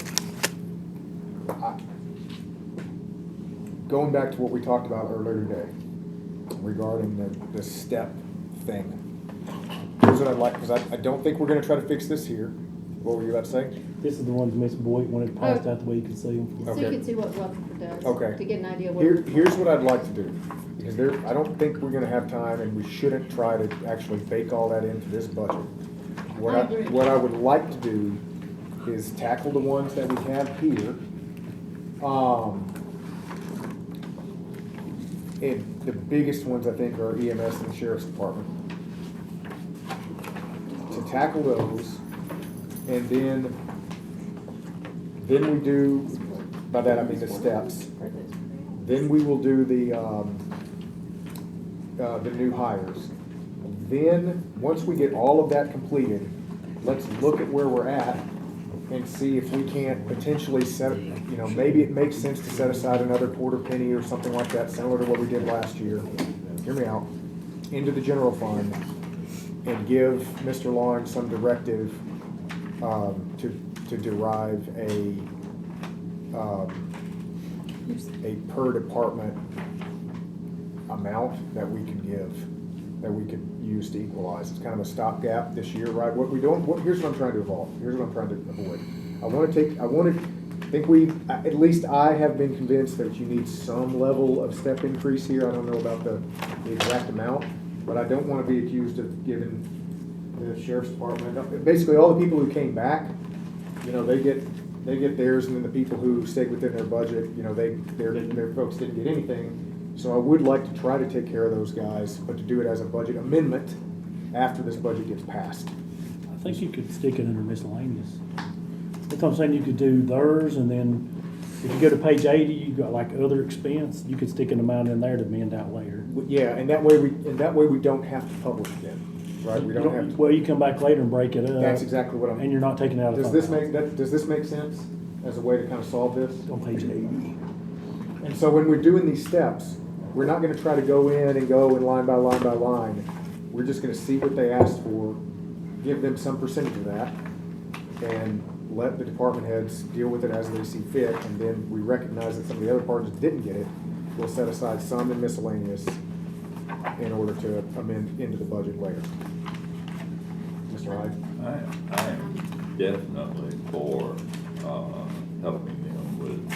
Going back to what we talked about earlier today regarding the step thing. Here's what I'd like, because I don't think we're going to try to fix this here. What were you about to say? This is the ones Miss Boyd wanted passed out the way you could see them. So you can see what Rutherford does. Okay. To get an idea what. Here's what I'd like to do, because I don't think we're gonna have time, and we shouldn't try to actually bake all that into this budget. I agree. What I would like to do is tackle the ones that we have here. And the biggest ones, I think, are EMS and the Sheriff's Department. To tackle those, and then we do, by that I mean the steps. Then we will do the new hires. Then, once we get all of that completed, let's look at where we're at and see if we can't potentially maybe it makes sense to set aside another quarter penny or something like that, similar to what we did last year. Hear me out. Into the general fund and give Mr. Long some directive to derive a per department amount that we can give, that we could use to equalize. It's kind of a stopgap this year, right? Here's what I'm trying to avoid. At least I have been convinced that you need some level of step increase here. I don't know about the exact amount, but I don't want to be accused of giving the Sheriff's Department, basically all the people who came back, they get theirs, and then the people who stayed within their budget, their folks didn't get anything. So I would like to try to take care of those guys, but to do it as a budget amendment after this budget gets passed. I think you could stick it under miscellaneous. That's what I'm saying, you could do theirs, and then if you go to page 80, you've got like other expense, you could stick an amount in there to amend out later. Yeah, and that way we don't have to publish it then, right? We don't have to. Well, you come back later and break it up. That's exactly what and you're not taking it out of Does this make sense as a way to kind of solve this? On page 80. And so when we're doing these steps, we're not going to try to go in line by line by line. We're just going to see what they asked for, give them some percentage of that, and let the department heads deal with it as they see fit, and then we recognize that some of the other departments didn't get it, we'll set aside some in miscellaneous in order to amend into the budget later. Mr. Hyde? I am definitely for, helping them with,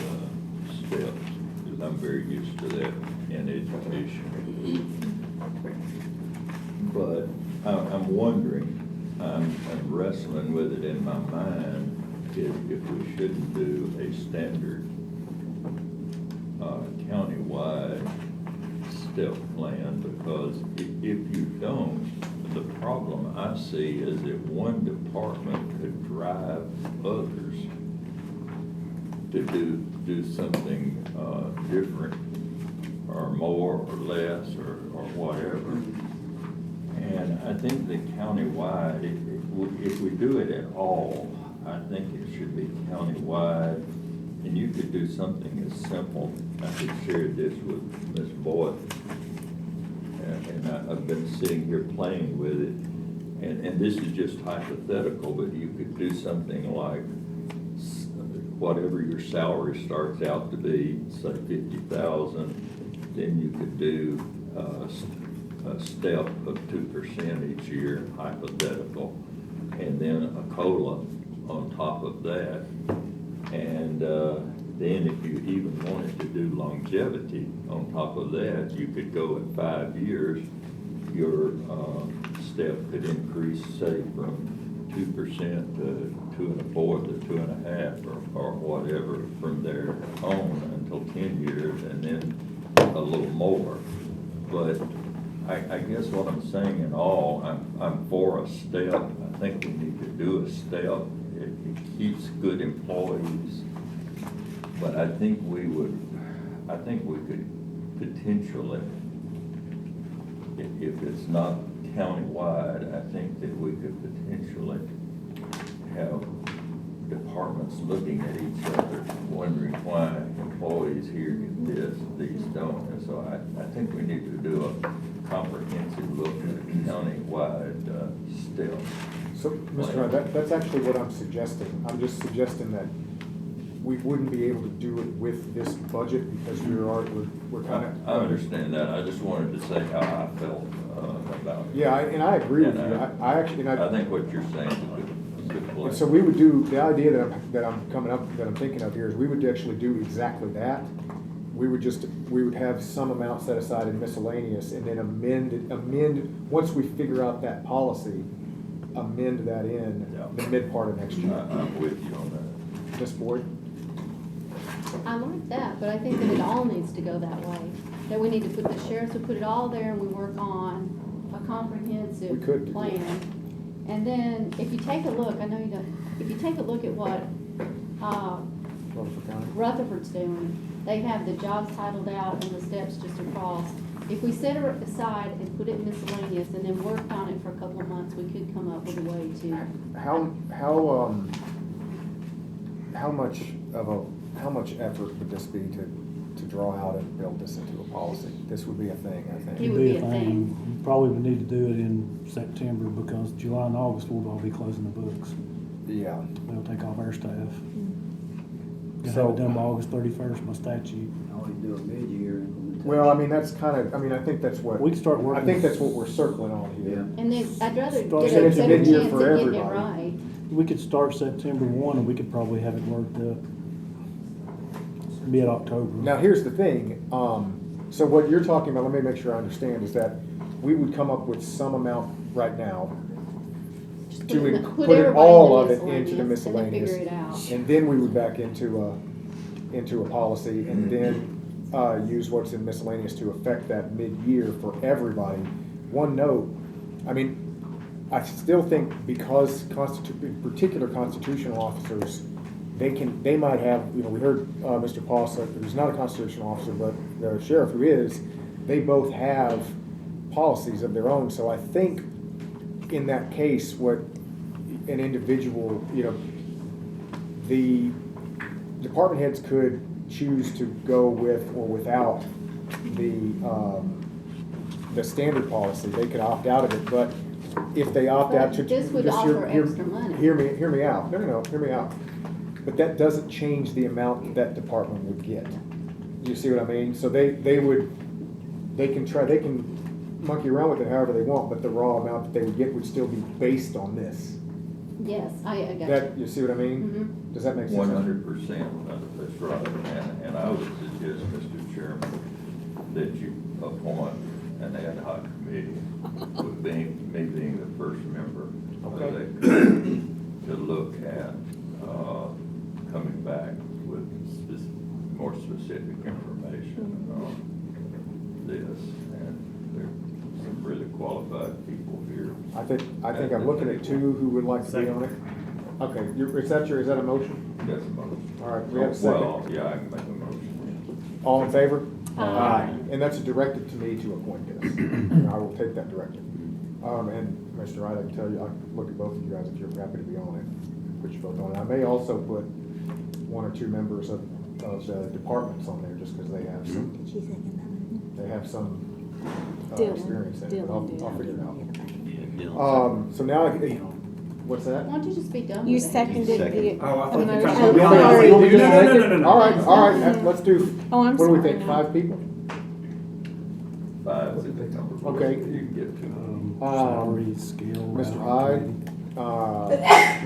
steps, because I'm very used to that in education. But I'm wondering, I'm wrestling with it in my mind, if we shouldn't do a standard, countywide step plan, because if you don't, the problem I see is that one department could drive others to do something, different, or more, or less, or whatever. And I think that countywide, if we do it at all, I think it should be countywide. And you could do something as simple, I could share this with Ms. Boyd, and I've been sitting here playing with it, and this is just hypothetical, but you could do something like, whatever your salary starts out to be, say 50,000, then you could do a step of 2% each year, hypothetical, and then a COLA on top of that. And then if you even wanted to do longevity on top of that, you could go at 5 years, your step could increase, say, from 2% to 2.25 to 2.5 or whatever from there on until 10 years, and then a little more. But I guess what I'm saying in all, I'm for a step. I think we need to do a step. It keeps good employees, but I think we could potentially, if it's not countywide, I think that we could potentially have departments looking at each other, wondering why employees here get this, these don't. And so I think we need to do a comprehensive look at countywide steps. So, Mr. Hyde, that's actually what I'm suggesting. I'm just suggesting that we wouldn't be able to do it with this budget because we're kind of. I understand that. I just wanted to say how I felt about it. Yeah, and I agree with you. I actually, I think what you're saying is a good point. And so we would do, the idea that I'm thinking of here is we would actually do exactly that. We would have some amount set aside in miscellaneous and then amend, once we figure out that policy, amend that in the mid part of next year. I'm with you on that. Ms. Boyd? I like that, but I think that it all needs to go that way. That we need to put, the sheriffs would put it all there and we work on a comprehensive plan. And then if you take a look, I know you don't, if you take a look at what Rutherford's doing, they have the jobs titled out and the steps just across. If we set it aside and put it in miscellaneous and then work on it for a couple of months, we could come up with a way to. How much effort would this be to draw out and build this into a policy? This would be a thing, I think. It would be a thing. You probably would need to do it in September because July and August we'll all be closing the books. Yeah. They'll take off our staff. Gotta So- have it done by August 31st by statute. Always do a mid-year. Well, I mean, that's kind of, I mean, I think that's what. We can start working. I think that's what we're circling on here. And then I'd rather Start get a it's a better mid-year chance for of getting it everybody. right. We could start September 1 and we could probably have it worked up mid-October. Now, here's the thing, so what you're talking about, let me make sure I understand, is that we would come up with some amount right now to put it all of it into the miscellaneous. And then figure it out. And then we would back into a policy and then use what's in miscellaneous to affect that mid-year for everybody. One note, I mean, I still think because particular constitutional officers, they might have, you know, we heard Mr. Paul say, who's not a constitutional officer, but the sheriff who is, they both have policies of their own. So I think in that case, what an individual, you know, the department heads could choose to go with or without the standard policy. They could opt out of it, but if they opt out to. But this would just offer extra money. Hear me out. No, hear me out. But that doesn't change the amount that department would get. You see what I mean? So they can monkey around with it however they want, but the raw amount that they would get would still be based on this. Yes, I got you. That, you see what I mean? Mhm. Does that make sense? 100%, that's right. And I would suggest, Mr. Chairman, that you appoint an ad hoc committee, with me being the first member of that committee, to look at, coming back with more specific information on this. And there's some really qualified people here. I think I'm looking at two who would like to be on it. Okay, is that a motion? That's a motion. All right, we have a second. Well, yeah, I can make a motion. All in favor? Aye. And that's directed to me to appoint this. And I will take that directive. And Mr. Wright, I can tell you, I can look at both of you guys if you're happy to be on it. Put you both on it. I may also put one or two members of the departments on there just because they have some. They have some experience in it. But I'll figure it out. So now, what's that? Why don't you just be done You with it? seconded the Oh, I thought motion. you All right, let's do, Oh, I'm what do we sorry, think, no. 5 people? 5 is the number. Okay. You can get to. Mr. Hyde,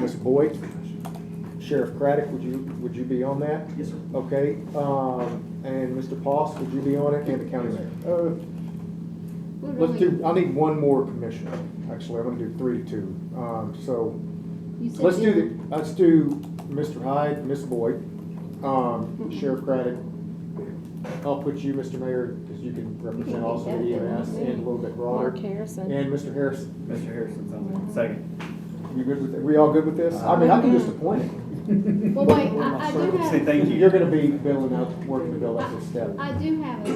Ms. Boyd, Sheriff Craddock, would you be on that? Yes, sir. Okay, and Mr. Poss, would you be on it, and the county mayor? Let's do, I need one more commissioner, actually, I'm gonna do 3 to 2. So, You said let's do Mr. Hyde, Ms. Boyd, Sheriff Craddock. I'll put you, Mr. Mayor, because you can represent also the EMS and a little bit broader. Mark Harrison. And Mr. Harrison. Mr. Harrison's on there. Second. You good with it? We all good with this? I mean, I can just appoint it. Well, wait, I do have. Say thank you. You're gonna be building out, working to build out this step. I do have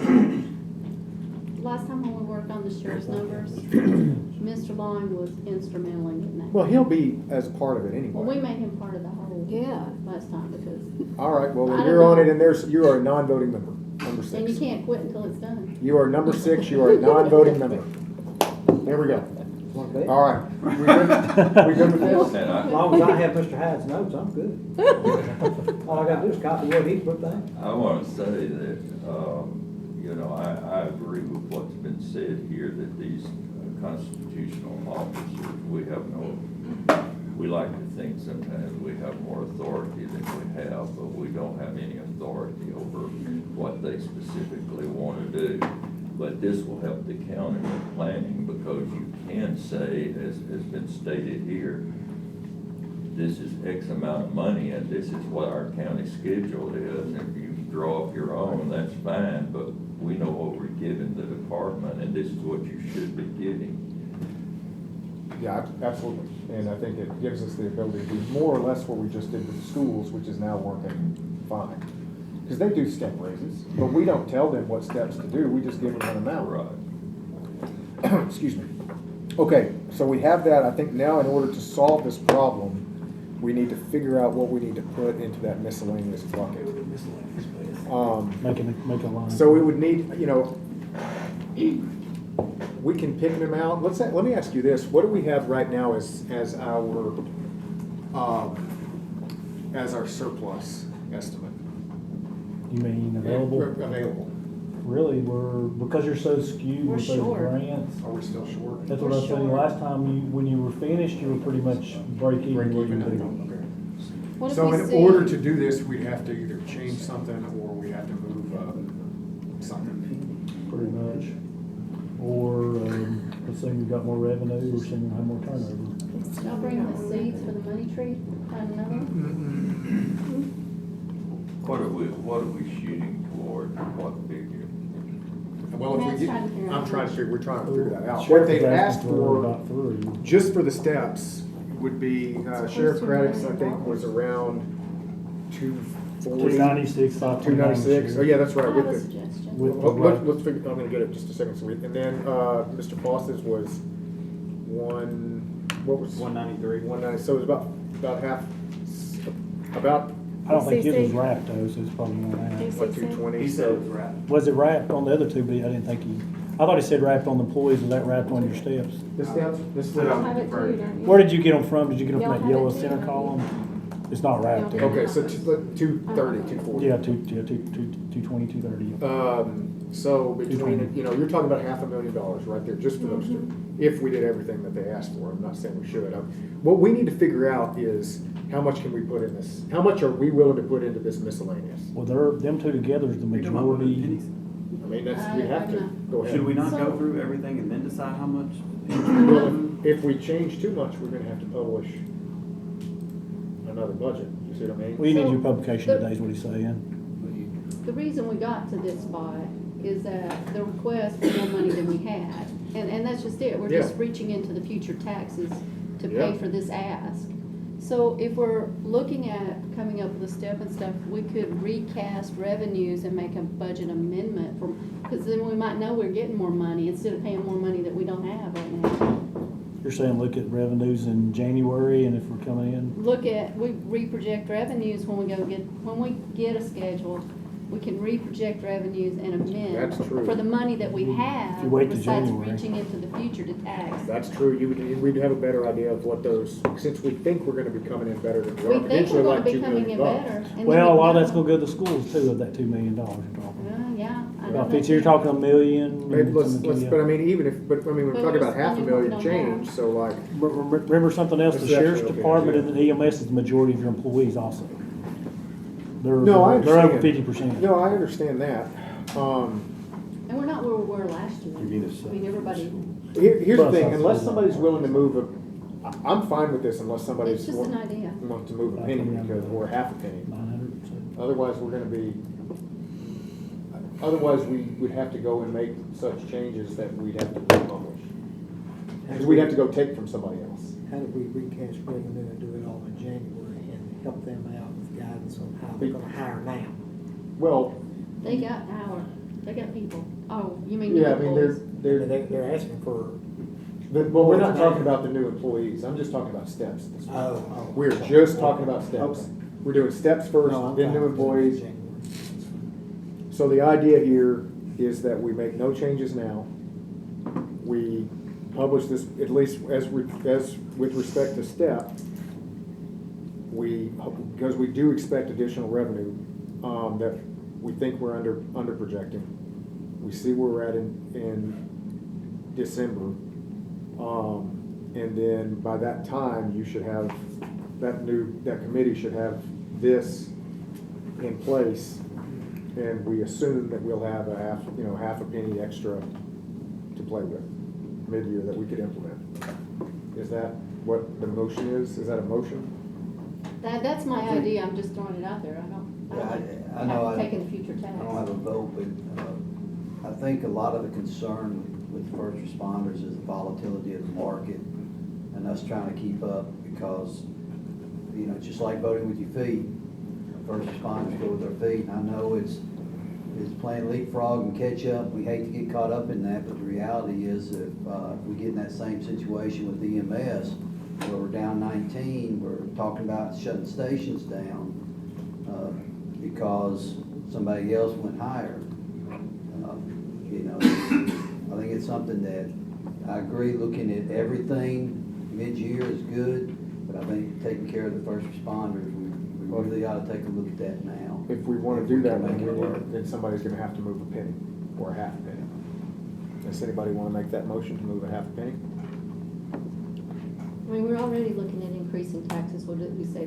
last time when we worked on the sheriff's numbers, Mr. Long was instrumental in getting that. Well, he'll be as part of it Well, we anyway. made him part of the whole. Last time because. All right, well, I then don't you're on know. it, and you are a non-voting member, number And you 6. can't quit until it's done. You are number 6, you are a non-voting member. There we go. All right, we good with this? As long as I have Mr. Hyde's notes, I'm good. All I gotta do is copy what he put down. I want to say that, I agree with what's been said here, that these constitutional officers, we like to think sometimes we have more authority than we have, but we don't have any authority over what they specifically want to do. But this will help the county with planning, because you can say, as has been stated here, this is X amount of money and this is what our county schedule is. If you draw up your own, that's fine, but we know what we're giving the department and this is what you should be getting. Yeah, absolutely. And I think it gives us the ability to do more or less what we just did with the schools, which is now working fine. Because they do step raises, but we don't tell them what steps to do, we just give them an amount. Right. Excuse me. Okay, so we have that. I think now in order to solve this problem, we need to figure out what we need to put into that miscellaneous bucket. Make a line. So we would need, we can pick them out. Let me ask you this. What do we have right now as our surplus estimate? You mean available? Available. Really, because you're so skewed We're with those short. grants. Are we still short? That's what I was saying, last time, when you were finished, you were pretty much break even. where you Okay. What if So we in see- order to do this, we'd have to either change something or we have to move something. Pretty much. Or, assume you got more revenue, or assume you have more turnover. Y'all bring the seeds for the money tree, find another one? What are we shooting toward, what figure? Well, if we Matt's get, trying to figure out. we're trying to figure that out. What Sheriff they was asked asking for for, about 3. just for the steps, would be, Sheriff Craddock's, I think, was around 240. 296, 296, oh yeah, that's I right, have a with the, suggestion. With the let's figure, I'm gonna get it just a second, so and then, Mr. Foster's was what was? 193. 190, so it was about half, about, I don't think his was CC. wrapped though, so it's probably more than that. what, 220? He said it was wrapped. Was it wrapped on the other 2 bids? I didn't think he, I thought it said wrapped on the employees, was that wrapped on your steps? The steps, this You have it too, don't you? Where did you get them from? Did you get them Y'all from that have it yellow too, center don't you? column? It's not wrapped. Y'all Okay, so 230, 240. Yeah, 220, 230. So between, 220. you know, you're talking about $500,000 right there, just for those two, if we did everything that they asked for. I'm not saying we should. What we need to figure out is how much can we put in this, how much are we willing to put into this miscellaneous? Well, them two together is the majority. I mean, that's, we have to, go ahead. Should we not go through everything and then decide how much? Well, if we change too much, we're gonna have to publish another budget, you see what I mean? We need So, your publication the- today is what he's saying. The reason we got to this spot is that the request for more money than we had. And that's just it. We're just Yeah. reaching into the future taxes to Yeah. pay for this ask. So if we're looking at coming up with a step and stuff, we could recast revenues and make a budget amendment for, because then we might know we're getting more money instead of paying more money that we don't have right now. You're saying look at revenues in January and if we're coming in? We reproject revenues when we get a schedule. We can reproject revenues and amend. That's true. For the money that we If have, you wait till besides January. reaching into the future to tax. That's true, we'd have a better idea of what those, since we think we're gonna be coming in better than we We are, think potentially we're gonna like be $2 coming million. in better. and then Well, a we lot of know. that's gonna go to the schools too, of that $2 million you're talking. Yeah, I know. Well, if that it's, you're too. talking $1 million. Maybe and let's, some- but I mean, even if, but I mean, we're But talking we're about half a spending what we million don't change, so like, Remember something else, the That's sheriff's actually okay, department yeah. and the EMS is the majority of your employees also. no, I They're over understand. 50%. No, I understand that. And we're not where we were last year. I mean, everybody, Here's the Plus, thing, I'll unless say somebody's that. willing to move I'm fine with this unless it's somebody's just an idea. wants to move a penny because, or half a penny. 900%. Otherwise, we're gonna be, otherwise we would have to go and make such changes that we'd have to republish. Because we'd have to go take from somebody else. How do we recast revenue and do it all in January and help them out with guidance on how they're gonna hire now? Well, They got people. Oh, you mean new yeah, I mean, employees? They're asking for, well, we're not talking about the new employees, I'm just talking about steps. at this point. oh. We're just talking about steps. Okay. We're doing steps first, No, I'm then new fine with doing it in employees. January. So the idea here is that we make no changes now. We publish this, at least as with respect to step, because we do expect additional revenue, that we think we're under projecting. We see where we're at in December. And then by that time, you should have, that committee should have this in place. And we assume that we'll have half a penny extra to play with mid-year that we could implement. Is that what the motion is? Is that a motion? That's my idea. I'm just throwing it out there. I know haven't taken the future tax. I don't have a vote, but I think a lot of the concern with first responders is the volatility of the market and us trying to keep up because, just like voting with your feet, first responders go with their feet. And I know it's playing leapfrog and catch up. We hate to get caught up in that, but the reality is if we get in that same situation with EMS, where we're down 19, we're talking about shutting stations down because somebody else went higher. I think it's something that I agree, looking at everything mid-year is good, but I think taking care of the first responders, we really ought to take a look at that now. If we want to do that, Make it work. then somebody's going to have to move a penny or a half a penny. Does anybody want to make that motion to move a half a penny? I mean, we're already looking at increasing taxes. What did we say?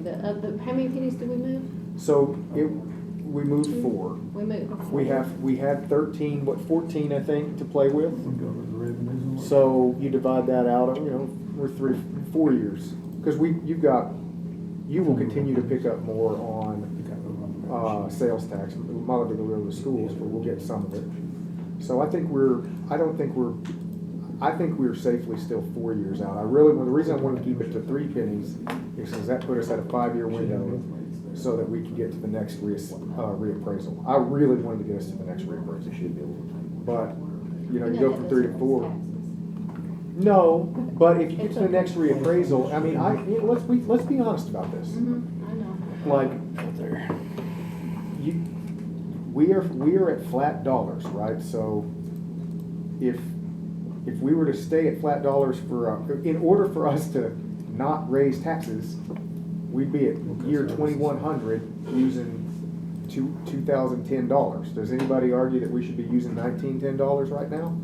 How many pennies did we move? So we moved 4. We moved. We had 13, 14, I think, to play with. So you divide that out, we're 4 years. Because you will continue to pick up more on sales tax. It might not be the real the schools, but we'll get some of it. So I think we're safely still 4 years out. The reason I wanted to keep it to 3 pennies is because that put us at a 5-year window so that we can get to the next reappraisal. I really wanted to get us to the next reappraisal. But, you go from 3 to 4. No, but if you get to the next reappraisal, I mean, let's be honest about this. I know. Like, we are at flat dollars, right? So if we were to stay at flat dollars in order for us to not raise taxes, we'd be at year 2100 using $2010. Does anybody argue that we should be using $1910 right now?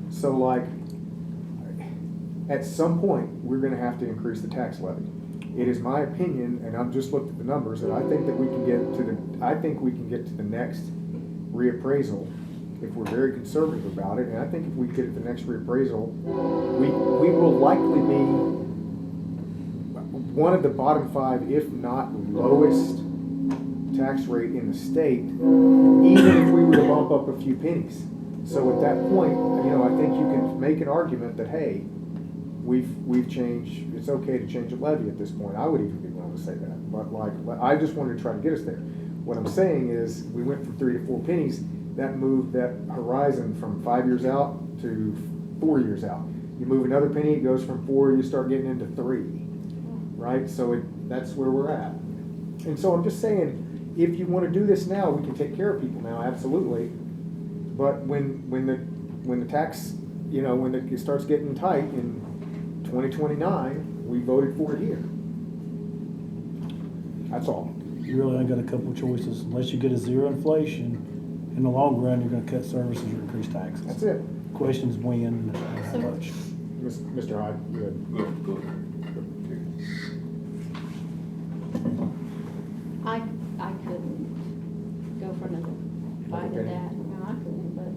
So like, at some point, we're gonna have to increase the tax levy. It is my opinion, and I've just looked at the numbers, that I think that we can get to the next reappraisal if we're very conservative about it. And I think if we get at the next reappraisal, we will likely be one of the bottom 5, if not lowest tax rate in the state, even if we were to bump up a few pennies. So at that point, I think you can make an argument that, hey, we've changed, it's okay to change a levy at this point. I would even be willing to say that, but I just wanted to try to get us there. What I'm saying is, we went from 3 to 4 pennies, that moved that horizon from 5 years out to 4 years out. You move another penny, it goes from 4, you start getting into 3, right? So that's where we're at. And so I'm just saying, if you want to do this now, we can take care of people now, absolutely. But when the tax, when it starts getting tight in 2029, we voted for it here. That's all. You really only got a couple of choices. Unless you get a zero inflation, in the long run, you're gonna cut services or increase taxes. That's it. Question's when and how much. Mr. Hyde, go ahead. Go ahead. I couldn't go for another fight at that. No, I couldn't, but,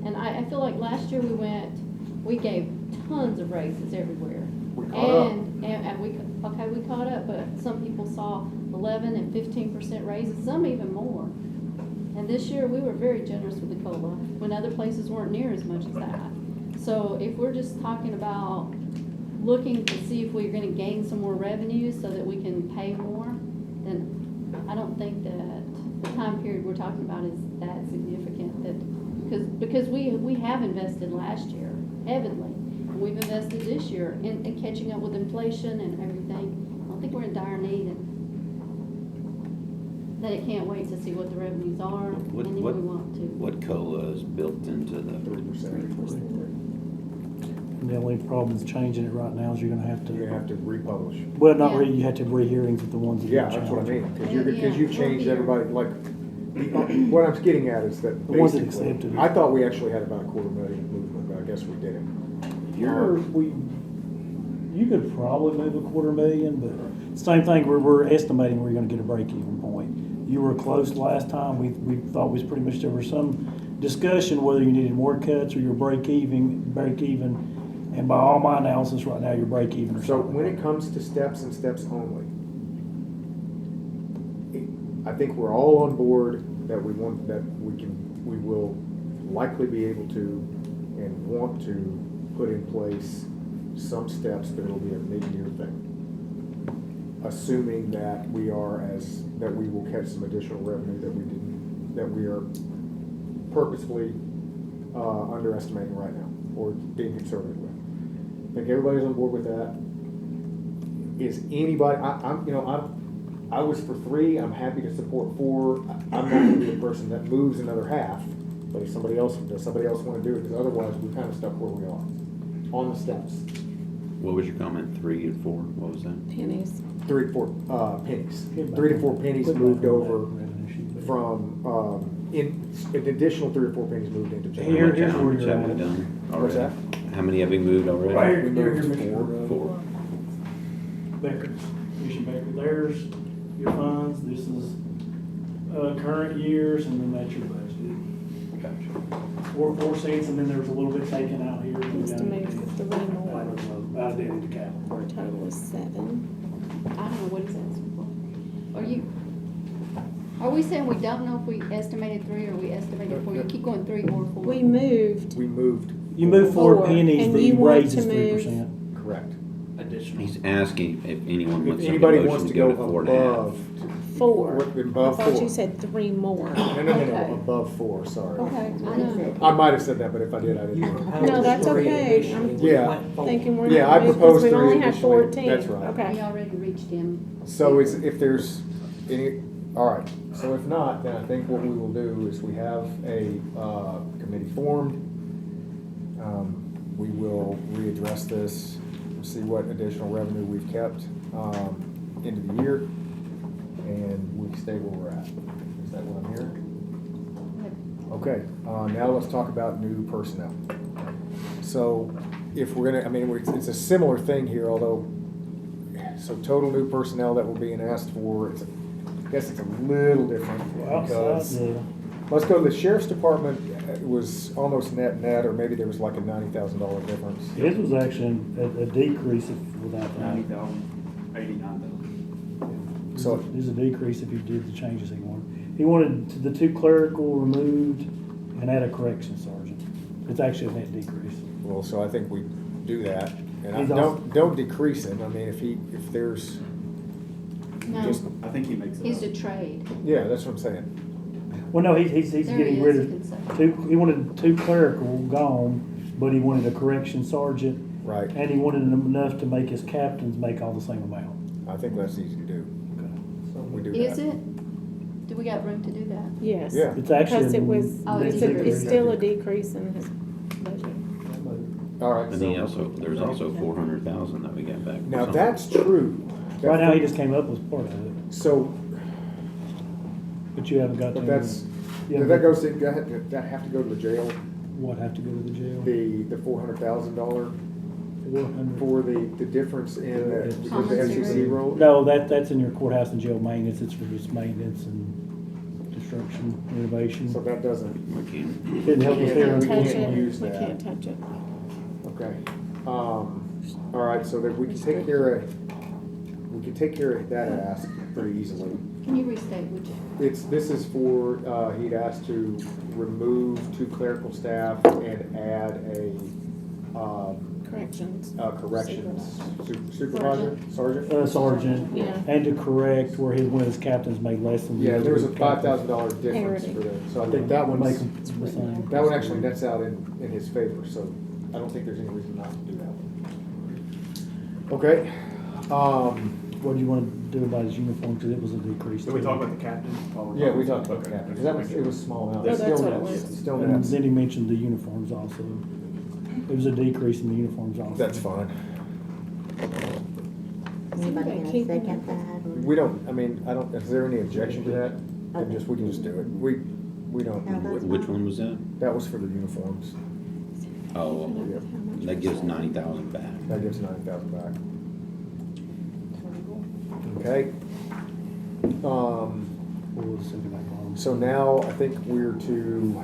and I feel like last year we gave tons of raises everywhere. We caught up. And we caught up, but some people saw 11 and 15% raises, some even more. And this year, we were very generous with the COLA, when other places weren't near as much as that. So if we're just talking about looking to see if we're gonna gain some more revenue so that we can pay more, then I don't think that the time period we're talking about is that significant, because we have invested last year heavily, and we've invested this year in catching up with inflation and everything. I don't think we're in dire need, and that it can't wait to see what the revenues are, and then we want to. What COLA is built into the 3%? And the only problem is changing it right now is you're gonna have to. You're gonna have to republish. Well, you have to have re-hearings with the ones that. Yeah, that's what I mean, because you've changed everybody, what I'm getting at is that The ones that basically, accepted it. I thought we actually had about 250,000 movement, but I guess we didn't. You could probably move 250,000, but same thing, we're estimating we're gonna get a break-even point. You were close last time, we thought was pretty much, there was some discussion whether you needed more cuts or you're break even, and by all my analysis right now, you're break even or So something. when it comes to steps and steps only, I think we're all on board that we will likely be able to and want to put in place some steps that will be a mid-year thing. Assuming that we will catch some additional revenue that we are purposefully underestimating right now, or being conservative with. I think everybody's on board with that. Is anybody, I was for 3, I'm happy to support 4. I'm not gonna be the person that moves another half, but if somebody else want to do it, because otherwise we're kind of stuck where we are, on the steps. What was your comment, 3 and 4, what was that? Pennies. 3 to 4 pennies. 3 to 4 pennies moved over from, an additional 3 or 4 pennies moved into Here's January. where Which you're have we at. done What's already? that? How many have we moved already? Right We here, moved here, 4. Becker, Commissioner Becker, there's your funds, this is, current years, and then that's your budget. Four cents, and then there's a little bit taken out here. Just to move 3 more. Out of the into capital. For a total of 7. I don't know what he's asking for. Are we saying we don't know if we estimated 3 or we estimated 4? You keep going 3 or 4. We moved. You mmoved 4 4, pennies, and the you want raise to is move- 3%. Correct. Additional. He's asking if anyone If wants to anybody motion wants to to go go to 4.5. above. 4. Above I thought 4. you said 3 more. No, Okay. above 4, sorry. Okay, I know. I might have said that, but if I did, I didn't. No, that's okay. I'm Yeah. thinking we're Yeah, not I moving, proposed because we 3 only have initially. 14. That's right. Okay. We already reached him. So if there's any, all right, so if not, then I think what we will do is we have a committee formed. We will readdress this, see what additional revenue we've kept, into the year, and we stay where we're at. Is that what I'm hearing? Okay, now let's talk about new personnel. So if we're gonna, I mean, it's a similar thing here, although, so total new personnel that we're being asked for, I guess it's a little different because, let's go to the sheriff's department. It was almost net, or maybe there was like a $90,000 difference. His was actually a decrease without that. 90,000, 89,000. So There's a decrease if you did the changes he wanted. He wanted the 2 clerical removed and add a correction sergeant. It's actually a net decrease. Well, so I think we do that, and He's don't decrease him. I mean, if there's, No, just, I think he makes it he's up. a trade. yeah, that's what I'm saying. Well, no, he's There getting he rid is, of you can say. 2, he wanted 2 clerical gone, but he wanted a correction sergeant. Right. And he wanted enough to make his captains make all the same amount. I think that's easy to do. So We do Is that. it? Do we got room to do that? Yes. Yeah. It's actually. Because it was, Oh, it's, it's a it's still a decrease in his budget. All right. And he also, there's also 400,000 that we got back. Now, that's true. Right now, he just came up with part of it, So, but you haven't got. but to- that's, Yeah, that goes, that have to go to the jail, What, have to go to the jail? the $400,000 400. for the difference in, because the Commissary. FCC role? No, that's in your courthouse and jail maintenance, it's for just maintenance and destruction, renovation. So that doesn't, We can't. Didn't help us We there, can't we touch can't it, use we that. can't touch it. okay. All right, so that we can take care of that ask pretty easily. Can you restate which? This is for, he'd asked to remove 2 clerical staff and add a, Corrections. corrections supervisor, sergeant? Sergeant, Yeah. and to correct where one of his captains made less than. the Yeah, there was a other captain. $5,000 difference Parity. for that, so I They think that make one's, them the same. that one actually nets out in his favor, so I don't think there's any reason not to do that one. Okay, What do you want to do about his uniform, because it was a decrease. Did we talk about the captain? yeah, we talked about that, because that was, it was small amount. Yeah, It's that's still what it nets, was. still And nets. then he mentioned the uniforms also. It was a decrease in the uniforms also. That's fine. Anybody gonna Keep it. second that? or- We don't, I mean, is there any objection to that? And Okay. we can just do it. We don't. No, that's Which fine. one was that? That was for the uniforms. Oh, Yep. that gives 90,000 back. That gives 90,000 back. Okay. We'll send it back on. So now I think we're to,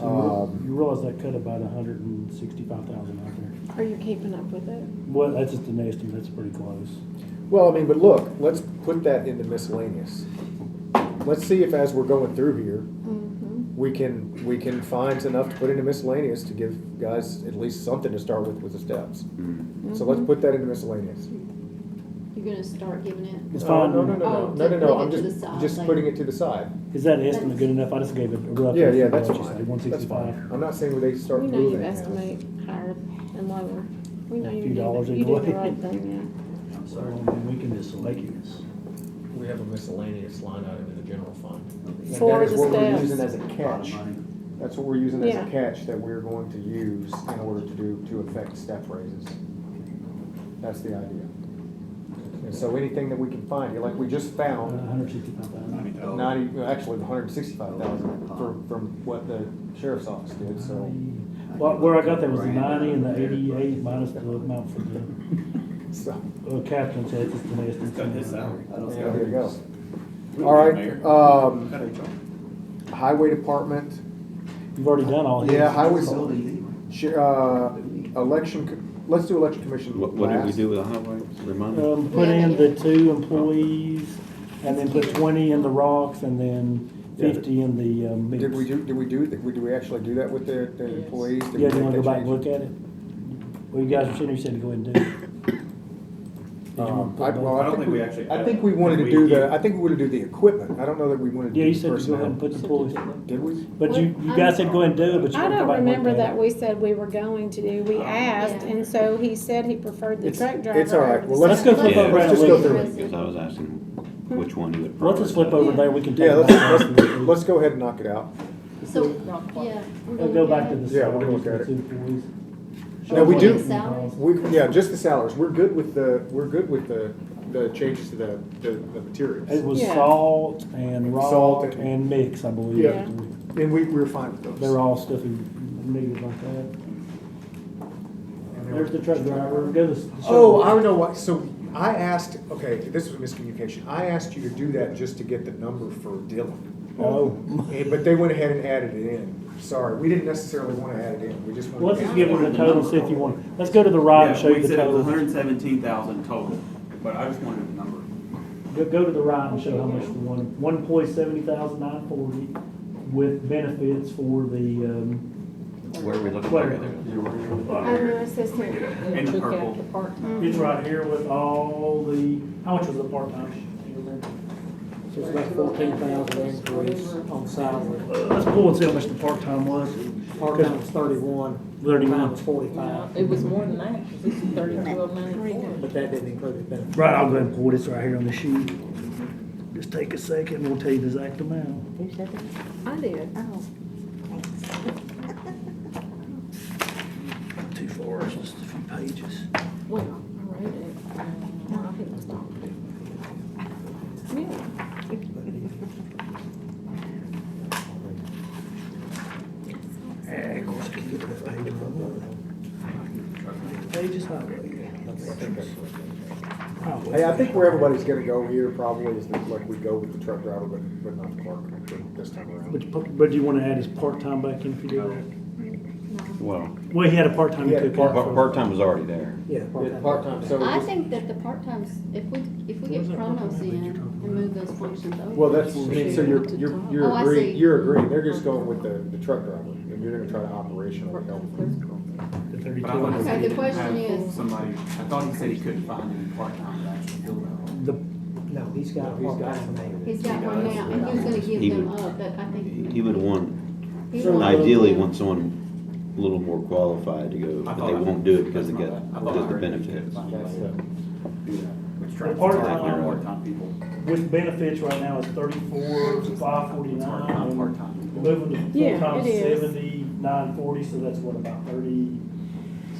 You realize that cut about 165,000 out there. Are you keeping up with it? Well, that's just an estimate, that's pretty close. well, I mean, but look, let's put that into miscellaneous. Let's see if as we're going through here, Mm-hmm. we can find enough to put into miscellaneous to give guys at least something to start with the steps. Mm. So let's put that into miscellaneous. You're gonna start giving it? It's No, fine. no, no, no, Oh, no, no, no, I'm putting it to the side, just like- putting it to the side. Is that estimate good enough? I just gave it a rough. Yeah, estimate, that's what you fine. say, That's 165. fine. I'm not saying they start We know you moving it now. estimate higher and lower. We know A you few do, dollars you either do the way. right thing, I'm sorry, we can just make it. We have a miscellaneous line item in the general fund. And For that is the what we're steps. using as a catch. That's what we're using as Yeah. a catch that we're going to use in order to affect step raises. That's the idea. And so anything that we can find, like we just found 165,000. 165,000 from what the sheriff's office did, so. Well, where I got that was the 90 and the 88 minus the amount for the So, captain's head, just an estimate. Cut his salary. yeah, there you go. All right, highway department, You've already done all his. yeah, highways, let's do election commission What did we last. do with the highway? Remind me. Put in the 2 employees, and then put 20 in the rocks, and then 50 in the mix. Did we actually do that with the employees? Did we Yeah, do you make wanna go that back and change? look at it? Well, you guys were sitting, you said to go ahead and do it. I think we wanted to do I think we wanted to do the equipment. I don't know that we wanted to Yeah, do you the said to go personnel. ahead and put the employees. Did we? But you guys said go ahead and do it, but you I want to go don't back and look remember at that it. we said we were going to do. We asked, and so he said he preferred the truck driver. It's all right. over Well, the let's go second. flip over Let's and just go look. through it. Because I was asking which one you would. Let's just flip over there, we can Yeah, talk about it. let's go ahead and knock it out. So, yeah. we're We'll gonna go look back at to it. the Yeah, we're gonna look salaries at of the two employees. No, we do. Salaries? Yeah, just the salaries. We're good with the changes to the materials. It was Yeah. salt and Salt rock and- and mix, I believe. Yeah, and we were fine with those. They're all stuff you needed like that. There's the truck driver. Go to the. Oh, I don't know what, so I asked, okay, this was a miscommunication. I asked you to do that just to get the number for Dylan. Oh. But they went ahead and added it in. Sorry, we didn't necessarily want to add it in. We just wanted. Well, let's just give them the total, see if you want. Let's go to the right and show you We the said it was total. 117,000 total, but I just wanted the number. Go to the right and show how much the one employee, 70,940 with benefits for the, Where are we looking Where? at there? I'm an assistant. In the purple. it's right here with all the, how much was the part-time? Do you remember? So it's about 14,000 increase on salary. Let's pull and see how much the part-time was. Part-time was 31. 31. Part-time was 45. It was more than that, because this is 32,094. But that didn't include the benefits. Right, I'll go ahead and pull this right here on the sheet. Just take a second, and we'll tell you the exact amount. Who said that? I did. Oh, thanks. Not too far, it's just a few pages. Well, I read it. I think it's not. Yeah. And of course, I can get to the page Pages highway. Hey, I think where everybody's gonna go here probably is that, like, we go with the truck driver, but not the clerk this time around. But do you want to add his part-time back in if you do that? Well, Well, he had a part-time he took out. part-time was already there. Yeah, Part-time, so. I think that the part-times, if we get Chronos in and move those functions over. Well, that's, I mean, so you're Oh, I see. you're agreeing, they're just going with the truck driver, and you're gonna try to operationally help. The 32. But I thought he Okay, said the he question had is- somebody, I thought he said he couldn't find any part-time to actually fill that. The, No, he's got a part-time name. He's got one now, and he was gonna give He them would- up, but I think. He would want, he wanted ideally them. want someone a little more qualified to go, but they won't do it because they get the benefits. Which tries to part-time- find part-time people. with benefits right now is 34,549. and Part-time people. Moving to Yeah, full-time it is. 79,40, so that's what, about 30,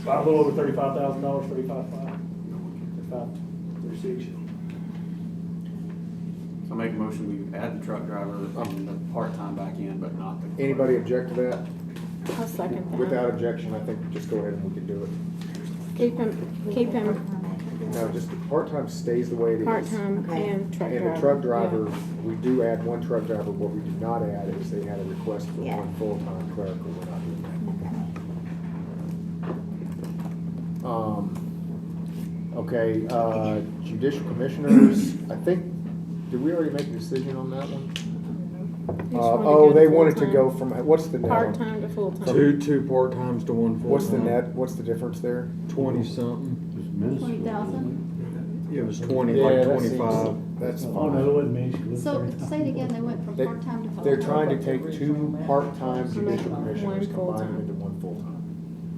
about a little over $35,000, 35,500, 35,36. So make a motion, we add the truck driver and the part-time back in, but not the. Anybody object to that? I'll second that. Without objection, I think just go ahead and we can do it. Keep him No, just the part-time stays the way it is. part-time Okay. and truck driver. And the truck driver, we do add one truck driver, what we do not add is they had a request for Yeah. one full-time clerical, we're not doing that. Okay, judicial commissioners, I think, did we already make a decision on that one? Just wanted to Oh, go they to wanted to full-time. go from, what's the net? on- Part-time to full-time. Two part-times to one full-time. What's the net, what's the difference there? 20-something. 20,000? It was 20, Yeah, like that seems- 25. That's Oh, no, it fine. wasn't me. She was So, 30,000. say it again, they went from They- part-time to full-time. They're trying to take two part-time judicial One commissioners, combine them full-time. into one full-time.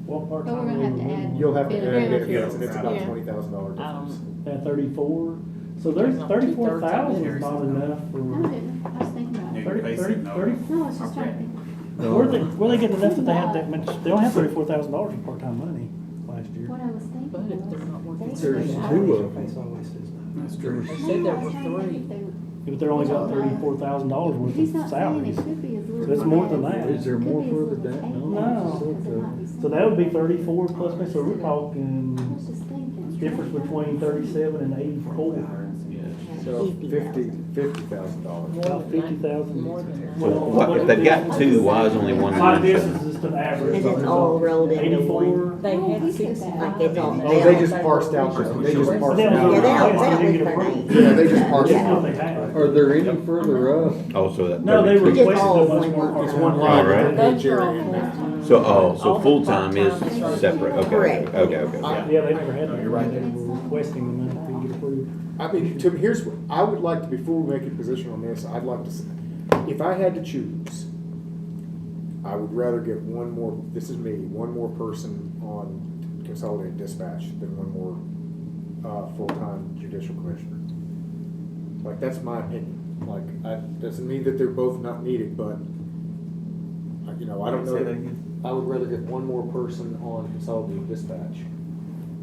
What But we're part-time? gonna have to add. You'll have to add Benefits. benefits, and it's about Yeah. $20,000 difference. At 34, so there's 34,000 is not enough for. No, I didn't, I was thinking about Yeah, it. you're 30, basic, no. 30. No, I was just trying to think. Where they getting enough that they have that much, they don't have $34,000 in part-time money last year. What I was thinking But if they're not working. was. There's they- two of them. Face always says no. That's true. They said there were three. Yeah, but they're only got $34,000 worth He's of not saying it salaries. could be as little. So it's more than that. Is there Could more be as further little as down? 8, No. because it might be So that would be 34 plus me, so we're I talking was just thinking. difference between 37 and 84. So $50,000. About 50,000. More than that. So what, if they've got two, why is only one? My this is just an average. And it's all rolled into 84. one. They Oh, had he said 65. that. Like it's all. Oh, they just parsed out, they just parsed Yeah, out. Yeah, they don't list their names. Yeah, they just parsed That's what out. they have. Are there any further up? Oh, so that. No, they 32. Just requested all a bunch one more. line. It's one All line. right. within each Those are all area. full-time. So, All so the full-time is part-time separate, okay, Correct. okay, okay. Yeah, they never had that. You're right. They were requesting the money to get approved. I mean, to, here's what, I would like to, before we make a position on this, I'd like to, if I had to choose, I would rather get one more, this is me, one more person on consolidated dispatch than one more, full-time judicial commissioner. Like, that's my opinion. Like, doesn't mean that they're both not needed, but You know, I don't Say that know. again? I would rather get one more person on consolidated dispatch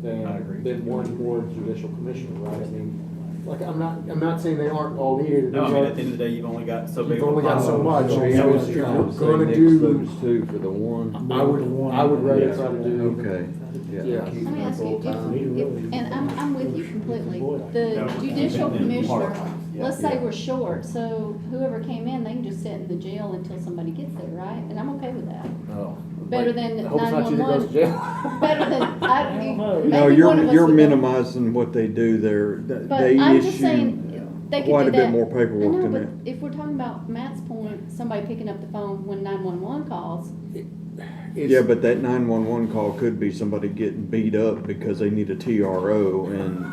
I agree. than one more judicial commissioner, right? I mean, like, I'm not saying they aren't all needed. No, I mean, at the end of the day, you've only got so big. You've only got so much. So Yeah, I was if you're trying to say gonna mix do- those two for the one. I would rather try to do. Okay, Yeah. yeah. Let me ask you, and I'm with you completely, the judicial commissioner, let's say we're short, so whoever came in, they can just sit in the jail until somebody gets there, right? And I'm okay with that. Oh. Better than I hope it's not you that goes to 911. jail. Better than, No, maybe one of us you're would go. minimizing what they do there. But They I'm just issue saying, they could do quite a bit that. more I paperwork know, than but that. if we're talking about Matt's point, somebody picking up the phone when 911 calls, Yeah, but that 911 call could be somebody getting beat up because they need a TRO and.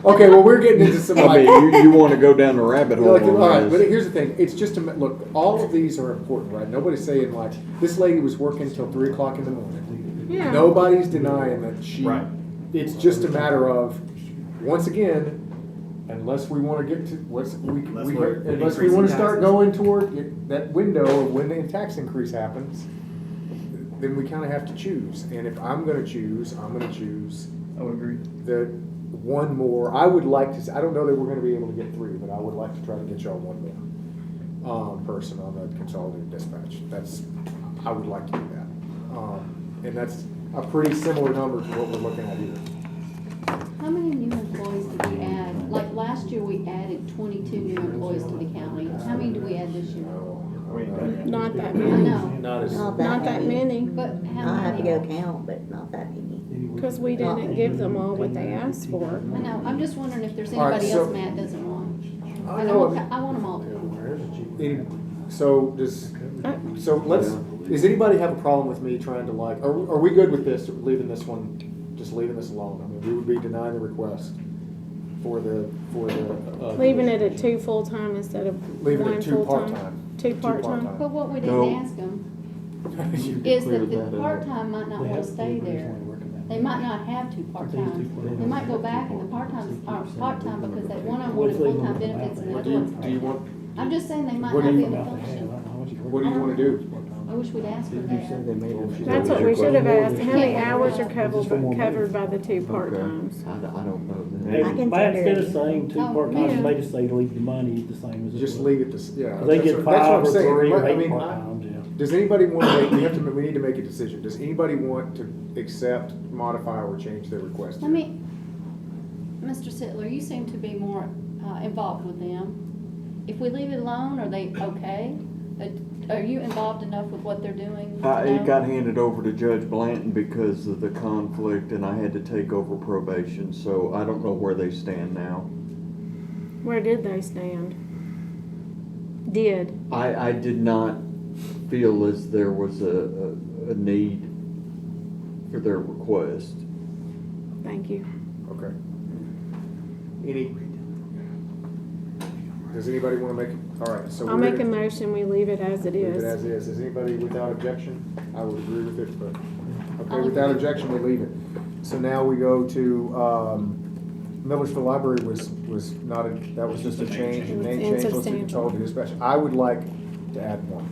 Okay, well, we're getting into some. I mean, you want to go down the rabbit hole Like, all right, on but this. here's the thing, it's just look, all of these are important, right? Nobody's saying like, this lady was working till 3 o'clock in the morning. Yeah. Nobody's denying that she, Right. it's just a matter of, once again, unless we wanna get to, unless we wanna start going toward that window of when the tax increase happens, then we kinda have to choose. And if I'm gonna choose, I would agree. the one more. I would like to, I don't know that we're gonna be able to get 3, but I would like to try to get y'all one more, person on the consolidated dispatch. I would like to do that. And that's a pretty similar number to what we're looking at here. how many new employees did we add? Like last year, we added 22 new employees to the county. How many do we add this year? Not that I many. know, Not That many, but how I'll have to go many? count, but not that many. because we didn't give them all what they asked for. I know, I'm just wondering if there's All right, anybody so- else Matt doesn't want. I And know. I want them all to. So does anybody have a problem with me trying to like, are we good with this, leaving this one, just leaving this alone? I mean, we would be denying the request for the. Leaving it at 2 full-time instead of Leaving it one 2 full-time. part-time. 2 2 part-time. part-time. But what we No. didn't ask them is that the part-time might not want to stay there. They might not have 2 part-time. They might go back and the part-times are part-time because that one wanted full-time benefits and the other Do you one. want, I'm just saying they might What not do be you- able to function. what do you wanna do? I wish we'd asked for that. That's what we should have asked. How many hours are covered by the 2 part-times? I don't know that. I can Matt's tell gonna you. say 2 Oh, part-times, yeah. they just say leave the money the same as it Just was. leave it to, yeah. They That's get what 5 I'm or saying. 3 or I 8 mean, part-times, yeah. Does anybody want to make, we need to make a decision. Does anybody want to accept, modify, or change their request? Let me, Mr. Sittler, you seem to be more involved with them. If we leave it alone, are they okay? Are you involved enough with what they're doing? to know? It got handed over to Judge Blanton because of the conflict and I had to take over probation, so I don't know where they stand now. Where did they stand? I did not feel as there was a need for their request. Thank you. Okay. Does anybody want to make, all right, so. I'll make a motion, we leave it as it Leave it is. as is. Is anybody without objection? I would agree with it, but, okay, I'll without agree. objection, we leave it. So now we go to, Millersville Library was not, that was just a change, a name change, let's do consolidated dispatch. I would like to add one.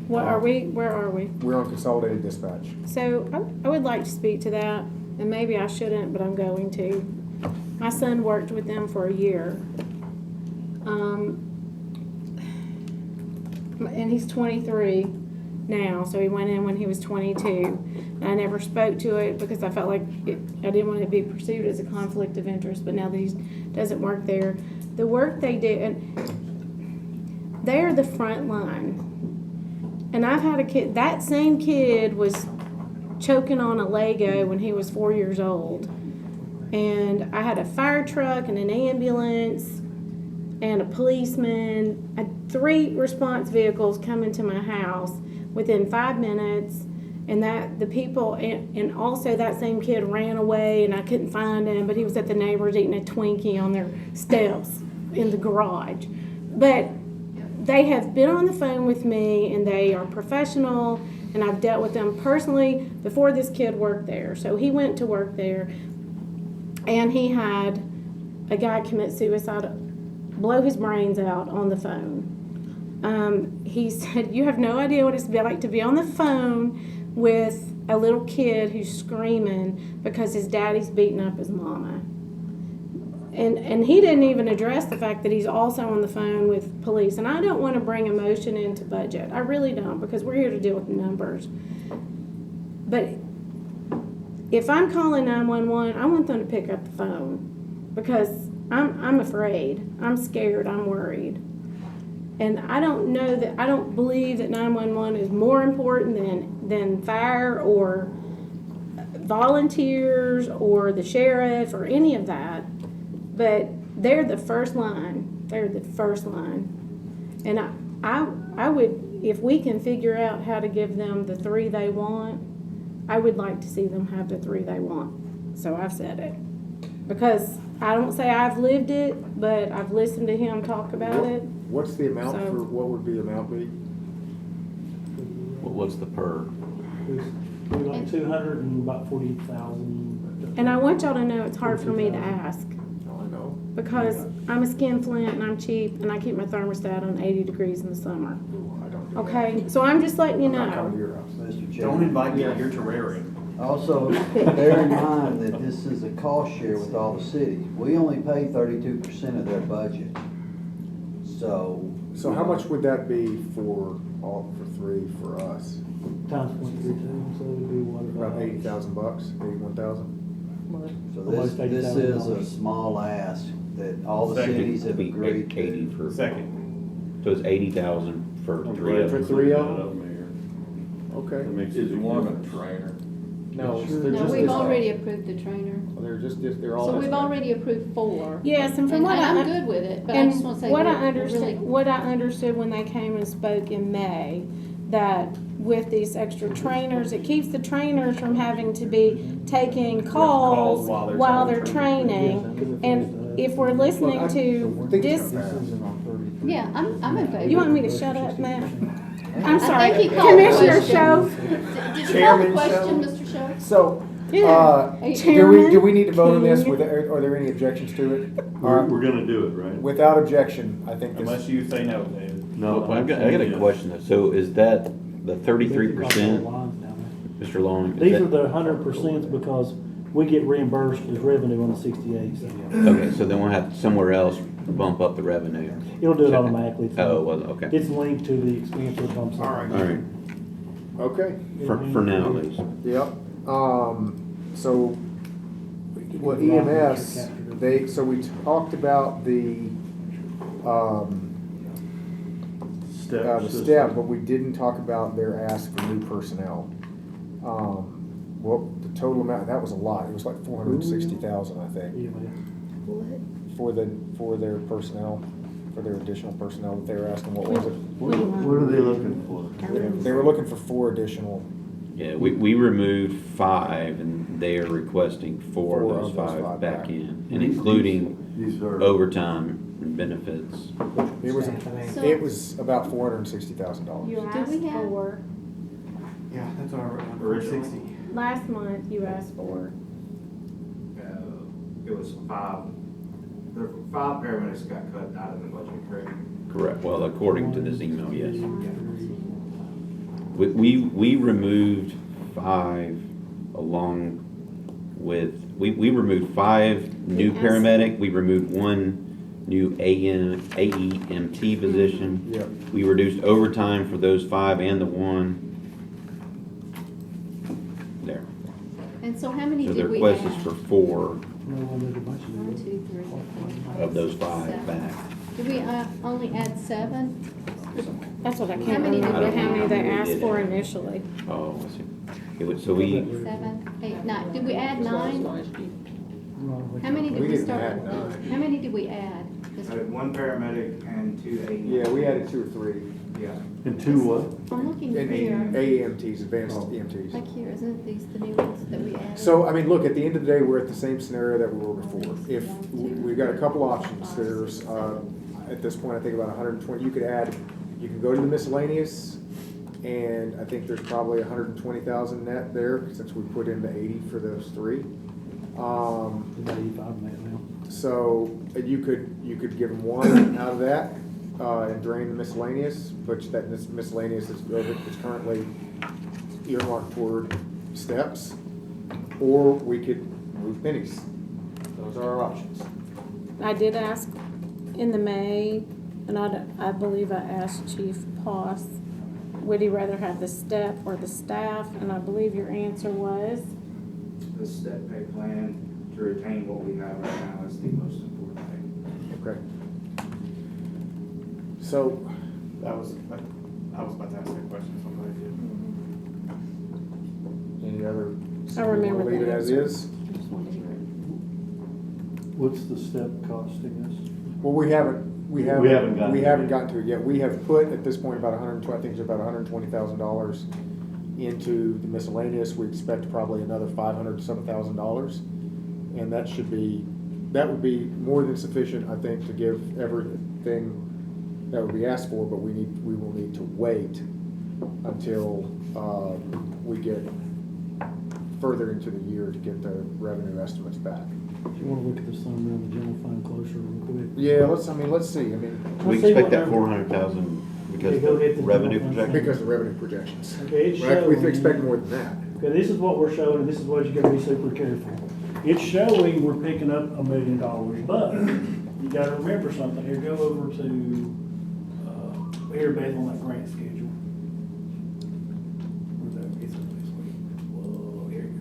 What are we, where are we? We're on consolidated dispatch. So I would like to speak to that, and maybe I shouldn't, but I'm going to. My son worked with them for a year. And he's 23 now, so he went in when he was 22. I never spoke to it because I felt like I didn't want it to be perceived as a conflict of interest, but now that he doesn't work there, the work they do, and they're the front line. And I've had a kid, that same kid was choking on a Lego when he was 4 years old. And I had a fire truck and an ambulance and a policeman. I had 3 response vehicles come into my house within 5 minutes. And that the people, and also that same kid ran away and I couldn't find him, but he was at the neighbors eating a Twinkie on their steps in the garage. But they have been on the phone with me and they are professional, and I've dealt with them personally before this kid worked there. So he went to work there and he had a guy commit suicide, blow his brains out on the phone. He said, "You have no idea what it's like to be on the phone with a little kid who's screaming because his daddy's beating up his mama." And he didn't even address the fact that he's also on the phone with police. And I don't want to bring emotion into budget. I really don't, because we're here to deal with numbers. But if I'm calling 911, I want them to pick up the phone, because I'm afraid, I'm scared, I'm worried. And I don't believe that 911 is more important than fire or volunteers or the sheriff or any of that. But they're the first line. They're the first line. And I would, if we can figure out how to give them the 3 they want, I would like to see them have the 3 they want. So I've said it. Because I don't say I've lived it, but I've listened to him talk about it. What's the amount So- for, what would the amount be? What's the per? It's like 200 and about 40,000. And I want y'all to know it's hard for me to ask. Oh, I know. Because I'm a skinflint and I'm cheap and I keep my thermostat on 80 degrees in the summer. I don't do that. Okay, so I'm just letting you I'm not coming to know. your house. Mr. Don't Chairman, invite me to your terrarium. also bear in mind that this is a cost share with all the cities. We only pay 32% of their budget. So. So how much would that be for 3 for us? Times 0.32, so it would be what? About $80,000, 81,000? So Almost this is a $80,000. small ask that all the Second. cities have agreed to. 80 for, Second. so it's 80,000 for 3 of For them. 3 of them? Okay. Is one a trainer? No, they're No, just. we've already approved the trainer. They're all. So we've already approved 4. Yes, and from what I'm I good with it, but I and just want to say. what I we're understand, really- what I understood when they came and spoke in May, that with these extra trainers, it keeps the trainers from having to be taking calls while they're training. And if we're listening to this, Yeah, I'm in favor. you want me to shut up now? I'm I sorry, think he called the Commissioner question. Show. Did you call the question, Mr. Show? So, Yeah. do we need to vote on this? Are there any objections to it? We're gonna do it, right? Without objection, I think this. Unless you say no, David. No, Well, I got a question though. So is that the 33%, Mr. Long? is These that- are the 100% because we get reimbursed as revenue on the 68. Okay, so then we'll have to somewhere else bump up the revenue. It'll do it automatically. Oh, well, okay. It's linked to the expense that comes. All right. All right, Okay. for now at least. Yep. So, well, EMS, so we talked about the step, but we didn't talk about their ask for new personnel. Well, the total amount, that was a lot. It was like 460,000, I think, for their personnel, for their additional personnel that they were asking. What was it? What are they looking for? They were looking for 4 additional. Yeah, we removed 5 and they are requesting 4 4 of those of those 5 5 back back. in, and including These are. overtime and benefits. It was, So- it was about $460,000. You Do asked we have- for, Yeah, that's what I wrote down, 460. last month you asked for. It was 5, there were 5 paramedics got cut out of the budget, correct? Correct, well, according to this email, yes. We removed 5 along with, we removed 5 new Yes. paramedic, we removed 1 new AEMT position. Yep. We reduced overtime for those 5 and the 1. There. And so how many So the did we request is add? for 4 1, 2, 3, 4, 5. of those 5 7. back. Did we only add 7? That's what I How can't many did remember, we how many have? they We asked did for add. initially. Oh, I see. So we, 7, 8, 9. Did we add 9? How many did We we didn't start add with? 9. How many did we add? I had 1 paramedic and 2 AEMT. Yeah, we added 2 or 3. Yeah. And 2 what? I'm looking And here. AEMTs, advanced EMTs. Like here, isn't these the new ones that we added? So, I mean, look, at the end of the day, we're at the same scenario that we were before. If, we've got a couple options. There's, at this point, I think about 120, you can go to the miscellaneous, and I think there's probably 120,000 net there, since we put in the 80 for those 3. About 85 now. So, you could give them 1 out of that, and drain the miscellaneous, which that miscellaneous is currently earmarked toward steps, or we could move pennies. Those are our options. I did ask in the May, and I believe I asked Chief Poss, would he rather have the step or the staff? And I believe your answer was? The step pay plan to retain what we have right now is the most important thing. Okay. So, I was about to ask that question, so I'm glad you did. any other? I remember Leave it the as answer. is? I just wanted to hear it. What's the step costing us? Well, we haven't gotten gotten to it yet. We have put at this point about I think it's about $120,000 into the miscellaneous. We expect probably another $500,000, and that would be more than sufficient, I think, to give everything that would be asked for. But we will need to wait until we get further into the year to get the revenue estimates back. If you wanna look at the summary on the general fund closer real quick. Yeah, let's see. I mean, We expect that 400,000 because Okay, go of ahead the to revenue general fund. projection. because of the revenue projections. Okay, it's Right, we showing- expect more than that. Okay, this is what we're showing, and this is what you gotta be super careful. It's showing we're picking up $1 million, but you gotta remember something. Here, go over to, here, Beth, on that grant schedule. Where's that? It's up this way. Whoa, here you go.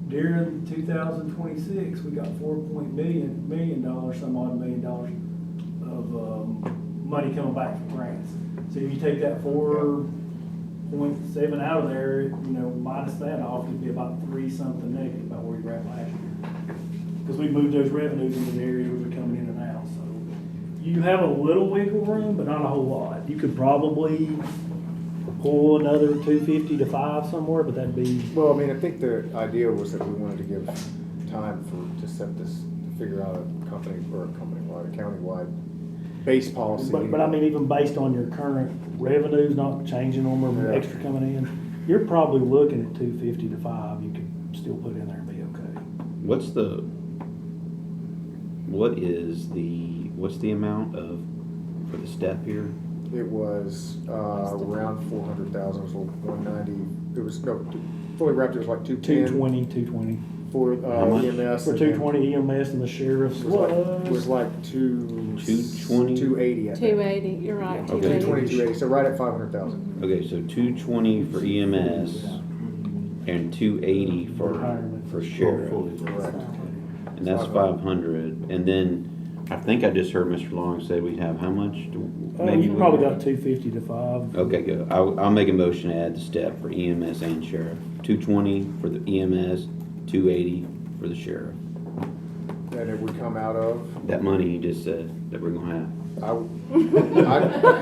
During 2026, we got $4 million, some odd $1 million of, money coming back from grants. So if you take that 4.7 out of there, minus that off, it'd be about 3-something negative, about where you're at last year. Because we moved those revenues into the area where they're coming in and out, so. You have a little wiggle room, but not a whole lot. You could probably pull another 250 to 5 somewhere, but that'd be. Well, I mean, I think the idea was that we wanted to give time to set this, to figure out a countywide base policy. But I mean, even based on your current revenues, not changing them or Yeah. extra coming in, you're probably looking at 250 to 5, you could still put in there and be okay. What's the amount for the step here? It was around 400,000. It was 190. It was fully wrapped. It was like 210. 220 for How much? EMS. For and 220 EMS and the sheriff's was like 220? 280. I think. 280, you're right, Okay. 220, 280. 280. So right at 500,000. Okay, so 220 for EMS and 280 for sheriff. Correct. And that's 500. And then I think I just heard Mr. Long say we'd have how much? You probably got 250 to 5. Okay, good. I'll make a motion to add the step for EMS and sheriff. 220 for the EMS, 280 for the sheriff. And it would come out of. That money you just said that we're gonna have.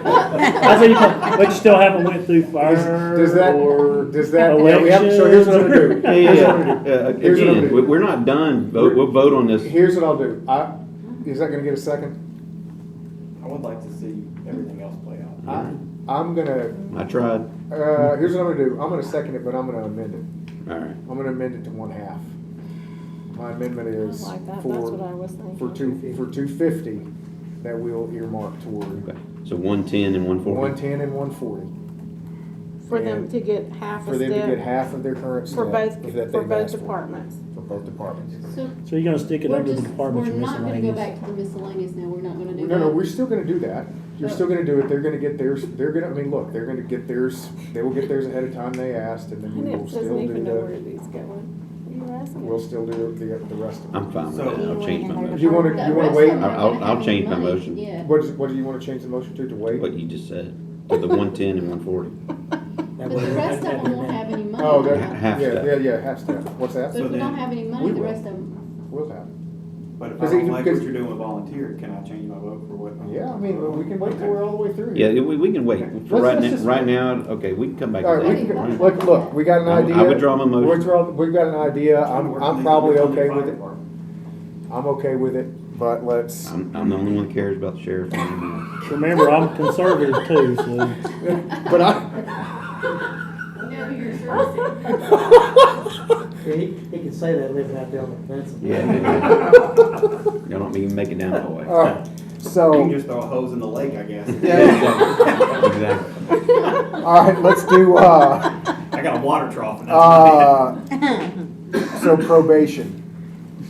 But you still haven't went through fire Does that? elections. We haven't, so here's what I'm gonna do. Here's what I'm gonna do. We're not done. We'll vote on this. Here's what I'll do. Is that gonna get a second? I would like to see everything else play out. I'm gonna. I tried. Here's what I'm gonna do. I'm gonna second it, but I'm gonna amend it. All right. I'm gonna amend it to 1/2. My amendment is I like that. That's for what I was thinking. for 250 that we'll earmark toward Okay. So 110 and 140. 110 and 140. For them And to get half a For them to get step half of their current for step both, that for they've both asked for. departments. For both departments. So you're gonna stick it under the department of We're not gonna go miscellaneous. back to the miscellaneous now, we're not gonna do that. No, we're still gonna do that. You're still gonna do it. They're gonna get theirs. They're gonna, I mean, look, they're gonna get theirs. They will get theirs ahead of time they asked, and then we And will it still doesn't do even know where the, these going. You were asking. we'll still do the rest of it. I'm fine with So- that. I'll change my Do motion. you wanna, The you wanna rest wait? of them are I'll gonna have change my money, motion. Yeah. What do you wanna change the motion to wait? What you just said. To the 110 and 140. But the rest of them won't have any money. Oh, that, Half yeah, step. yeah, half step. What's that? But if we don't have any money, we the will. rest of them, We'll have. But if I Because don't even- like because- what you're doing with volunteer, can I change my vote for what? Yeah, I mean, we can wait till we're all the way through. Yeah, here. we can wait. For Let's- right let's now, just- right now, okay, we can come back All to right, we that. can, look, we got an idea. I withdraw my motion. We've got an idea. I'm probably okay with it. Department. I'm okay with it, but let's. I'm the only one that cares about the sheriff anymore. Remember, I'm conservative too, so. But I. He can say that living out there on the fence. Yeah. Y'all don't even make it down that way. All right. So. You can just throw a hose in the lake, I guess. Exactly. All right, let's do, I got a water trough and that's so probation.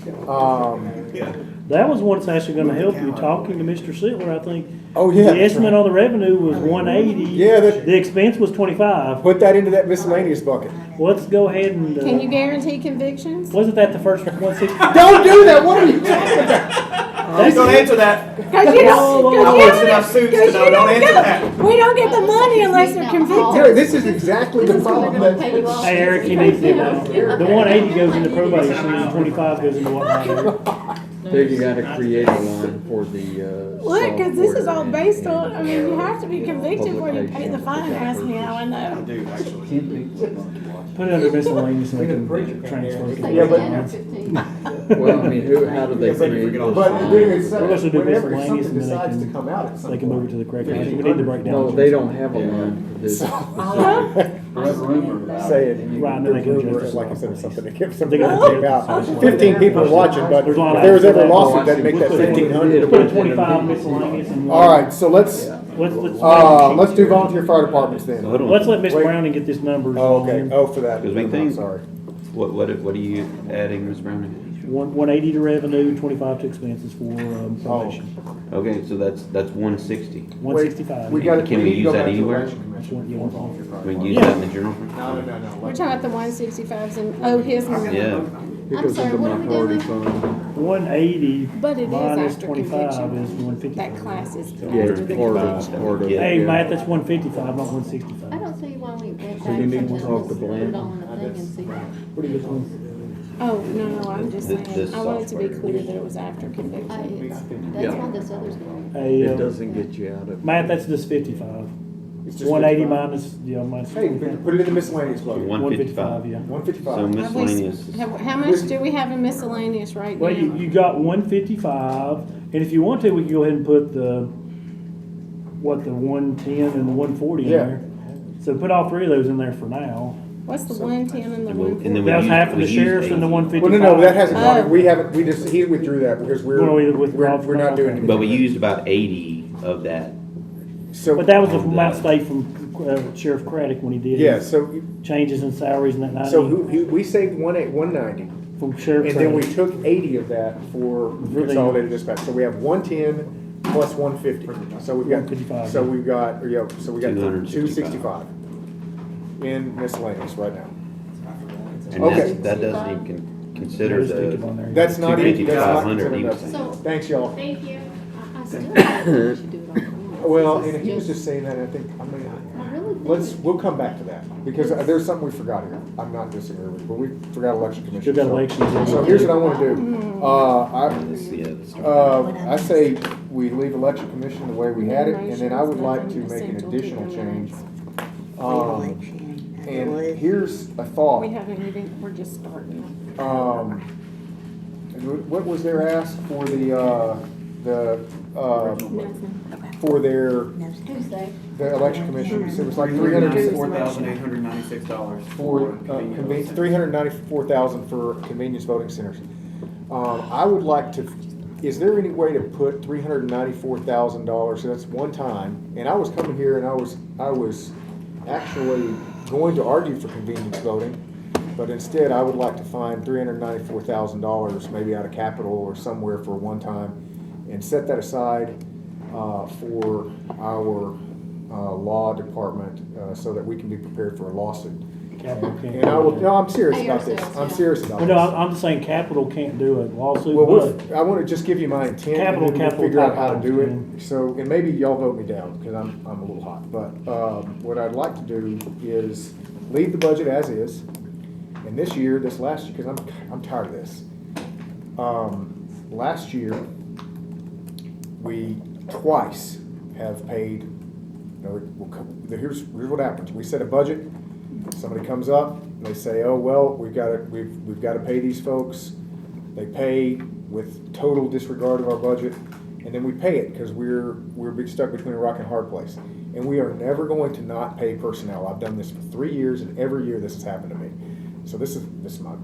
Yeah. That was what's actually gonna help you, talking to Mr. Sittler, I think. Oh, yeah. The estimate on the revenue was 180. Yeah, The expense was 25. Put that into that miscellaneous bucket. Well, let's go ahead and, Can you guarantee convictions? wasn't that the first 160? Don't do that, what are you talking about? Don't answer that. Cause you don't, I watched enough suits to know, don't answer that. we don't get the money unless they're Terry, convicted. this is exactly the problem that. Hey, Eric, you need to know. The 180 goes into probation, and 25 goes into what? Think you gotta create a line for the, Look, cause this is all software based and, on, I mean, you have to be convicted before you pay the fine, ask me how I I know. do, actually. Put it under miscellaneous and we can transfer. Yeah, but- Well, I mean, how do they create those? But lines? We're supposed to do whenever miscellaneous something and then decides to come out at some they can move it point. to the correct line. We need to break down. No, they don't have a line for this. Say it, and you Right, can then they can rumor adjust it like I the said, law. something to give They're something gonna to take adjust out. the law. 15 people are watching, but There's a lot if of there was ever a accidents. lawsuit, that'd make that 1,500. Put 25 miscellaneous and. All right, so let's do volunteer fire departments then. Hold on. Let's let Ms. Wait. Browning get this numbers. Oh, okay, oh, for that. Because we think, Sorry. what are you adding, Ms. Browning? 180 to revenue, 25 to expenses for probation. Okay, so that's 160. 165. We got. Can we use that anywhere? We can use that in the journal? No. We're talking about the 165s and, oh, his. Yeah. It I'm goes sorry, into what my are we doing? party fund. 180 But it is minus after 25 is conviction. 155. That class is Yeah, after it's the part conviction. of it. Hey, yeah. Matt, that's 155, not 165. I don't see why we went So back you need and to just talk to put it Bland. all in a thing and see. What are you doing? Oh, no, I'm just This saying, I wanted to be software. clear that it was after conviction. That's why this other's going. Hey, It doesn't get you out of. Matt, that's just 55. It's just 180 55. minus, yeah, minus. Hey, put it in the miscellaneous bucket. 155, yeah. 155. So Have we- miscellaneous is. How much do we have in miscellaneous right now? Well, you got 155, and if you want to, we can go ahead and put the 110 and the 140 in Yeah. there. So put all three of those in there for now. What's the 110 and the And we'll- 140? and then we That was used- half of we the used sheriff's and the 80. 155. Well, no, that hasn't gone, Oh. we haven't, he withdrew that because we're Well, we withdraw we're not from doing that, anything. But we used about 80 of that. So, But that was a On amount the- stayed from Sheriff Craddock when he did yeah, his so, changes in salaries and that 90 we saved 190, from Sheriff and then we Craddock. took 80 of that for the- consolidated dispatch. So we have 110 plus 150. So we've got, 155. so we've got 265 265 in miscellaneous right now. And Okay. that doesn't even consider Just stick it on the there. That's not even, 250, that's not 500 considered even. nothing. So- Thanks, y'all. Thank you. I still think we should do it all at once. Well, This and is he was just saying that, I think, I mean, I really think. we'll come back to that, because there's something we forgot here. I'm not disagreeing with you, but we forgot election commission. Still got so- elections. So here's what I wanna do. I say we leave election commission the way we had it, and then I would like to make an additional change. And here's a thought. We haven't even, we're just starting. What was their ask for Nothing. for their, Tuesday. the election commission? It was like 394,000 $4,896 for convenience, 394,000 for convenience voting centers. I would like to, is there any way to put $394,000, so that's one time, and I was coming here and I was actually going to argue for convenience voting, but instead I would like to find $394,000 maybe out of capital or somewhere for one time and set that aside for our law department so that we can be prepared for a lawsuit. Capital can't And I will, do no, I'm serious Pay about this. ourselves, I'm yeah. serious about Well, this. no, I'm just saying capital can't do a lawsuit, Well, but I want to just give you my intent, Capital, and then we'll capital, figure out how to capital, do yeah. it. So, and maybe y'all vote me down, because I'm a little hot, but, what I'd like to do is leave the budget as is. And this last year, because I'm tired of this. Last year, we twice have paid, here's what happens. We set a budget, somebody comes up, and they say, oh, well, we've got to pay these folks. They pay with total disregard of our budget, and then we pay it because we're stuck between a rock and a hard place. And we are never going to not pay personnel. I've done this for 3 years, and every year this has happened to me. So this is my,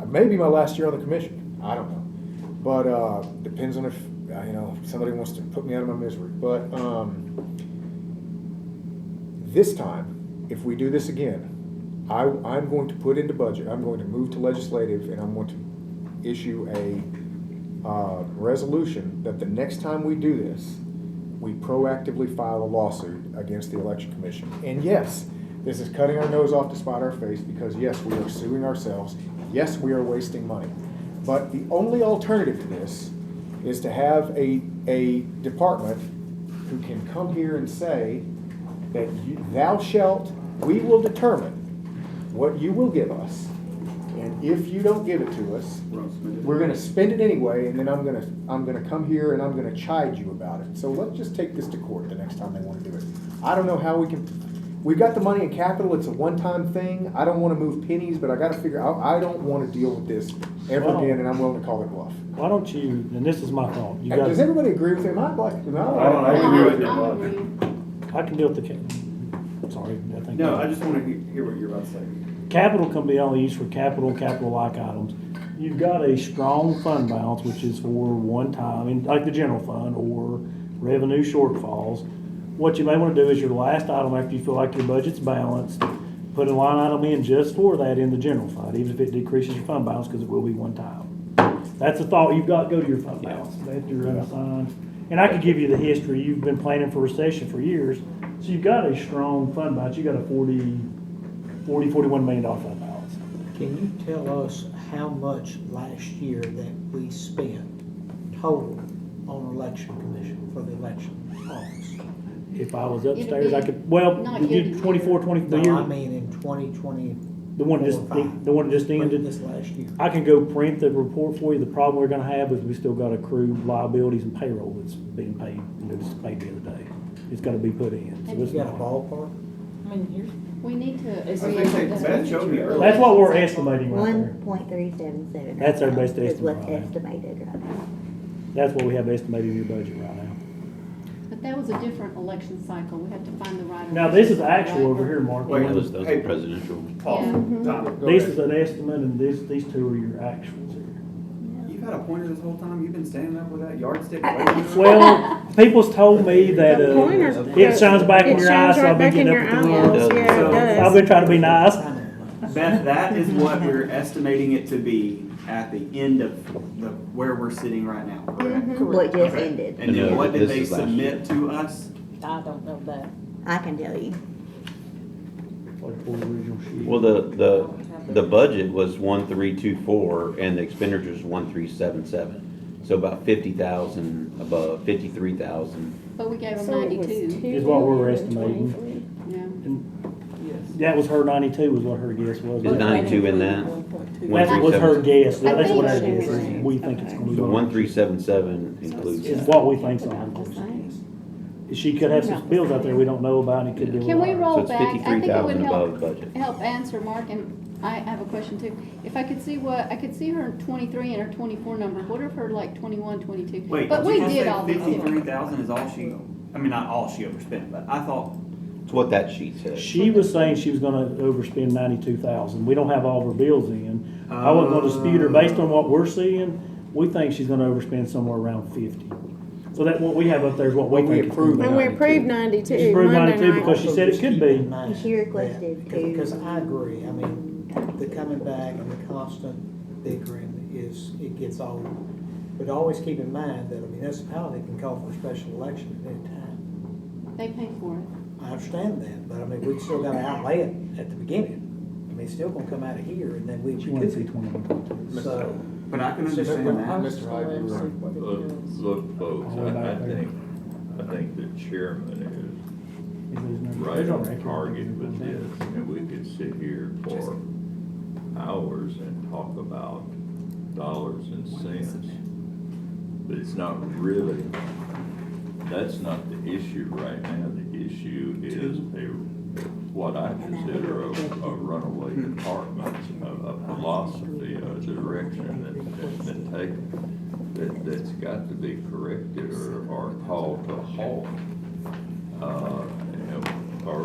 maybe my last year on the commission. I don't know. But depends on somebody wants to put me out of my misery, but, this time, if we do this again, I'm going to put into budget, I'm going to move to legislative, and I'm going to issue a, resolution that the next time we do this, we proactively file a lawsuit against the election commission. And yes, this is cutting our nose off to spite our face, because yes, we are suing ourselves, yes, we are wasting money. But the only alternative to this is to have a department who can come here and say that thou shalt, we will determine what you will give us, and if you don't give it to us, we're gonna spend it anyway, and then I'm gonna come here and I'm gonna chide you about it. So let's just take this to court the next time they wanna do it. I don't know how we can, we've got the money in capital, it's a one-time thing, I don't wanna move pennies, but I gotta figure out, I don't wanna deal with this ever again, and I'm willing to call it bluff. Why don't you, and this is my thought. You Does guys, everybody agree with him? I'd like, I agree with you. I can deal with sorry, I think. No, I just want to hear what you're about to say. Capital can be only used for capital-like items. You've got a strong fund balance, which is for one time, like the general fund or revenue shortfalls. What you may want to do is your last item, after you feel like your budget's balanced, put a line item in just for that in the general fund, even if it decreases your fund balance, because it will be one time. That's a thought you've got. Go to your fund balance. That's your unassigned. And I could give you the history. You've been planning for recession for years, so you've got a strong fund balance. You got a $41 million fund balance. Can you tell us how much last year that we spent total on election commission for the election office? If I was upstairs, I could, well, you 24, 20, the No, year. I mean in 2020. The one that just ended. This last year. I can go print the report for you. The problem we're gonna have is we still got accrued liabilities and payroll that's being paid, just paid the other day. It's gotta be put in. So You it's got a not- ballpark? I mean, here's. We need to It's agree. gonna take that- Beth showed me earlier. That's what we're estimating right there. 1.377. That's our best Is estimate what's right now. estimated right now. That's what we have estimated in your budget right now. But that was a different election cycle. We have to find the right. Now, this is election actual cycle. over here, Mark. Wait, Those are hey, presidential. Pause. Yeah. Tom, go This ahead. is an estimate, and these two are your actuals here. You've had a pointer this whole time? You've been standing up with that yardstick? waving it? Well, people's told me that, The pointer- it shines back in It your eyes, shines so right I've been back in getting your up with the eyeballs. rules. Yeah, it does. I've been trying to be nice. Beth, that is what we're estimating it to be at the end of where we're sitting right now, correct? What just Okay. ended. And then what did This they is last submit to us? I don't know that. I can tell you. Like for the original sheet. Well, the budget was 1,324 and the expenditures 1,377. So about 50,000 above, 53,000. But we gave them So it was 92. Is what we're estimating. 223. Yeah. That was her 92 was what her guess was. Is 92 in that? That was her guess. I That's what our think- guess is. We think it's gonna be. So 1,377 includes Is that. what we think's on About her the guess. same. She could have some bills out there we don't know about, and it could be a Can we lot. roll So it's back? I think it would 53,000 above help, budget. help answer, Mark, and I have a question too. If I could see I could see her 23 and her 24 number. What if her like 21, 22? Wait, But we you just did say all these different. 53,000 is all she, I mean, not all she overspent, but I thought, It's what that sheet says. She was saying she was gonna overspend 92,000. We don't have all of her bills in. I wasn't gonna dispute her. Based on what we're seeing, we think she's gonna overspend somewhere around 50. So that, what we have up there is what we Well, we think it's gonna approved be. And we approved 92. She approved Monday 92 night. because she said it could be. She requested to. Because I agree, I mean, the coming back and the constant bickering it gets old. But always keep in mind that a municipality can call for a special election at any time. They pay for it. I understand that, but I mean, we still gotta outlay it at the beginning. I mean, it's still gonna come out of here and then we She wanted to see could. 21. So, but I can It's just understand what that. Mr. Hyde, you're right. Look, folks, I think the chairman is right on target with this, and we could sit here for hours and talk about dollars and cents. But it's not really, that's not the issue right now. The issue is what I consider a runaway department, a philosophy, a direction that's been taken that's got to be corrected or called to a halt. Or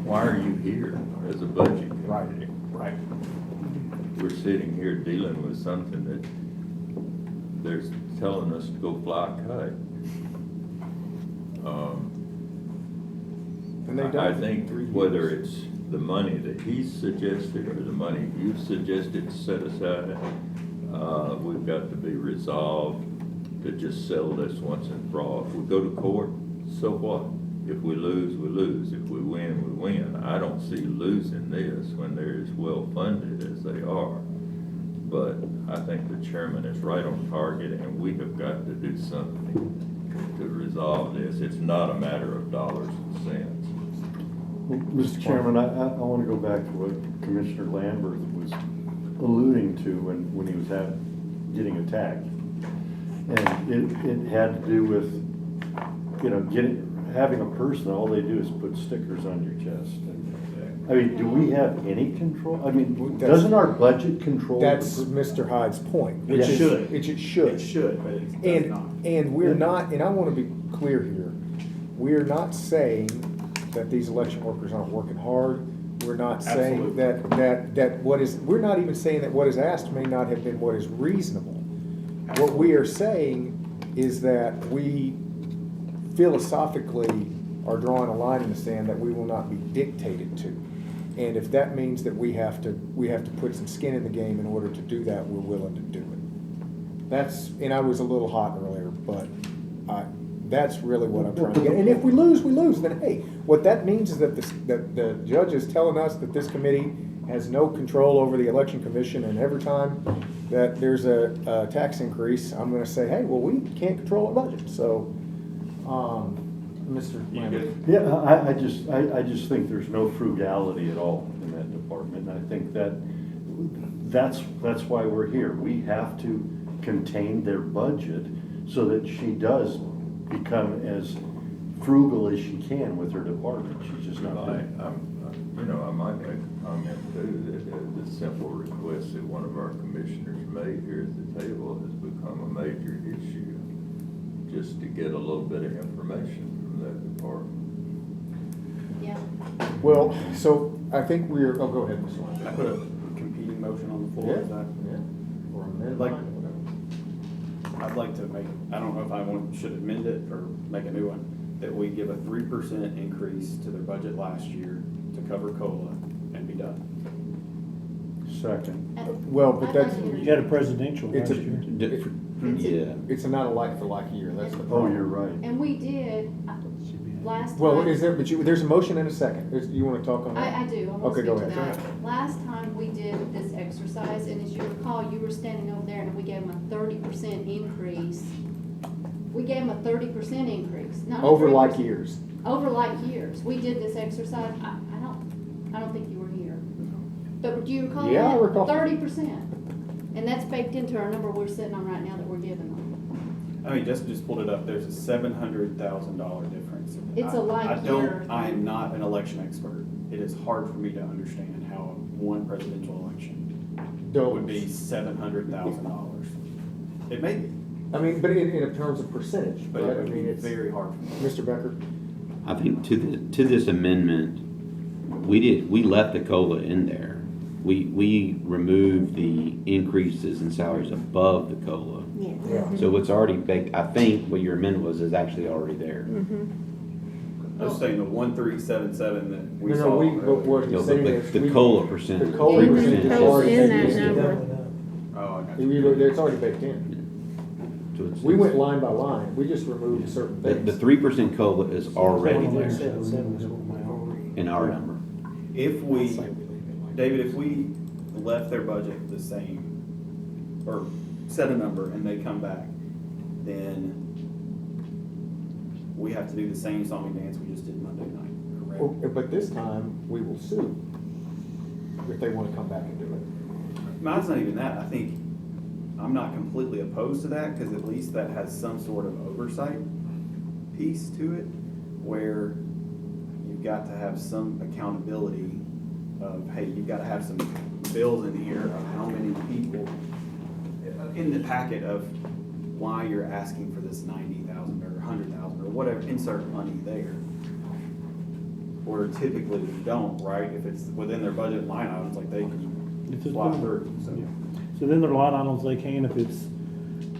why are you here as a budget committee? Right. We're sitting here dealing with something that they're telling us to go fly a kite. And they don't. I think whether it's the money that he's suggested or the money you've suggested set aside, we've got to be resolved to just settle this once and for all. If we go to court, so what? If we lose, we lose. If we win, we win. I don't see losing this when they're as well funded as they are. But I think the chairman is right on target, and we have got to do something to resolve this. It's not a matter of dollars and cents. Well, Mr. Chairman, I want to go back to what Commissioner Lambert was alluding to when he was getting attacked. And it had to do with, having a person, all they do is put stickers on your chest. I mean, do we have any control? I mean, doesn't our budget control? That's Mr. Hyde's point. It should. It should. It should, but it does not. And we're not, and I want to be clear here, we're not saying that these election workers aren't working hard. We're not saying we're not even saying that what is asked may not have been what is reasonable. What we are saying is that we philosophically are drawing a line in the sand that we will not be dictated to. And if that means that we have to put some skin in the game in order to do that, we're willing to do it. And I was a little hot earlier, but that's really what I'm trying to get. And if we lose, we lose. Then hey, what that means is that the judge is telling us that this committee has no control over the election commission, and every time that there's a tax increase, I'm going to say, hey, well, we can't control our budget. So, Mr. Lambert. Yeah, I just think there's no frugality at all in that department. And I think that's why we're here. We have to contain their budget so that she does become as frugal as she can with her department. She's just not. I might make a comment too, that the simple request that one of our commissioners made here at the table has become a major issue, just to get a little bit of information from that department. Yeah. Well, so I think oh, go ahead, Mr. Lambert. I put a competing motion on the floor, is that? Yeah. Or amend Like- mine, whatever. I'd like to I don't know if I should amend it or make a new one, that we give a 3% increase to their budget last year to cover COLA and be done. Second. Well, but that's. You had a presidential It's last year. It's not a like-for-like year, that's the Oh, problem. you're right. And we did, last time. Well, there's a motion and a second. You want to talk on that? I do, I want Okay, to go speak to ahead. that. Last time we did this exercise, and as you recall, you were standing over there and we gave them a 30% increase. We gave them a 30% increase, not a Over 3%. like years. Over like years. We did this exercise, I don't think you were here. But do you recall? Yeah, I that? recall. 30%. And that's baked into our number we're sitting on right now that we're giving them. I mean, just pulled it up, there's a $700,000 difference. It's a light year. I am not an election expert. It is hard for me to understand how one presidential election would be $700,000. It may be, I mean, but in terms of percentage, but right? it I would mean, be it's. very hard for me. Mr. Becker? I think to this amendment, we left the COLA in there. We removed the increases in salaries above the COLA. Yes. Yeah. So it's already baked, I think what your amendment was is actually already there. I was saying the 1377 that we No, saw. but what You know, he's saying the- is. the COLA percent, The COLA 3% percent is is already in baked that in. number. Oh, I got you. It's already baked in. So it's- We went line by line, we just removed certain The things. 3% COLA is already there 7 is what we already. in our number. If we, David, if we left their budget the same, or set a number and they come back, then we have to do the same song and dance we just did Monday night, correct? Well, but this time, we will sue if they want to come back and do it. Mine's not even that. I think I'm not completely opposed to that because at least that has some sort of oversight piece to it where you've got to have some accountability of, hey, you've got to have some bills in here of how many people in the packet of why you're asking for this 90,000 or 100,000 or whatever, insert money there. Where typically we don't, right? If it's within their budget line items, like they can If it's fly within- through. So. So then there are line items they can, if it's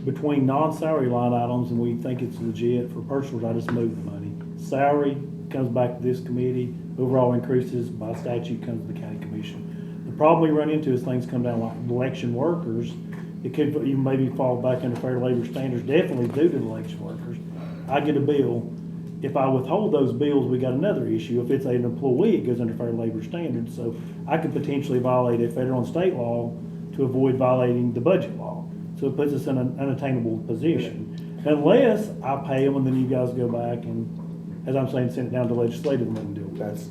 between non-salary line items, and we think it's legit for personals, I just move the money. Salary comes back to this committee, overall increases by statute comes to the county commission. The problem we run into is things come down like election workers. It could even maybe fall back under fair labor standards, definitely due to the election workers. I get a bill. If I withhold those bills, we got another issue. If it's an employee, it goes under fair labor standards. So I could potentially violate a federal and state law to avoid violating the budget law. So it puts us in an unattainable position. Unless I pay them and then you guys go back and, as I'm saying, send it down to legislative and let them deal with it. That's,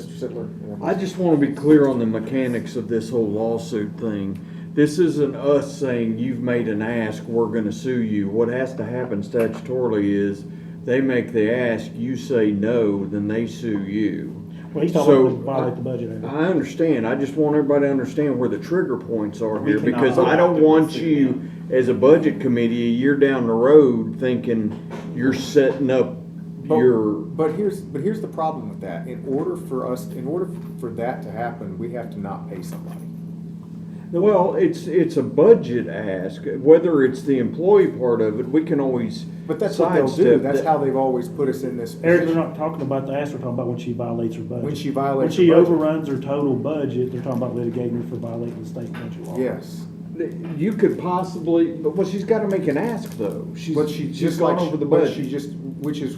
Mr. Sittler. I just want to be clear on the mechanics of this whole lawsuit thing. This isn't us saying you've made an ask, we're going to sue you. What has to happen statutorily is they make the ask, you say no, then they sue you. Well, he's talking about violate the budget area. I understand. I just want everybody to understand where the trigger points are We here, cannot because go I out don't there want and sue you as a budget committee a year down the road thinking you're setting up your. But here's the problem with that. In order for that to happen, we have to not pay somebody. Well, it's a budget ask. Whether it's the employee part of it, we can always. But that's what they'll do. sidestep That's that. how they've always put us in this Eric, they're position. not talking about the ask, they're talking about when she violates her budget. When she violates When she her budget. overruns her total budget, they're talking about litigating her for violating the state budget law. Yes. You could possibly, but well, she's got to make an ask though. But she she's just gone like, over the but budget. she just, which is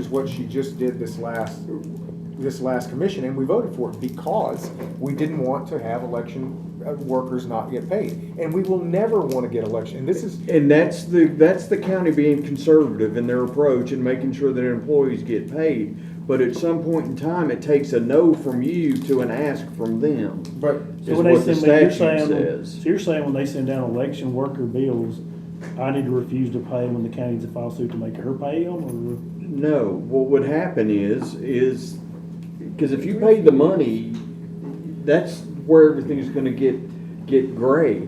what she just did this last commission, and we voted for it because we didn't want to have election workers not get paid. And we will never want to get election, and this is. And that's the county being conservative in their approach and making sure that employees get paid. But at some point in time, it takes a no from you to an ask from them. But So is when they what the send me, you're statute saying, says. so you're saying when they send down election worker bills, I need to refuse to pay when the county needs to file suit to make her pay them, or? No, what would happen is, because if you pay the money, that's where everything's gonna get gray.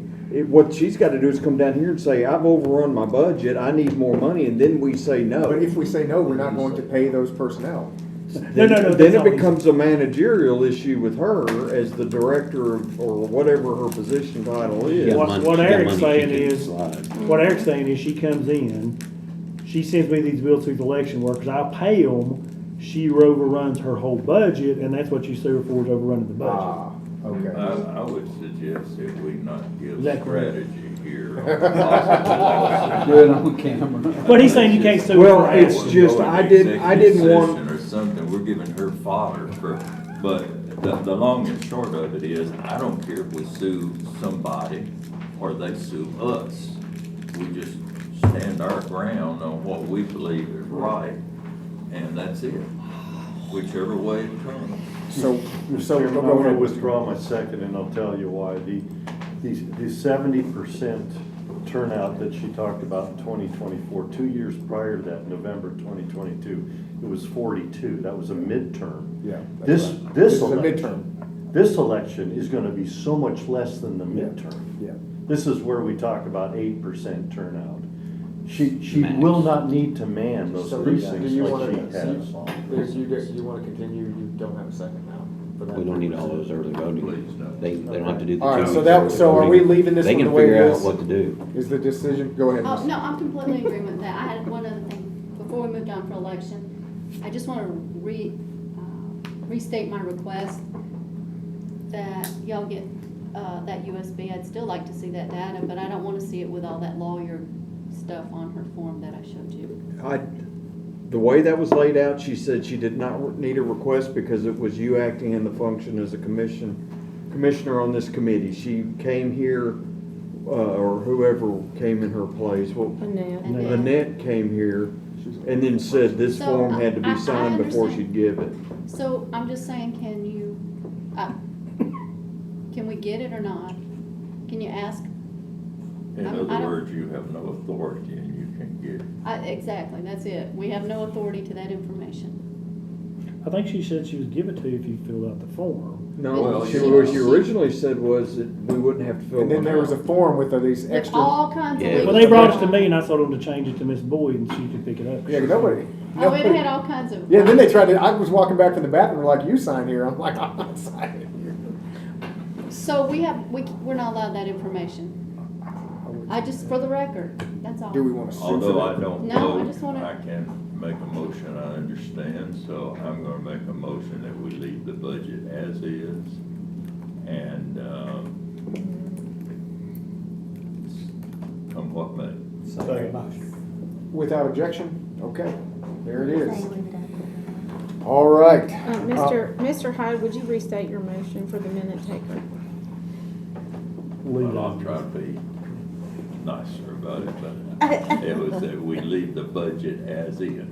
What she's gotta do is come down here and say, I've overrun my budget, I need more money, and then we say no. But if we say no, we're not going to pay those personnel. No, Then it becomes a managerial issue with her as the director of, or whatever her position title is. What Eric's saying is, she comes in, she sends me these bills through the election workers, I pay them, she overruns her whole budget, and that's what you sue her for, is overrunning the budget. Okay. I would suggest that we not give Is that correct? strategy here. Do it on camera. But he's saying you can't sue her Well, for it's asking. just, I didn't want. Or something, we're giving her fodder for, but the long and short of it is, I don't care if we sue somebody or they sue us. We just stand our ground on what we believe is right, and that's it, whichever way it comes. So Mr. go Chairman, I want to ahead. withdraw my second, and I'll tell you why. The 70% turnout that she talked about in 2024, 2 years prior to that, November 2022, it was 42. That was a midterm. Yeah. This is a election, this election is going to be so much less than the midterm. Yeah. This is where we talk about 8% turnout. She will not need to man those So precincts do you like want she to, has. you want to continue, you don't have a second now for that. We don't need all those early voting. They don't have to do the. All right, 2 so weeks that, early so are voting. we leaving this They one the can way it figure out is? what to do. Is the decision, go ahead. Oh, Ms. no, I'm completely in agreement with that. I had one other thing, before we moved on for election, I just want to restate my request that y'all get, that USB. I'd still like to see that data, but I don't want to see it with all that lawyer stuff on her form that I showed you. The way that was laid out, she said she did not need a request because it was you acting in the function as a commissioner on this committee. She came here, or whoever came in her place. Well, Annette came here and then said this So, form had to be I signed before understand. she'd give it. So I'm just saying, can we get it or not? Can you ask? In I other don't- words, you have no authority and you can get it. Exactly, that's it. We have no authority to that information. I think she said she would give it to you if you filled out the form. No, Well, what she- she originally said was that we wouldn't have to fill And then one there was a out. form with these With extra. all kinds of. Yeah. legal Well, they brought it to stuff. me and I told them to change it to Miss Boyd and she could pick it up. Yeah, nobody. Oh, it had all kinds of. Yeah, then they tried to, I was walking back from the bathroom, like, you sign here. I'm like, I'm not signing here. So we're not allowed that information. I just, for the record, that's all. Do we want to? Although I don't No, I vote, just wanna- I can make a motion, I understand, so I'm gonna make a motion that we leave the budget as is. And, come what may. Without objection? Okay, there it is. All right. Mr. Hyde, would you restate your motion for the minute taker? Well, I'll try to be nicer about it, but it was that we leave the budget as is.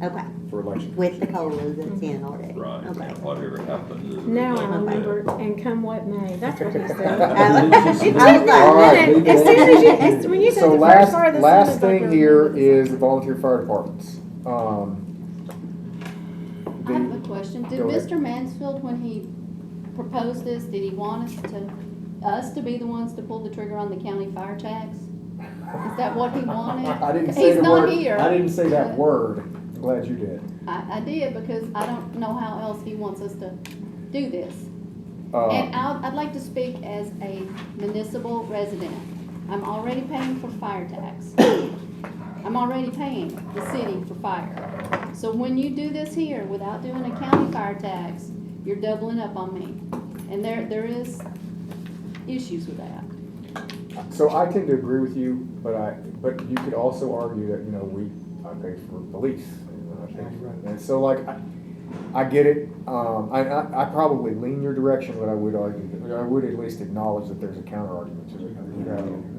Okay, For election. with the COLA that's in already. Right, Okay. and whatever happens. is Now I done. remember, and come what may, that's what he said. I It was took like- me a All right. minute. As soon as when you said So the first last, part of the last sentence, I thing could here remember the is the volunteer fire departments. I have a question. Did Go ahead. Mr. Mansfield, when he proposed this, did he want us to be the ones to pull the trigger on the county fire tax? Is that what he wanted? I didn't say He's the not word. here. I didn't say that word. I'm glad you did. I did, because I don't know how else he wants us to do this. And I'd like to speak as a municipal resident. I'm already paying for fire tax. I'm already paying the city for fire. So when you do this here without doing a county fire tax, you're doubling up on me. And there is issues with that. So I tend to agree with you, but you could also argue that, I pay for police. And so like, I get it. I probably lean your direction, but I would argue, I would at least acknowledge that there's a counter argument to it.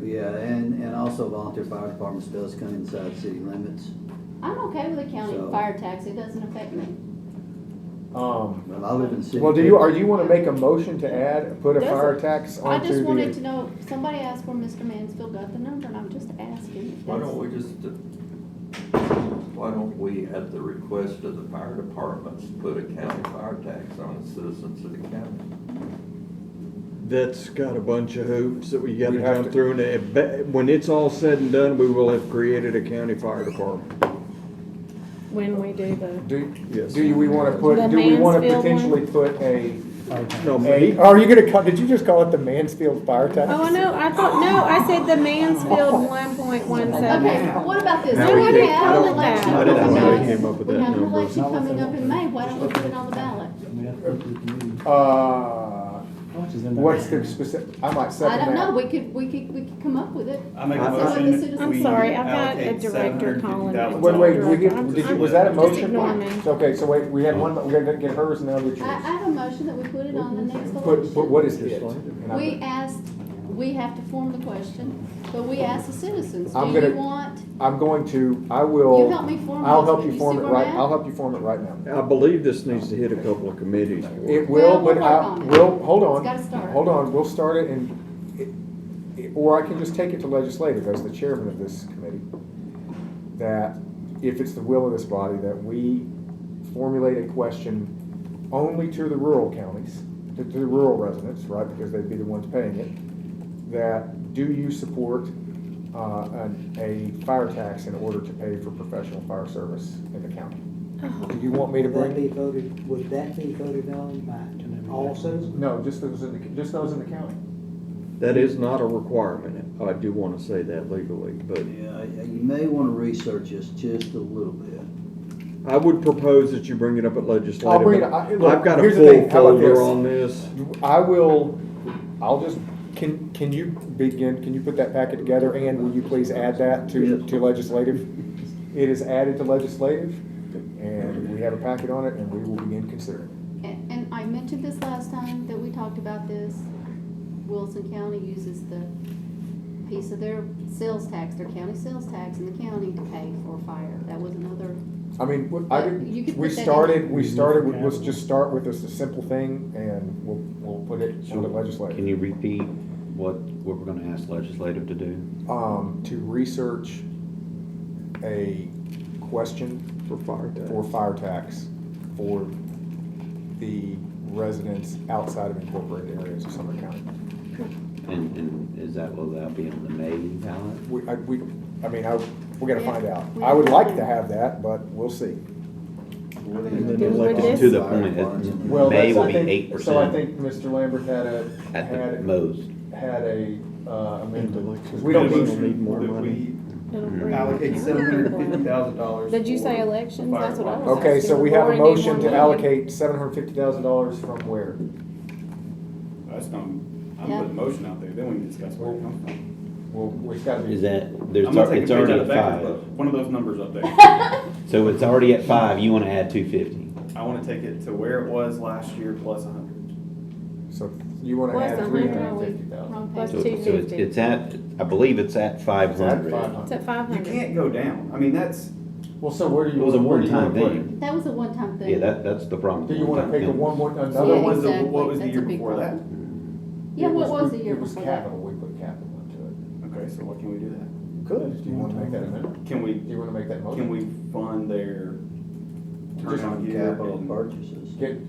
Yeah, and also volunteer fire departments does come inside city limits. I'm okay with a county So- fire tax, it doesn't affect me. Well, I live in the city. Well, do you want to make a motion to put a fire tax I onto just wanted to the? know, somebody asked where Mr. Mansfield got the number, and I'm just asking. if Why that's- don't we, at the request of the fire departments, put a county fire tax on the citizens of the county? That's got a bunch of hoops that we gotta We have jump to- through, and when it's all said and done, we will have created a county fire department. when we do the. Yes. Do we want to put? The Do we want to Mansfield one? potentially put a? No, Are you gonna call? Did you just call it the Mansfield fire tax? Oh, no, I said the Mansfield 1.17. Okay, but what about this? Now So we we can't- have I an don't- election I didn't know coming they up. came up with We that have an number. election coming up in May, why don't we put it on the ballot? What's the specific? I might I second don't know, that. we could come up with it. I make a See what the motion. citizens I'm we sorry, I've got a allocate director calling. $750,000. Was that a Just motion? ignore me. Okay, so wait, we had one, we gotta get hers and then I'll get I yours. have a motion that we put it on the next But election. what is it? And We asked, we have to form the question, but we asked the citizens, I'm do you gonna- want, I will. You help me form I'll this, help but you you form see it where I'm right, at? I'll help you form it right now. I believe this needs to hit a couple of committees. It will, Well, but we'll work on it. hold on. It's gotta start. Hold on, we'll start it or I can just take it to legislative as the chairman of this committee. That if it's the will of this body, that we formulate a question only to the rural counties, to the rural residents, right, because they'd be the ones paying it, that do you support a fire tax in order to pay for professional fire service in the county? Do you want me to Would that bring? would that be voted on by all citizens? No, just those in the county. That is not a requirement. I do want to say that legally, but Yeah, you may want to research this just a little bit. I would propose that you bring it up at legislative. I'll bring it. Look, I've got a here's the full thing. How about folder this? on this. Can you can you put that packet together and will you please add that to legislative? It is added to legislative and we have a packet on it and we will begin considering it. and I mentioned this last time that we talked about this, Wilson County uses the piece of their sales tax, their county sales tax in the county to pay for fire. That was another, I mean, You could we put that started, in. let's just start with this, a simple thing and we'll put it on the legislative. Can you repeat what we're gonna ask legislative to do? To research a question For fire tax for the residents outside of incorporated areas of Sumner County. And will that be on the May ballot? We gotta find out. I would like to have that, but we'll see. To the point that Well, May that's- will I be think- 8%. So I think Mr. Lambert had At the most. had a amend it? 'Cause we don't need more That money. It'll bring allocate more $750,000. Did you say for elections? fire That's what I was department. Okay, asking. so we We've have a already need motion more to money. allocate $750,000 from where? That's not, I'm Yeah. putting a motion out there, then we can discuss where it comes from. Well, it's gotta be. Is that, I'm gonna take a it's page already out at of Becker's 5. book, one of those numbers up there. So it's already at 5, you wanna add 250. I wanna take it to where it was last year plus 100. So you wanna Plus add 100. 350,000? Wrong Plus page. So it's 250. it's at, I believe it's at 500. It's at You 500. can't go down, I mean, that's, Well, so where do you? It was a where do you one-time wanna put it? thing. That was a one-time thing. Yeah, that's the problem. Do you wanna pick a One-time thing. another Yeah, one? exactly. what was the That's year a big before that? problem. Yeah, what was the year It was before that? capital, we put capital into it. okay, so what can we do that? Could, do you wanna make that amendment? Can we, Do you wanna make that motion? can we fund their Just turnout gear? Capital and- purchases.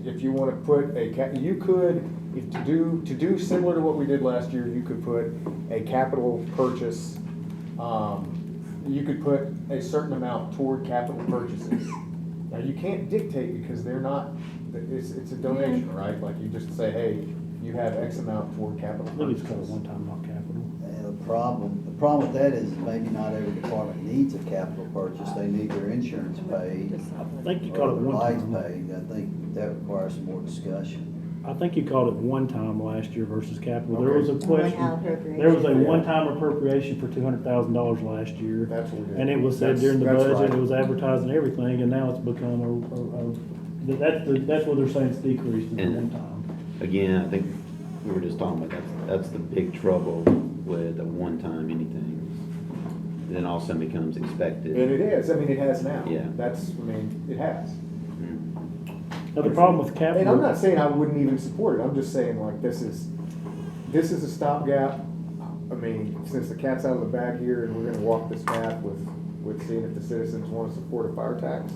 If you wanna put you could, if to do similar to what we did last year, you could put a capital purchase, you could put a certain amount toward capital purchases. Now, you can't dictate because they're not, it's a donation, right? Like you just say, hey, you have X amount toward capital I think it's called purchases. one-time, not capital. And the problem with that is maybe not every department needs a capital purchase. They need their insurance paid. I think you or called it their lights one-time. paid. I think that requires some more discussion. I think you called it one-time last year versus capital. There Okay. was a question, One-time there was a appropriation. one-time appropriation for $200,000 last year. That's what we did. And it was said during the That's budget, right. it was advertised and everything, and now it's become that's what they're saying it's decreased is the And- one time. Again, I think we were just talking about that's the big trouble with a one-time anything. Then all of a sudden becomes expected. And it is, I mean, it has now. Yeah. It has. Now, the problem with capital. And I'm not saying I wouldn't even support it, I'm just saying like this is a stopgap. I mean, since the cat's out of the bag here and we're gonna walk this path with seeing if the citizens wanna support a fire tax.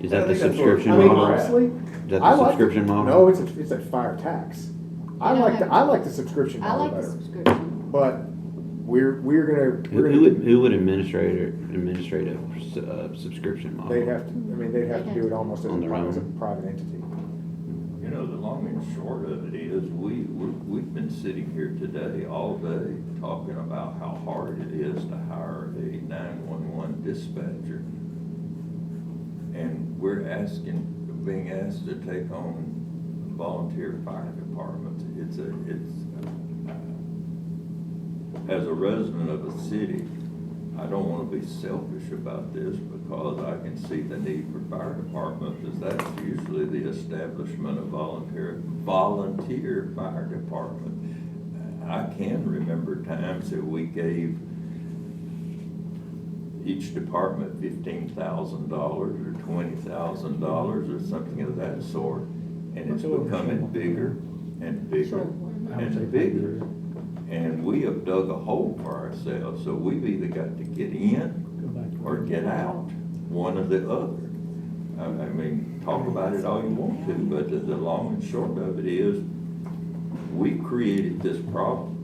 Is that I the think that's subscription I mean, model? honestly, Is that I the like subscription model? No, it's a fire tax. I You don't like have- I like the subscription I model like the better, subscription. but we're gonna. Who would administrate a subscription model? They'd have to do it almost as On their a own. private entity. You know, the long and short of it is, we've been sitting here today, all day, talking about how hard it is to hire a 911 dispatcher. And we're being asked to take on volunteer fire departments. As a resident of a city, I don't want to be selfish about this because I can see the need for fire department, because that's usually the establishment of volunteer fire department. I can remember times that we gave each department $15,000 or $20,000 or something of that sort, and it's becoming bigger and bigger and bigger. And we have dug a hole for ourselves, so we've either got to get in or get out, one or the other. I mean, talk about it all you want to, but the long and short of it is, we created this problem.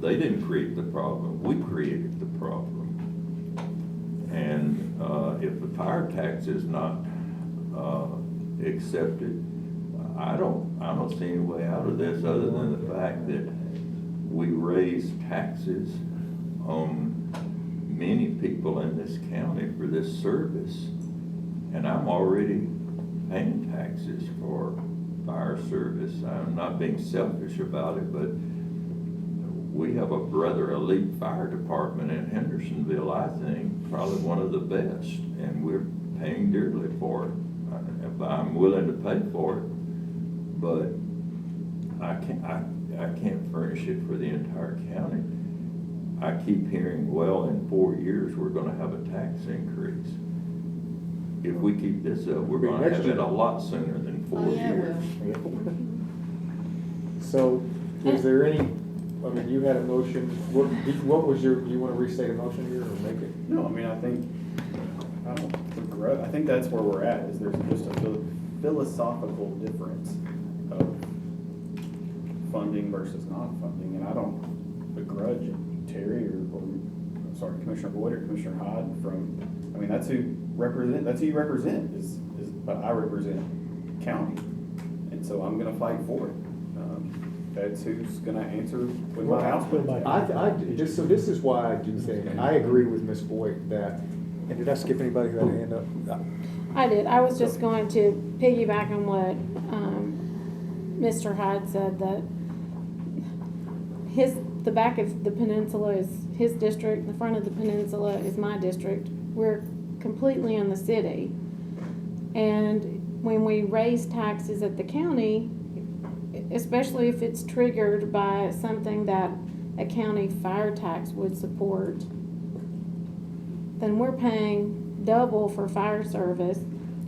They didn't create the problem, we created the problem. And if the fire tax is not accepted, I don't see any way out of this other than the fact that we raise taxes on many people in this county for this service. And I'm already paying taxes for fire service. I'm not being selfish about it, but we have a rather elite fire department in Hendersonville, I think, probably one of the best, and we're paying dearly for it. I'm willing to pay for it, but I can't furnish it for the entire county. I keep hearing, well, in 4 years, we're gonna have a tax increase. If we keep this up, we're gonna have it a lot sooner than 4 Oh, yeah, years. So, is there any, I mean, you had a motion, what was do you wanna restate a motion here or make it? No, I mean, I don't begrudge, I think that's where we're at, is there's just a philosophical difference of funding versus non-funding, and I don't begrudge Terry or Commissioner Boyd or Commissioner Hyde from, I mean, that's who you represent, but I represent county, and so I'm gonna fight for it. that's who's gonna answer when Well, my house go burns back. down. So this is why I do think, I agree with Ms. Boyd that, and did I skip anybody who had a hand up? I did. I was just going to piggyback on what Mr. Hyde said, that the back of the peninsula is his district, the front of the peninsula is my district. We're completely in the city. And when we raise taxes at the county, especially if it's triggered by something that a county fire tax would support, then we're paying double for fire service.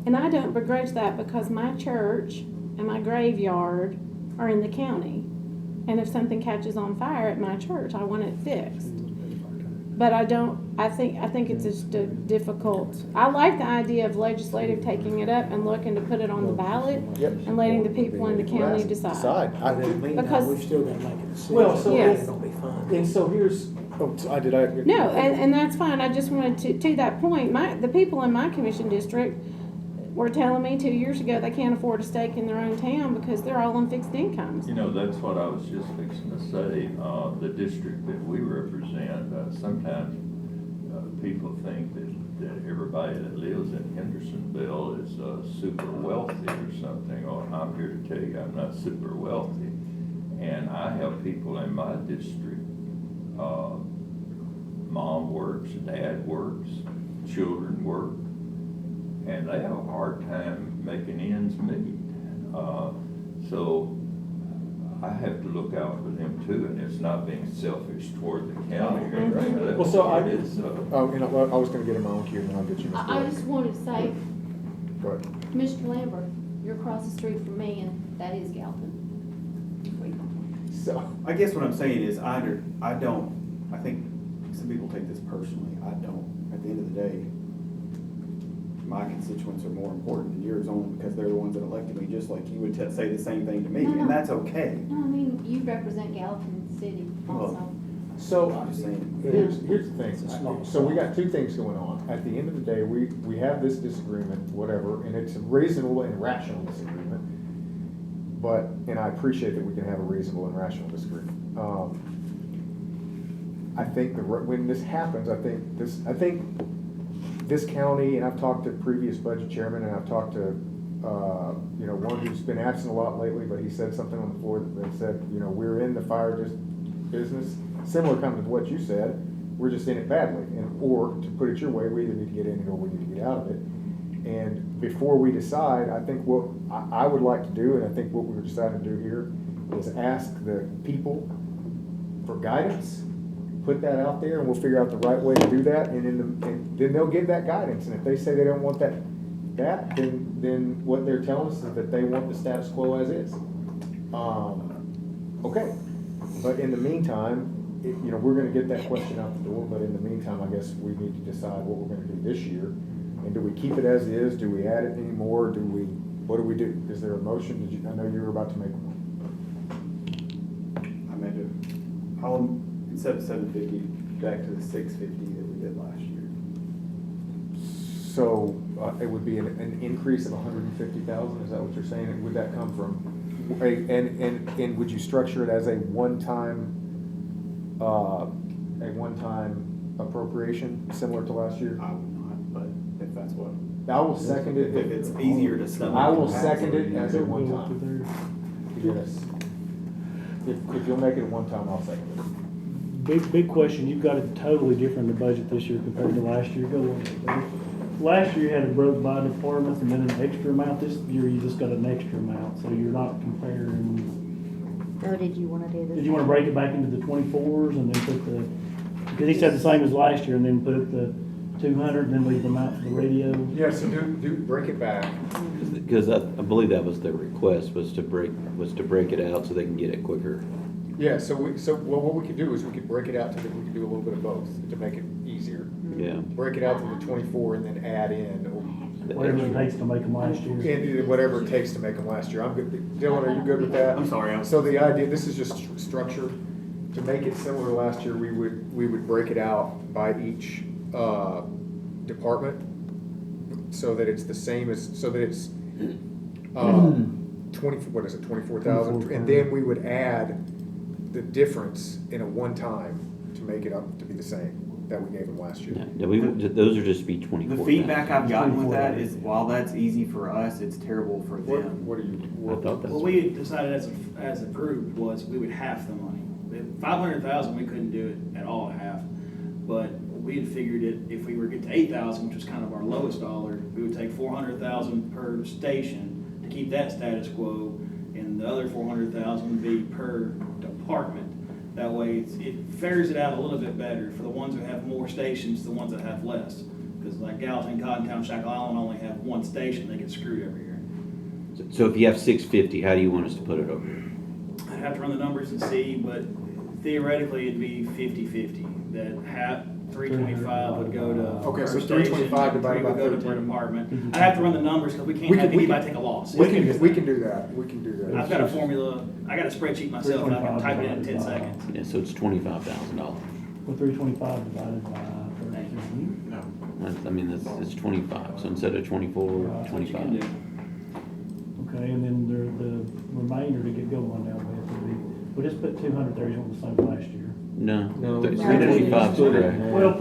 And I don't begrudge that, because my church and my graveyard are in the county. And if something catches on fire at my church, I want it fixed. But I think it's just a difficult, I like the idea of legislative taking it up and looking to put it on the ballot and letting the people in the county decide. But in the meantime, Because- we've still got to make a decision. Well, so Yes. It's gonna be fun. And so here's, did I? No, and that's fine. I just wanted to that point, the people in my commission district were telling me 2 years ago they can't afford a stake in their own town because they're all on fixed incomes. You know, that's what I was just fixing to say. The district that we represent, sometimes people think that everybody that lives in Hendersonville is super wealthy or something. Or I'm here to tell you I'm not super wealthy. And I have people in my district, mom works, dad works, children work, and they have a hard time making ends meet. So I have to look out for them too, and it's not being selfish toward the county or anything. But Well, so it is, I was gonna get in my own queue, and then I'll get you, Ms. I Boyd. just wanted to say, Go ahead. Mr. Lambert, you're across the street from me, and that is Galvin. So, I guess what I'm saying is, I think some people take this personally, I don't. At the end of the day, my constituents are more important than yours only because they're the ones that elected me, just like you would say the same thing to me, No, no. and that's okay. No, I mean, you represent Gallatin City also. So, I'm just saying. here's the thing, so we got two things going on. At the end of the day, we have this disagreement, whatever, and it's a reasonable and rational disagreement. But, and I appreciate that we can have a reasonable and rational disagreement. I think when this happens, I think this county, and I've talked to previous budget chairman, and I've talked to, one who's been absent a lot lately, but he said something on the floor that said, we're in the fire business, similar kind of to what you said, we're just in it badly. Or to put it your way, we either need to get in it or we need to get out of it. And before we decide, I think what I would like to do, and I think what we're deciding to do here, is ask the people for guidance, put that out there, and we'll figure out the right way to do that, and then they'll give that guidance. And if they say they don't want that, then what they're telling us is that they want the status quo as is. Okay, but in the meantime, we're gonna get that question out the door, but in the meantime, I guess we need to decide what we're gonna do this year. And do we keep it as is? Do we add it anymore? What do we do? Is there a motion? I know you were about to make one. Instead of 750, back to the 650 that we did last year. So, it would be an increase of 150,000, is that what you're saying? And would that come from, and would you structure it as a one-time appropriation, similar to last year? I would not, but if that's what. I will second it. If it's easier to stomach. I will second it as a one-time. Yes. If you'll make it a one-time, I'll second it. Big question, you've got a totally different budget this year compared to last year. Go on. Last year you had a broke by departments and then an extra amount. This year you just got an extra amount, so you're not comparing. So did you wanna do this? Did you wanna break it back into the 24s and then put because he said the same as last year, and then put the 200 and then leave them out for the radio? Yeah, so do break it back. Because I believe that was their request, was to break it out so they can get it quicker. Yeah, what we could do is we could break it out we could do a little bit of both to make it easier. Yeah. Break it out to the 24 and then add in. Whatever it takes to make them last year. And whatever it takes to make them last year. I'm good. Dylan, are you good with that? I'm sorry. So the idea, this is just structure. To make it similar to last year, we would break it out by each department so that it's the same as, so that it's what is it, 24,000? And then we would add the difference in a one-time to make it up to be the same that we gave them last year. Those are just be 24. The feedback I've gotten with that is, while that's easy for us, it's terrible for them. What are you? I thought that's. What we decided as a group was we would half the money. 500,000, we couldn't do it at all at half, but we had figured it, if we were to get to 8,000, which was kind of our lowest dollar, we would take 400,000 per station to keep that status quo, and the other 400,000 would be per department. That way, it fares it out a little bit better for the ones who have more stations, the ones that have less. Because like Gallatin, Cottontown, Shackle Island only have one station, they get screwed every year. So if you have 650, how do you want us to put it over? I'd have to run the numbers and see, but theoretically, it'd be 50-50. That half, 325 would go to Okay, so per station, 325 divided 3 by would go to 13. per department. I'd have to run the numbers, because we can't have anybody take a loss. We can do that, we can do that. I've got a formula, I got a spreadsheet myself, and I can type it in 10 seconds. Yeah, so it's $25,000. Well, 325 divided by 13. No. I mean, it's 25. So instead of 24, 25. Okay, and then the remainder to get going now, we just put 200 there, you want the same last year. No, No. 395 is correct. Well,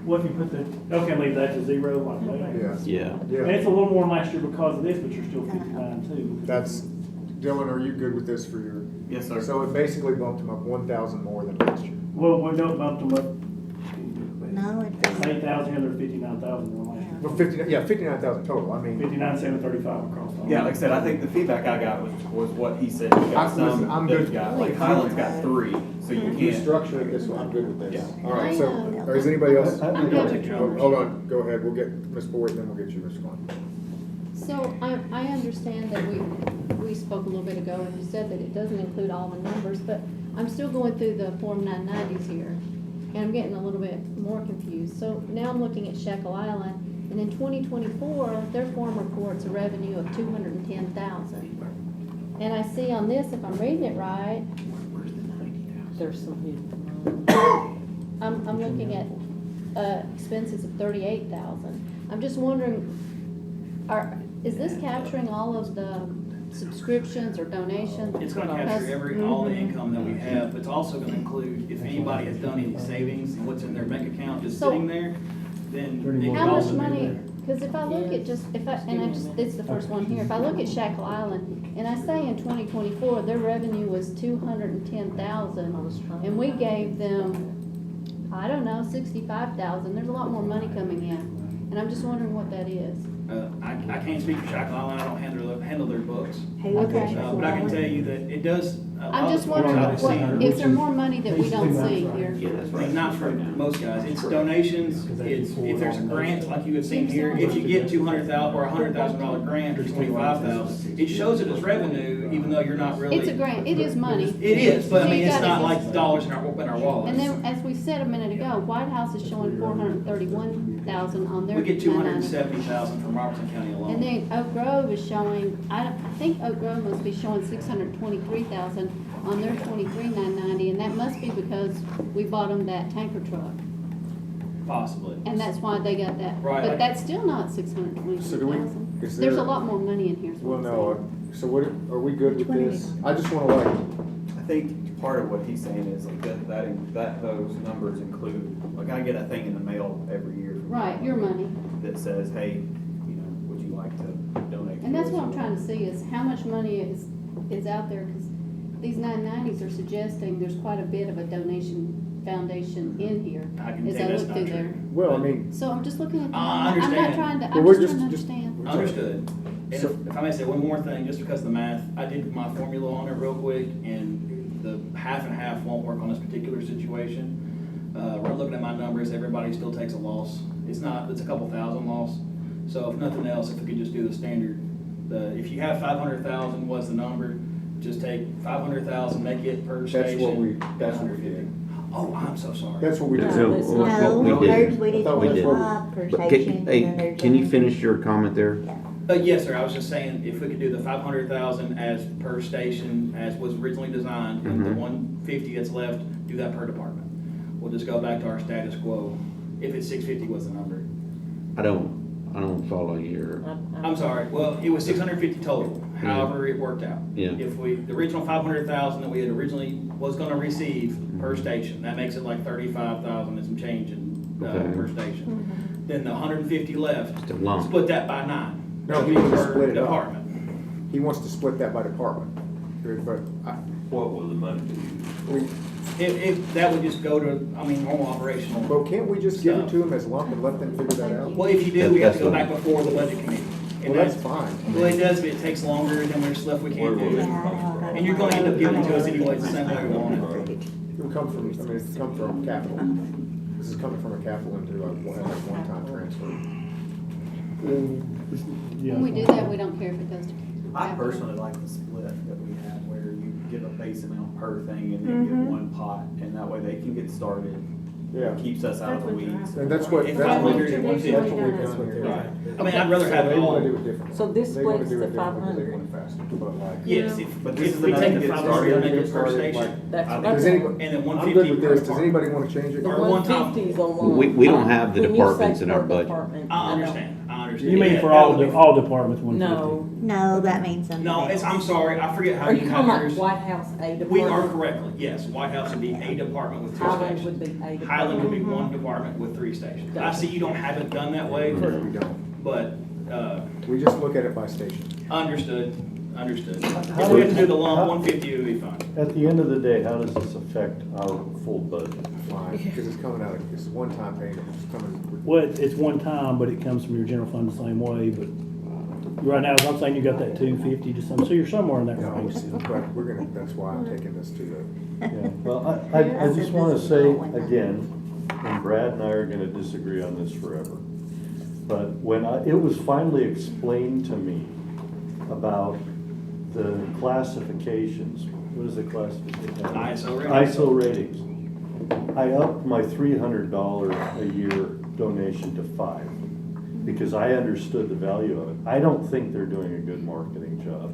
what if you put the, okay, leave that to zero like that? Yeah. And it's a little more than last year because of this, but you're still 59 too. That's, Dylan, are you good with this for your? Yes, sir. So it basically bumped them up 1,000 more than last year. Well, we don't bump them up. No, it doesn't. 8,000, and they're 59,000 more last year. Well, 59,000 total, I mean. 59,735 across. all. Yeah, like I said, I think the feedback I got was what he said. You got Listen, I'm some good. that got, like Highland's got 3, so you You can't. structure it this way, I'm good with this. Yeah. All right, so, or is anybody else? I'm good. Hold on, go ahead, we'll get Ms. Boyd, then we'll get you, Mr. Klein. So I understand that we spoke a little bit ago, and you said that it doesn't include all the numbers, but I'm still going through the Form 990s here, and I'm getting a little bit more confused. So now I'm looking at Shackle Island, and in 2024, their form reports a revenue of 210,000. And I see on this, if I'm reading it right, There's some I'm looking at expenses of 38,000. I'm just wondering, is this capturing all of the subscriptions or donations? It's gonna capture all the income that we have, but it's also gonna include if anybody has done any savings and what's in their bank account just So- sitting there, then it How can much also be money, there. because if I look at it's the first one here, if I look at Shackle Island, and I say in 2024, their revenue was 210,000, and we gave them, I don't know, 65,000, there's a lot more money coming in, and I'm just wondering what that is. I can't speak for Shackle Island, I don't handle their books. Okay. But I can tell you that it does. I'm just wondering, is there more money that we don't see here? Not for most guys, it's donations, it's, if there's a grant, like you have seen here, if you get 200,000 or $100,000 grant or 25,000, it shows it as revenue, even though you're not really. It's a grant, it is money. It is, but I So mean, you it's gotta- not like dollars in our wallets. And then, as we said a minute ago, White House is showing 431,000 on their. We get 990. 270,000 from Robertson County alone. And then Oak Grove is showing, I think Oak Grove must be showing 623,000 on their 23,990, and that must be because we bought them that tanker truck. Possibly. And that's why they got that. Right. But that's still not So do we, 623,000. is there? There's a lot more money in here. is Well, what I'm no, saying. so what, are we good with this? I just wanna like, I think part of what he's saying is like that those numbers include, like I get a thing in the mail every year. from Right, your money. That says, hey, would you like to donate? And to that's us? what I'm trying to see is how much money is out there, because these 990s are suggesting there's quite a bit of a donation foundation in here. I can as tell you that's look not through true. there. well, I mean, So I'm just looking at the I number. I'm not understand. trying to, Well, I'm we're just trying to just- understand. Understood. And if I may say one more thing, just because of the math, I did my formula on it real quick, and the half and half won't work on this particular situation. We're looking at my numbers, everybody still takes a loss. It's a couple thousand loss. So if nothing else, if we could just do the standard, if you have 500,000 was the number, just take 500,000, make it per station. that's what we did. Oh, I'm so sorry. That's what we did. No, we did. Hers, we did We did. 25 per But station. and then hey, there's can you a- finish your comment there? Yes, sir, I was just saying, if we could do the 500,000 as per station, as was originally designed, and the 150 that's left, do that per department. We'll just go back to our status quo, if it's 650 was the number. I don't don't follow your, I'm sorry, well, it was 650 total, however it worked out. Yeah. If the original 500,000 that we had originally was gonna receive per station, that makes it like 35,000 and some change Okay. per station. Then the 150 left, Just a lump. split that by 9. No, he That'd be wants to per split it up. department. He wants to split that by department. But What will the money be? That would just go to, I mean, normal operational. But can't we just give it to him as lump and let them figure that out? Well, if you do, we have to go back before the budget committee. And Well, that's fine. Well, it does, but it takes longer, and then there's stuff we can't do. And you're gonna end up giving it to us anyways, the same way we want it. It will come from, it's come from capital. This is coming from a capital into a one-time transfer. When we do that, we don't care if it goes to. I personally like the split that we have where you give a base amount per thing and then get one pot, and that way they can get started. Yeah. Keeps us out of the weeds. And that's what, It's that's what 500 and we've 150. done here. Right. I mean, I'd rather So have it they all. wanna do it differently. So this They wanna splits do it to differently because they 500. want it faster, but like. Yes, But if this is we the take night the to get 500 started. and make it per Started, station, like- That's I what Does think- anybody, and then I'm 150 good with per this, does department. anybody wanna change it? The Or one time. 150 is a lump. We don't have the When you departments say in our per budget. department, I know. understand, I understand. You mean Yeah, for that would be- all departments, 150? No. No, that means something No, else. I'm sorry, I forget how Are you you have talking about yours. White House A department? We are correctly, yes, White House would be a department with 2 Highland stations. would be a department. Highland would be 1 department with 3 stations. I see you don't have it done that way, We don't. but, We just look at it by station. understood. If we have to do the lump, 150 would be fine. At the end of the day, how does this affect our full budget? Fine, because it's coming out of, it's a one-time payment, it's coming. Well, it's one time, but it comes from your general fund the same way, but right now, I'm saying you got that 250 to some, so you're somewhere in that No, range. but we're gonna, that's why I'm taking this to the. Yeah, well, I just wanna say again, and Brad and I are gonna disagree on this forever. But when it was finally explained to me about the classifications, what is the classification? ISO ratings. ISO ratings. I upped my $300 a year donation to $5 because I understood the value of it. I don't think they're doing a good marketing job.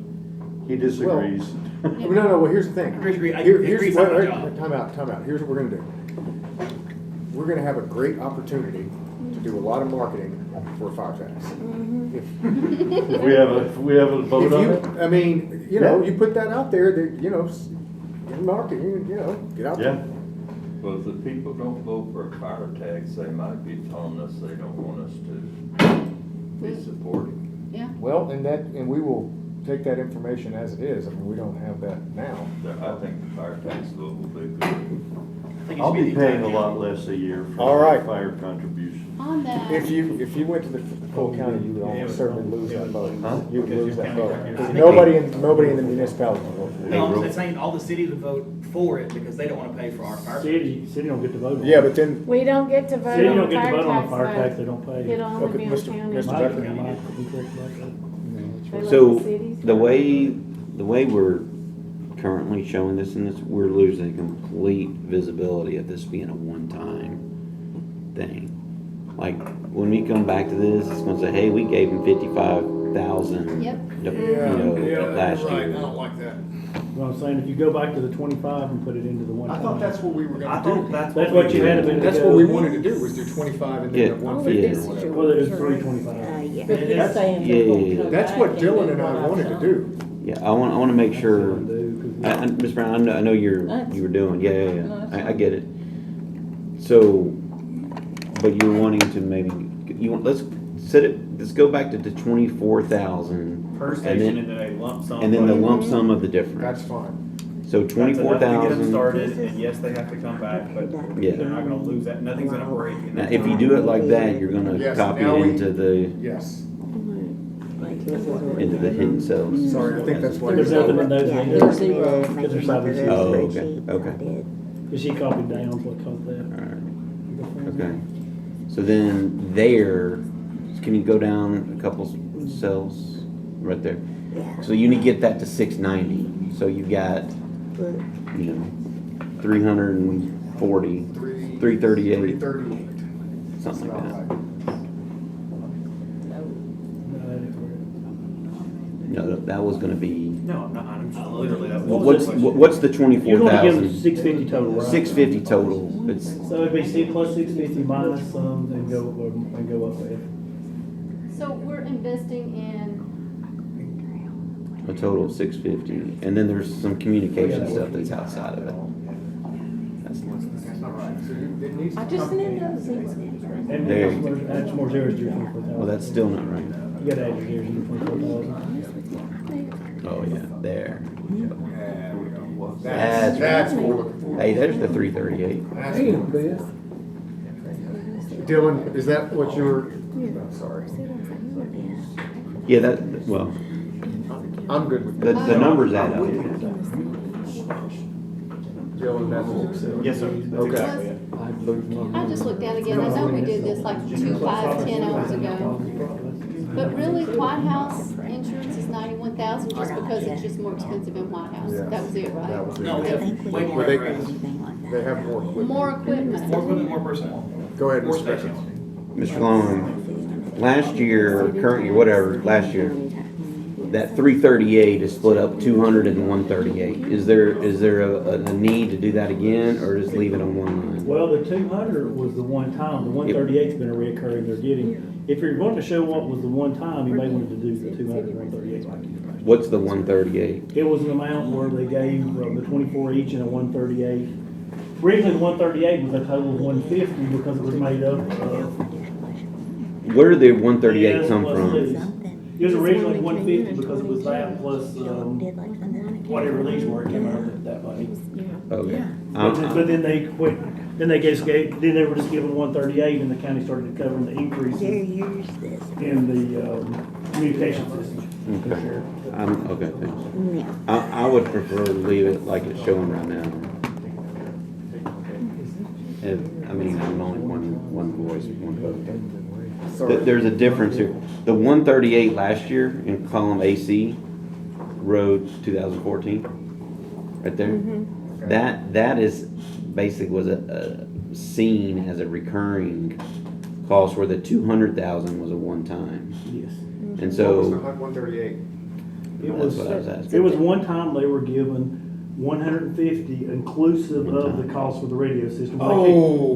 He disagrees. No, well, here's the thing. Agree, I Here's, agree, wait, time wait, out. time out. Here's what we're gonna do. We're gonna have a great opportunity to do a lot of marketing for fire tax. If If we have a vote on it? I mean, you know, Yeah. you put that out there, that, you know, in marketing, you know, get out Yeah. there. Well, if the people don't vote for a fire tax, they might be telling us they don't want us to be supportive. Yeah. Well, and we will take that information as it is. I mean, we don't have that now. I think the fire tax vote will be good. I think it I'll should be the paying a entire lot less a year All for right. fire contribution. On that. If you went to the full county, you would almost certainly lose that vote. Huh? You would lose that vote. Because I think nobody in the municipality will vote for it. No, I'm saying all the cities would vote for it because they don't want to pay for our fire. City don't get to vote on it. Yeah, but then, We don't get to vote City on don't get to fire vote on tax, fire tax, though. they don't pay. It'll only Okay, be on Mr. county. Mr. Might Becker. be, might be correct about that. They let So, the cities the vote. way we're currently showing this in this, we're losing complete visibility of this being a one-time thing. Like, when we come back to this, it's gonna say, hey, we gave them 55,000. Yep. Last year. like that. You know what I'm saying, if you go back to the 25 and put it into the one I time. thought that's what we were I gonna thought do. that's what you had a minute That's ago. what we wanted to do, was do 25 and then Yeah. have 150 or Yeah. whatever. Well, there's 325. Yeah. But he's saying they're gonna come That's back what and Dylan do and I what wanted to done. do. Yeah, I wanna make sure, Ms. Brown, I know you were doing, yeah, No, that's I get it. So, but you're wanting to maybe, let's set it, let's go back to the 24,000. Per station and then a lump sum. And then the lump sum of the difference. That's fine. So That's enough to get them 24,000. started, and yes, they have to come back, but Yeah. they're not gonna lose that, nothing's gonna break. and Now, if you do it like that, you're gonna Yes, copy now it we- into the Yes. hidden cells. Sorry, I think that's why. There's nothing in those. Yeah, windows. here's the, making Because there's like something- the Oh, okay, spreadsheet that I okay. did. Cause she copied down what caused that. Alright, okay. So then there, can you go down a couple cells right there? Yeah. So you need to get that to 690. So you got, But 340, 338, 338. something like that. No, that was gonna be, No, I'm not, I'm just literally, that well, was. what's the You're gonna give them 24,000? 650 total, right? 650 total. It's, So it'd be plus 650 minus some and go up there. So we're investing in, A total of 650, and then there's some communication stuff that's outside of it. That's not right. So it needs to I just come need in. those zeros. And There. add some more zeros to your 24,000. Well, that's still not right. You gotta add your zeros to your 24,000. Oh, yeah, there. There we go. That's what we're looking for. Hey, there's the 338. That's Dylan, is that what you were? Sorry. Yeah, that, well, I'm good with the that. numbers add up. Dylan, that's. Yes, sir. That's Okay. exactly it. I just looked at it again, I know we did this like 2, 5, 10 hours ago. But really, White House insurance is 91,000 just because it's just more expensive in White House. Yeah. That was it, right? That was it. No, we have way more But they- apparatus. They have more equipment. More equipment. More equipment, more personnel. Go ahead, More Mr. Beckett. stations. Mr. Long, last year, or current year, whatever, last year, that 338 is split up 200 and 138. Is there a need to do that again, or just leave it on one line? Well, the 200 was the one time, the 138's been a reoccurring they're getting. If you're going to show what was the one time, you may want to do the 200 and 138 like you did. What's the 138? It was an amount where they gave the 24 each and a 138. Originally, the 138 was a total of 150 because it was made up of. Where did the 138 Yeah, come plus from? these. It was originally 150 because it was that plus whatever these were, it came out at that money. Okay. But then they quit, then they just gave, then they were just given 138 and the county started covering the increases in the communication system. Okay. Okay, thanks. I would prefer to leave it like it's showing right now. I mean, I'm only one voice, one vote. There's a difference here. The 138 last year in column AC, road 2014, right there. That is basically was a seen as a recurring cost, where the 200,000 was a one time. Yes. And so. What was the 138? That's what I was asking. It was one time they were given 150 inclusive of the cost for the radio system.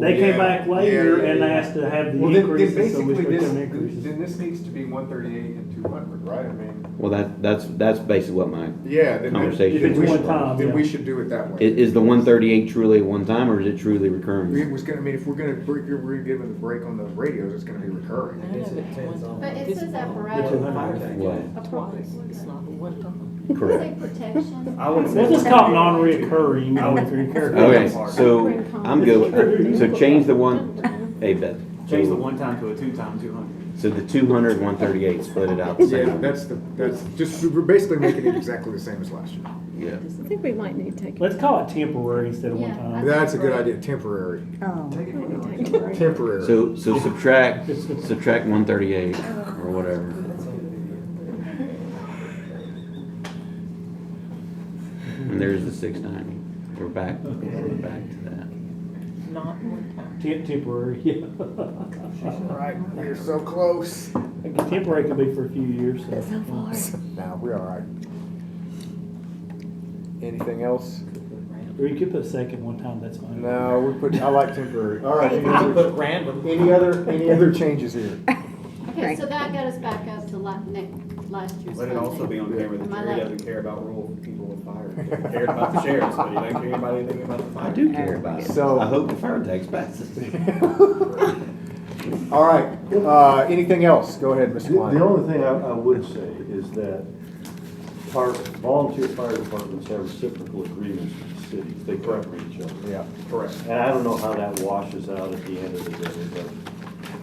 They came back later and asked to have the increases, so we basically took them increases. then this needs to be 138 and 200, right? I mean. Well, that's basically what my Then conversation If it's was. one time, Then yeah. we should do it that way. Is the 138 truly a one time, or is it truly It recurring? was gonna, I mean, if we're gonna give them the break on the radios, it's gonna be recurring. But it says apparatus. What? It's not the one time. Correct. Say protection. I would say. We'll just call it non-reoccurring. Okay, so I'm good. So change the one, hey Beth. Change the one time to a two time 200. So the 200, 138, split it out the Yeah, same. that's just, we're basically making it exactly the same as last year. Yeah. I think we might need to take. Let's call it temporary instead of one Yeah. time. That's a good idea, temporary. Oh. Temporary. So subtract 138 or whatever. And there's the 690. We're back to that. Not one time. Temporary, yeah. All right, we're so close. Temporary could be for a few years. So. Now, we're all right. Anything else? Or you could put second one time, that's fine. No, I like temporary. All right, Put random. any other changes here? Okay, so that got us back up to last year's. Let it also funding. be on camera that Am I Terry like- doesn't care about rural people with fire. He cares about the sheriffs, but he doesn't care about anything about the fire. I do care about it. So- I hope the fire tax passes. All right, anything else? Go ahead, Mr. The Klein. only thing I would say is that our volunteer fire departments have reciprocal agreements with the cities. They cover each other. Yeah, correct. And I don't know how that washes out at the end of the day, but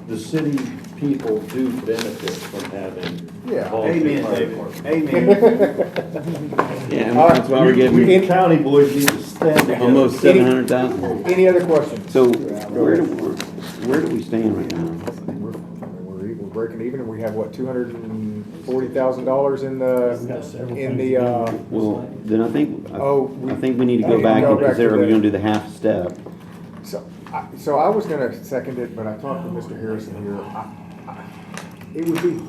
the city people do benefit from having Yeah. volunteer Amen, fire David. departments. Amen. Yeah, All right, that's why we're We getting county boys need to stand together. almost 700,000. Any other questions? So where do we stand right now? We're breaking even, and we have what, $240,000 in the Well, then I think we need to we go need back to go and back consider, to are we the- gonna do the half step? So I was gonna second it, but I talked to Mr. Harrison here. It would be, man,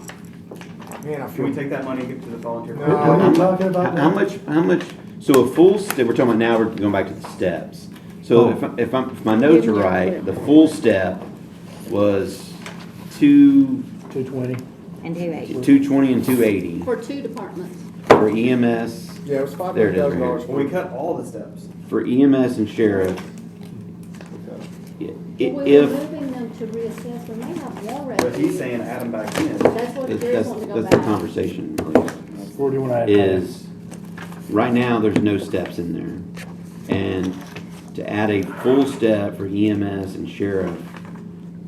I Can feel. we take that money and give it to the volunteer? No. What are you talking about? How much, so a full step, we're talking about now, we're going back to the steps. So if my notes are right, the full step was 220. And 280. 220 and 280 For two departments. for EMS. Yeah, it was There it is, $500,000 right Well, we cut all the steps. For EMS and sheriff. Well, If, we were moving them to reassess, we may have more revenue. But he's saying add them back in. That's what Jerry's wanting to go that's the back. conversation, Where do you wanna add? is, right now, there's no steps in there. And to add a full step for EMS and sheriff,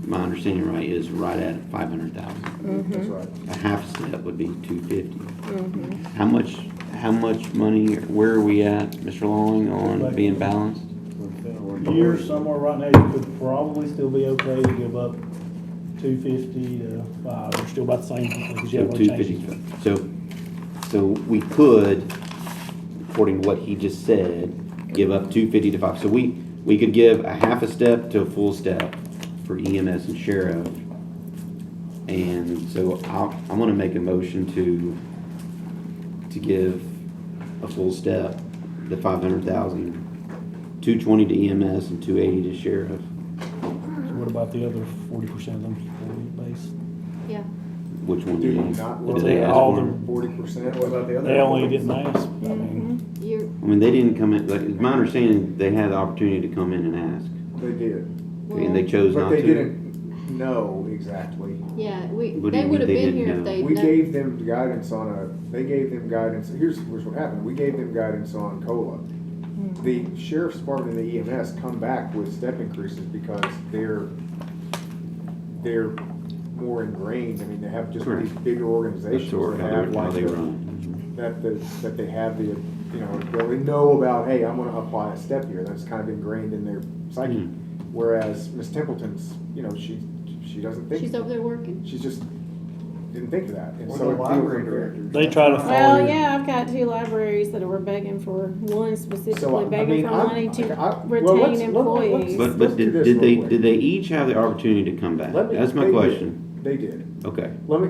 my understanding right, is right at 500,000. That's right. A half step would be 250. Mhm. How much money, where are we at, Mr. Long, on being balanced? You're somewhere right now, you could probably still be okay to give up 250 to 5, you're still about the same, because you So haven't really changed 250. it. So we could, according to what he just said, give up 250 to 5. So we could give a half a step to a full step for EMS and sheriff. And so I'm gonna make a motion to give a full step, the 500,000, 220 to EMS and 280 to sheriff. So what about the other 40% of them, 40 base? Yeah. Which one Do do you you not did want they to ask all for? the- 40%? What about the other? They only didn't ask, I mean. You're, I mean, they didn't come in, like, it's my understanding, they had the opportunity to come in and ask, They did. and they chose But not they to. didn't know exactly. yeah, What do they you would have mean they been didn't here if know? they'd We known. gave them guidance they gave them guidance, here's what happened, we gave them guidance on COLA. The sheriff's department and the EMS come back with step increases because they're more ingrained, I mean, they have just Correct. these bigger organizations That's sort of that how have they like, run. that they have the, you know, well, they know about, hey, I'm gonna apply a step here, that's kind of ingrained in their psyche. Whereas Miss Templeton's, you know, she doesn't think. She's over there working. She's just, didn't think of that, and Or so the it feels library unfair. director. They try to follow. Well, your- yeah, I've got 2 libraries that were begging for, one specifically So, I begging mean, for I'm- money to well, retain let's- employees. But Let's do did this did real they, quick. did they each have the opportunity to come back? That's my They did. question. They did. Okay. Let me,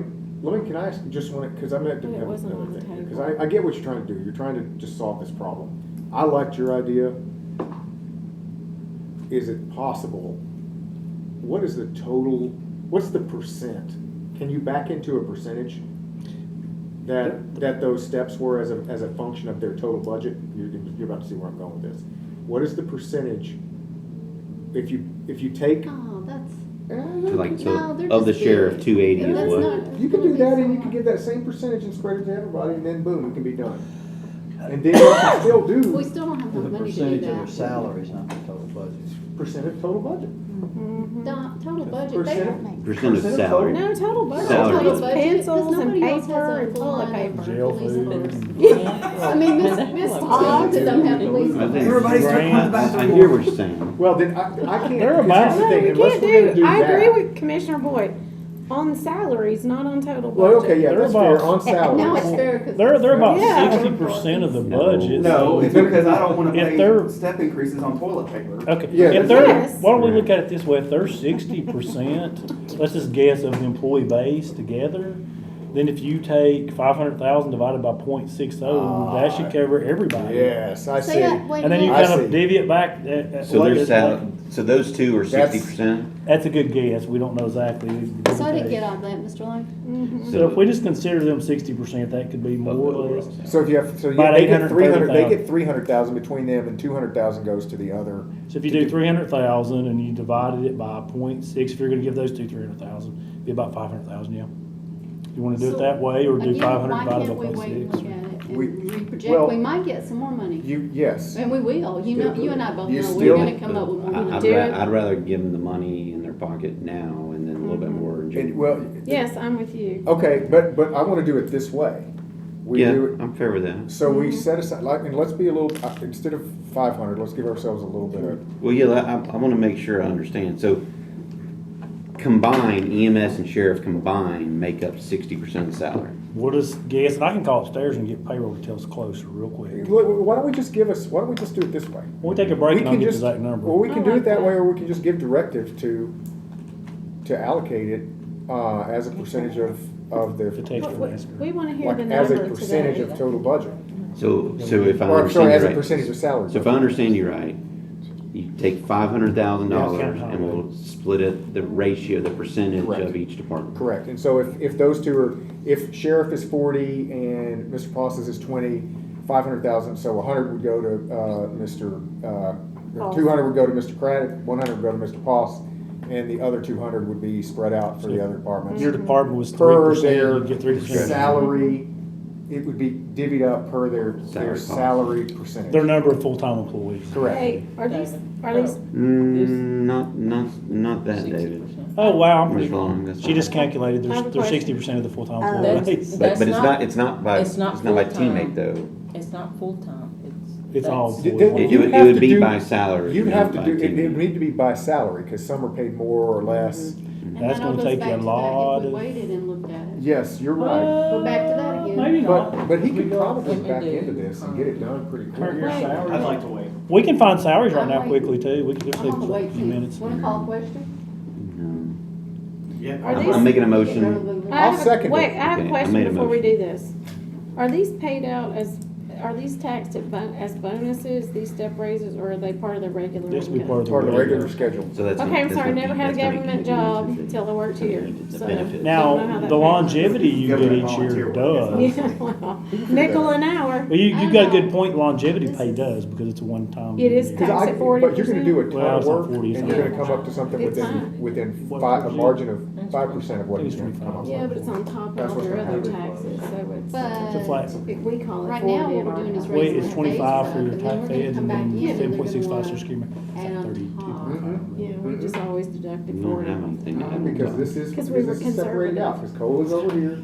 can I ask just one, because I'm at But it wasn't on the because table. I get what you're trying to do, you're trying to just solve this problem. I liked your idea. Is it possible, what is the total, what's the percent? Can you back into a percentage that those steps were as a function of their total budget? You're about to see where I'm going with this. What is the percentage, if you take, Oh, that's, Like, so No, they're of the just sheriff, big. 280 is That's what? not- you can do that and you can give that same percentage and spread it to everybody, and then boom, it can be done. And then you can still we do still don't have The enough money to do percentage of their that. salaries, not their total budget. percent of total budget. Total budget, they Percent. Percent of salary. No, total budget, Salary. includes pencils and nobody else has paper a and full toilet line of paper. Jail police food. force. I mean, Miss Todd don't have police. I think- Everybody's talking about the I bathroom. hear what you're saying. Well, then I can't. They're because about- here's the No, thing, we unless can't we're gonna do, I agree that- with Commissioner Boyd, on salaries, not on total budget. Well, okay, yeah, They're that's fair, about- on salary. Now it's fair because. They're about Yeah. 60% of the budget. No, it's because I don't wanna If pay they're- step increases on toilet paper. Okay, Yeah, if that's- they're, Yes. why don't we look at it this way, if they're 60%, let's just guess of the employee base together, then if you take 500,000 divided by 0.60, that should cover everybody. Yes, I Say see. that, wait a And then you minute. I kind of see. divvy it back. So so those two are That's- 60%? That's a good guess, we don't know exactly. So I didn't get on that, Mr. Long. So if we just consider them 60%, that could be more or less. So if you have, so About they get 300, they 830,000. get 300,000 between them, and 200,000 goes to the other. So if you do 300,000 and you divided it by 0.6, if you're gonna give those two 300,000, it'd be about 500,000, yeah. You wanna do it So, that way, or do Again, 500 why divided can't by we wait and 0.6? look at it We- and reproject? well, We might get some more money. Yes. And we will. You know, you and I both You know we're still- gonna come up with more money. I'd rather give them the money in their pocket now and then a little bit more in January. Well, Yes, I'm with you. okay, but I wanna do it this way. We Yeah, do it, I'm fair with that. so we set aside, like, and let's be a little, instead of 500, let's give ourselves a little bit of, Well, yeah, I want to make sure I understand. So combined, EMS and sheriff combined make up 60% of the salary. We'll just guess, and I can call upstairs and get payroll to tell us closer real quick. why don't we just do it this way? We'll take a break We and I'll can get the just, exact number. or we can I do like it that that. way, or we can just give directive to allocate it, as a percentage of the, The text from Asper. We wanna hear like, the as a number percentage today. of total budget. So if I Or, I'm sorry, understand as you a right. percentage of salary. So if I understand you right, take $500,000 Yeah, and we'll split it, the ratio, the percentage Correct. of each department. Correct, and so if those two are, if sheriff is 40 and Mr. Paulson's is 20, 500,000, so 100 would go to, Mr., 200 would go to Mr. Craddock, 100 would go to Mr. Paulson, and the other 200 would be spread out for the other departments. Your department was Per 3%, their you'd get 3%. salary, it would be divvied up per their Salary salary percentage. Their number of full-time employees. Correct. Hey, are these, Not that, David. Oh, wow, I'm Ms. pretty, Long, that's she just fine. calculated, I have a they're question. 60% of the full-time That's- employees. But it's not by, It's not by full-time. teammate though. It's not full-time, It's all that's- employees. You It have would to be do- by salary. You'd not have to by do, it teammate. would need to be by salary, because some are paid more or less. And That's that all gonna goes take back you a to that, lot if we of- waited and looked at it. Yes, you're right. Go back to that again. Maybe not. But he could We go off probably what we back do. into this and get it done pretty quick. Current year Wait. salary. I'd like to wait. We can find salaries right now I'm quickly too, we can just I'm take on the a wait few team. minutes. Want to call a question? Yeah. Are I'm these- making a motion. I'll second it. Wait, I have Okay, a I question made a before we motion. do this. Are these paid out are these taxed as bonuses, these step raises, or are they part of the regular This will be income? part of the regular schedule. So that's Okay, gonna- I'm that's sorry, gonna never be- had a that's gonna be government continuous, job is till I worked here. The So, benefits. don't know how Now, that the pays. longevity you get Government each volunteer year work. does. Yeah, well, nickel an hour. Well, you got a good point, longevity pay does, because it's a one-time. It is year. taxed at 40%. But you're gonna do a ton Well, of it's not work, 40, it's and not you're gonna 40. come up to something It's within What a margin of 5% of what It's he's gonna come up with. Yeah, but it's on top That's of what's all their gonna other happen. taxes, so It's a flat. we call it Right 40 now, what in we're our doing is house. Wait, raising it's our 25 base for your up, and then tax we're gonna feds come and back then in, and they're 7.65 gonna social security. add on 32. top. Yeah, we just always deducted We don't 40. have anything to add on Because top. this is, Because because we were this is separated out, conservative. because COLA's over here,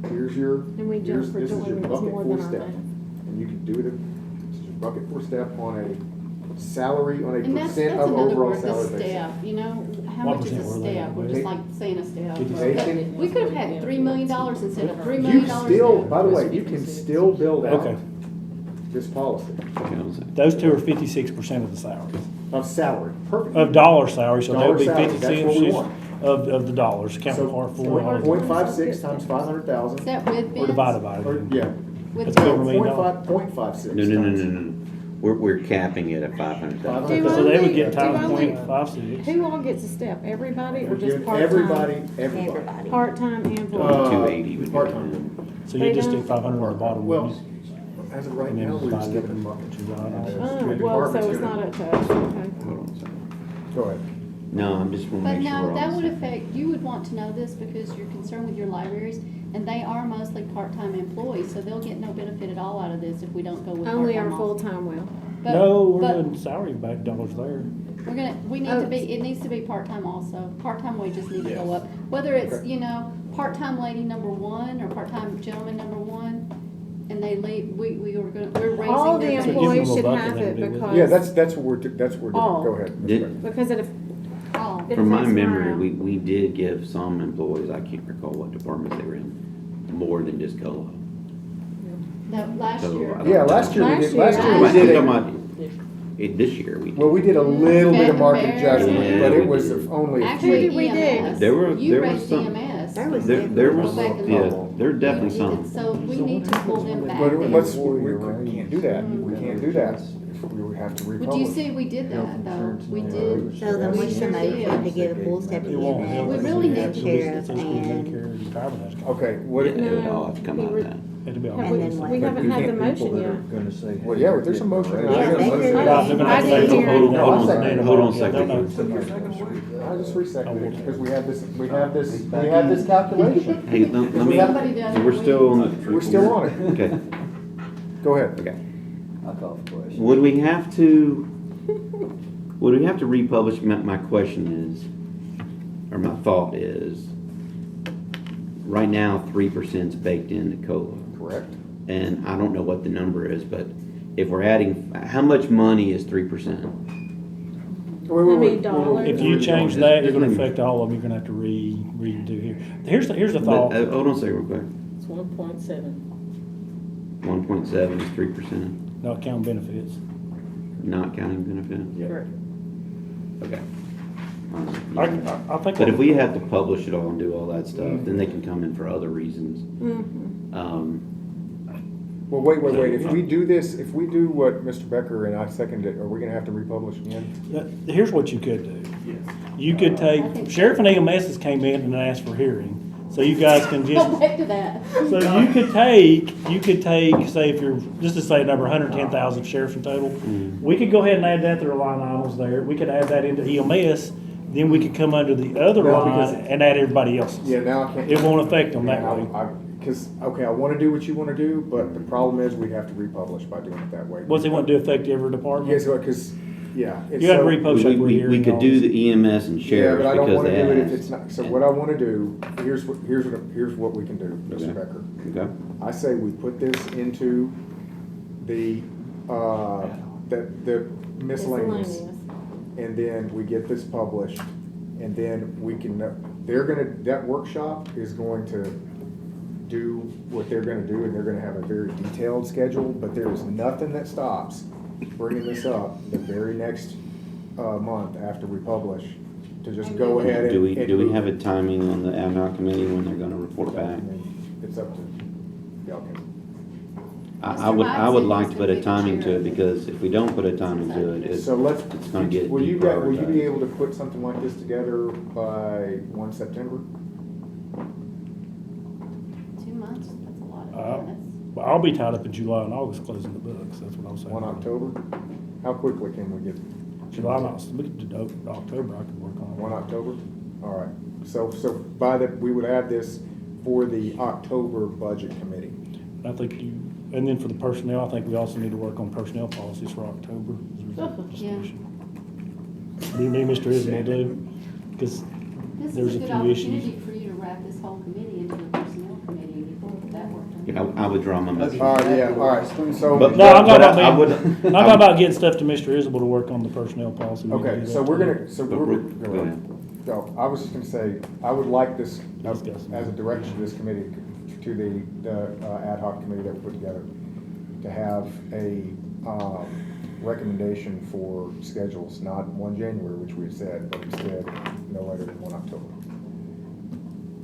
here's your, And we here's, jumped for this is joy your when it was bucket more four than our step. math. And you can do it, it's your bucket four step on a salary, on a And that's percent of another overall word, the salary basis. step, you know, how What much is a percent were they step? at? We're just like saying a step. 58? We could have had $3 million instead of $3 You million. still, by the way, you can still build Okay. out this policy Those two are 56% of the salaries. of salary, perfect. Of dollar salary, so that would be Dollar salary, 50 that's what we cents want. of the dollars, counting for four. all of them. 0.56 times 500,000. Is that with Or bids? divided by it. Or, yeah. With That's over $1 bids? million. 0.56 No. times. We're capping it at 500,000. Do So they would only- get do times only- 0.56. Who all gets a step? Everybody or We're just giving part-time? everybody. Part-time and full-time? 280 would be part-time. So you just stick 500 on the bottom. Well, wouldn't as of right And then now, we're divide just it up giving in them buckets. buckets. Oh, well, so it's not up to us, okay. Hold on a second. Go ahead. No, I'm just want to But make sure no, we're that on would the same. affect, you would want to know this because you're concerned with your libraries, and they are mostly part-time employees, so they'll get no benefit at all out of this if we don't go with part-time. Only our also. full-time will. But- No, we're but doing salary back dollars there. we need to be, it needs to be part-time also. Part-time wages need to go up. Whether it's, you know, part-time lady number one or part-time gentleman number one, and they leave, we're raising All the their base. employees should bucket have they it do with it. because. Yeah, that's what we're doing. All. Go ahead. Did- Because it, Oh. it From my affects memory, morale. we did give some employees, I can't recall what departments they were in, more than just COLA. No, last So, year. I don't Yeah, know. last year we did, Last last year. year we did I'm a, talking about this year we did. well, we did a little bit of market Yeah, adjustment, but we it was did. only a Actually, few. Who did we do? EMS. There were You some. raised EMS. There was There was, Go back and yeah, look. there are definitely You did, some. So we need to pull them back. But in. let's, we can't do that. We can't do that. We would have to Would you republish. see, we did that though, we did. So then what's the motion to give a full step to It won't EMS, help. We really need to- sheriff, Social and, Security, retirement has to come. Okay, what, It would all have to come out of that. It'd be all Have right. And then what? we haven't had the motion yet. well, yeah, there's a motion. Yeah, they could- Right, they're gonna have to I didn't say, hear hold it. on, I'll second it. Hold on a Yeah, second. they'll know. I just reseconded it because we have this calculation. Hey, let me, Somebody does it. we're still on. We're still on it. Okay, Go ahead. okay. I'll call for question. Would we have to republish, my question is, or my thought is, right now, 3% is baked into COLA. Correct. And I don't know what the number is, but if we're adding, how much money is 3%? How many dollars? If you change that, you're gonna affect all of them, you're gonna have to redo here. Here's the But, thought. hold on a second real quick. It's 1.7. 1.7 is 3%, Not counting benefits. not counting benefits? Correct. Okay. I think. But if we have to publish it all and do all that stuff, then they can come in for other reasons. Mhm. Well, wait, if we do this, if we do what Mr. Becker and I seconded, are we gonna have to republish again? Here's what you could do. You could take, Sheriff and EMS came in and asked for hearing, so you guys can Go just, back to that. so you could take, say if you're, just to say a number, 110,000 sheriffs in total. We could go ahead and add that to the line items there. We could add that into EMS, then we could come under the other No, line because- and add everybody else's. Yeah, now I can't. It won't affect them that way. Because, okay, I wanna do what you wanna do, but the problem is we have to republish by doing it that way. What's he want to do, affect every department? Yes, because, yeah. it's You gotta so- repost that We hearing. could do the EMS and Yeah, sheriff's but I don't because wanna they do it if asked. it's not, so what I wanna do, here's what we can do, Okay. Mr. Becker. Okay. I say we put this into the miscellaneous, and then we get this published, and then we can, that workshop is going to do what they're gonna do, and they're gonna have a very detailed schedule, but there is nothing that stops bringing this up the very next month after we publish, to just go ahead and. Do we have a timing on the ad hoc committee when they're gonna report back? It's up to, y'all can. I would like to put a timing to it, because if we don't put a timing to it, it's So let's, gonna get will you be deprioritized. able to put something like this together by 1 September? 2 months, that's a lot Uh, of, that's, Well, I'll be tied up in July and August closing the books, that's what I'm saying. 1 October? How quickly can we get? July, not, we could do October, I could work on it. 1 October? All right. So by that, we would add this for the October budget committee. I think and then for the personnel, I think we also need to work on personnel policies for October. yeah. Me, Mr. Isabel do, because This there's is a a good few issues. opportunity for you to wrap this whole committee into the personnel committee and get that worked on. Yeah, I withdraw my motion. All right, yeah, all right. So. But- No, I'm but talking I would- about, I'm talking about getting stuff to Mr. Isabel to work on the personnel policy. We need to Okay, do so that we're too. gonna, Go ahead. So I was just gonna say, I would like this, Discuss. as a direction to this committee, to the ad hoc committee that we put together, to have a recommendation for schedules, not 1 January, which we said, but instead no later than 1 October.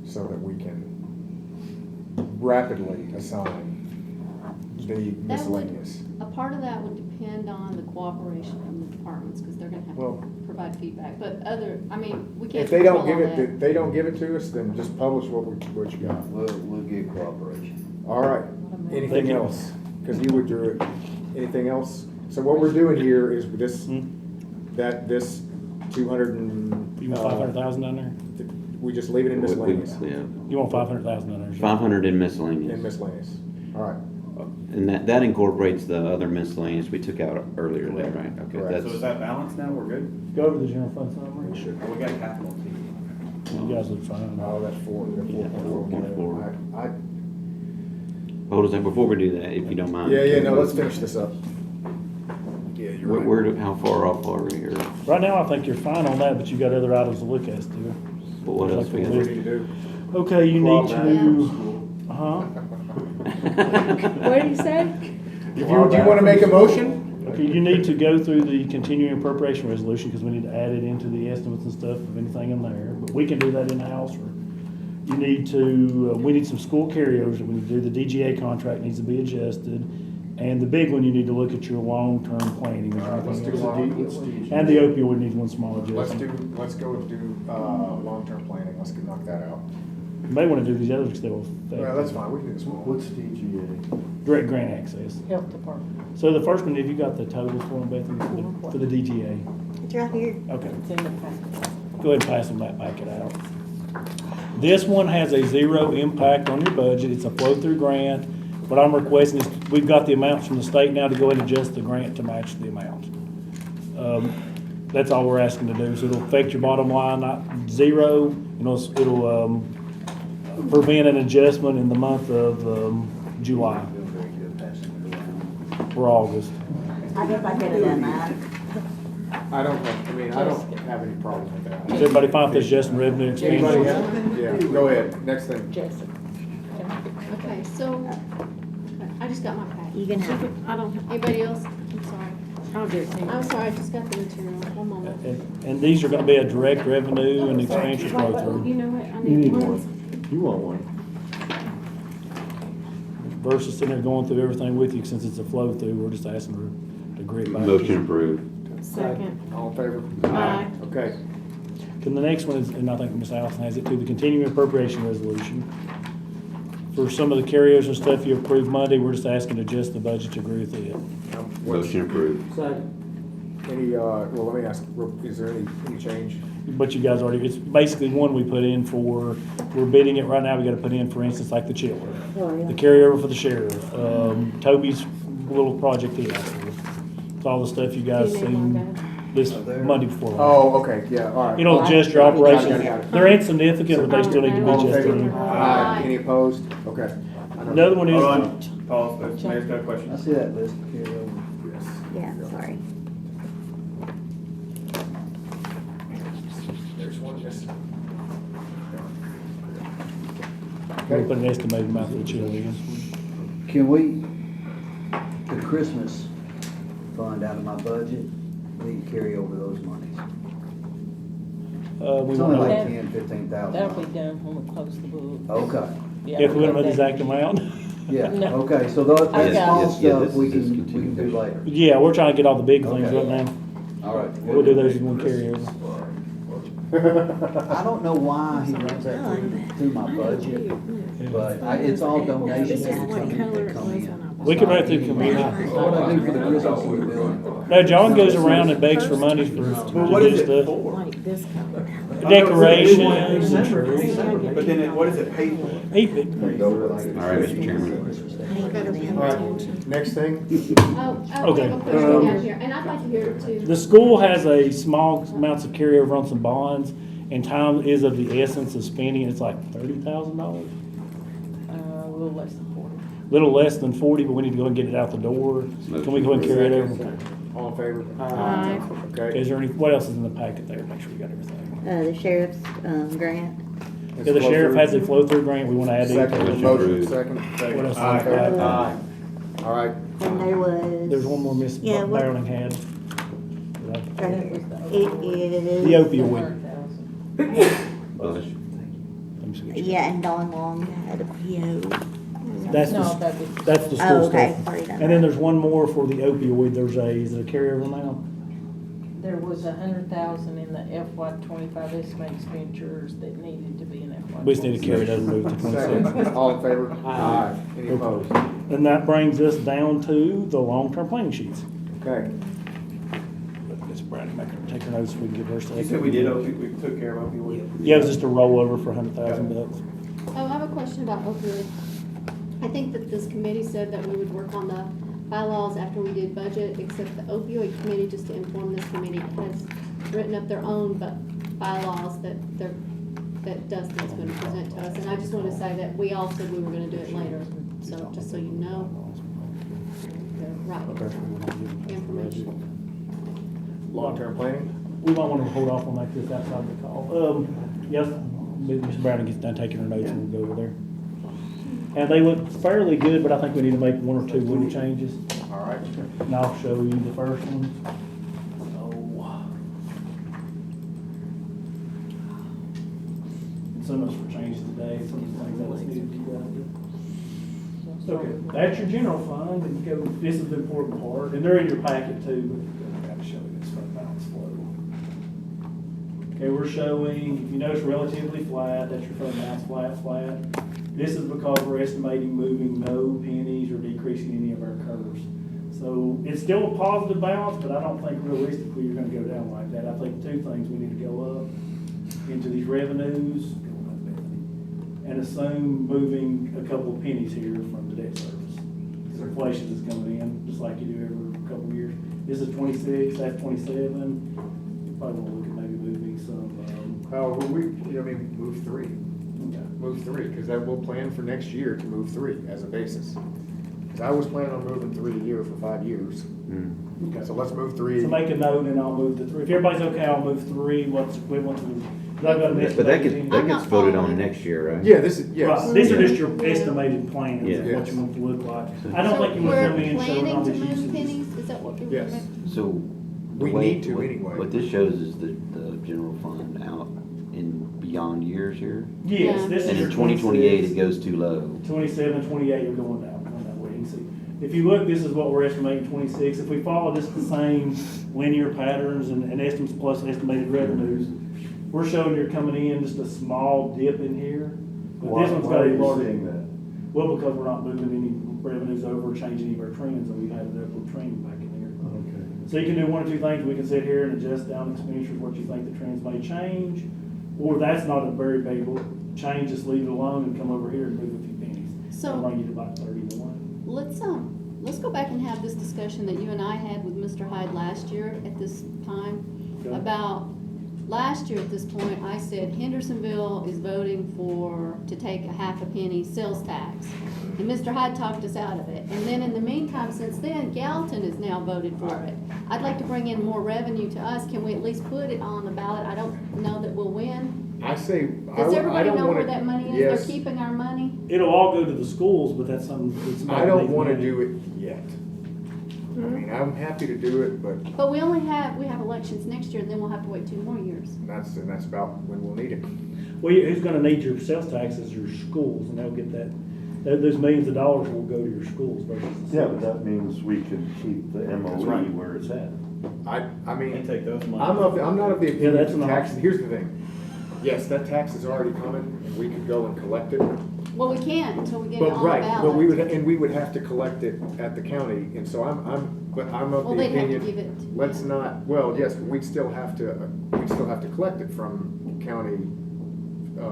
So that we can rapidly assign the miscellaneous. A part of that would depend on the cooperation from the departments, because they're gonna have Well- to provide feedback, but we can't. If they don't control give all it, that. if they don't give it to us, then just publish what you got. We'll get cooperation. All right, Thank anything you. else? Because you withdrew it. Anything else? So what we're doing here is this, this 200 and. You want 500,000 down there? We just leave it in miscellaneous. Yeah. You want 500,000 down there? 500 in miscellaneous. In miscellaneous. All right. And that incorporates the other miscellaneous we took out earlier there, right? Okay, Correct. So is that balanced now? We're good? Go over the general fund summary. We should. Oh, we got a capital too. You guys look fine. Oh, that's 4.4. Hold on a second, before we do that, if you don't mind. Yeah, no, let's finish this up. Yeah, you're right. How far off are we here? Right now, I think you're fine on that, but you got other items to look at still. But what else we What do we got? need to do? Okay, you need to, What did you say? Do you want to make a motion? Okay, you need to go through the continuing appropriation resolution, because we need to add it into the estimates and stuff of anything in there, but we can do that in-house, or you need to, we need some school carryovers that we need to do, the DGA contract needs to be adjusted, and the big one, you need to look at your long-term planning. Let's do And the opioid needs one small Let's adjustment. go do long-term planning. Let's knock that out. You may want to do these others, because they will affect. Well, that's fine. We can do this one. What's DGA? Direct grant access. Health Department. So the first one, have you got the totals for them, Bethany, for the DGA? It's right here. Okay. It's in the packet. Go ahead and pass them that packet out. This one has a zero impact on your budget. It's a flow-through grant. What I'm requesting is, we've got the amounts from the state now to go ahead and adjust the grant to match the amount. That's all we're asking to do. So it'll affect your bottom line, not zero. It'll prevent an adjustment in the month of July or August. I guess I could have done that. I don't have any problem with that. Is everybody fine with this adjusting revenue Anybody expenses? have? Yeah, go ahead. Next thing. Jason. Okay, so, I just got my packet. You can have it. I don't, anybody else? I'm sorry. I'll do it too. I'm sorry, I just got the material. One moment. And these are gonna be a direct revenue and expenditure flow through. You know what, I You need need one. one. You want one? versus sitting there going through everything with you, since it's a flow through, we're just asking her to agree back. Motion approved. Second. All in favor? Aye. Okay. And the next one is, and I think Ms. Allison has it too, the continuing appropriation resolution. For some of the carriers and stuff you approved Monday, we're just asking to adjust the budget to agree with it. Motion approved. Any, well, let me ask, is there any change? But you guys already, it's basically one we put in for, we're bidding it right now, we gotta put in, for instance, like the chiller. The carryover for the sheriff, Toby's little project he asked for. It's all the stuff you guys Do you need seen one, this Monday before last. Oh, okay, yeah, all right. You know, adjust your operations. Got it. They're insignificant, but they still need to be All in adjusted. favor? Aye. Any opposed? Okay. Another one Hold is, on, Paul, Mayor's got a question. I see that list carry over. Yeah, sorry. There's one, yes. we put an estimated amount for the chiller in. Can we, the Christmas fund out of my budget, we can carry over those monies? We It's only won't know, like $10,000-15,000. That'll be done when we close the book. Okay, Yeah, if we don't know the that- exact amount. yeah, No. okay, so those, I that got small it. Yeah, stuff this we is can continued. do later. Yeah, we're trying to get all the big things Okay. right now. All right. We'll do those in one carryover. I don't know why he runs that through my budget, but it's all donations This is and what something color that it come was in. when I was. We can run it through committee. What I do for the Christmas building. No, John goes around and begs for money for, Well, to what do is it stuff. for? Like this color. Decorations and trees. But then what is it paid for? Hey, All right, Mr. Chairman. All right, next thing? Oh, Okay. okay, we'll put it down here, and I'd like to hear it too. the school has a small amounts of carryover on some bonds, and time is of the essence of spending. It's like $30,000. A little less than 40. Little less than 40, but we need to go and get it out the door. Can we go and carry it over? All in favor? Aye. Okay. Is there any, what else is in the packet there? Make sure we got everything. The sheriff's, grant. Yeah, the sheriff has a flow-through grant. We want to add to Second, it. motion, second. What else? All in favor? Aye. All right. And there was. There's one more Miss Yeah, what- Barling had. It is. The opioid. Bush. Yeah, and Don Long had a PO. That's No, the, that'd be- that's the Oh, school okay, stuff. already done And then that. there's one more for the opioid. There's is it a carryover now? There was 100,000 in the FY '25 estimated expenditures that needed to be in FY. We just need to carry it over and move to 26. Second. All in favor? Aye. Any opposed? And that brings us down to the long-term planning sheets. Okay. Let Miss Brady take her notes so we can give her stuff. You said we did, we took care of opioid? Yeah, it was just a rollover for $100,000. Oh, I have a question about opioid. I think that this committee said that we would work on the bylaws after we did budget, except the opioid committee, just to inform this committee, has written up their own bylaws that Dustin's gonna present to us. And I just wanna say that we all said we were gonna do it later, so just so you know. The right information. Long-term planning? We might want to hold off on like this outside the call. Yes, Ms. Browning gets done taking her notes and we'll go over there. And they look fairly good, but I think we need to make one or two little changes. All right. And I'll show you the first one. So much for changes today, some of the things that was needed to be done. Okay, that's your general fund, and you go, this is the important part, and they're in your packet too, but I gotta show you this fund balance flow. Okay, we're showing, if you notice, relatively flat, that's your fund balance, flat. This is because we're estimating moving no pennies or decreasing any of our curves. So it's still a positive balance, but I don't think realistically you're gonna go down like that. I think two things, we need to go up into these revenues and assume moving a couple of pennies here from the debt service. Because inflation is coming in, just like you do every couple of years. This is 26, that's 27. You probably want to look at maybe moving some, move three. okay. Move three, because that will plan for next year to move three as a basis. Because I was planning on moving 3 a year for 5 years. Okay. So let's move 3. So make a note and I'll move to 3. If everybody's okay, I'll move 3, what's equivalent to, because I've got an But that estimated. gets voted on next year, right? Yeah, this is, yes. Right, these are just your estimated plans Yeah. of what you want it to look like. I don't think you want to come in and show all We're these planning to move usages. pennies, is that what we're? Yes. So. the We way- need to what- anyway. What this shows is the general fund out in beyond years here. Yes, this is And your in 2028, 26, it goes too low. 27, 28, you're going down. if you look, this is what we're estimating 26. If we follow just the same linear patterns and estimates plus estimated revenues, we're showing you're coming in just a small dip in here. But this one's got a larger. Well, because we're not moving any revenues over, changing any of our trends, and we've had an upward trend back in here. Okay. So you can do one or two things. We can sit here and adjust down expenditures, what you think the trends may change, or that's not a very big change, just leave it alone and come over here and move a few pennies. So- I'll bring you to about 31. Let's go back and have this discussion that you and I had with Mr. Hyde last year at this time. Okay. About, last year at this point, I said Hendersonville is voting to take a half a penny sales tax. And Mr. Hyde talked us out of it. And then in the meantime, since then, Gallatin has now voted for it. I'd like to bring in more revenue to us. Can we at least put it on the ballot? I don't know that we'll win. I say, Does I everybody don't know wanna. where that money is? Yes. They're keeping our money? It'll all go to the schools, but that's something that's not. I don't wanna do it yet. I mean, I'm happy to do it, but But we have elections next year, and then we'll have to wait 2 more years. that's about when we'll need it. Well, who's gonna need your sales taxes? Your schools, and they'll get that. Those millions of dollars will go to your schools versus the Yeah, cities. but that means we can keep the That's MOE right. where it's at. I mean, And take those money. I'm not of the Yeah, opinion that's that an taxes, option. here's the thing. Yes, that tax is already coming, and we could go and collect it. Well, we can't until we get it But, on the right, ballot. but we would have to collect it at the county, and so I'm of Well, the they'd have to opinion, give it. let's not, well, yes, but we'd still have to collect it from county,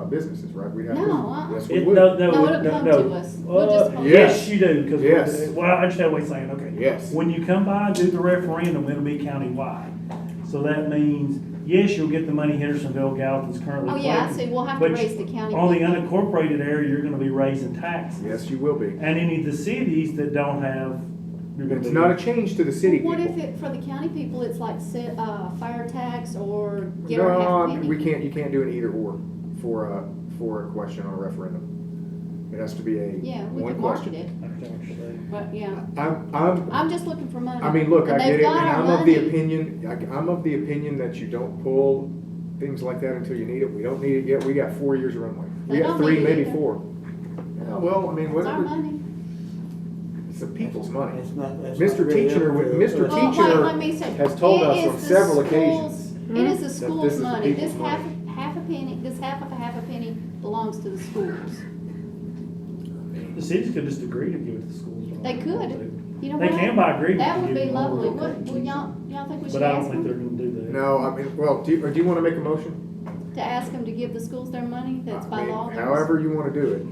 businesses, right? We'd have to. No, Yes, we It, would. no, No, it'll come to us. We'll just post it. Yes. Yes, you do, because, Yes. well, I understand what he's saying, okay. Yes. When you come by and do the referendum, it'll be countywide. So that means, yes, you'll get the money Hendersonville, Gallatin's currently Oh, collecting. yeah, I see. We'll have to but raise the county On the people. unincorporated area, you're gonna be raising taxes. Yes, you will be. And any of the cities that don't have, you're gonna be. It's not a change to the city What people. if it, for the county people, it's like fire tax or get our half No, a I mean, penny? you can't do an either or for a question on a referendum. It has to be Yeah, we one could market question. it, but yeah. I'm I'm just looking for money. I mean, look, I And get they've it, got and our I'm of the money. opinion that you don't pull things like that until you need it. We don't need it yet. We got 4 years of runway. We They got don't 3, need it maybe either. 4. Yeah, well, I mean, It's our whatever. money. It's the people's money. That's not Mr. really Teacher, up to- Mr. Well, wait, Teacher let me say, has told it us is on the several schools- occasions. It is the that this school's is the money. people's This money. half a penny, this half of a penny belongs to the schools. The cities could just agree to give it to the schools. They could. You know They what? can by agreement. That would give be it more. lovely. What, would y'all think we should But I don't ask think they're them? gonna do that. No, I mean, well, do you want to make a motion? To ask them to give the schools their money? That's by law? theirs? However you want to do it.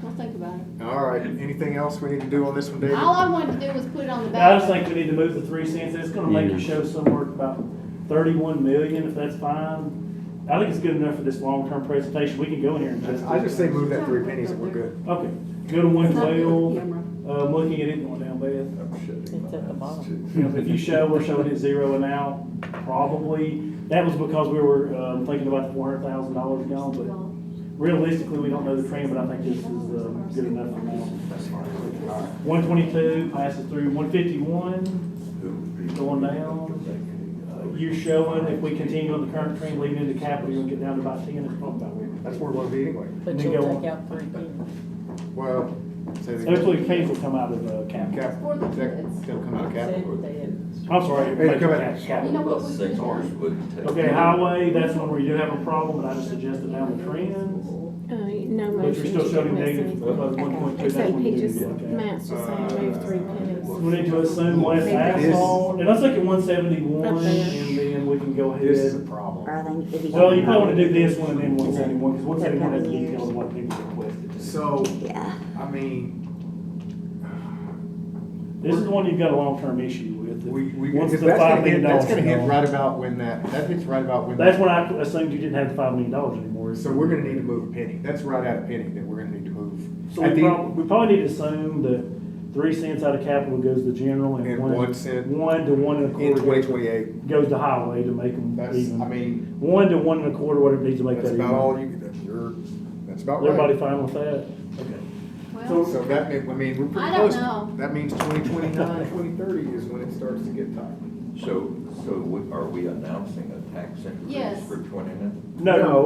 We'll think about it. All right, anything else we need to do on this one, David? All I wanted to do was put it on the I just ballot. think we need to move the 3 cents. It's gonna make you show somewhere about 31 million, if that's fine. I think it's good enough for this long-term presentation. We can go in here and just. I just say move that 3 pennies and we're good. Okay, go to 112. Looking at it going down, Beth. It's at the bottom. You know, if you show, we're showing it zeroing out, probably. That was because we were, thinking about the $400,000 gone, but realistically, we don't know the trend, but I think this is, good enough for now. 122 passes through, 151, going down. You're showing if we continue on the current trend leading into capital, you'll get down to about 10, it's probably about where. That's where we'll be anyway. But And then you'll go take on. out 3 pennies. Well, say the. Hopefully, the pennies will come out of, capital. For the kids. They'll come out of capital. Said that. I'm sorry. Hey, come capital. back. You know what Well, we 6 could hours do? wouldn't take. Okay, highway, that's one where you do have a problem, but I just suggested down the trends. No But you're motion still to showing miss negative, anything. 1.2, that's Except when he you do just, get okay. Matt's just saying move 3 pennies. We need to assume less Maybe asphalt, and let's look at 171, Up there. and then we can go ahead. This is a problem. Or I think if you. Well, you probably wanna do this one and then 171, because 171 has details of what people requested. So, Yeah. I mean, This is the one you've got a long-term issue with. Once because the that's $5 gonna million hit, that's gonna hit gone. right about when that hits right about when. That's that- when I assumed you didn't have the $5 million anymore. So we're gonna need to move a penny. That's right at a penny that we're gonna need to move. So At we the- probably need to assume that 3 cents out of capital goes to general and And 1 cent 1 to 1 1/4 In 2028. goes to highway to make them That's, even. I mean, 1 to 1 1/4, whatever it needs to make that that's even. about all you, that's about right. Everybody fine with that? Okay. Well, So that means, I mean, we're pretty I don't close. know. That means 2029, 2030 is when it starts to get tight. Are we announcing a tax Yes. increase for 29? No, It'll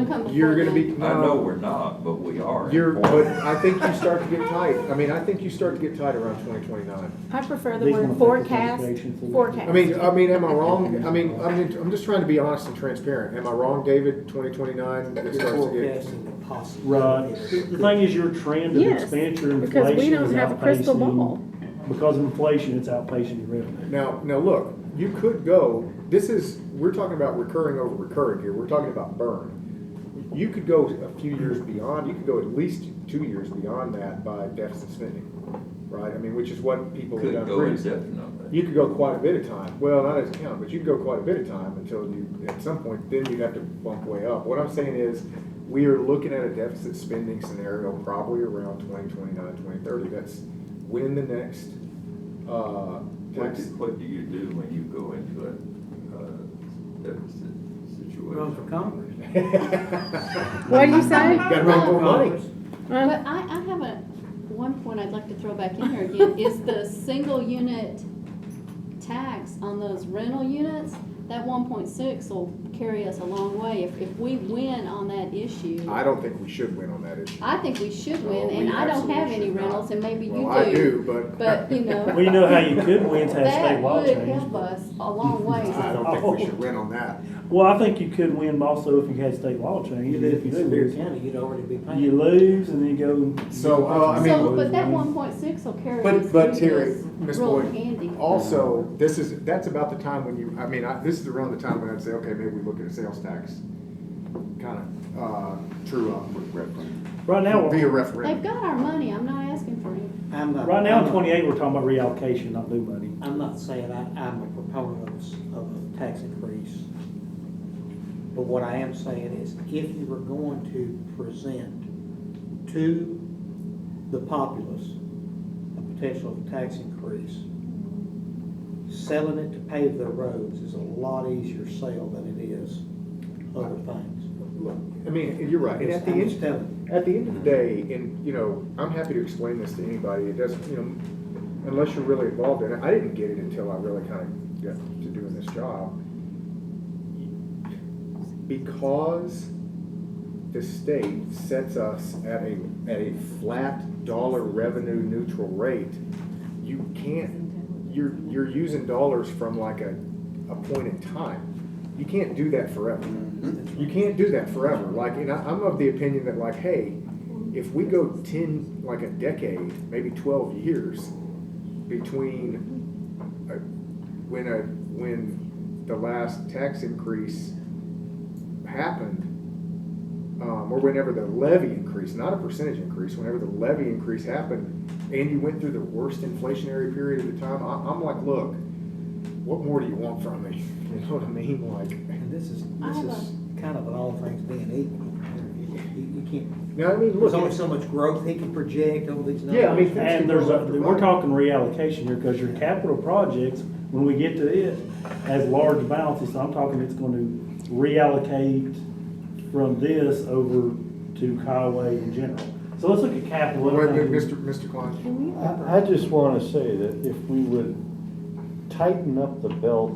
come but you're before gonna be, then. no. I know we're not, but we are. But informed. I think you start to get tight. I mean, I think you start to get tight around 2029. I prefer the These word won't affect forecast, the education for- forecast. I mean, am I wrong? I mean, I'm just trying to be honest and transparent. Am I wrong, David? 2029, it You're starts to get. forecasting the possibility. Right. The thing is, your trend of Yes, expenditure and because we inflation don't is have a crystal outpacing- ball. Because of inflation, it's outpacing your revenue. Now, look, you could go, we're talking about recurring over recurring here. We're talking about burn. You could go a few years beyond, you could go at least 2 years beyond that by deficit spending, right? I mean, which is what people have Could done go previously. indefinitely. You could go quite a bit of time. Well, not as count, but you could go quite a bit of time until you, at some point, then you'd have to bump way up. What I'm saying is, we are looking at a deficit spending scenario probably around 2029, 2030. That's when the next, tax. What do you do when you go into a deficit situation? Run for Congress. What do you say? Gotta run more money. But I have one point I'd like to throw back in here again, is the single unit tax on those rental units, that 1.6 will carry us a long way. If we win on that issue. I don't think we should win on that issue. I think we should win, No, and we I don't absolutely have any should not. rentals, and maybe you do. Well, I do, but. But, you know. Well, you know how you could win to have That state law would change. help us a long ways. I don't think we should win on that. Well, I think you could win also if you had state law change. You live If in you Sevier lose, County, you'd already be paying. you lose and then you go. So, I mean. So, but that 1.6 will carry us But through Terry, this Ms. real Boyd, handy. also, that's about the time when you, I mean, this is around the time when I'd say, okay, maybe we look at a sales tax, kind of, true up. Right now, Via They've referendum. got our money, I'm not asking for it. right now in 28, we're talking about reallocation, not new money. I'm not saying I'm a proponent of a tax increase. But what I am saying is, if you were going to present to the populace a potential tax increase, selling it to pave their roads is a lot easier sale than it is other things. Look, I mean, you're right, and at the I'm just end, telling at the end of the day, and, you know, I'm happy to explain this to anybody, it doesn't, you know, unless you're really involved in it, I didn't get it until I really kind of got to doing this job. Because the state sets us at a flat dollar revenue neutral rate, you can't, you're using dollars from like a point in time. You can't do that forever. You can't do that forever. Like, and I'm of the opinion that like, hey, if we go 10, like a decade, maybe 12 years between when the last tax increase happened, or whenever the levy increase, not a percentage increase, whenever the levy increase happened, and you went through the worst inflationary period of the time, I'm like, look, what more do you want from me? You know what I mean? Like, And this is kind of an all things being equal. You can't. now, I mean, look, There's only so much growth he can project over these numbers. Yeah, I mean, And we're talking reallocation here, because your capital projects, when we get to it, has large balances, so I'm talking it's going to reallocate from this over to highway in general. So let's look at capital. wait, Mr. Klein. I just want to say that if we would tighten up the belt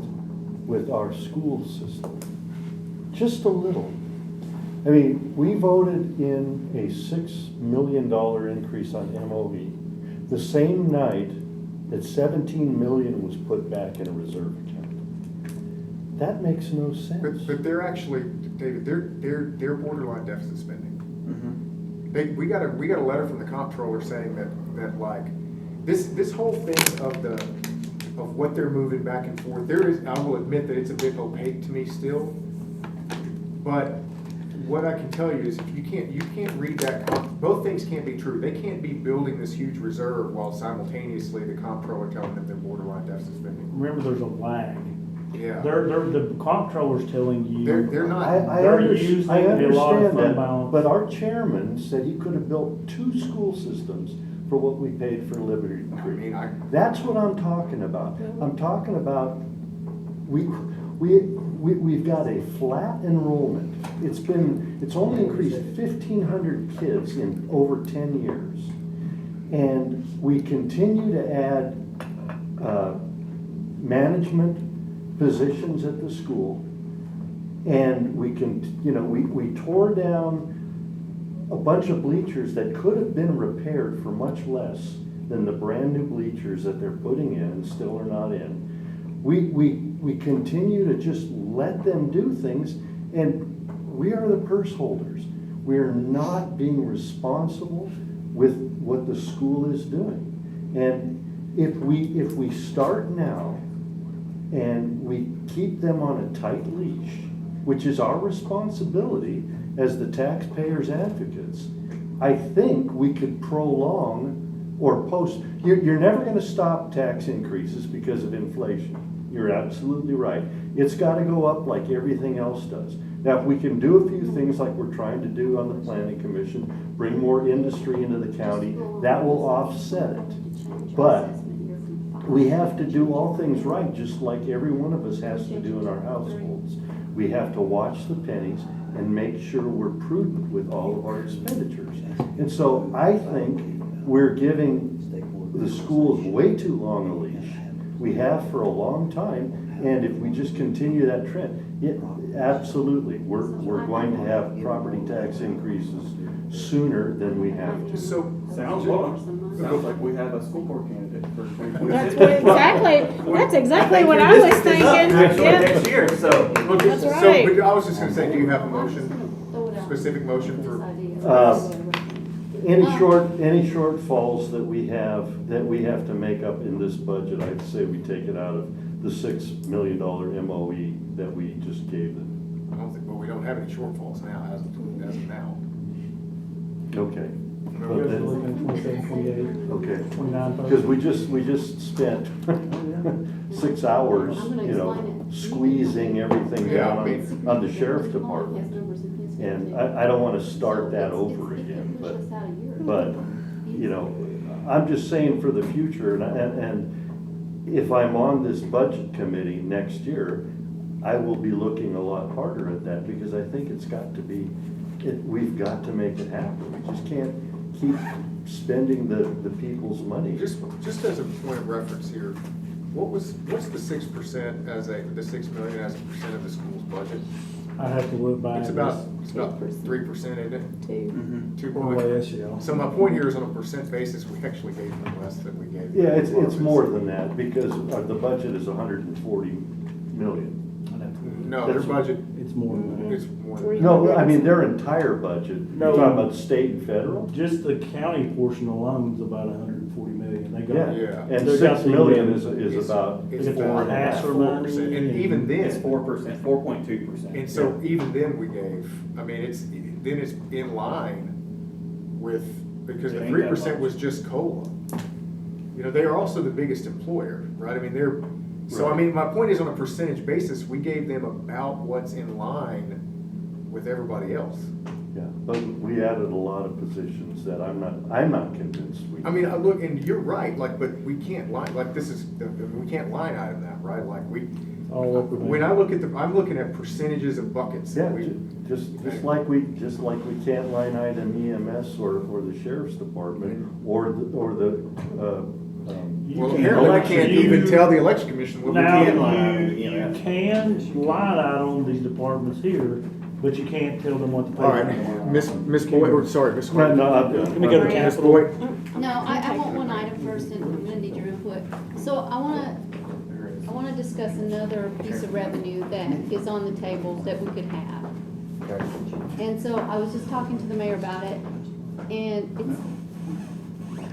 with our school system, just a little. I mean, we voted in a $6 million increase on MOE the same night that $17 million was put back in a reserve account. That makes no sense. But they're actually, David, they're borderline deficit spending. We got a letter from the comptroller saying that like this whole thing of what they're moving back and forth. I will admit that it's a bit opaque to me still. But what I can tell you is if you can't read that. Both things can't be true. They can't be building this huge reserve while simultaneously the comptroller telling them they're borderline deficit spending. Remember, there's a lag. Yeah. The comptroller's telling you. They're not. I using a lot of understand fund that, balance. but our chairman said he could have built 2 school systems for what we paid for Liberty Creek. That's what I'm talking about. I'm talking about, we've got a flat enrollment. It's only increased 1,500 kids in over 10 years. And we continue to add management positions at the school. And we can, you know, we tore down a bunch of bleachers that could have been repaired for much less than the brand new bleachers that they're putting in and still are not in. We continue to just let them do things, and we are the purse holders. We are not being responsible with what the school is doing. And if we start now and we keep them on a tight leash, which is our responsibility as the taxpayers' advocates, I think we could prolong or post. You're never going to stop tax increases because of inflation. You're absolutely right. It's got to go up like everything else does. Now, if we can do a few things like we're trying to do on the Planning Commission, bring more industry into the county, that will offset it. But we have to do all things right, just like every one of us has to do in our households. We have to watch the pennies and make sure we're prudent with all of our expenditures. And so I think we're giving the schools way too long a leash. We have for a long time, and if we just continue that trend, absolutely, we're going to have property tax increases sooner than we have to. So, sounds like we have a school board candidate for. That's exactly what I was thinking. Actually, Yep. next year, so. That's So, right. but I was just gonna say, do you have a motion, specific motion for? Any shortfalls that we have to make up in this budget, I'd say we take it out of the $6 million MOE that we just gave them. I don't think, well, we don't have any shortfalls now, as of now. Okay. You're looking at 27, 28, Okay. 29, 30. Because we just spent 6 hours, you know, squeezing everything down on the sheriff's department. And I don't want to start that over again, but, you know, I'm just saying for the future, and if I'm on this budget committee next year, I will be looking a lot harder at that, because I think it's got to be, we've got to make it happen. We just can't keep spending the people's money. Just as a point of reference here, what's the 6% the 6 million as a percent of the school's budget? I have to look back. It's about 3%, isn't it? 2 Or less, yeah. So my point here is, on a percent basis, we actually gave them less than we gave them. Yeah, it's more than that, because the budget is 140 million. No, their budget. It's more than that. It's more than that. No, I mean, their entire budget. No. You're talking about state and federal? Just the county portion alone is about 140 million. They got, Yeah. And they got 6 the, million is about. It's It's about half or 4%, and even then. It's 4%, 4.2%. And so even then we gave, I mean, it's in line with, because the It ain't that 3% much. was just COLA. You know, they are also the biggest employer, right? I mean, so I Right. mean, my point is, on a percentage basis, we gave them about what's in line with everybody else. Yeah, but we added a lot of positions that I'm not convinced we. I mean, I look, and you're right, like, but we can't line, like, we can't line item that, right? Like, all up with when I look at I'm looking at percentages of buckets. Yeah, just like we can't line item EMS or the sheriff's department or the. Well, apparently we can't even tell the election commission what we now, can line item. you can line item these departments here, but you can't tell them what to pay. All right, Miss Boyd, or sorry, Miss. No, Let me go to Miss capital. Boyd. No, I want one item first, and I'm gonna need your input. So I wanna discuss another piece of revenue that is on the table that we could have. Okay. And so I was just talking to the mayor about it, and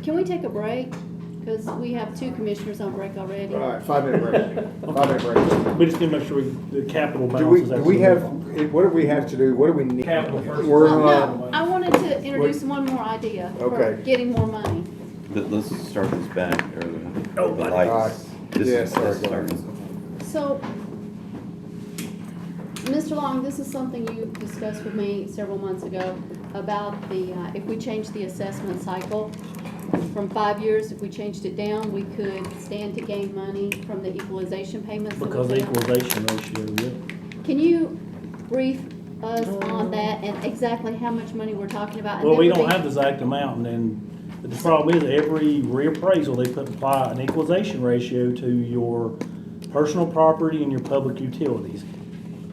can we take a break? Because we have 2 commissioners on break already. All right, 5-minute break. 5-minute break. We just need to make sure the capital Do we, balance is do actually. we have, what do we have to do? What do we need? Capital first. We're, Well, no, I wanted to introduce one more idea for Okay. getting more money. Let's start this back, or the All right. lights. Yeah, sorry, go ahead. So, Mr. Long, this is something you discussed with me several months ago about if we change the assessment cycle from 5 years, if we changed it down, we could stand to gain money from the equalization payments. that we Because pay. equalization ratio, yeah. Can you brief us on that and exactly how much money we're talking about? And Well, we then don't have the exact amount, and then, but the problem is, every reappraisal, they apply an equalization ratio to your personal property and your public utilities.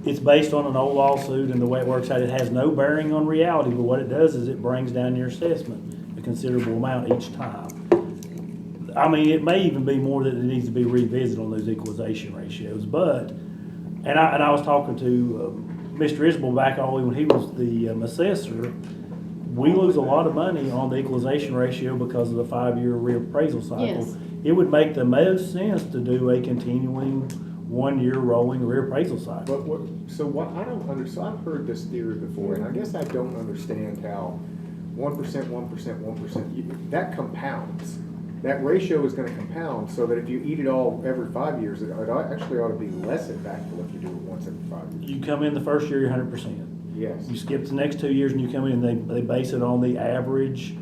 It's based on an old lawsuit, and the way it works out, it has no bearing on reality, but what it does is it brings down your assessment a considerable amount each time. I mean, it may even be more that it needs to be revisited on those equalization ratios, but, and I was talking to Mr. Isbell back all the way when he was the assessor. We lose a lot of money on the equalization ratio because of the 5-year reappraisal cycle. Yes. It would make the most sense to do a continuing 1-year rolling reappraisal cycle. But so what, I don't so I've heard this theory before, and I guess I don't understand how 1%, 1%, that compounds. That ratio is gonna compound, so that if you eat it all every 5 years, it actually ought to be less impactful if you do it once every 5 years. You come in the first year, you're 100%. Yes. You skip the next 2 years and you come in and they base it on the average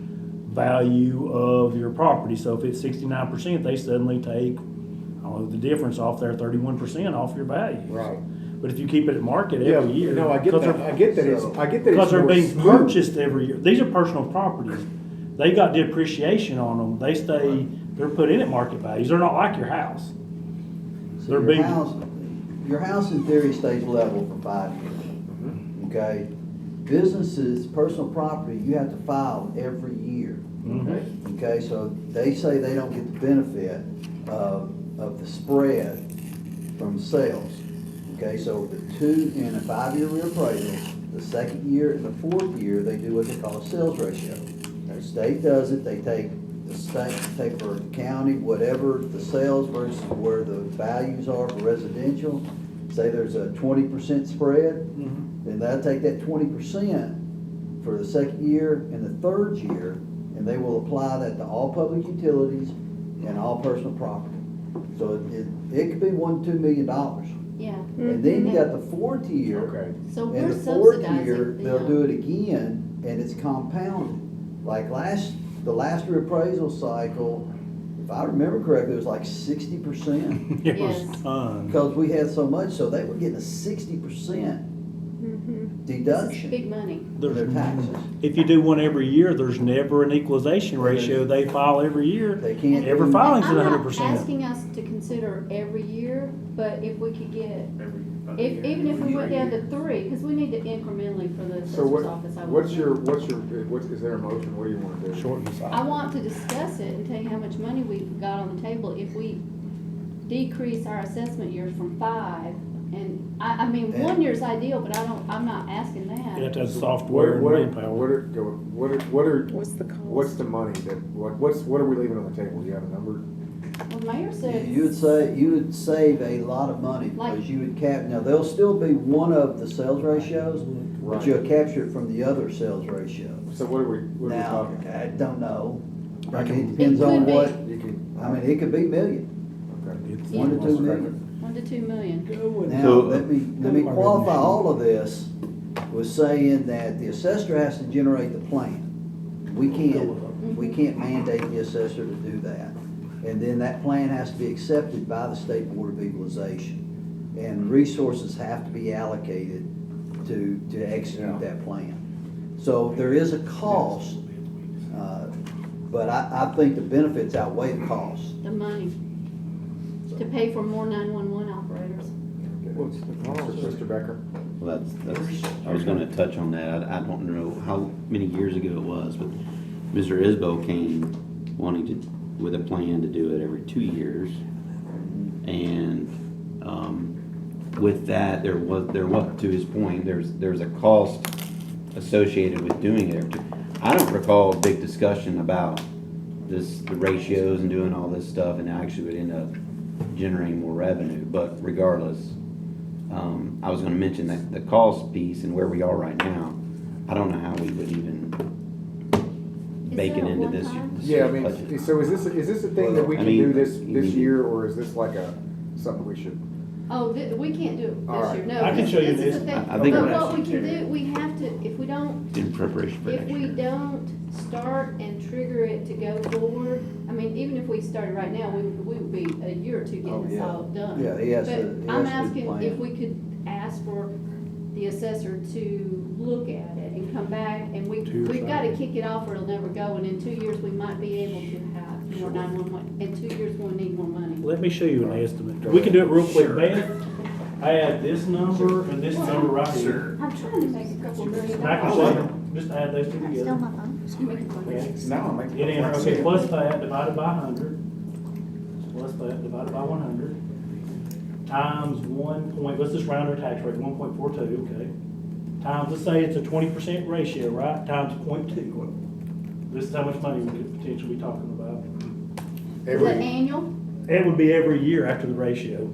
value of your property. So if it's 69%, they suddenly take, I don't know, the difference off there, 31% off your value. Right. But if you keep it at market every year. No, I get that. I get that it's Because they're more being smooth. purchased every year. These are personal properties. They got depreciation on them. They're put in at market values. They're not like your house. So your house in theory stays level for 5 years. Okay? Businesses, personal property, you have to file every year. Okay, so they say they don't get the benefit of the spread from sales. Okay, so in a 5-year reappraisal, the second year and the 4th year, they do what they call a sales ratio. The state does it, they take for the county, whatever the sales versus where the values are for residential. Say there's a 20% spread, then they'll take that 20% for the second year and the 3rd year, and they will apply that to all public utilities and all personal property. So it could be $1 to $2 million. Yeah. And then you got the 4th year, So and we're the 4th subsidizing year, they'll them. do it again, and it's compounded. Like the last reappraisal cycle, if I remember correctly, it was like 60%. It was tons. Because we had so much, so they were getting a 60% deduction. Big money. for their taxes. If you do one every year, there's never an equalization ratio. They file every year. They can't. Every filing's at I'm not 100%. asking us to consider every year, but if we could get, even if we went down to 3, because we need to incrementally for the So assessor's office. I would is there a motion, what do you wanna do? Short and I want to discuss it and tell you how much money we've got on the table if we decrease our assessment years from 5. And I mean, 1 year's ideal, but I'm not asking that. You have to have software and manpower. What's the cost? What's the money what are we leaving on the table? Do you have a number? Well, Mayor said. You would save a lot of money because you would now there'll still be one of the sales ratios, but you'll capture it from the other sales ratio. So what are we Now, talking? I don't know. I can- It depends It on could be. what, I I mean, it could be million, Okay. 1 to 2 million. 1 to 2 million. Now, So- let me qualify all of this with saying that the assessor has to generate the plan. We can't mandate the assessor to do that. And then that plan has to be accepted by the State Board of Equalization. And resources have to be allocated to execute that plan. So there is a cost, but I think the benefits outweigh the cost. The money to pay for more 911 operators. Mr. Becker? Well, I was gonna touch on that. I don't know how many years ago it was, but Mr. Isbell came with a plan to do it every 2 years. And, with that, there was, to his point, there's a cost associated with doing it every 2. I don't recall a big discussion about the ratios and doing all this stuff, and actually would end up generating more revenue, but regardless, I was gonna mention that the cost piece and where we are right now, I don't know how we would even bake it into this. Yeah, I mean, so is this a thing that we can do this year, or is this like something we should? Oh, we can't do it All this right. year, no. I can show you This is this. the thing. I think But we're- what we can do, we have to, if we don't, In preparation for if next we year. don't start and trigger it to go forward, I mean, even if we started right now, we would be a year or two getting this all done. Yeah, he has But to I'm do the asking plan. if we could ask for the assessor to look at it and come back, and we've got to kick it off or it'll never go, and in 2 years, we might be able to have more 911. In 2 years, we'll need more money. Let me show you an estimate. We can do it real quick, Beth. I add this number and this number right here. I'm trying to make a couple million And I can show dollars. you, just add those two Still together. my phone. No, make Get in, okay, plus that divided by 100. Plus that divided by 100. Times let's just round our tax rate, 1.42, okay? Times, let's say it's a 20% ratio, right? Times 0.2. This is how much money we could potentially be talking about. Is that annual? It would be every year after the ratio.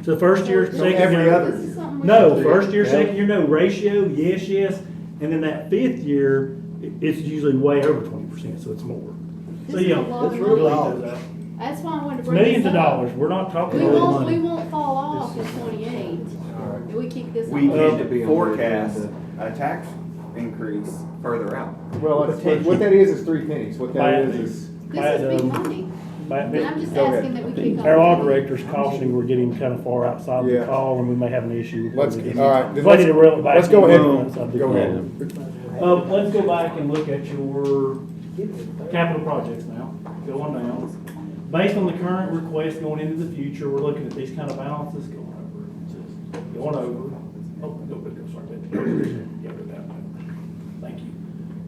So the first year, So second every year. other This is something we No, should do. first year, second year, no, ratio, yes, and then that fifth year, it's usually way over 20%, so it's more. So, This is yeah, a lot of let's really money. eat those out. That's why I wanted to It's bring this millions of up. dollars, we're not talking We a lot of won't, we money. won't fall off in 28. If we keep this We on. can forecast a tax increase further out. Well, what that is 3 pennies. What that is. This is big money. And I'm just Go ahead. asking that we keep. Our law director's cautioning we're getting kind of far outside the Yeah. call, and we may have an issue. with Let's, what we all do. right, then So I need to reel it back let's go in. ahead. Something. Go ahead. Let's go back and look at your capital projects now, going down. Based on the current request going into the future, we're looking at these kind of balances going over. Going over. Oh, go, sorry. Yeah, go down. Thank you.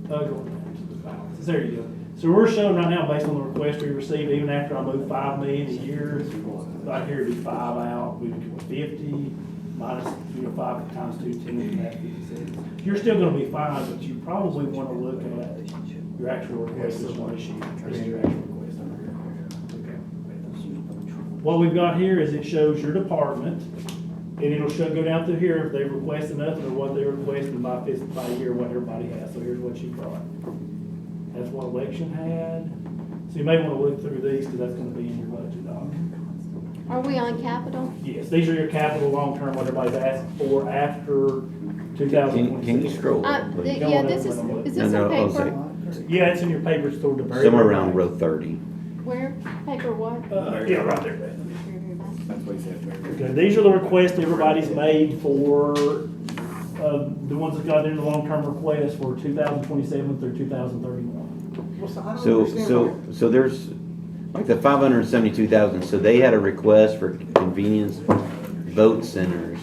Going down to the balances. There you go. So we're showing right now, based on the request we received, even after I move 5 million a year, right here it'd be 5 out, we would go 50 minus, 5 times 2, 10, that's 56. You're still gonna be fine, but you probably wanna look at your actual request as one issue. This is your actual request under here. Okay. What we've got here is it shows your department, and it'll go down through here if they request nothing or what they requested by year, what everybody has. So here's what you brought. That's what election had. So you may want to look through these because that's going to be in your budget doc. Are we on capital? Yes, these are your capital long-term, what everybody's asked for after 2026. Can you scroll up, please? Yeah, this is this No, a I'll paper? say, Yeah, it's in your papers toward the very. somewhere very around back. row 30. Where? Paper what? Yeah, right there. That's what he said. Okay, these are the requests everybody's made for, the ones that got into the long-term request for 2027 through 2031. So there's, like the 572,000, so they had a request for convenience vote centers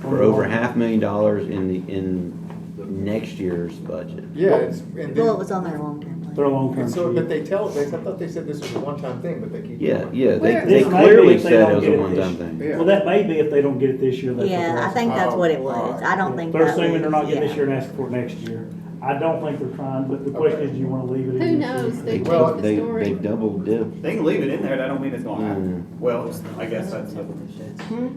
for over $500,000 in next year's budget. Yeah, it's, and Well, it then, was on their long-term plan. They're long-term. and so, sheet. but they tell us, I thought they said this was a one-time thing, but they keep. Yeah, going. yeah, Where- they This may be clearly if they said don't it was get a it one-time this- thing. Yeah. Well, that may be if they don't get it this year. That's what Yeah, they're I think asking. that's what it was. I don't think They're that assuming they're not was- getting this yeah. year and asking for it next year. I don't think they're trying, but the question is, do you want to leave it in? Who this year? knows? They Well, changed the They story. double dip. They can leave it in there, that don't mean it's gonna happen. Mm. Well, I guess that's the.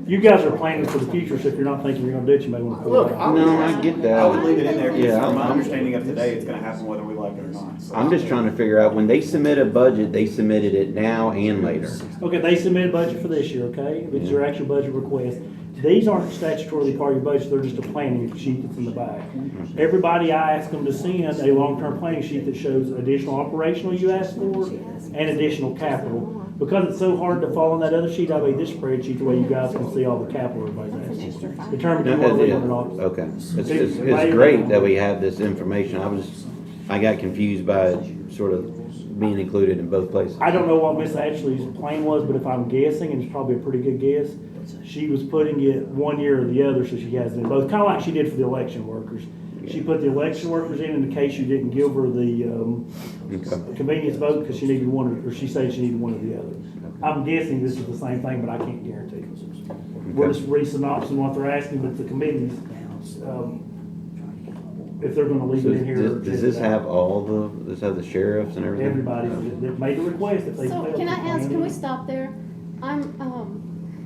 You guys are planning for the future, so if you're not thinking you're gonna do it, you may want to pull Look, it out. No, I get I would that. leave it in there, because Yeah, from my I'm- understanding of today, it's gonna happen whether we like it or not. I'm just trying to figure out, when they submit a budget, they submitted it now and later. Okay, they submit a budget for this year, okay? It's your actual budget request. These aren't statutorily part of your budget, they're just a planning sheet that's in the back. Everybody, I ask them to send a long-term planning sheet that shows additional operational you asked for and additional capital. Because it's so hard to follow in that other sheet, I made this spreadsheet the way you guys can see all the capital everybody's asking for. Determine if you want to leave it or not. Okay, it's great that we have this information. I got confused by it sort of being included in both places. I don't know what Miss Ashley's plan was, but if I'm guessing, and it's probably a pretty good guess, she was putting it one year or the other, so she has it in both, kind of like she did for the election workers. She put the election workers in case you didn't give her the convenience vote, because she needed one, or she said she needed one or the other. I'm guessing this is the same thing, but I can't guarantee. We're just re-synopsing what they're asking, but the committees, if they're gonna leave So it in here. does this have does have the sheriffs and everything? Everybody that made the request, if they. So failed can I to ask, plan can we it. stop there?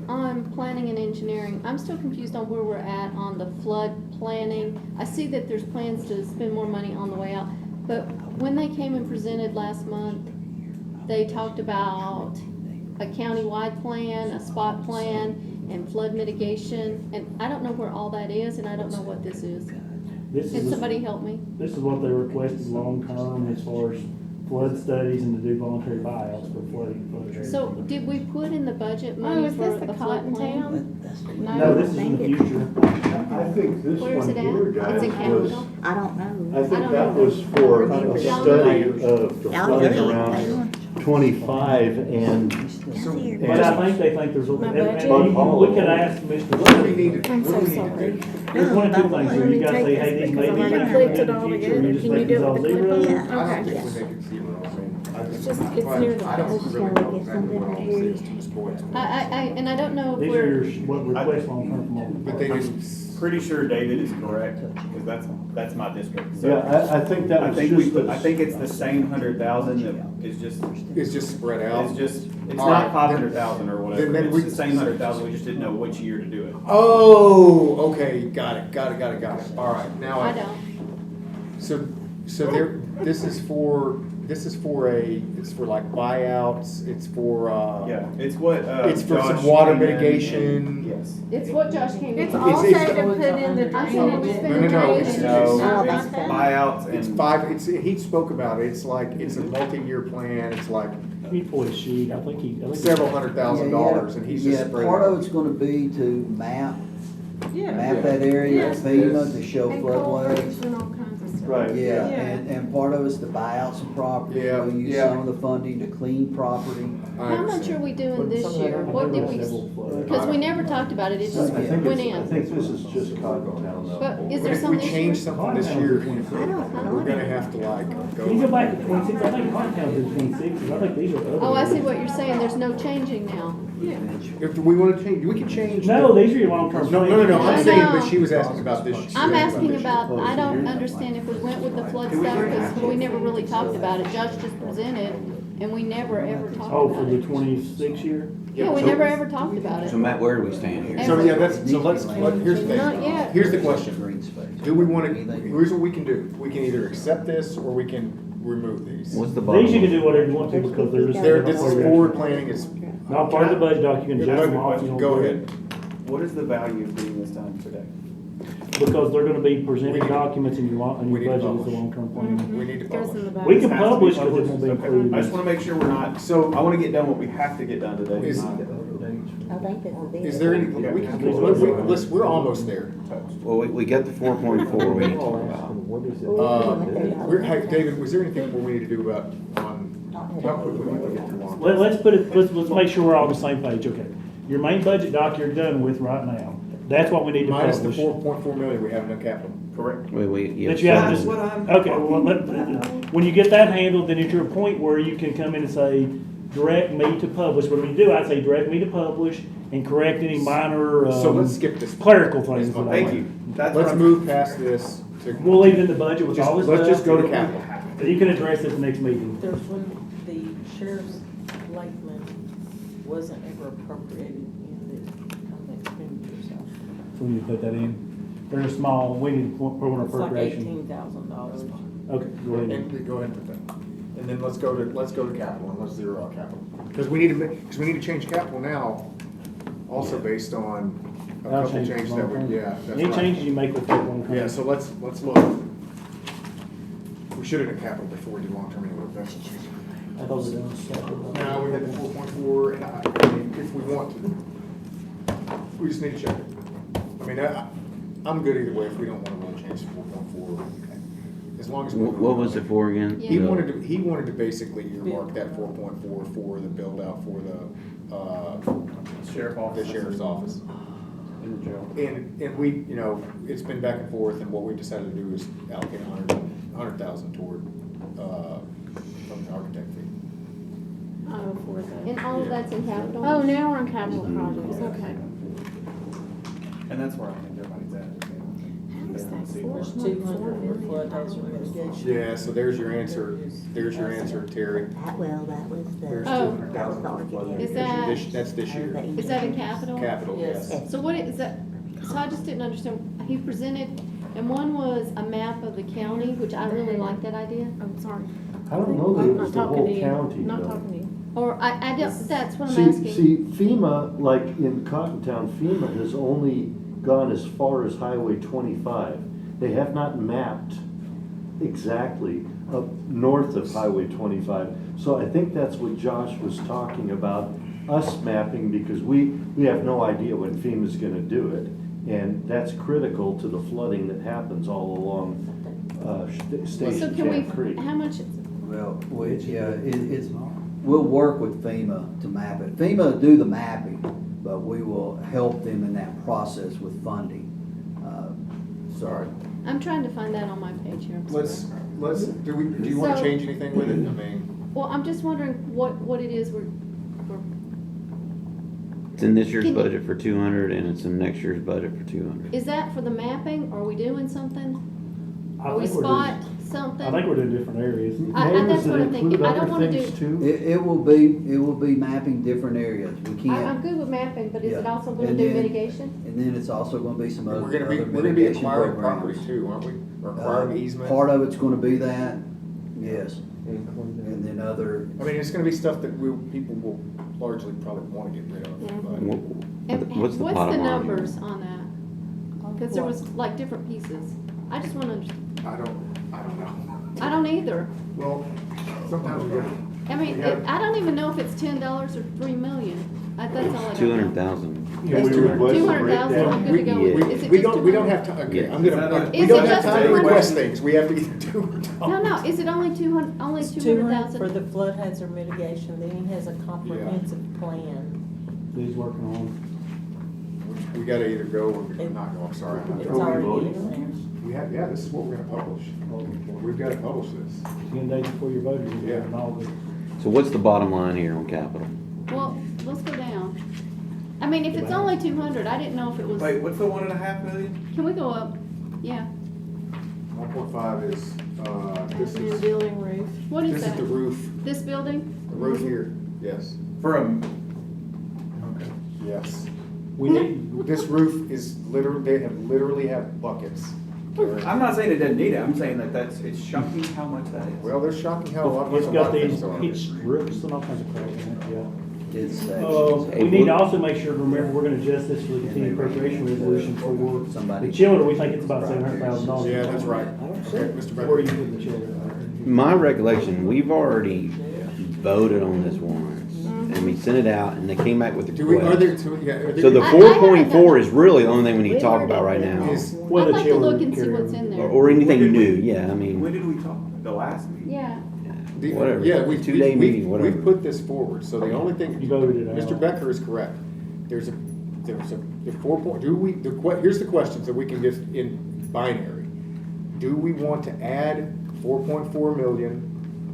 I'm planning and engineering. I'm still confused on where we're at on the flood planning. I see that there's plans to spend more money on the way out, but when they came and presented last month, they talked about a countywide plan, a spot plan, and flood mitigation, and I don't know where all that is, and I don't know what this is. This Can is- somebody help me? This is what they requested long-term as far as flood studies and to do voluntary buyouts for flooding. So did we put in the budget Oh, money is for this the a flood Cotton plan? Town? No, this is in the future. I think this Where is one it here, at? guys, It's in was, capital. I don't know. I think don't that know. was for a Remember. study of the Y'all flooding know. around 25 and. But I think they think there's, My and budget? we could ask Mr. What do we need to, I'm what so do we need to sorry. do? There's one of two things Let here. me You gotta take say, this hey, these because may I've be already different clicked in it the all future, together. you just Can you make do these it all with the zero. clipboard? I don't Okay. think we make it zero, I mean, I It's just. just, it's near the I don't bottom. really know exactly what all this is to this point. And I don't know if These are we're, your, what requests long term from all. But they didn't. Pretty sure David is correct, because that's my district. So Yeah, I think that I was think just. I think it's the same 100,000 that is just, It's just spread out. it's All not right, 500,000 or whatever. then It's we- the same 100,000, we just didn't know which year to do it. Oh, okay, got it. All right, now I don't. So there, it's for like buyouts, it's for, Yeah, it's what, it's for Josh some water came in mitigation. and- Yes. It's what Josh came It's in. also it's- to put in the I said it was drainage. No, it's, No, it's, it's buyouts it's and. five, he spoke about it, it's like, it's a multi-year plan, it's like He pulled his sheet, I think several $100,000, and he's just Yeah, spread part of out. it's gonna be to map Yeah. that area, Yes. FEMA to show And floodways. culverts and all kinds of stuff. Right. Yeah, Yeah. and part of it's to buy out some property, Yeah, we'll use yeah. some of the funding to clean property. I How much understand. are we doing this year? What did we, because we never talked about it, it just I think went it's- I in. think this is just Cottontown. But is But there if some we this year? change something this year, I don't know. we're gonna have to like Can you go go. back to 26? I think Cottontown's in 26, I think these are other. Oh, I see what you're saying, there's no changing now. If we wanna change, we can change. No, these are your long-term. No, plans. I'm I saying, know. but she was asking about this. she I'm was asking this about, year. I don't understand if we went with the flood stuff, because we never really talked about it. Josh just presented, and we never ever talked Oh, for about the it. 26 year? Yeah, we never ever talked about it. So Matt, where do we stand here? So, yeah, here's the Not thing. yet. Here's the question. Do we wanna, here's what we can do. We can either accept this, or we can remove these. What's the bottom? These you can do whatever you want to, because they're just. This is forward planning, it's. Not part of the budget doc, you can adjust them off. you don't Go do ahead. it. What is the value of getting this done today? Because they're gonna be We presenting need to- documents in your, in we your need to budget is the publish. long-term plan. We need to Goes in publish. the budget. We can Has to be publish, because it published? won't be Okay. included. I just wanna make sure we're not, So- I wanna get done what we have to get done today. Is- I think it's a big. Is there any, listen, we're almost there. Well, we got the 4.4 we need to talk about. Hey, David, was there anything more we need to do about, on, how quickly we can get through long? Let's make sure we're all on the same page, okay. Your main budget doc you're done with right now, that's what we need to Minus the publish. 4.4 million we have in capital. Correct. Yeah, That you have to That's just, what I'm- okay, well, when you get that handled, then it's your point where you can come in and say, direct me to publish. What do we do? I say, direct me to publish and correct any minor, So let's skip this. clerical things. that I Thank make. you. That's what Let's I'm- move past this to. We'll leave it in the budget with all this stuff. Let's just go to capital. So you can address it at the next meeting. There's when the sheriff's Lakeman wasn't ever appropriated in the expenditure side. So we need to put that in. They're a small, we need to put an It's like appropriation. $18,000. Okay, go ahead. Go ahead and put that. And then let's go to capital, and let's zero out capital. Because we need to change capital now, also based on a That'll couple change changes that long-term. we, yeah. that's Any right. changes you make will affect long-term. Yeah, so let's look. We should have done capital before we did long-term anyway, that's. I thought we were doing stuff. Now, we had the 4.4, and I mean, if we want to, we just need to check it. I mean, I'm good either way if we don't want to really change to 4.4. As long as. What was it for again? He wanted to basically earmark that 4.4 for the build out for the sheriff's office. In the jail. And we, you know, it's been back and forth, and what we decided to do is allocate 100,000 toward, from the architect fee. Oh, for the. And all of that's in capital? Oh, now we're on capital projects, okay. And that's where I think everybody's at. How is that There's 200 for flood hazard mitigation. Yeah, so there's your answer, Terry. That was the. There's Oh. 200,000 for flood Is mitigation. that- That's this year. Is that in capital? Capital, yes. So what is that, so I just didn't understand, he presented, and one was a map of the county, which I really like that idea. I'm sorry. I don't know that I'm it not was the talking whole to you. county, Not though. talking to you. Or I don't, that's what I'm asking. See, FEMA, like in Cottontown, FEMA has only gone as far as Highway 25. They have not mapped exactly up north of Highway 25. So I think that's what Josh was talking about, us mapping, because we have no idea when FEMA's gonna do it. And that's critical to the flooding that happens all along So Station can Camp Creek. we, how much, Well, yeah, it's, we'll work with FEMA to map it. FEMA will do the mapping, but we will help them in that process with funding. Sorry. I'm trying to find that on my page here. I'm sorry. Do you wanna So- change anything with it? I mean, Well, I'm just wondering what it is we're It's in this year's Can you- budget for 200 and it's in next year's budget for 200. is that for the mapping? Are we doing something? I Are we think we're spot doing- something? I think we're doing different areas. That's what I'm thinking. I don't wanna do. It will be mapping different areas. We I'm can't, good with mapping, but is it Yeah. also gonna And do then- mitigation? and then it's also gonna be some other we're gonna be mitigation acquiring programs. property too, aren't we? Or acquiring easement? Part of it's gonna be that, yes. And then other, I mean, it's gonna be stuff that people will largely probably wanna get rid of. but- And What's the what's bottom the line here? numbers on that? Cause there was like different pieces. I just wanna understand. I don't know. I don't either. Well, sometimes we gotta. I mean, Yeah. I don't even know if it's $10 or 3 million. That's all I don't know. 200,000. Yeah, we requested 200,000, I'm good to go with. Is it We just don't, we don't 200? have to, okay, Yeah. I'm gonna, Is we it don't have just time to 200? request things, we have to either do or don't. No, is it only 200, only It's 200 200,000? for the flood hazard mitigation, then he has a comprehensive plan. He's working on. We gotta either go or not go, I'm sorry. It's already in there. We have, yeah, this is what we're gonna publish. We've gotta publish this. 10 days before your vote, you're Yeah. doing all this. So what's the bottom line here on capital? Well, let's go down. I mean, if it's only 200, I didn't know if it was, Wait, what's the 1.5 million? can we go up? Yeah. 1.5 is, this And is, building roof. What is this is that? the roof, This building? the roof here, yes, For a, okay. yes. We need, This roof is literally, they have literally have buckets. I'm not saying it doesn't need it, I'm saying that it's shocking how much that is. Well, they're shocking how a lot it's of got these things are. heat strips and all kinds of crap in it, yeah. it's We need to also make sure, remember, we're gonna adjust this for the continued appropriation resolution for Somebody- the chiller, we think it's about $700,000. Yeah, that's right. Okay, Mr. Where are you Becker. putting the chiller? My recollection, we've already voted on this once. And we sent it out and they came back with a Do we, are there request. two, yeah, are there? So the I 4.4 is really the only thing we need to talk about right now. Is, Where I'd the like to chiller look and see carrier- what's in there. Or anything When did new, we- yeah, I mean, When did we talk? The last meeting? Yeah. whatever. Yeah, we, Two-day meeting, whatever. we've put this forward, so the only thing. You voted it out. Mr. Becker is correct. There's a, the 4 point, here's the questions that we can get in binary. Do we want to add 4.4 million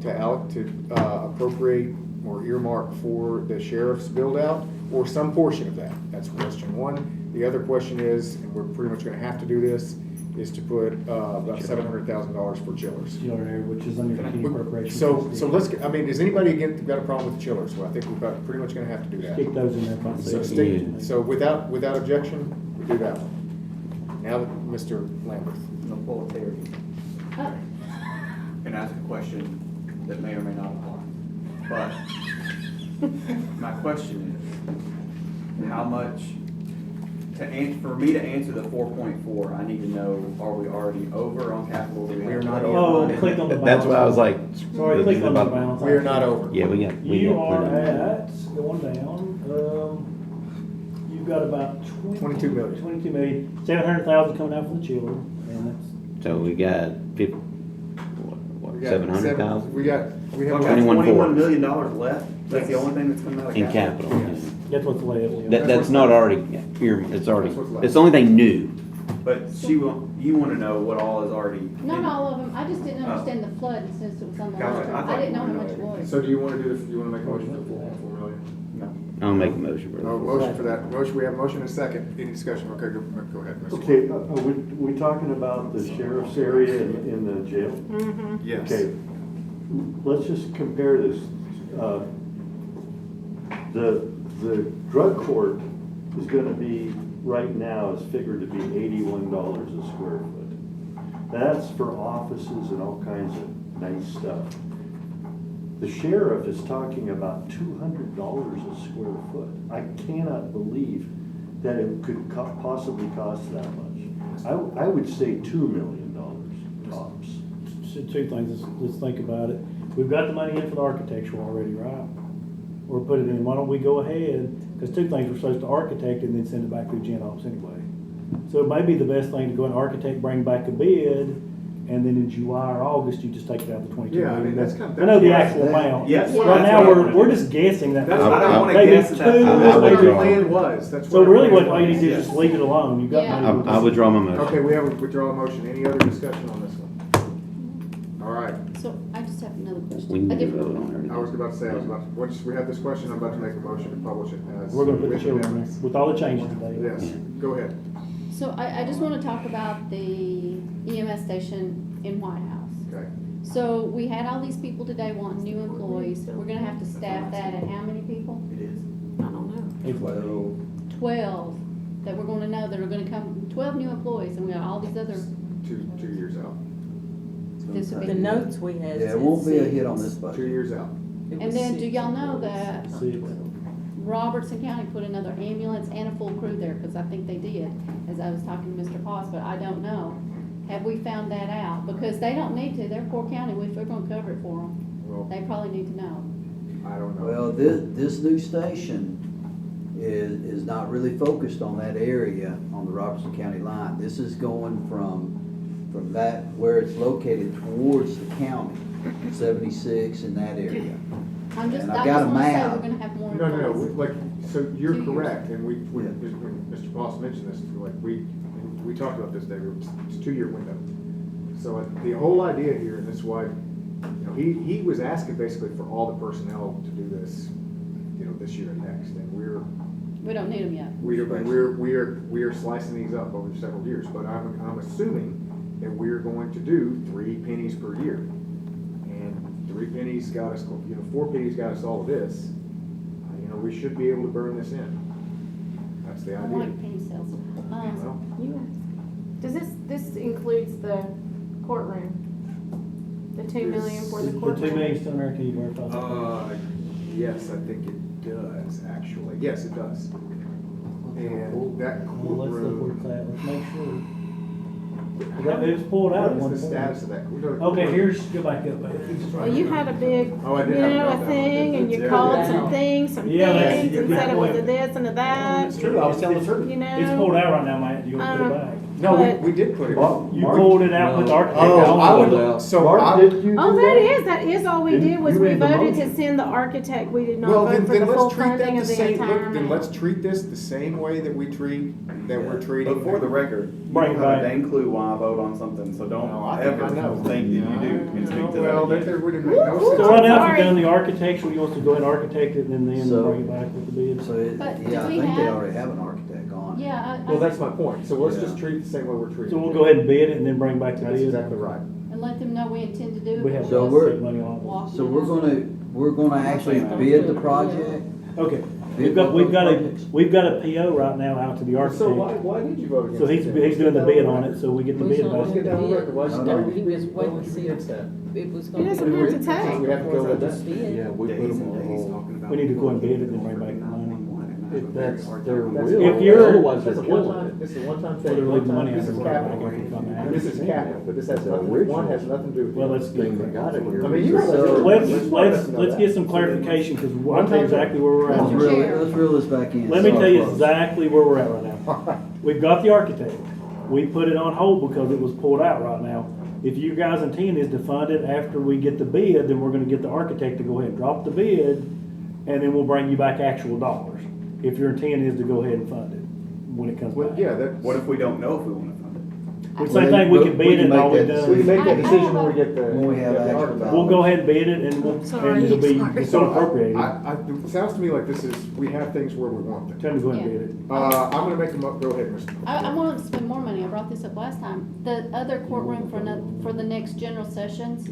to appropriate or earmark for the sheriff's build out, or some portion of that? That's question one. The other question is, and we're pretty much gonna have to do this, is to put, about $700,000 for chillers. Chiller area, which is under continued appropriation. So let's, I mean, does anybody again got a problem with the chillers? Well, I think we're about pretty much gonna have to do that. Stick those in there. if I So say stick, it. so without objection, we do that one. Now, Mr. Lambert. No proletariat. Oh, And ask a question that may or may not apply. But my question is, how much, for me to answer the 4.4, I need to know, are we already over on capital? Do we We are have not plenty of Oh, money? click on the balance. That's why I was like. Sorry, click on the about- balance. We are not over. Yeah, we got. we You got are plenty. at, going down, you've got about 22 million. 22 million, 700,000 coming out from the chiller, and that's, So we got We what, got 700,000 We have. We have $21.4. $21 million left? That's the only thing that's coming out of in capital? capital. Yes. that's what's left. yeah. That's not already, it's already, That's what's left. it's the only thing new. But you want to know what all is already. not all of them. I just didn't understand the flood since it was on the Gotcha. last I one. thought I didn't you know how wanted much it to know. was. So do you wanna do this, do you wanna make a motion for 4.4 million? No. I'll make a motion, No, brother. motion for that. Motion, we have motion and a second. Any discussion? Okay, go ahead, Mr. Okay, are we talking about the sheriff's area in the jail? Mm-hmm. Yes. Okay, let's just compare this. The drug court is gonna be, right now, is figured to be $81 a square foot. That's for offices and all kinds of nice stuff. The sheriff is talking about $200 a square foot. I cannot believe that it could possibly cost that much. I would say $2 million tops. So two things, let's think about it. We've got the money in for the architectural already, right? Or put it in, why don't we go ahead, because two things, we're supposed to architect and then send it back to the gen ops anyway. So it may be the best thing to go and architect, bring back a bid, and then in July or August, you just take it out of the 22 Yeah, I million. mean, that's kind of. I know the that's- actual amount. Yes. Right That's now, what I wanna we're do. just guessing that. That's I don't wanna maybe guess at that. two, That's what maybe your one. plan was. That's So what really our what plan you need to do was. is just leave it alone. You've got Yeah. money. I withdraw my motion. Okay, we have a withdrawal motion. Any other discussion on this one? All right. So I just have another We question. need A to different vote on one. everything. I was about to say, once we have this question, I'm about to make a motion to publish it as. We're gonna put the with children amendments. with all the changes today. Yes, go ahead. So I just want to talk about the EMS station in White House. Okay. So we had all these people today wanting new employees. We're gonna have to staff that at how many people? I don't know. 12 that we're gonna know that are gonna come, 12 new employees, and we got all these other, 2 years out. this would be. The notes we had. Yeah, it said won't be a 6. hit on this budget. 2 years out. It And was then, 6 do y'all know employees. that See, Robertson County put another ambulance and a full crew there, because I think they did, as I was talking to Mr. Poss, but I don't know. Have we found that out? Because they don't need to, they're poor county, we're gonna cover it for them. Well, They probably need to know. I don't know. Well, this new station is not really focused on that area on the Robertson County line. This is going from that, where it's located towards the county, 76 in that area. I'm just, And I I've just got a wanna say map. we're gonna have more No, employees. like, so you're 2 years. correct, and we, Yeah. Mr. Boss mentioned this, like, we talked about this, David, it's a 2-year window. So the whole idea here, and this is why, you know, he was asking basically for all the personnel to do this, you know, this year and next, and We don't need them yet. we are slicing these up over several years, but I'm assuming that we're going to do 3 pennies per year. And 3 pennies got us, you know, 4 pennies got us all of this. You know, we should be able to burn this in. That's the I idea. like penny sales. Well, You ask. Does this includes the courtroom? The 2 million for the The courtroom? 2 million still there, can you verify? yes, I think it does, actually. Yes, it does. And that Well, let's look where courtroom, it's at, let's make sure. It was pulled out at what one is the point. status of that? Okay, here's, go back up, man. Well, you had a big, Oh, I you did have know, that a one. thing, and you Yeah. called some things, some Yeah, that's- things, and yeah, said it was a point. this and a that. It's true, I was telling the truth. You know? It's pulled out right now, Matt, do you want to put it back? No, But- we did put it. You pulled it out with the architect. Oh, I would, Mark, so did you Oh, do that is all we Didn't did, was you we read the voted to motion? send the architect, we did not well, vote for the full let's treat that funding the of the same, entire then let's amount. treat this the same way that we're treating. But for the record, you Bring don't it have a back. dang clue why I vote on something, so don't No, I think ever I know. think that you do and speak to Well, that. there would have made no sense. So right now, if Sorry. you've done the architectural, you want to go ahead and architect it and then So- bring it back with the bid? So, But do yeah, I we think they have- already have an architect on it. Yeah, Well, that's my point. So let's Yeah. just treat it the same way we're treating. So we'll it. go ahead and bid it and then bring back the bid? That's exactly right. and let them know we intend to do it. We have So to we're- take money on So we're gonna actually bid the project. it. Okay, Bid both those projects. we've got a PO right now out to the So architect. why did you vote against So it? he's doing the bid on it, so we get the We bid saw back. Let's get down on record. Why No, did no. you- He was waiting to see against that? it was He gonna be. doesn't have to take. We have to go with that. Yeah, we put them on hold. We need to go and bid it and bring back the money. If that's their will, If you're- otherwise they're That's a killing one-time, it. this is a one-time So thing. they're leaving money This out is there. capital. And this is capital, but this has nothing, one has nothing to do with. Well, let's get, Thing that got it here. I mean, you was know, the- let's get some clarification, because I'll tell you exactly where we're Let's at. reel this back in. Let me tell you Sorry, folks. exactly where we're at right now. We've got the architect. We put it on hold because it was pulled out right now. If you guys' intent is to fund it after we get the bid, then we're gonna get the architect to go ahead and drop the bid, and then we'll bring you back actual dollars. If your intent is to go ahead and fund it when it comes Well, back. yeah, that. What if we don't know if we wanna fund it? Same thing, we can bid it and all we've make that done. We can make that I decision have when we a- get the. When we have get the actual architect. We'll go ahead and bid it and we'll, Sorry, and it'll be, sorry. it's not appropriated. It sounds to me like this is, we have things where we want them. Tell them to go ahead and Yeah. bid it. I'm gonna make them up, go ahead, Mr. I want to spend more money, I brought this up last time. The other courtroom for the next general sessions,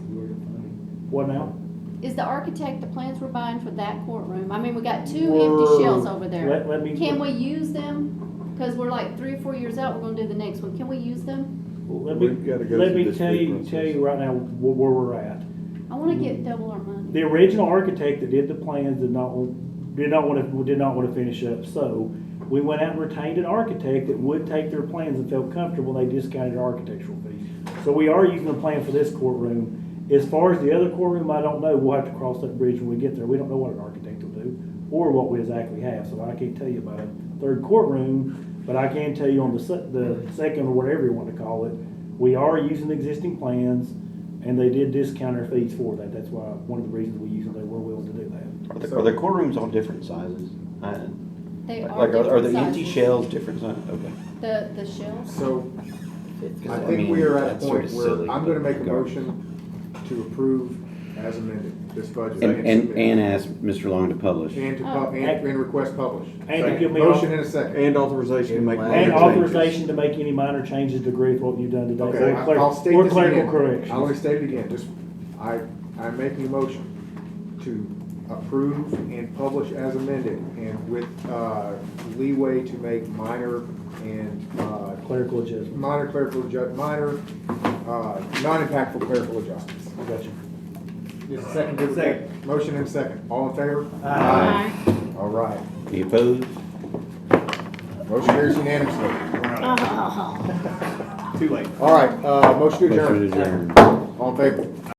What now? is the architect, the plans we're buying for that courtroom? I mean, we got 2 Whoa. empty shells over there. Let me. Can we use them? Because we're like 3 or 4 years out, we're gonna do the next one. Can we use them? Let me, We've gotta go let through me this tell you process. right now where we're at. I wanna get double our money. The original architect that did the plans did not want to finish up, so we went out and retained an architect that would take their plans and felt comfortable, they discounted our architectural fee. So we are using the plan for this courtroom. As far as the other courtroom, I don't know, we'll have to cross that bridge when we get there, we don't know what an architect will do, or what we exactly have, so I can't tell you about a third courtroom, but I can tell you on the second, or whatever you want to call it, We are using the existing plans, and they did discount our fees for that. That's why, one of the reasons we use them, they were willing to do that. Are the courtrooms all different sizes? They Like, are are different the empty sizes. shells different sizes? Okay. The shells? So, I I think mean, we are at a that's sort point of where silly, I'm gonna but make a regardless. motion to approve as amended, this budget. And ask Mr. Long to publish. And to, Oh. and request publish. And to give me Motion in a second. And authorization to make minor And changes. authorization to make any minor changes to agree with what you've done today. Okay, Or I'll state or this clerical again. corrections. I'll state it again, just, I'm making a motion to approve and publish as amended, and with, leeway to make minor and, Clerical adjustments. non-impactful clerical adjustments. I got you. Is a second good? Second. Motion and second. All in favor? Aye. All right. Any opposed? Motion carries unanimously. Oh. Too late. All right, motion to Motion adjourn. adjourned. All in favor?